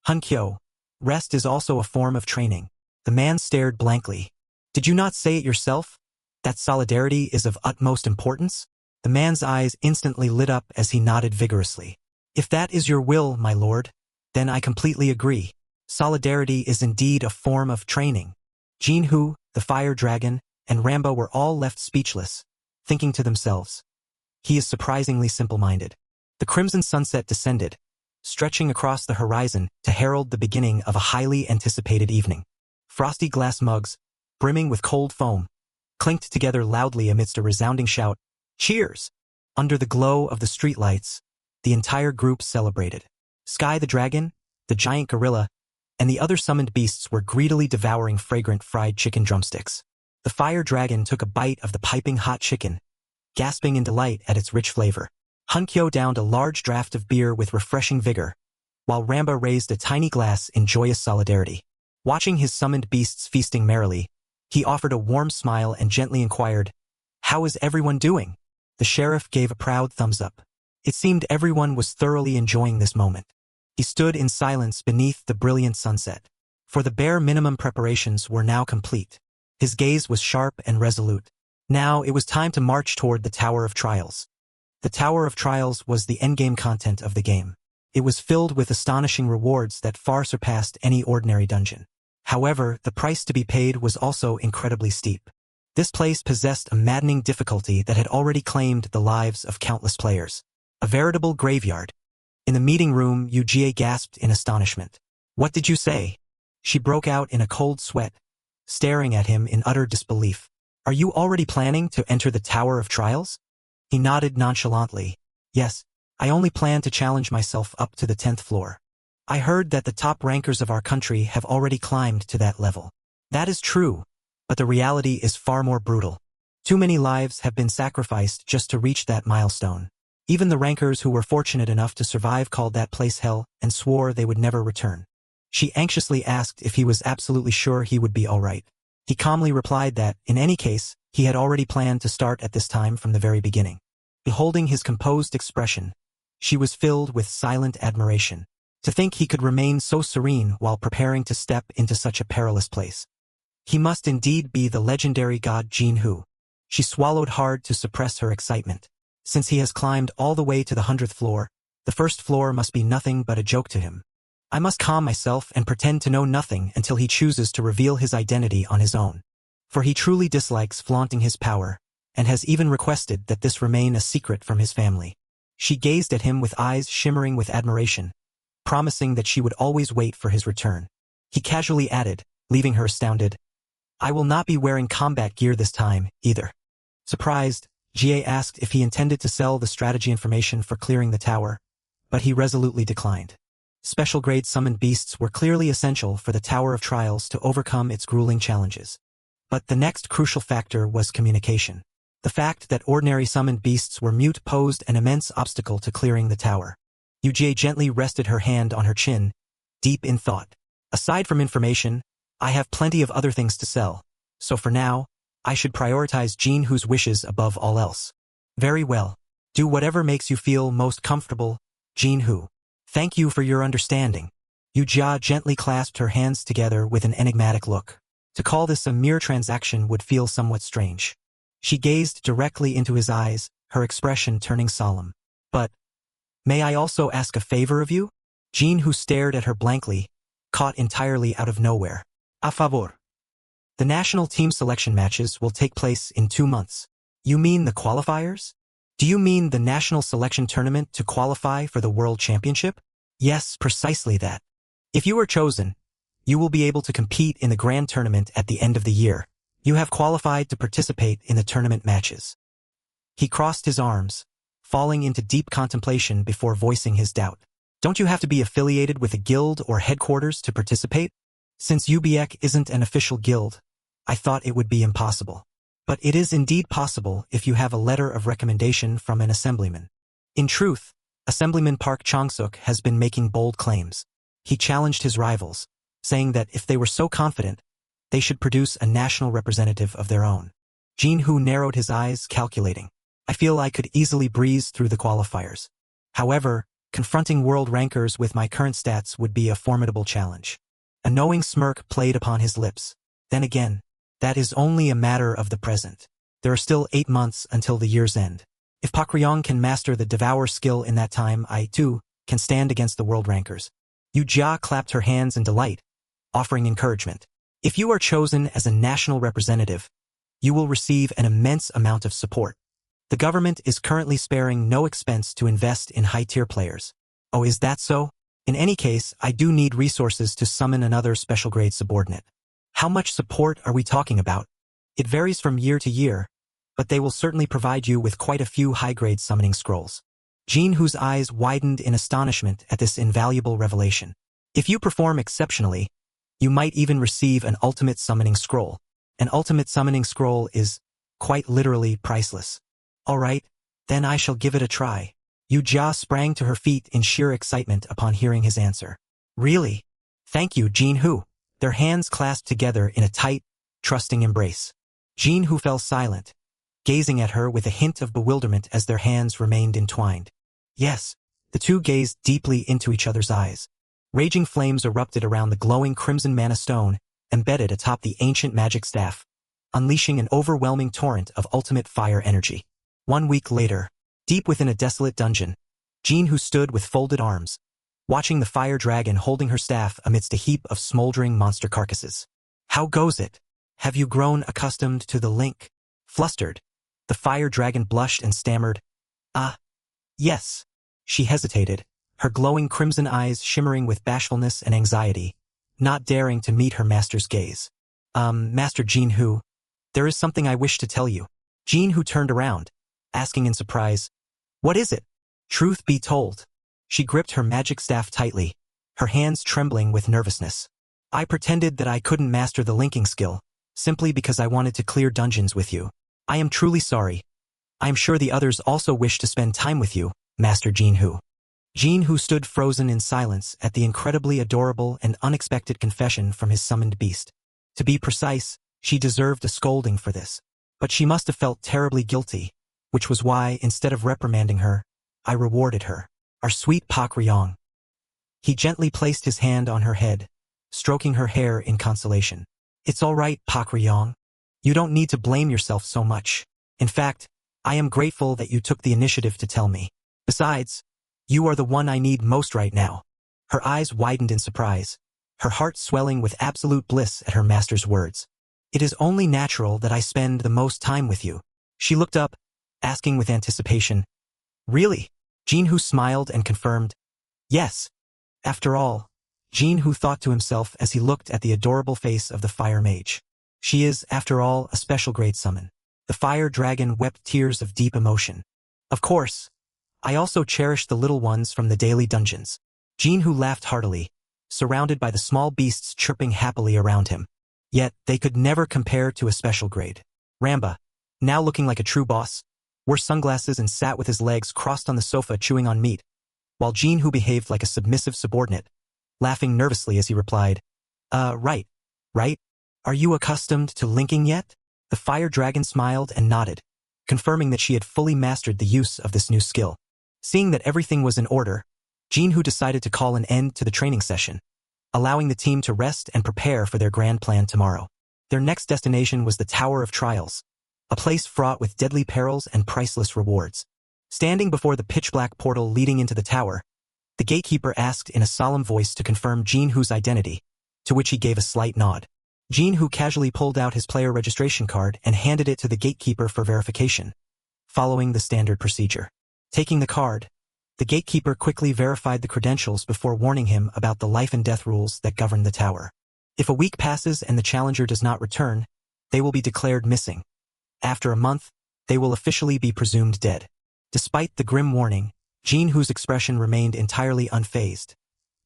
Hun-Kyo, rest is also a form of training. The man stared blankly. Did you not say it yourself? That solidarity is of utmost importance? The man's eyes instantly lit up as he nodded vigorously. If that is your will, my lord, then I completely agree. Solidarity is indeed a form of training. Jin-Hoo, the fire dragon, and Rambo were all left speechless, thinking to themselves. He is surprisingly simple-minded. The crimson sunset descended, stretching across the horizon to herald the beginning of a highly anticipated evening. Frosty glass mugs, brimming with cold foam, clinked together loudly amidst a resounding shout, "Cheers!" Under the glow of the streetlights, the entire group celebrated. Sky the dragon, the giant gorilla, and the other summoned beasts were greedily devouring fragrant fried chicken drumsticks. The fire dragon took a bite of the piping hot chicken, gasping in delight at its rich flavor. Hun-Kyo downed a large draught of beer with refreshing vigor, while Ramba raised a tiny glass in joyous solidarity. Watching his summoned beasts feasting merrily, he offered a warm smile and gently inquired, "How is everyone doing?" The sheriff gave a proud thumbs up. It seemed everyone was thoroughly enjoying this moment. He stood in silence beneath the brilliant sunset. For the bare minimum preparations were now complete. His gaze was sharp and resolute. Now it was time to march toward the Tower of Trials. The Tower of Trials was the endgame content of the game. It was filled with astonishing rewards that far surpassed any ordinary dungeon. However, the price to be paid was also incredibly steep. This place possessed a maddening difficulty that had already claimed the lives of countless players. A veritable graveyard. In the meeting room, Yu-Jie gasped in astonishment. "What did you say?" She broke out in a cold sweat, staring at him in utter disbelief. "Are you already planning to enter the Tower of Trials?" He nodded nonchalantly. "Yes, I only plan to challenge myself up to the 10th floor. I heard that the top rankers of our country have already climbed to that level." "That is true, but the reality is far more brutal. Too many lives have been sacrificed just to reach that milestone. Even the rankers who were fortunate enough to survive called that place hell and swore they would never return." She anxiously asked if he was absolutely sure he would be all right. He calmly replied that, in any case, he had already planned to start at this time from the very beginning. Beholding his composed expression, she was filled with silent admiration. To think he could remain so serene while preparing to step into such a perilous place. He must indeed be the legendary god Jin-Hoo. She swallowed hard to suppress her excitement. Since he has climbed all the way to the 100th floor, the first floor must be nothing but a joke to him. I must calm myself and pretend to know nothing until he chooses to reveal his identity on his own. For he truly dislikes flaunting his power, and has even requested that this remain a secret from his family. She gazed at him with eyes shimmering with admiration, promising that she would always wait for his return. He casually added, leaving her astounded, "I will not be wearing combat gear this time, either." Surprised, Jie asked if he intended to sell the strategy information for clearing the tower, but he resolutely declined. Special-grade summoned beasts were clearly essential for the Tower of Trials to overcome its grueling challenges. But the next crucial factor was communication. The fact that ordinary summoned beasts were mute posed an immense obstacle to clearing the tower. Yu-Jie gently rested her hand on her chin, deep in thought. "Aside from information, I have plenty of other things to sell, so for now, I should prioritize Jin-Hoo's wishes above all else." "Very well. Do whatever makes you feel most comfortable, Jin-Hoo. Thank you for your understanding." Yu-Jia gently clasped her hands together with an enigmatic look. To call this a mere transaction would feel somewhat strange. She gazed directly into his eyes, her expression turning solemn. "But, may I also ask a favor of you?" Jin-Hoo stared at her blankly, caught entirely out of nowhere. "A favor." "The national team selection matches will take place in 2 months. You mean the qualifiers? Do you mean the national selection tournament to qualify for the World Championship?" Yes, precisely that. If you are chosen, you will be able to compete in the grand tournament at the end of the year. You have qualified to participate in the tournament matches. He crossed his arms, falling into deep contemplation before voicing his doubt. Don't you have to be affiliated with a guild or headquarters to participate? Since UBEC isn't an official guild, I thought it would be impossible. But it is indeed possible if you have a letter of recommendation from an assemblyman. In truth, Assemblyman Park Chong-suk has been making bold claims. He challenged his rivals, saying that if they were so confident, they should produce a national representative of their own. Jin-Hoo narrowed his eyes, calculating. I feel I could easily breeze through the qualifiers. However, confronting world rankers with my current stats would be a formidable challenge. A knowing smirk played upon his lips. Then again, that is only a matter of the present. There are still 8 months until the year's end. If Park Ryong can master the Devour skill in that time, I, too, can stand against the world rankers. Yu Jia clapped her hands in delight, offering encouragement. If you are chosen as a national representative, you will receive an immense amount of support. The government is currently sparing no expense to invest in high-tier players. Oh, is that so? In any case, I do need resources to summon another special-grade subordinate. How much support are we talking about? It varies from year to year, but they will certainly provide you with quite a few high-grade summoning scrolls. Jin-Hoo's eyes widened in astonishment at this invaluable revelation. If you perform exceptionally, you might even receive an ultimate summoning scroll. An ultimate summoning scroll is, quite literally, priceless. All right, then I shall give it a try. Yu Jia sprang to her feet in sheer excitement upon hearing his answer. Really? Thank you, Jin-Hoo. Their hands clasped together in a tight, trusting embrace. Jin-Hoo fell silent, gazing at her with a hint of bewilderment as their hands remained entwined. Yes, the two gazed deeply into each other's eyes. Raging flames erupted around the glowing crimson mana stone, embedded atop the ancient magic staff, unleashing an overwhelming torrent of ultimate fire energy. 1 week later, deep within a desolate dungeon, Jin-Hoo stood with folded arms, watching the fire dragon holding her staff amidst a heap of smoldering monster carcasses. How goes it? Have you grown accustomed to the link? Flustered, the fire dragon blushed and stammered, yes. She hesitated, her glowing crimson eyes shimmering with bashfulness and anxiety, not daring to meet her master's gaze. Master Jin-Hoo, there is something I wish to tell you. Jin-Hoo turned around, asking in surprise, what is it? Truth be told, she gripped her magic staff tightly, her hands trembling with nervousness. I pretended that I couldn't master the linking skill, simply because I wanted to clear dungeons with you. I am truly sorry. I am sure the others also wish to spend time with you, Master Jin-Hoo. Jin-Hoo stood frozen in silence at the incredibly adorable and unexpected confession from his summoned beast. To be precise, she deserved a scolding for this, but she must have felt terribly guilty, which was why, instead of reprimanding her, I rewarded her. Our sweet Park Ryong. He gently placed his hand on her head, stroking her hair in consolation. It's all right, Park Ryong. You don't need to blame yourself so much. In fact, I am grateful that you took the initiative to tell me. Besides, you are the one I need most right now. Her eyes widened in surprise, her heart swelling with absolute bliss at her master's words. It is only natural that I spend the most time with you. She looked up, asking with anticipation. Really? Jin-Hoo smiled and confirmed. Yes. After all, Jin-Hoo thought to himself as he looked at the adorable face of the fire mage. She is, after all, a special grade summon. The fire dragon wept tears of deep emotion. Of course, I also cherish the little ones from the daily dungeons. Jin-Hoo laughed heartily, surrounded by the small beasts chirping happily around him. Yet, they could never compare to a special grade. Ramba, now looking like a true boss, wore sunglasses and sat with his legs crossed on the sofa chewing on meat, while Jin-Hoo behaved like a submissive subordinate, laughing nervously as he replied, right. Are you accustomed to linking yet? The fire dragon smiled and nodded, confirming that she had fully mastered the use of this new skill. Seeing that everything was in order, Jin-Hoo decided to call an end to the training session, allowing the team to rest and prepare for their grand plan tomorrow. Their next destination was the Tower of Trials, a place fraught with deadly perils and priceless rewards. Standing before the pitch-black portal leading into the tower, the gatekeeper asked in a solemn voice to confirm Jin-Hoo's identity, to which he gave a slight nod. Jin-Hoo casually pulled out his player registration card and handed it to the gatekeeper for verification, following the standard procedure. Taking the card, The gatekeeper quickly verified the credentials before warning him about the life and death rules that govern the tower. If a week passes and the challenger does not return, they will be declared missing. After a month, they will officially be presumed dead. Despite the grim warning, Jinhoo's expression remained entirely unfazed.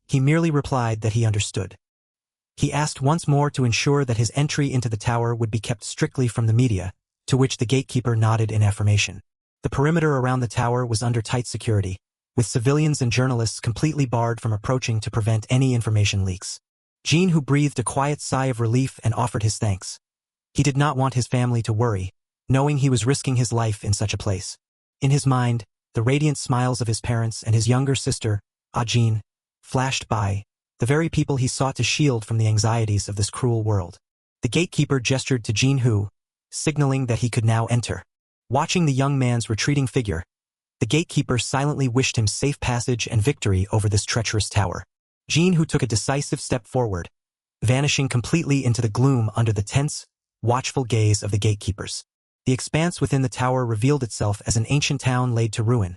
He merely replied that he understood. He asked once more to ensure that his entry into the tower would be kept strictly from the media, to which the gatekeeper nodded in affirmation. The perimeter around the tower was under tight security, with civilians and journalists completely barred from approaching to prevent any information leaks. Jinhoo breathed a quiet sigh of relief and offered his thanks. He did not want his family to worry, knowing he was risking his life in such a place. In his mind, the radiant smiles of his parents and his younger sister, Ajin, flashed by, the very people he sought to shield from the anxieties of this cruel world. The gatekeeper gestured to Jinhoo, signaling that he could now enter. Watching the young man's retreating figure, the gatekeeper silently wished him safe passage and victory over this treacherous tower. Jinhoo took a decisive step forward, vanishing completely into the gloom under the tense, watchful gaze of the gatekeepers. The expanse within the tower revealed itself as an ancient town laid to ruin,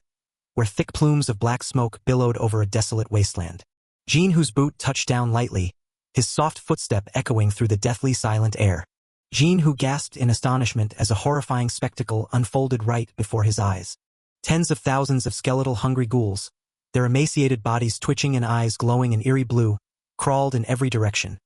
where thick plumes of black smoke billowed over a desolate wasteland. Jinhoo's boot touched down lightly, his soft footstep echoing through the deathly silent air. Jinhoo gasped in astonishment as a horrifying spectacle unfolded right before his eyes. Tens of thousands of skeletal hungry ghouls, their emaciated bodies twitching and eyes glowing in eerie blue, crawled in every direction.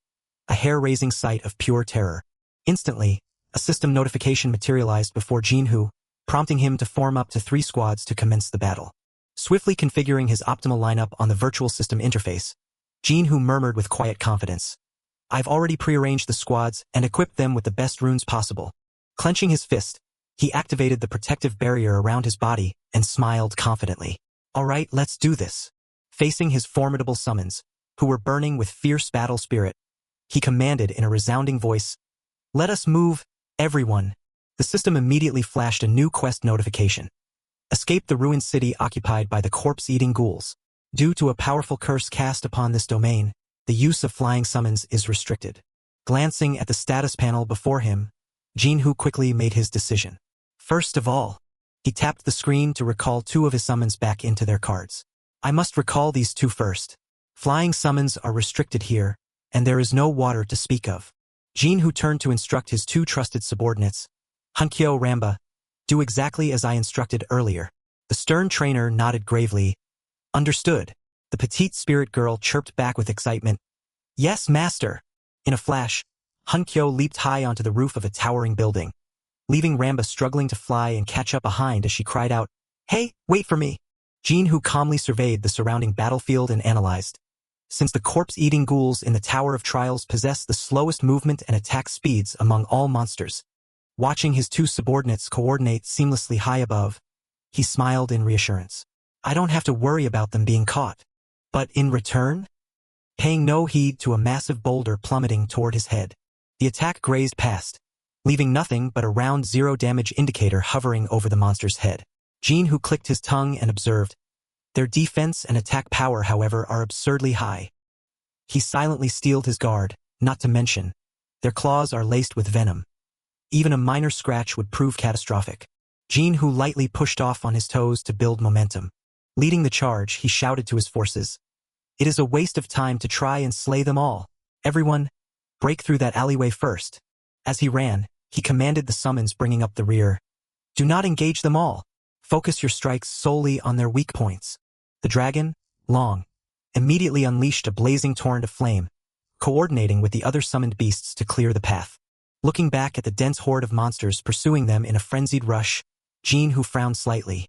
A hair-raising sight of pure terror. Instantly, a system notification materialized before Jinhoo, prompting him to form up to 3 squads to commence the battle. Swiftly configuring his optimal lineup on the virtual system interface, Jinhoo murmured with quiet confidence, "I've already prearranged the squads and equipped them with the best runes possible." Clenching his fist, he activated the protective barrier around his body and smiled confidently. "All right, let's do this." Facing his formidable summons, who were burning with fierce battle spirit, he commanded in a resounding voice, "Let us move, everyone." The system immediately flashed a new quest notification. Escape the ruined city occupied by the corpse-eating ghouls. Due to a powerful curse cast upon this domain, the use of flying summons is restricted. Glancing at the status panel before him, Jinhoo quickly made his decision. First of all, he tapped the screen to recall 2 of his summons back into their cards. "I must recall these 2 first. Flying summons are restricted here, and there is no water to speak of." Jinhoo turned to instruct his 2 trusted subordinates. "Hankyo Ramba, do exactly as I instructed earlier." The stern trainer nodded gravely. "Understood." The petite spirit girl chirped back with excitement. "Yes, master." In a flash, Hankyo leaped high onto the roof of a towering building, leaving Ramba struggling to fly and catch up behind as she cried out, "Hey, wait for me." Jinhoo calmly surveyed the surrounding battlefield and analyzed. Since the corpse-eating ghouls in the Tower of Trials possess the slowest movement and attack speeds among all monsters, watching his 2 subordinates coordinate seamlessly high above, he smiled in reassurance. "I don't have to worry about them being caught." But in return? Paying no heed to a massive boulder plummeting toward his head, the attack grazed past, leaving nothing but a round 0 damage indicator hovering over the monster's head. Jinhoo clicked his tongue and observed, "Their defense and attack power, however, are absurdly high." He silently steeled his guard, not to mention, their claws are laced with venom. Even a minor scratch would prove catastrophic. Jinhoo lightly pushed off on his toes to build momentum. Leading the charge, he shouted to his forces, "It is a waste of time to try and slay them all. Everyone, break through that alleyway first." As he ran, he commanded the summons bringing up the rear, "Do not engage them all. Focus your strikes solely on their weak points." The dragon, Long, immediately unleashed a blazing torrent of flame, coordinating with the other summoned beasts to clear the path. Looking back at the dense horde of monsters pursuing them in a frenzied rush, Jinhoo frowned slightly.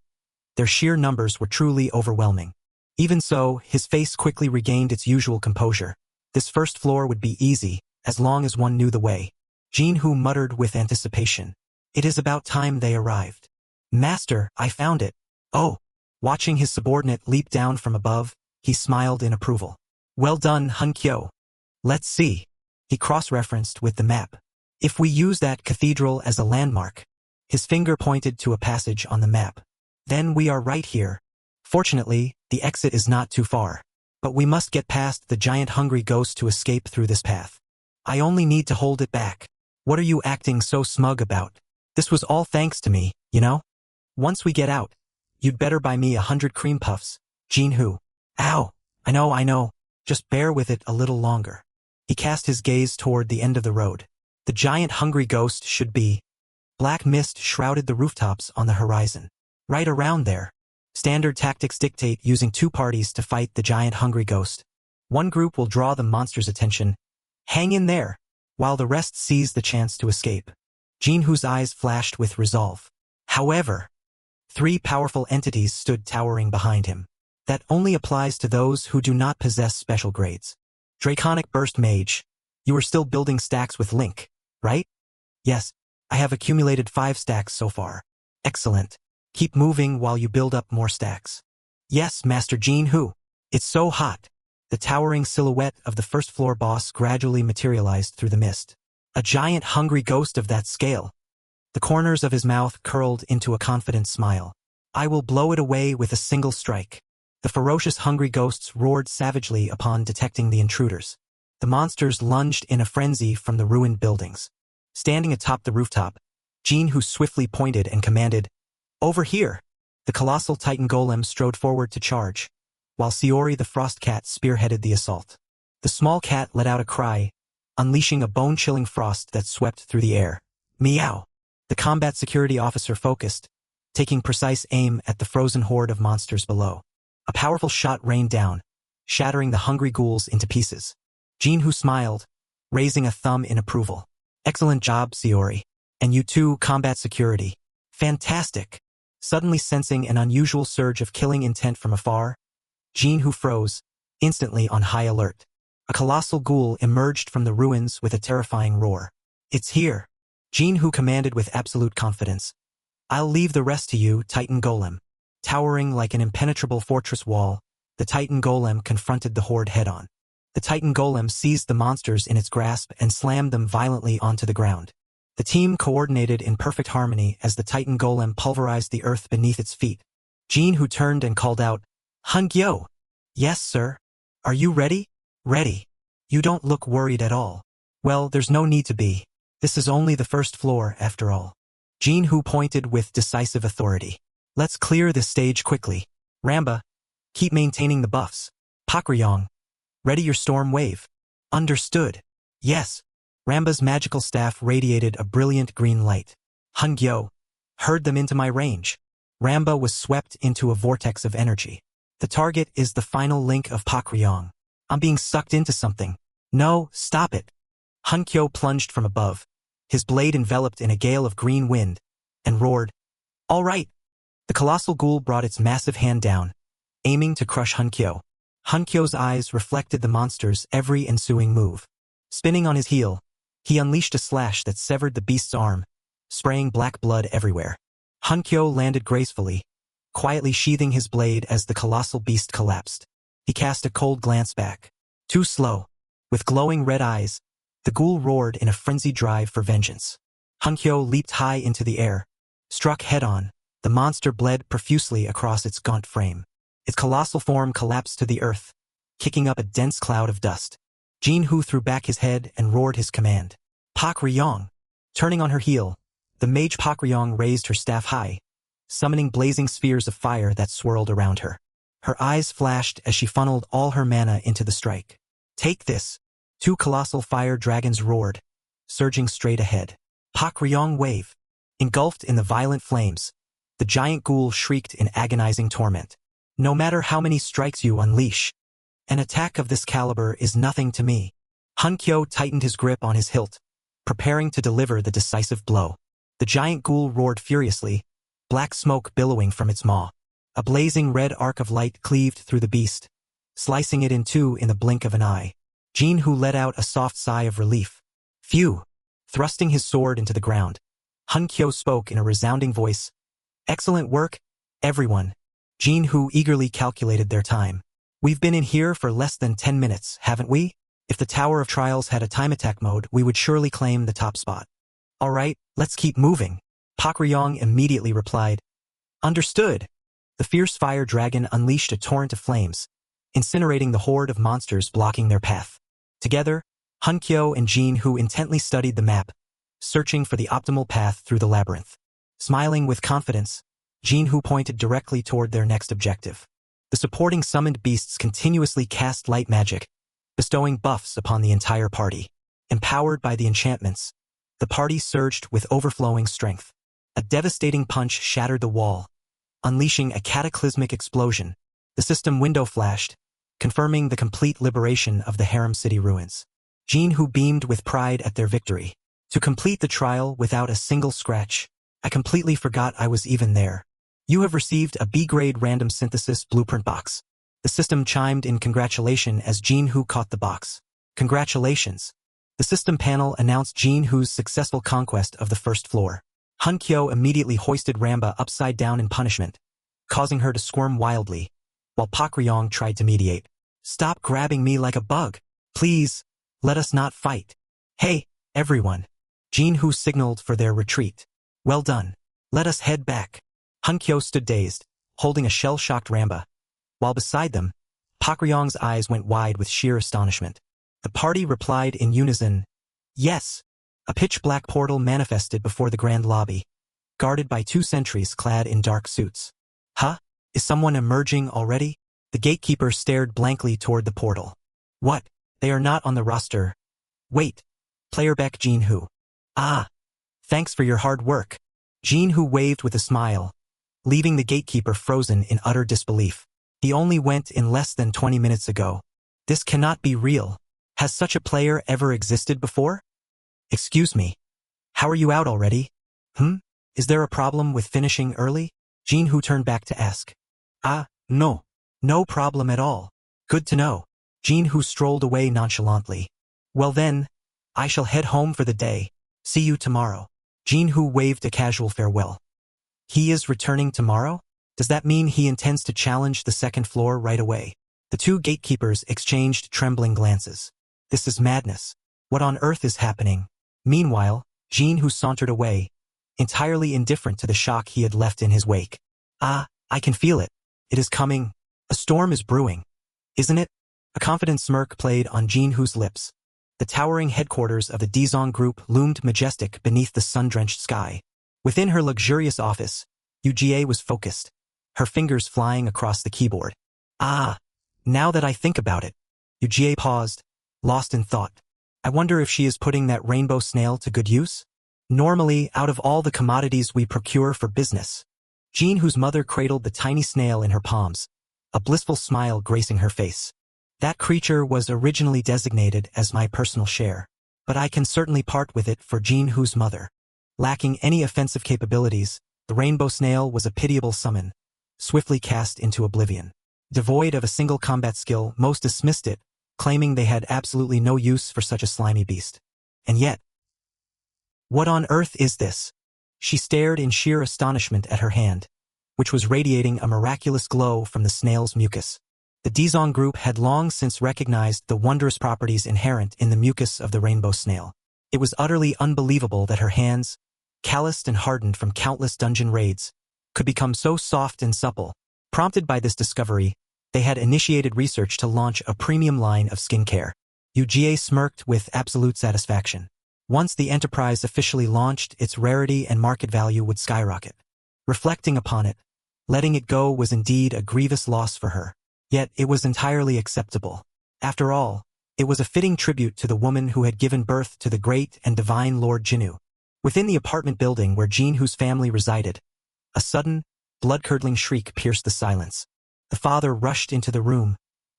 Their sheer numbers were truly overwhelming. Even so, his face quickly regained its usual composure. This first floor would be easy, as long as one knew the way. Jinhoo muttered with anticipation, "It is about time they arrived." "Master, I found it." "Oh." Watching his subordinate leap down from above, he smiled in approval. "Well done, Hankyo. Let's see." He cross-referenced with the map. "If we use that cathedral as a landmark," his finger pointed to a passage on the map, "then we are right here. Fortunately, the exit is not too far. But we must get past the giant hungry ghost to escape through this path. I only need to hold it back." "What are you acting so smug about? This was all thanks to me, you know? Once we get out, you'd better buy me 100 cream puffs. Jinhu. Ow! I know. Just bear with it a little longer. He cast his gaze toward the end of the road. The giant hungry ghost should be. Black mist shrouded the rooftops on the horizon. Right around there. Standard tactics dictate using 2 parties to fight the giant hungry ghost. One group will draw the monster's attention. Hang in there, while the rest seize the chance to escape. Jinhu's eyes flashed with resolve. However, 3 powerful entities stood towering behind him. That only applies to those who do not possess special grades. Draconic Burst Mage. You are still building stacks with Link, right? Yes, I have accumulated 5 stacks so far. Excellent. Keep moving while you build up more stacks. Yes, Master Jinhu. It's so hot. The towering silhouette of the first floor boss gradually materialized through the mist. A giant hungry ghost of that scale. The corners of his mouth curled into a confident smile. I will blow it away with a single strike. The ferocious hungry ghosts roared savagely upon detecting the intruders. The monsters lunged in a frenzy from the ruined buildings. Standing atop the rooftop, Jinhu swiftly pointed and commanded, "Over here!" The colossal Titan Golem strode forward to charge, while Shiori the Frost Cat spearheaded the assault. The small cat let out a cry, unleashing a bone-chilling frost that swept through the air. Meow! The combat security officer focused, taking precise aim at the frozen horde of monsters below. A powerful shot rained down, shattering the hungry ghouls into pieces. Jinhu smiled, raising a thumb in approval. Excellent job, Shiori. And you too, combat security. Fantastic! Suddenly sensing an unusual surge of killing intent from afar, Jinhu froze, instantly on high alert. A colossal ghoul emerged from the ruins with a terrifying roar. It's here! Jinhu commanded with absolute confidence. I'll leave the rest to you, Titan Golem. Towering like an impenetrable fortress wall, the Titan Golem confronted the horde head-on. The Titan Golem seized the monsters in its grasp and slammed them violently onto the ground. The team coordinated in perfect harmony as the Titan Golem pulverized the earth beneath its feet. Jinhu turned and called out, "Hungyo!" "Yes, sir. Are you ready?" "Ready. You don't look worried at all." "Well, there's no need to be. This is only the first floor, after all." Jinhu pointed with decisive authority. "Let's clear this stage quickly. Ramba, keep maintaining the buffs. Pakryong, ready your storm wave." "Understood." "Yes." Ramba's magical staff radiated a brilliant green light. "Hungyo, herd them into my range." Ramba was swept into a vortex of energy. "The target is the final link of Pakryong. I'm being sucked into something." "No, stop it." Hungyo plunged from above, his blade enveloped in a gale of green wind, and roared, "All right." The colossal ghoul brought its massive hand down, aiming to crush Hungyo. Hungyo's eyes reflected the monster's every ensuing move. Spinning on his heel, he unleashed a slash that severed the beast's arm, spraying black blood everywhere. Hungyo landed gracefully, quietly sheathing his blade as the colossal beast collapsed. He cast a cold glance back. Too slow. With glowing red eyes, the ghoul roared in a frenzied drive for vengeance. Hungyo leaped high into the air, struck head-on. The monster bled profusely across its gaunt frame. Its colossal form collapsed to the earth, kicking up a dense cloud of dust. Jinhu threw back his head and roared his command. "Pakryong!" Turning on her heel, the mage Pakryong raised her staff high, summoning blazing spheres of fire that swirled around her. Her eyes flashed as she funneled all her mana into the strike. "Take this!" 2 colossal fire dragons roared, surging straight ahead. Pakryong wave. Engulfed in the violent flames, the giant ghoul shrieked in agonizing torment. "No matter how many strikes you unleash, an attack of this caliber is nothing to me." Hungyo tightened his grip on his hilt, preparing to deliver the decisive blow. The giant ghoul roared furiously, black smoke billowing from its maw. A blazing red arc of light cleaved through the beast, slicing it in two in the blink of an eye. Jinhu let out a soft sigh of relief. "Phew!" Thrusting his sword into the ground, Hungyo spoke in a resounding voice. "Excellent work, everyone." Jinhu eagerly calculated their time. "We've been in here for less than 10 minutes, haven't we? If the Tower of Trials had a time attack mode, we would surely claim the top spot." "All right, let's keep moving." Pakryong immediately replied. "Understood." The fierce fire dragon unleashed a torrent of flames, incinerating the horde of monsters blocking their path. Together, Hungyo and Jinhu intently studied the map, searching for the optimal path through the labyrinth. Smiling with confidence, Jinhu pointed directly toward their next objective. The supporting summoned beasts continuously cast light magic, bestowing buffs upon the entire party. Empowered by the enchantments, the party surged with overflowing strength. A devastating punch shattered the wall, unleashing a cataclysmic explosion. The system window flashed, confirming the complete liberation of the Harem City ruins. Jinhu beamed with pride at their victory. To complete the trial without a single scratch, I completely forgot I was even there. You have received a B-grade random synthesis blueprint box. The system chimed in congratulation as Jinhu caught the box. Congratulations. The system panel announced Jinhu's successful conquest of the first floor. Hunkyo immediately hoisted Ramba upside down in punishment, causing her to squirm wildly, while Pak Ryong tried to mediate. Stop grabbing me like a bug. Please, let us not fight. Hey, everyone. Jinhu signaled for their retreat. Well done. Let us head back. Hunkyo stood dazed, holding a shell-shocked Ramba, while beside them, Pak Ryong's eyes went wide with sheer astonishment. The party replied in unison, yes. A pitch-black portal manifested before the grand lobby, guarded by 2 sentries clad in dark suits. Huh? Is someone emerging already? The gatekeeper stared blankly toward the portal. What? They are not on the roster. Wait. Player Beck Jinhu. Ah. Thanks for your hard work. Jinhu waved with a smile, leaving the gatekeeper frozen in utter disbelief. He only went in less than 20 minutes ago. This cannot be real. Has such a player ever existed before? Excuse me. How are you out already? Is there a problem with finishing early? Jinhu turned back to ask. No. No problem at all. Good to know. Jinhu strolled away nonchalantly. Well then, I shall head home for the day. See you tomorrow. Jinhu waved a casual farewell. He is returning tomorrow? Does that mean he intends to challenge the second floor right away? The 2 gatekeepers exchanged trembling glances. This is madness. What on earth is happening? Meanwhile, Jinhu sauntered away, entirely indifferent to the shock he had left in his wake. I can feel it. It is coming. A storm is brewing. Isn't it? A confident smirk played on Jinhu's lips. The towering headquarters of the Dizong Group loomed majestic beneath the sun-drenched sky. Within her luxurious office, Yujie was focused, her fingers flying across the keyboard. Now that I think about it. Yujie paused, lost in thought. I wonder if she is putting that rainbow snail to good use? Normally, out of all the commodities we procure for business, Jinhu's mother cradled the tiny snail in her palms, a blissful smile gracing her face. That creature was originally designated as my personal share, but I can certainly part with it for Jinhu's mother. Lacking any offensive capabilities, the rainbow snail was a pitiable summon, swiftly cast into oblivion. Devoid of a single combat skill, most dismissed it, claiming they had absolutely no use for such a slimy beast. And yet, what on earth is this? She stared in sheer astonishment at her hand, which was radiating a miraculous glow from the snail's mucus. The Dizong Group had long since recognized the wondrous properties inherent in the mucus of the rainbow snail. It was utterly unbelievable that her hands, calloused and hardened from countless dungeon raids, could become so soft and supple. Prompted by this discovery, they had initiated research to launch a premium line of skincare. Yujie smirked with absolute satisfaction. Once the enterprise officially launched, its rarity and market value would skyrocket. Reflecting upon it, letting it go was indeed a grievous loss for her. Yet it was entirely acceptable. After all, it was a fitting tribute to the woman who had given birth to the great and divine Lord Jinhu. Within the apartment building where Jinhu's family resided, a sudden, blood-curdling shriek pierced the silence. The father rushed into the room,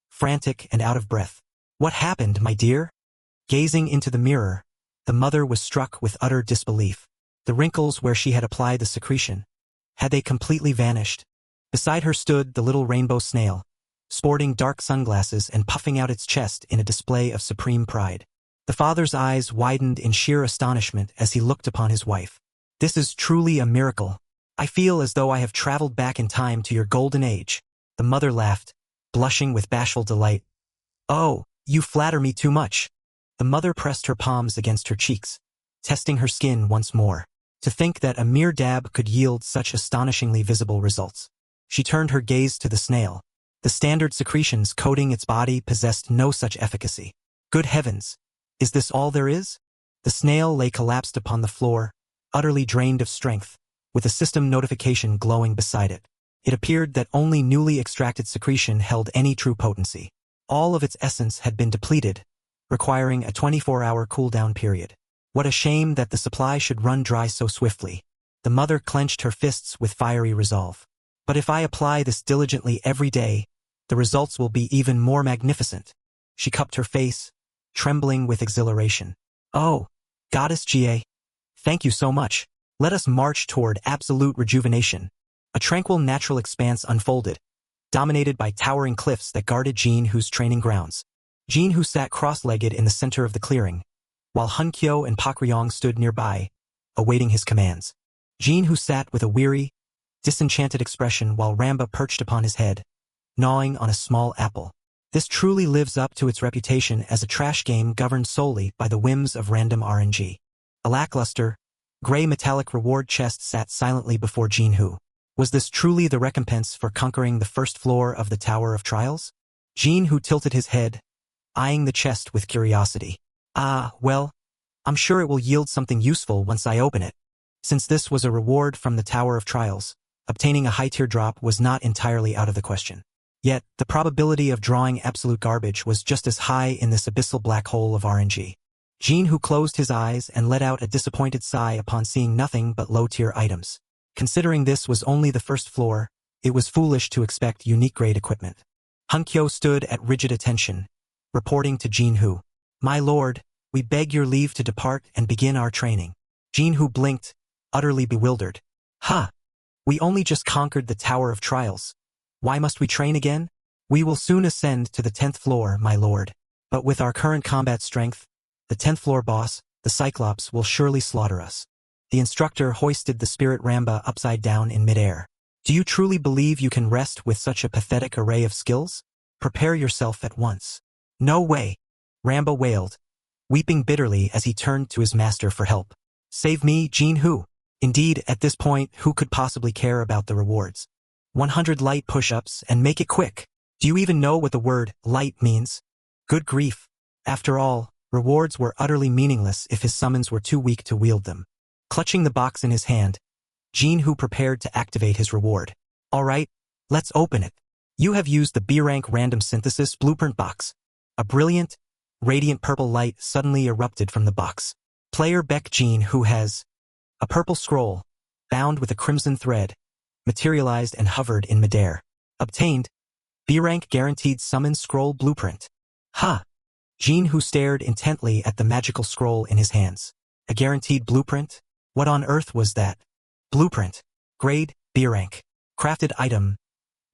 frantic and out of breath. What happened, my dear? Gazing into the mirror, the mother was struck with utter disbelief. The wrinkles where she had applied the secretion, had they completely vanished? Beside her stood the little rainbow snail, sporting dark sunglasses and puffing out its chest in a display of supreme pride. The father's eyes widened in sheer astonishment as he looked upon his wife. This is truly a miracle. I feel as though I have traveled back in time to your golden age. The mother laughed, blushing with bashful delight. Oh, you flatter me too much. The mother pressed her palms against her cheeks, testing her skin once more. To think that a mere dab could yield such astonishingly visible results. She turned her gaze to the snail. The standard secretions coating its body possessed no such efficacy. Good heavens! Is this all there is? The snail lay collapsed upon the floor, utterly drained of strength, with a system notification glowing beside it. It appeared that only newly extracted secretion held any true potency. All of its essence had been depleted, requiring a 24-hour cooldown period. What a shame that the supply should run dry so swiftly. The mother clenched her fists with fiery resolve. But if I apply this diligently every day, the results will be even more magnificent. She cupped her face, trembling with exhilaration. Oh, Goddess Jie, thank you so much. Let us march toward absolute rejuvenation. A tranquil natural expanse unfolded, dominated by towering cliffs that guarded Jinhoo's training grounds. Jinhoo sat cross-legged in the center of the clearing, while Hunkyo and Pak Ryong stood nearby, awaiting his commands. Jinhoo sat with a weary, disenchanted expression while Ramba perched upon his head, gnawing on a small apple. This truly lives up to its reputation as a trash game governed solely by the whims of random RNG. A lackluster, gray metallic reward chest sat silently before Jinhoo. Was this truly the recompense for conquering the first floor of the Tower of Trials? Jinhoo tilted his head, eyeing the chest with curiosity. Well, I'm sure it will yield something useful once I open it. Since this was a reward from the Tower of Trials, obtaining a high-tier drop was not entirely out of the question. Yet, the probability of drawing absolute garbage was just as high in this abyssal black hole of RNG. Jinhoo closed his eyes and let out a disappointed sigh upon seeing nothing but low-tier items. Considering this was only the first floor, it was foolish to expect unique-grade equipment. Hunkyo stood at rigid attention, reporting to Jinhoo. My lord, we beg your leave to depart and begin our training. Jinhoo blinked, utterly bewildered. We only just conquered the Tower of Trials. Why must we train again? We will soon ascend to the 10th floor, my lord. But with our current combat strength, the 10th floor boss, the Cyclops, will surely slaughter us. The instructor hoisted the spirit Ramba upside down in midair. Do you truly believe you can rest with such a pathetic array of skills? Prepare yourself at once. No way, Ramba wailed, weeping bitterly as he turned to his master for help. Save me, Jinhoo. Indeed, at this point, who could possibly care about the rewards? 100 light push-ups and make it quick. Do you even know what the word light means? Good grief. After all, rewards were utterly meaningless if his summons were too weak to wield them. Clutching the box in his hand, Jinhoo prepared to activate his reward. All right, let's open it. You have used the B-rank random synthesis blueprint box. A brilliant, radiant purple light suddenly erupted from the box. Player Beck Jinhoo has a purple scroll, bound with a crimson thread, materialized and hovered in midair. Obtained, B-rank guaranteed summon scroll blueprint. Jinhoo stared intently at the magical scroll in his hands. A guaranteed blueprint? What on earth was that? Blueprint. Grade, B-rank. Crafted item,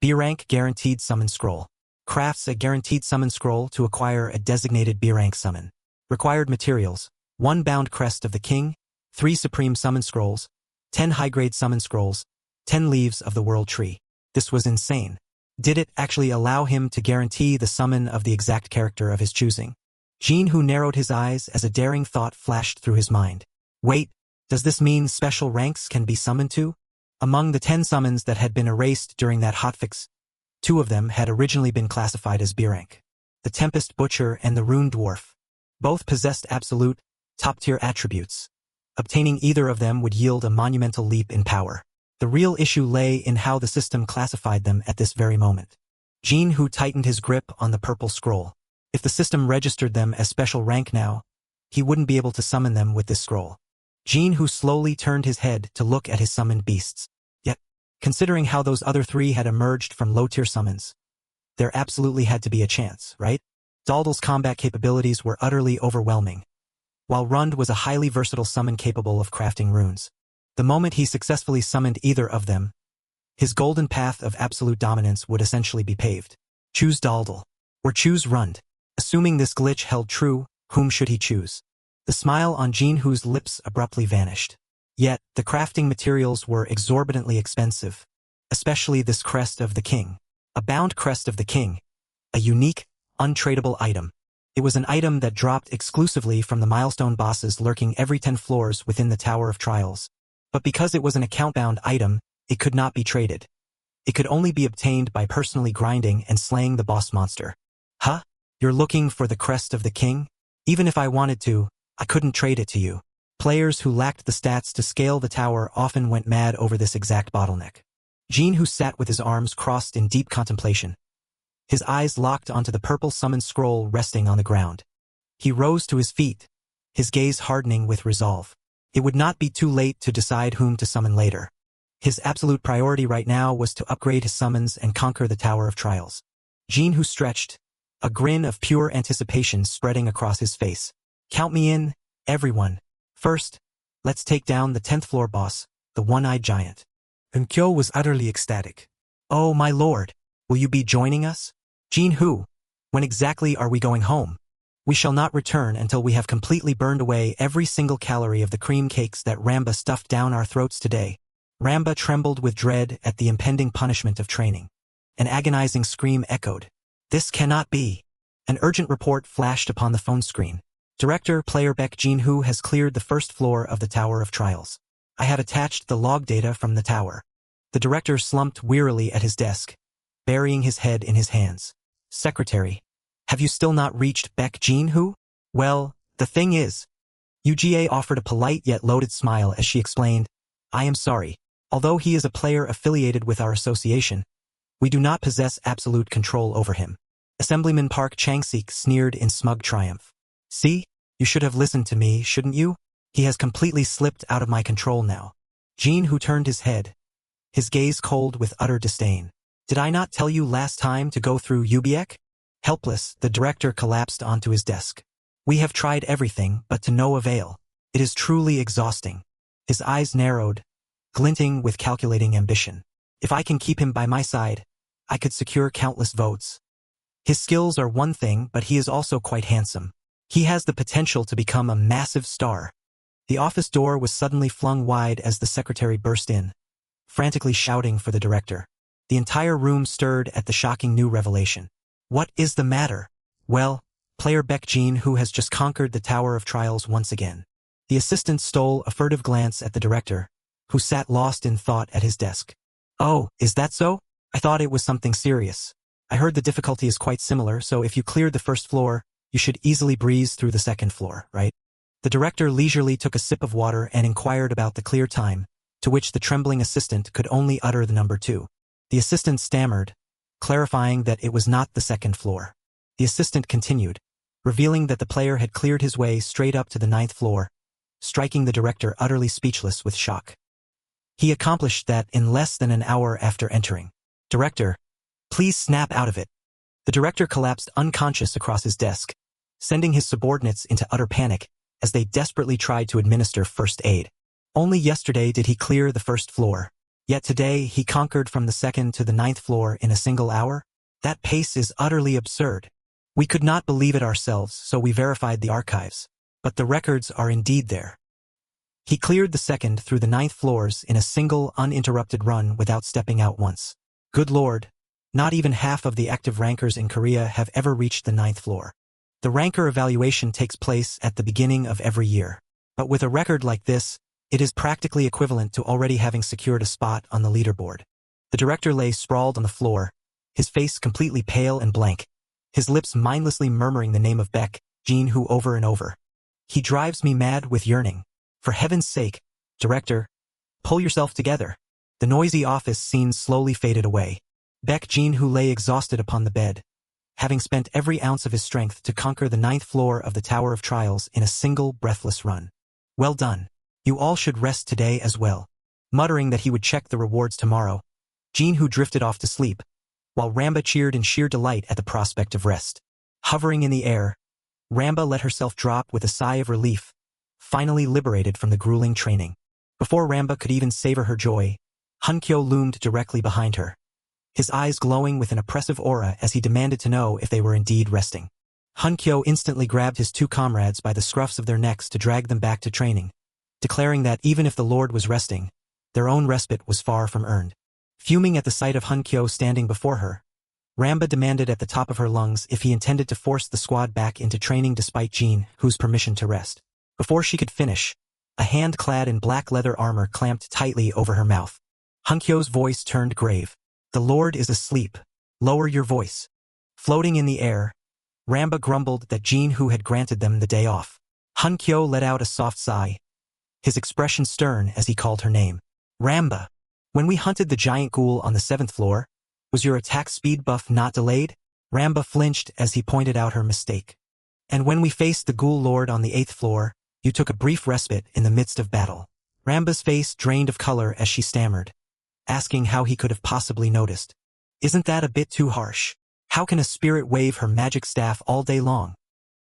B-rank guaranteed summon scroll. Crafts a guaranteed summon scroll to acquire a designated B-rank summon. Required materials: 1 bound crest of the king, 3 supreme summon scrolls, 10 high-grade summon scrolls, 10 leaves of the world tree. This was insane. Did it actually allow him to guarantee the summon of the exact character of his choosing? Jinhoo narrowed his eyes as a daring thought flashed through his mind. Wait, does this mean special ranks can be summoned to? Among the 10 summons that had been erased during that hotfix, 2 of them had originally been classified as B-rank. The Tempest Butcher and the Rune Dwarf. Both possessed absolute, top-tier attributes. Obtaining either of them would yield a monumental leap in power. The real issue lay in how the system classified them at this very moment. Jinhoo tightened his grip on the purple scroll. If the system registered them as special rank now, he wouldn't be able to summon them with this scroll. Jinhoo slowly turned his head to look at his summoned beasts. Yet, considering how those other 3 had emerged from low-tier summons, there absolutely had to be a chance, right? Daldal's combat capabilities were utterly overwhelming, while Rund was a highly versatile summon capable of crafting runes. The moment he successfully summoned either of them, his golden path of absolute dominance would essentially be paved. Choose Daldal, or choose Rund. Assuming this glitch held true, whom should he choose? The smile on Jinhoo's lips abruptly vanished. Yet, the crafting materials were exorbitantly expensive, especially this crest of the king. A bound crest of the king, a unique, untradeable item. It was an item that dropped exclusively from the milestone bosses lurking every 10 floors within the Tower of Trials. But because it was an account-bound item, it could not be traded. It could only be obtained by personally grinding and slaying the boss monster. You're looking for the crest of the king? Even if I wanted to, I couldn't trade it to you. Players who lacked the stats to scale the tower often went mad over this exact bottleneck. Jin, who sat with his arms crossed in deep contemplation, his eyes locked onto the purple summon scroll resting on the ground. He rose to his feet, his gaze hardening with resolve. It would not be too late to decide whom to summon later. His absolute priority right now was to upgrade his summons and conquer the Tower of Trials. Jin, who stretched, a grin of pure anticipation spreading across his face. Count me in, everyone. First, let's take down the 10th floor boss, the one-eyed giant. Enkyo was utterly ecstatic. Oh, my lord, will you be joining us? Jin, who? When exactly are we going home? We shall not return until we have completely burned away every single calorie of the cream cakes that Ramba stuffed down our throats today. Ramba trembled with dread at the impending punishment of training. An agonizing scream echoed. This cannot be. An urgent report flashed upon the phone screen. Director Player Baek Jin-hoo has cleared the first floor of the Tower of Trials. I have attached the log data from the tower. The director slumped wearily at his desk, burying his head in his hands. Secretary, have you still not reached Baek Jin-hoo? Well, the thing is. UGA offered a polite yet loaded smile as she explained, I am sorry. Although he is a player affiliated with our association, we do not possess absolute control over him. Assemblyman Park Chang-sik sneered in smug triumph. See, you should have listened to me, shouldn't you? He has completely slipped out of my control now. Jin, who turned his head, his gaze cold with utter disdain. Did I not tell you last time to go through Ubiek? Helpless, the director collapsed onto his desk. We have tried everything, but to no avail. It is truly exhausting. His eyes narrowed, glinting with calculating ambition. If I can keep him by my side, I could secure countless votes. His skills are one thing, but he is also quite handsome. He has the potential to become a massive star. The office door was suddenly flung wide as the secretary burst in, frantically shouting for the director. The entire room stirred at the shocking new revelation. What is the matter? Well, player Baek Jin, who has just conquered the Tower of Trials once again. The assistant stole a furtive glance at the director, who sat lost in thought at his desk. Oh, is that so? I thought it was something serious. I heard the difficulty is quite similar, so if you cleared the first floor, you should easily breeze through the second floor, right? The director leisurely took a sip of water and inquired about the clear time, to which the trembling assistant could only utter the number 2. The assistant stammered, clarifying that it was not the second floor. The assistant continued, revealing that the player had cleared his way straight up to the 9th floor, striking the director utterly speechless with shock. He accomplished that in less than an hour after entering. Director, please snap out of it. The director collapsed unconscious across his desk, sending his subordinates into utter panic as they desperately tried to administer first aid. Only yesterday did he clear the first floor, yet today he conquered from the 2nd to the 9th floor in a single hour? That pace is utterly absurd. We could not believe it ourselves, so we verified the archives. But the records are indeed there. He cleared the 2nd through the 9th floors in a single, uninterrupted run without stepping out once. Good lord, not even half of the active rankers in Korea have ever reached the 9th floor. The ranker evaluation takes place at the beginning of every year. But with a record like this, it is practically equivalent to already having secured a spot on the leaderboard. The director lay sprawled on the floor, his face completely pale and blank, his lips mindlessly murmuring the name of Baek Jin-hoo over and over. He drives me mad with yearning. For heaven's sake, director, pull yourself together. The noisy office scene slowly faded away. Baek Jin-hoo lay exhausted upon the bed, having spent every ounce of his strength to conquer the 9th floor of the Tower of Trials in a single breathless run. Well done. You all should rest today as well. Muttering that he would check the rewards tomorrow, Jin-hoo drifted off to sleep, while Ramba cheered in sheer delight at the prospect of rest. Hovering in the air, Ramba let herself drop with a sigh of relief, finally liberated from the grueling training. Before Ramba could even savor her joy, Hunkyo loomed directly behind her, his eyes glowing with an oppressive aura as he demanded to know if they were indeed resting. Hunkyo instantly grabbed his 2 comrades by the scruffs of their necks to drag them back to training, declaring that even if the Lord was resting, their own respite was far from earned. Fuming at the sight of Hunkyo standing before her, Ramba demanded at the top of her lungs if he intended to force the squad back into training despite Jin-hoo's permission to rest. Before she could finish, a hand clad in black leather armor clamped tightly over her mouth. Hunkyo's voice turned grave. The Lord is asleep. Lower your voice. Floating in the air, Ramba grumbled that Jin-hoo had granted them the day off. Hunkyo let out a soft sigh, his expression stern as he called her name. Ramba. When we hunted the giant ghoul on the 7th floor, was your attack speed buff not delayed? Ramba flinched as he pointed out her mistake. And when we faced the ghoul lord on the 8th floor, you took a brief respite in the midst of battle. Ramba's face drained of color as she stammered, asking how he could have possibly noticed. Isn't that a bit too harsh? How can a spirit wave her magic staff all day long?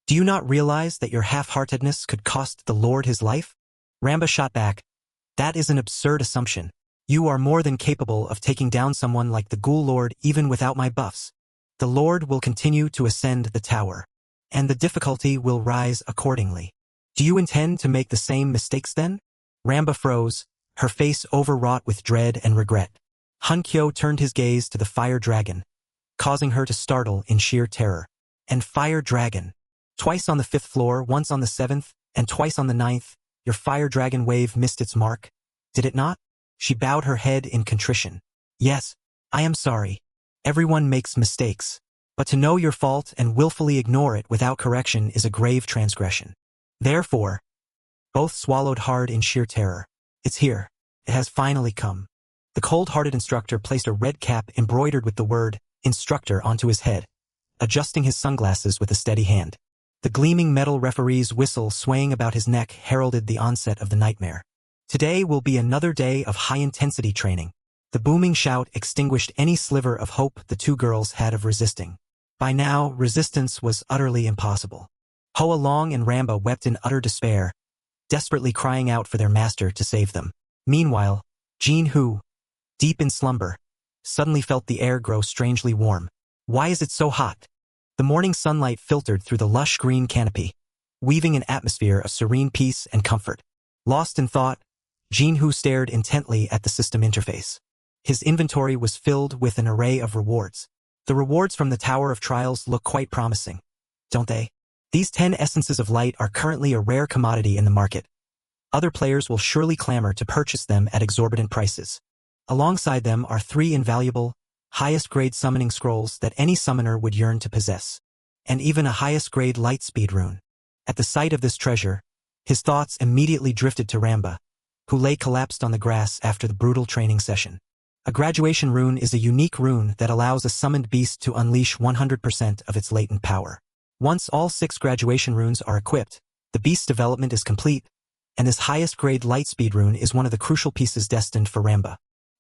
Do you not realize that your half-heartedness could cost the Lord his life? Ramba shot back. That is an absurd assumption. You are more than capable of taking down someone like the Ghoul Lord even without my buffs. The Lord will continue to ascend the tower, and the difficulty will rise accordingly. Do you intend to make the same mistakes then? Ramba froze, her face overwrought with dread and regret. Hunkyo turned his gaze to the fire dragon, causing her to startle in sheer terror. And fire dragon. Twice on the 5th floor, once on the 7th, and twice on the 9th, your fire dragon wave missed its mark, did it not? She bowed her head in contrition. Yes, I am sorry. Everyone makes mistakes. But to know your fault and willfully ignore it without correction is a grave transgression. Therefore, both swallowed hard in sheer terror. It's here. It has finally come. The cold-hearted instructor placed a red cap embroidered with the word instructor onto his head, adjusting his sunglasses with a steady hand. The gleaming metal referee's whistle swaying about his neck heralded the onset of the nightmare. Today will be another day of high-intensity training. The booming shout extinguished any sliver of hope the two girls had of resisting. By now, resistance was utterly impossible. Hoa Long and Ramba wept in utter despair, desperately crying out for their master to save them. Meanwhile, Jin Hu, deep in slumber, suddenly felt the air grow strangely warm. Why is it so hot? The morning sunlight filtered through the lush green canopy, weaving an atmosphere of serene peace and comfort. Lost in thought, Jin Hu stared intently at the system interface. His inventory was filled with an array of rewards. The rewards from the Tower of Trials look quite promising, don't they? These 10 essences of light are currently a rare commodity in the market. Other players will surely clamor to purchase them at exorbitant prices. Alongside them are 3 invaluable, highest-grade summoning scrolls that any summoner would yearn to possess, and even a highest-grade lightspeed rune. At the sight of this treasure, his thoughts immediately drifted to Ramba, who lay collapsed on the grass after the brutal training session. A graduation rune is a unique rune that allows a summoned beast to unleash 100% of its latent power. Once all 6 graduation runes are equipped, the beast's development is complete, and this highest-grade lightspeed rune is one of the crucial pieces destined for Ramba.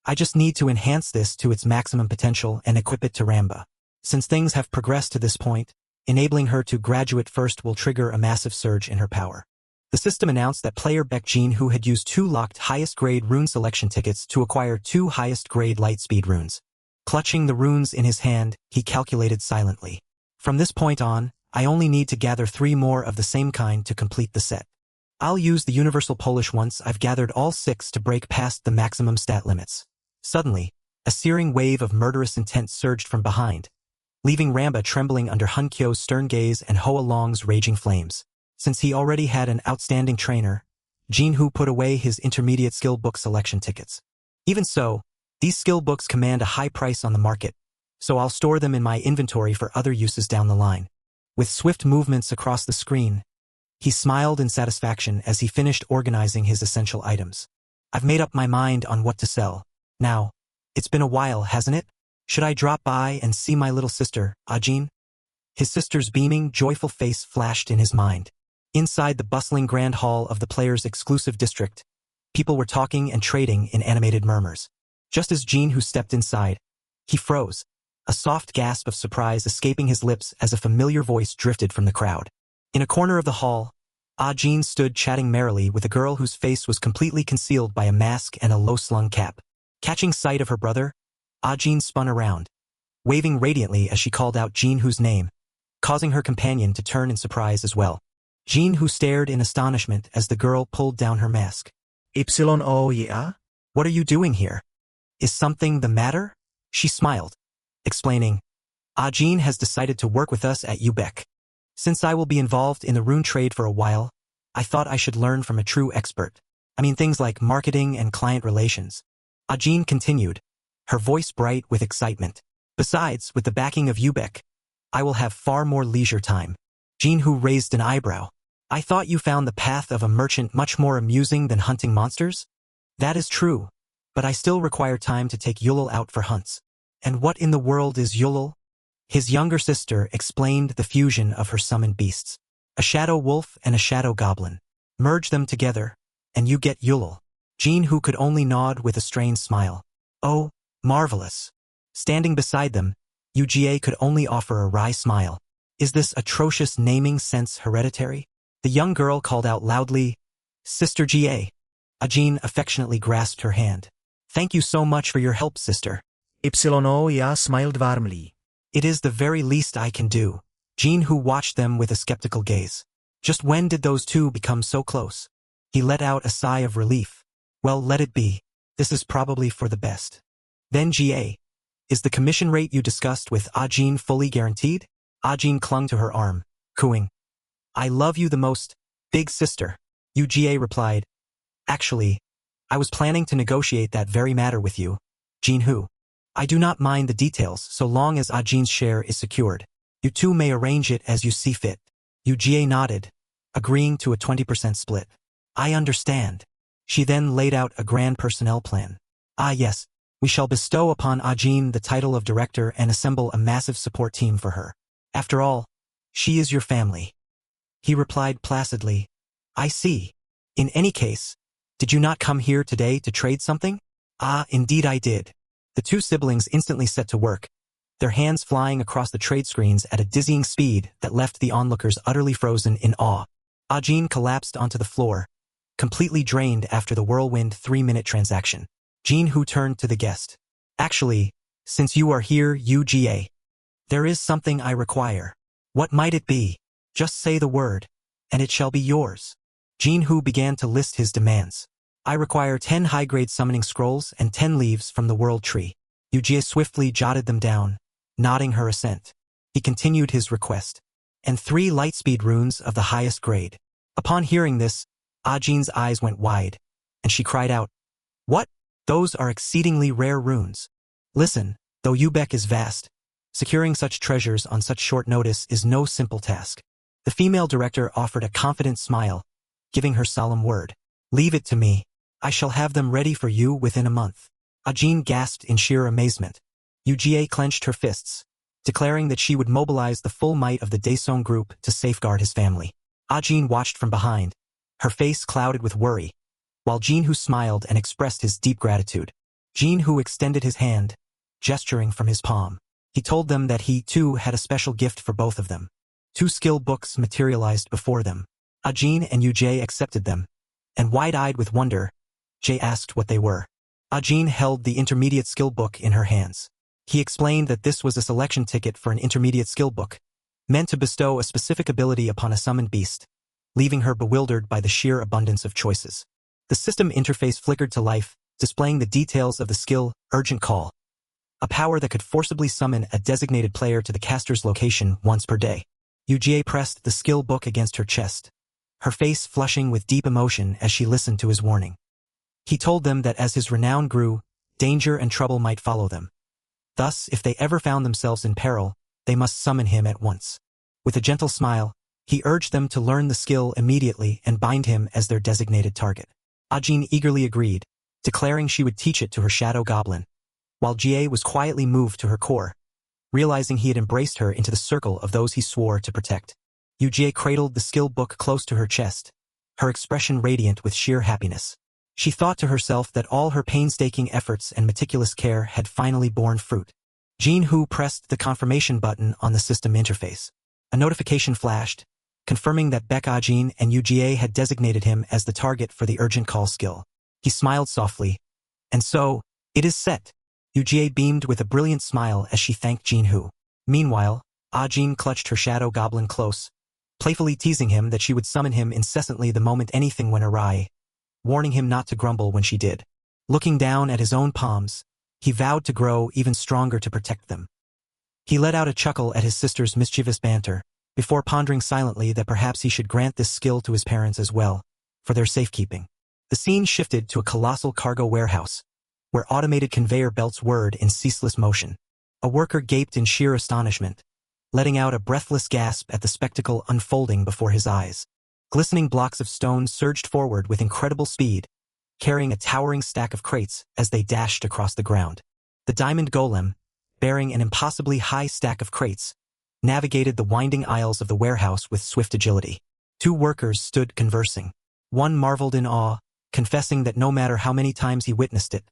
I just need to enhance this to its maximum potential and equip it to Ramba. Since things have progressed to this point, enabling her to graduate first will trigger a massive surge in her power. The system announced that player Baek Jin, who had used 2 locked highest-grade rune selection tickets to acquire 2 highest-grade lightspeed runes. Clutching the runes in his hand, he calculated silently. From this point on, I only need to gather 3 more of the same kind to complete the set. I'll use the universal Polish once I've gathered all 6 to break past the maximum stat limits. Suddenly, a searing wave of murderous intent surged from behind, leaving Ramba trembling under Hunkyo's stern gaze and Hoa Long's raging flames. Since he already had an outstanding trainer, Jin Hu put away his intermediate skill book selection tickets. Even so, these skill books command a high price on the market, so I'll store them in my inventory for other uses down the line. With swift movements across the screen, he smiled in satisfaction as he finished organizing his essential items. I've made up my mind on what to sell. Now, it's been a while, hasn't it? Should I drop by and see my little sister, Ajin? His sister's beaming, joyful face flashed in his mind. Inside the bustling grand hall of the player's exclusive district, people were talking and trading in animated murmurs. Just as Jin Hu stepped inside, he froze, a soft gasp of surprise escaping his lips as a familiar voice drifted from the crowd. In a corner of the hall, Ajin stood chatting merrily with a girl whose face was completely concealed by a mask and a low-slung cap. Catching sight of her brother, Ajin spun around, waving radiantly as she called out Jin Hu's name, causing her companion to turn in surprise as well. Jin Hu stared in astonishment as the girl pulled down her mask. Oh yeah? What are you doing here? Is something the matter? She smiled, explaining, Ajin has decided to work with us at Ubec. Since I will be involved in the rune trade for a while, I thought I should learn from a true expert. I mean things like marketing and client relations. Ajin continued, her voice bright with excitement. Besides, with the backing of Ubec, I will have far more leisure time. Jin Hu raised an eyebrow. I thought you found the path of a merchant much more amusing than hunting monsters? That is true, but I still require time to take Yulul out for hunts. And what in the world is Yulul? His younger sister explained the fusion of her summoned beasts. A shadow wolf and a shadow goblin. Merge them together, and you get Yulul. Jinhu could only nod with a strained smile. Oh, marvelous. Standing beside them, Uga could only offer a wry smile. Is this atrocious naming sense hereditary? The young girl called out loudly, Sister Ga. Ajin affectionately grasped her hand. Thank you so much for your help, sister. Yoya smiled warmly. It is the very least I can do. Jinhu watched them with a skeptical gaze. Just when did those two become so close? He let out a sigh of relief. Well, let it be. This is probably for the best. Then Ga. Is the commission rate you discussed with Ajin fully guaranteed? Ajin clung to her arm, cooing. I love you the most, big sister. Uga replied. Actually, I was planning to negotiate that very matter with you, Jinhu. I do not mind the details so long as Ajin's share is secured. You two may arrange it as you see fit. Uga nodded, agreeing to a 20% split. I understand. She then laid out a grand personnel plan. Ah yes, we shall bestow upon Ajin the title of director and assemble a massive support team for her. After all, she is your family. He replied placidly. I see. In any case, did you not come here today to trade something? Ah, indeed I did. The two siblings instantly set to work, their hands flying across the trade screens at a dizzying speed that left the onlookers utterly frozen in awe. Ajin collapsed onto the floor, completely drained after the whirlwind 3-minute transaction. Jinhu turned to the guest. Actually, since you are here, Uga, there is something I require. What might it be? Just say the word, and it shall be yours. Jinhu began to list his demands. I require 10 high-grade summoning scrolls and 10 leaves from the world tree. Uga swiftly jotted them down, nodding her assent. He continued his request. And 3 lightspeed runes of the highest grade. Upon hearing this, Ajin's eyes went wide, and she cried out, What? Those are exceedingly rare runes. Listen, though Ubek is vast, securing such treasures on such short notice is no simple task. The female director offered a confident smile, giving her solemn word. Leave it to me. I shall have them ready for you within a month. Ajin gasped in sheer amazement. Uga clenched her fists, declaring that she would mobilize the full might of the Daesong group to safeguard his family. Ajin watched from behind, her face clouded with worry, while Jinhu smiled and expressed his deep gratitude. Jinhu extended his hand, gesturing from his palm. He told them that he, too, had a special gift for both of them. 2 skill books materialized before them. Ajin and Uga accepted them, and wide-eyed with wonder, Jay asked what they were. Ajin held the intermediate skill book in her hands. He explained that this was a selection ticket for an intermediate skill book, meant to bestow a specific ability upon a summoned beast, leaving her bewildered by the sheer abundance of choices. The system interface flickered to life, displaying the details of the skill, Urgent Call, a power that could forcibly summon a designated player to the caster's location once per day. Uga pressed the skill book against her chest, her face flushing with deep emotion as she listened to his warning. He told them that as his renown grew, danger and trouble might follow them. Thus, if they ever found themselves in peril, they must summon him at once. With a gentle smile, he urged them to learn the skill immediately and bind him as their designated target. Ajin eagerly agreed, declaring she would teach it to her shadow goblin, while Jie was quietly moved to her core, realizing he had embraced her into the circle of those he swore to protect. Jie cradled the skill book close to her chest, her expression radiant with sheer happiness. She thought to herself that all her painstaking efforts and meticulous care had finally borne fruit. Jinhu pressed the confirmation button on the system interface. A notification flashed, confirming that Ajin and Uga had designated him as the target for the urgent call skill. He smiled softly. And so, it is set. Uga beamed with a brilliant smile as she thanked Jinhu. Meanwhile, Ajin clutched her shadow goblin close, playfully teasing him that she would summon him incessantly the moment anything went awry, warning him not to grumble when she did. Looking down at his own palms, he vowed to grow even stronger to protect them. He let out a chuckle at his sister's mischievous banter, before pondering silently that perhaps he should grant this skill to his parents as well, for their safekeeping. The scene shifted to a colossal cargo warehouse, where automated conveyor belts whirred in ceaseless motion. A worker gaped in sheer astonishment, letting out a breathless gasp at the spectacle unfolding before his eyes. Glistening blocks of stone surged forward with incredible speed, carrying a towering stack of crates as they dashed across the ground. The diamond golem, bearing an impossibly high stack of crates, navigated the winding aisles of the warehouse with swift agility. Two workers stood conversing. One marveled in awe, confessing that no matter how many times he witnessed it,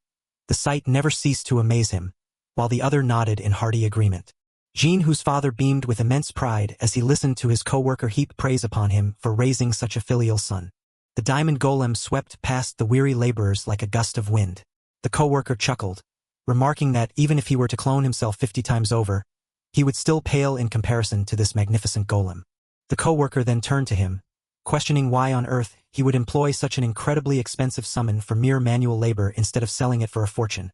the sight never ceased to amaze him, while the other nodded in hearty agreement. Jean, whose father beamed with immense pride as he listened to his co-worker heap praise upon him for raising such a filial son. The diamond golem swept past the weary laborers like a gust of wind. The co-worker chuckled, remarking that even if he were to clone himself 50 times over, he would still pale in comparison to this magnificent golem. The co-worker then turned to him, questioning why on earth he would employ such an incredibly expensive summon for mere manual labor instead of selling it for a fortune,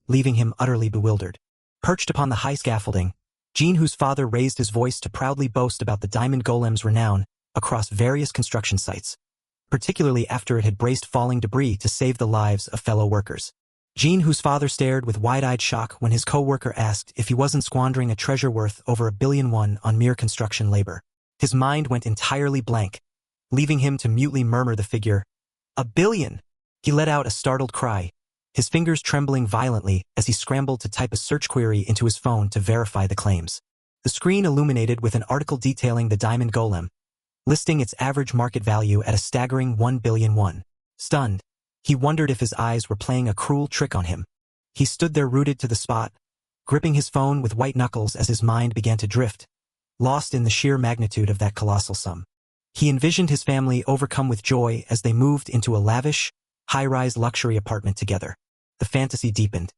leaving him utterly bewildered. Perched upon the high scaffolding, Jean, whose father raised his voice to proudly boast about the diamond golem's renown across various construction sites, particularly after it had braced falling debris to save the lives of fellow workers. Jean, whose father stared with wide-eyed shock when his co-worker asked if he wasn't squandering a treasure worth over $1 billion on mere construction labor. His mind went entirely blank, leaving him to mutely murmur the figure, $1 billion! He let out a startled cry, his fingers trembling violently as he scrambled to type a search query into his phone to verify the claims. The screen illuminated with an article detailing the diamond golem, listing its average market value at a staggering $1 billion. Stunned, he wondered if his eyes were playing a cruel trick on him. He stood there rooted to the spot, gripping his phone with white knuckles as his mind began to drift, lost in the sheer magnitude of that colossal sum. He envisioned his family overcome with joy as they moved into a lavish, high-rise luxury apartment together. The fantasy deepened.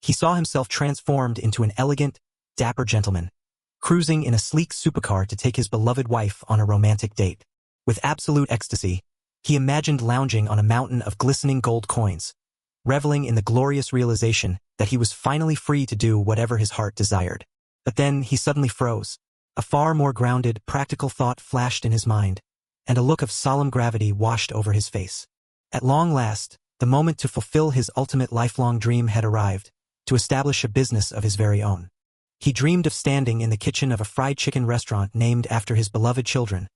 He saw himself transformed into an elegant, dapper gentleman, cruising in a sleek supercar to take his beloved wife on a romantic date. With absolute ecstasy, he imagined lounging on a mountain of glistening gold coins, reveling in the glorious realization that he was finally free to do whatever his heart desired. But then he suddenly froze. A far more grounded, practical thought flashed in his mind, and a look of solemn gravity washed over his face. At long last, the moment to fulfill his ultimate lifelong dream had arrived, to establish a business of his very own. He dreamed of standing in the kitchen of a fried chicken restaurant named after his beloved children,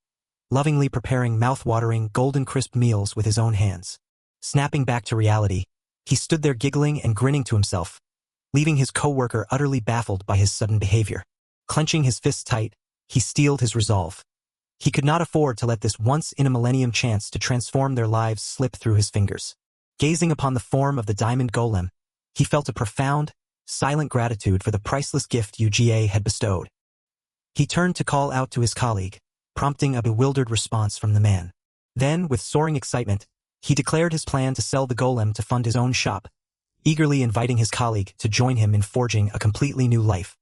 lovingly preparing mouth-watering, golden-crisp meals with his own hands. Snapping back to reality, he stood there giggling and grinning to himself, leaving his co-worker utterly baffled by his sudden behavior. Clenching his fists tight, he steeled his resolve. He could not afford to let this once-in-a-millennium chance to transform their lives slip through his fingers. Gazing upon the form of the diamond golem, he felt a profound, silent gratitude for the priceless gift UGA had bestowed. He turned to call out to his colleague, prompting a bewildered response from the man. Then, with soaring excitement, he declared his plan to sell the golem to fund his own shop, eagerly inviting his colleague to join him in forging a completely new life.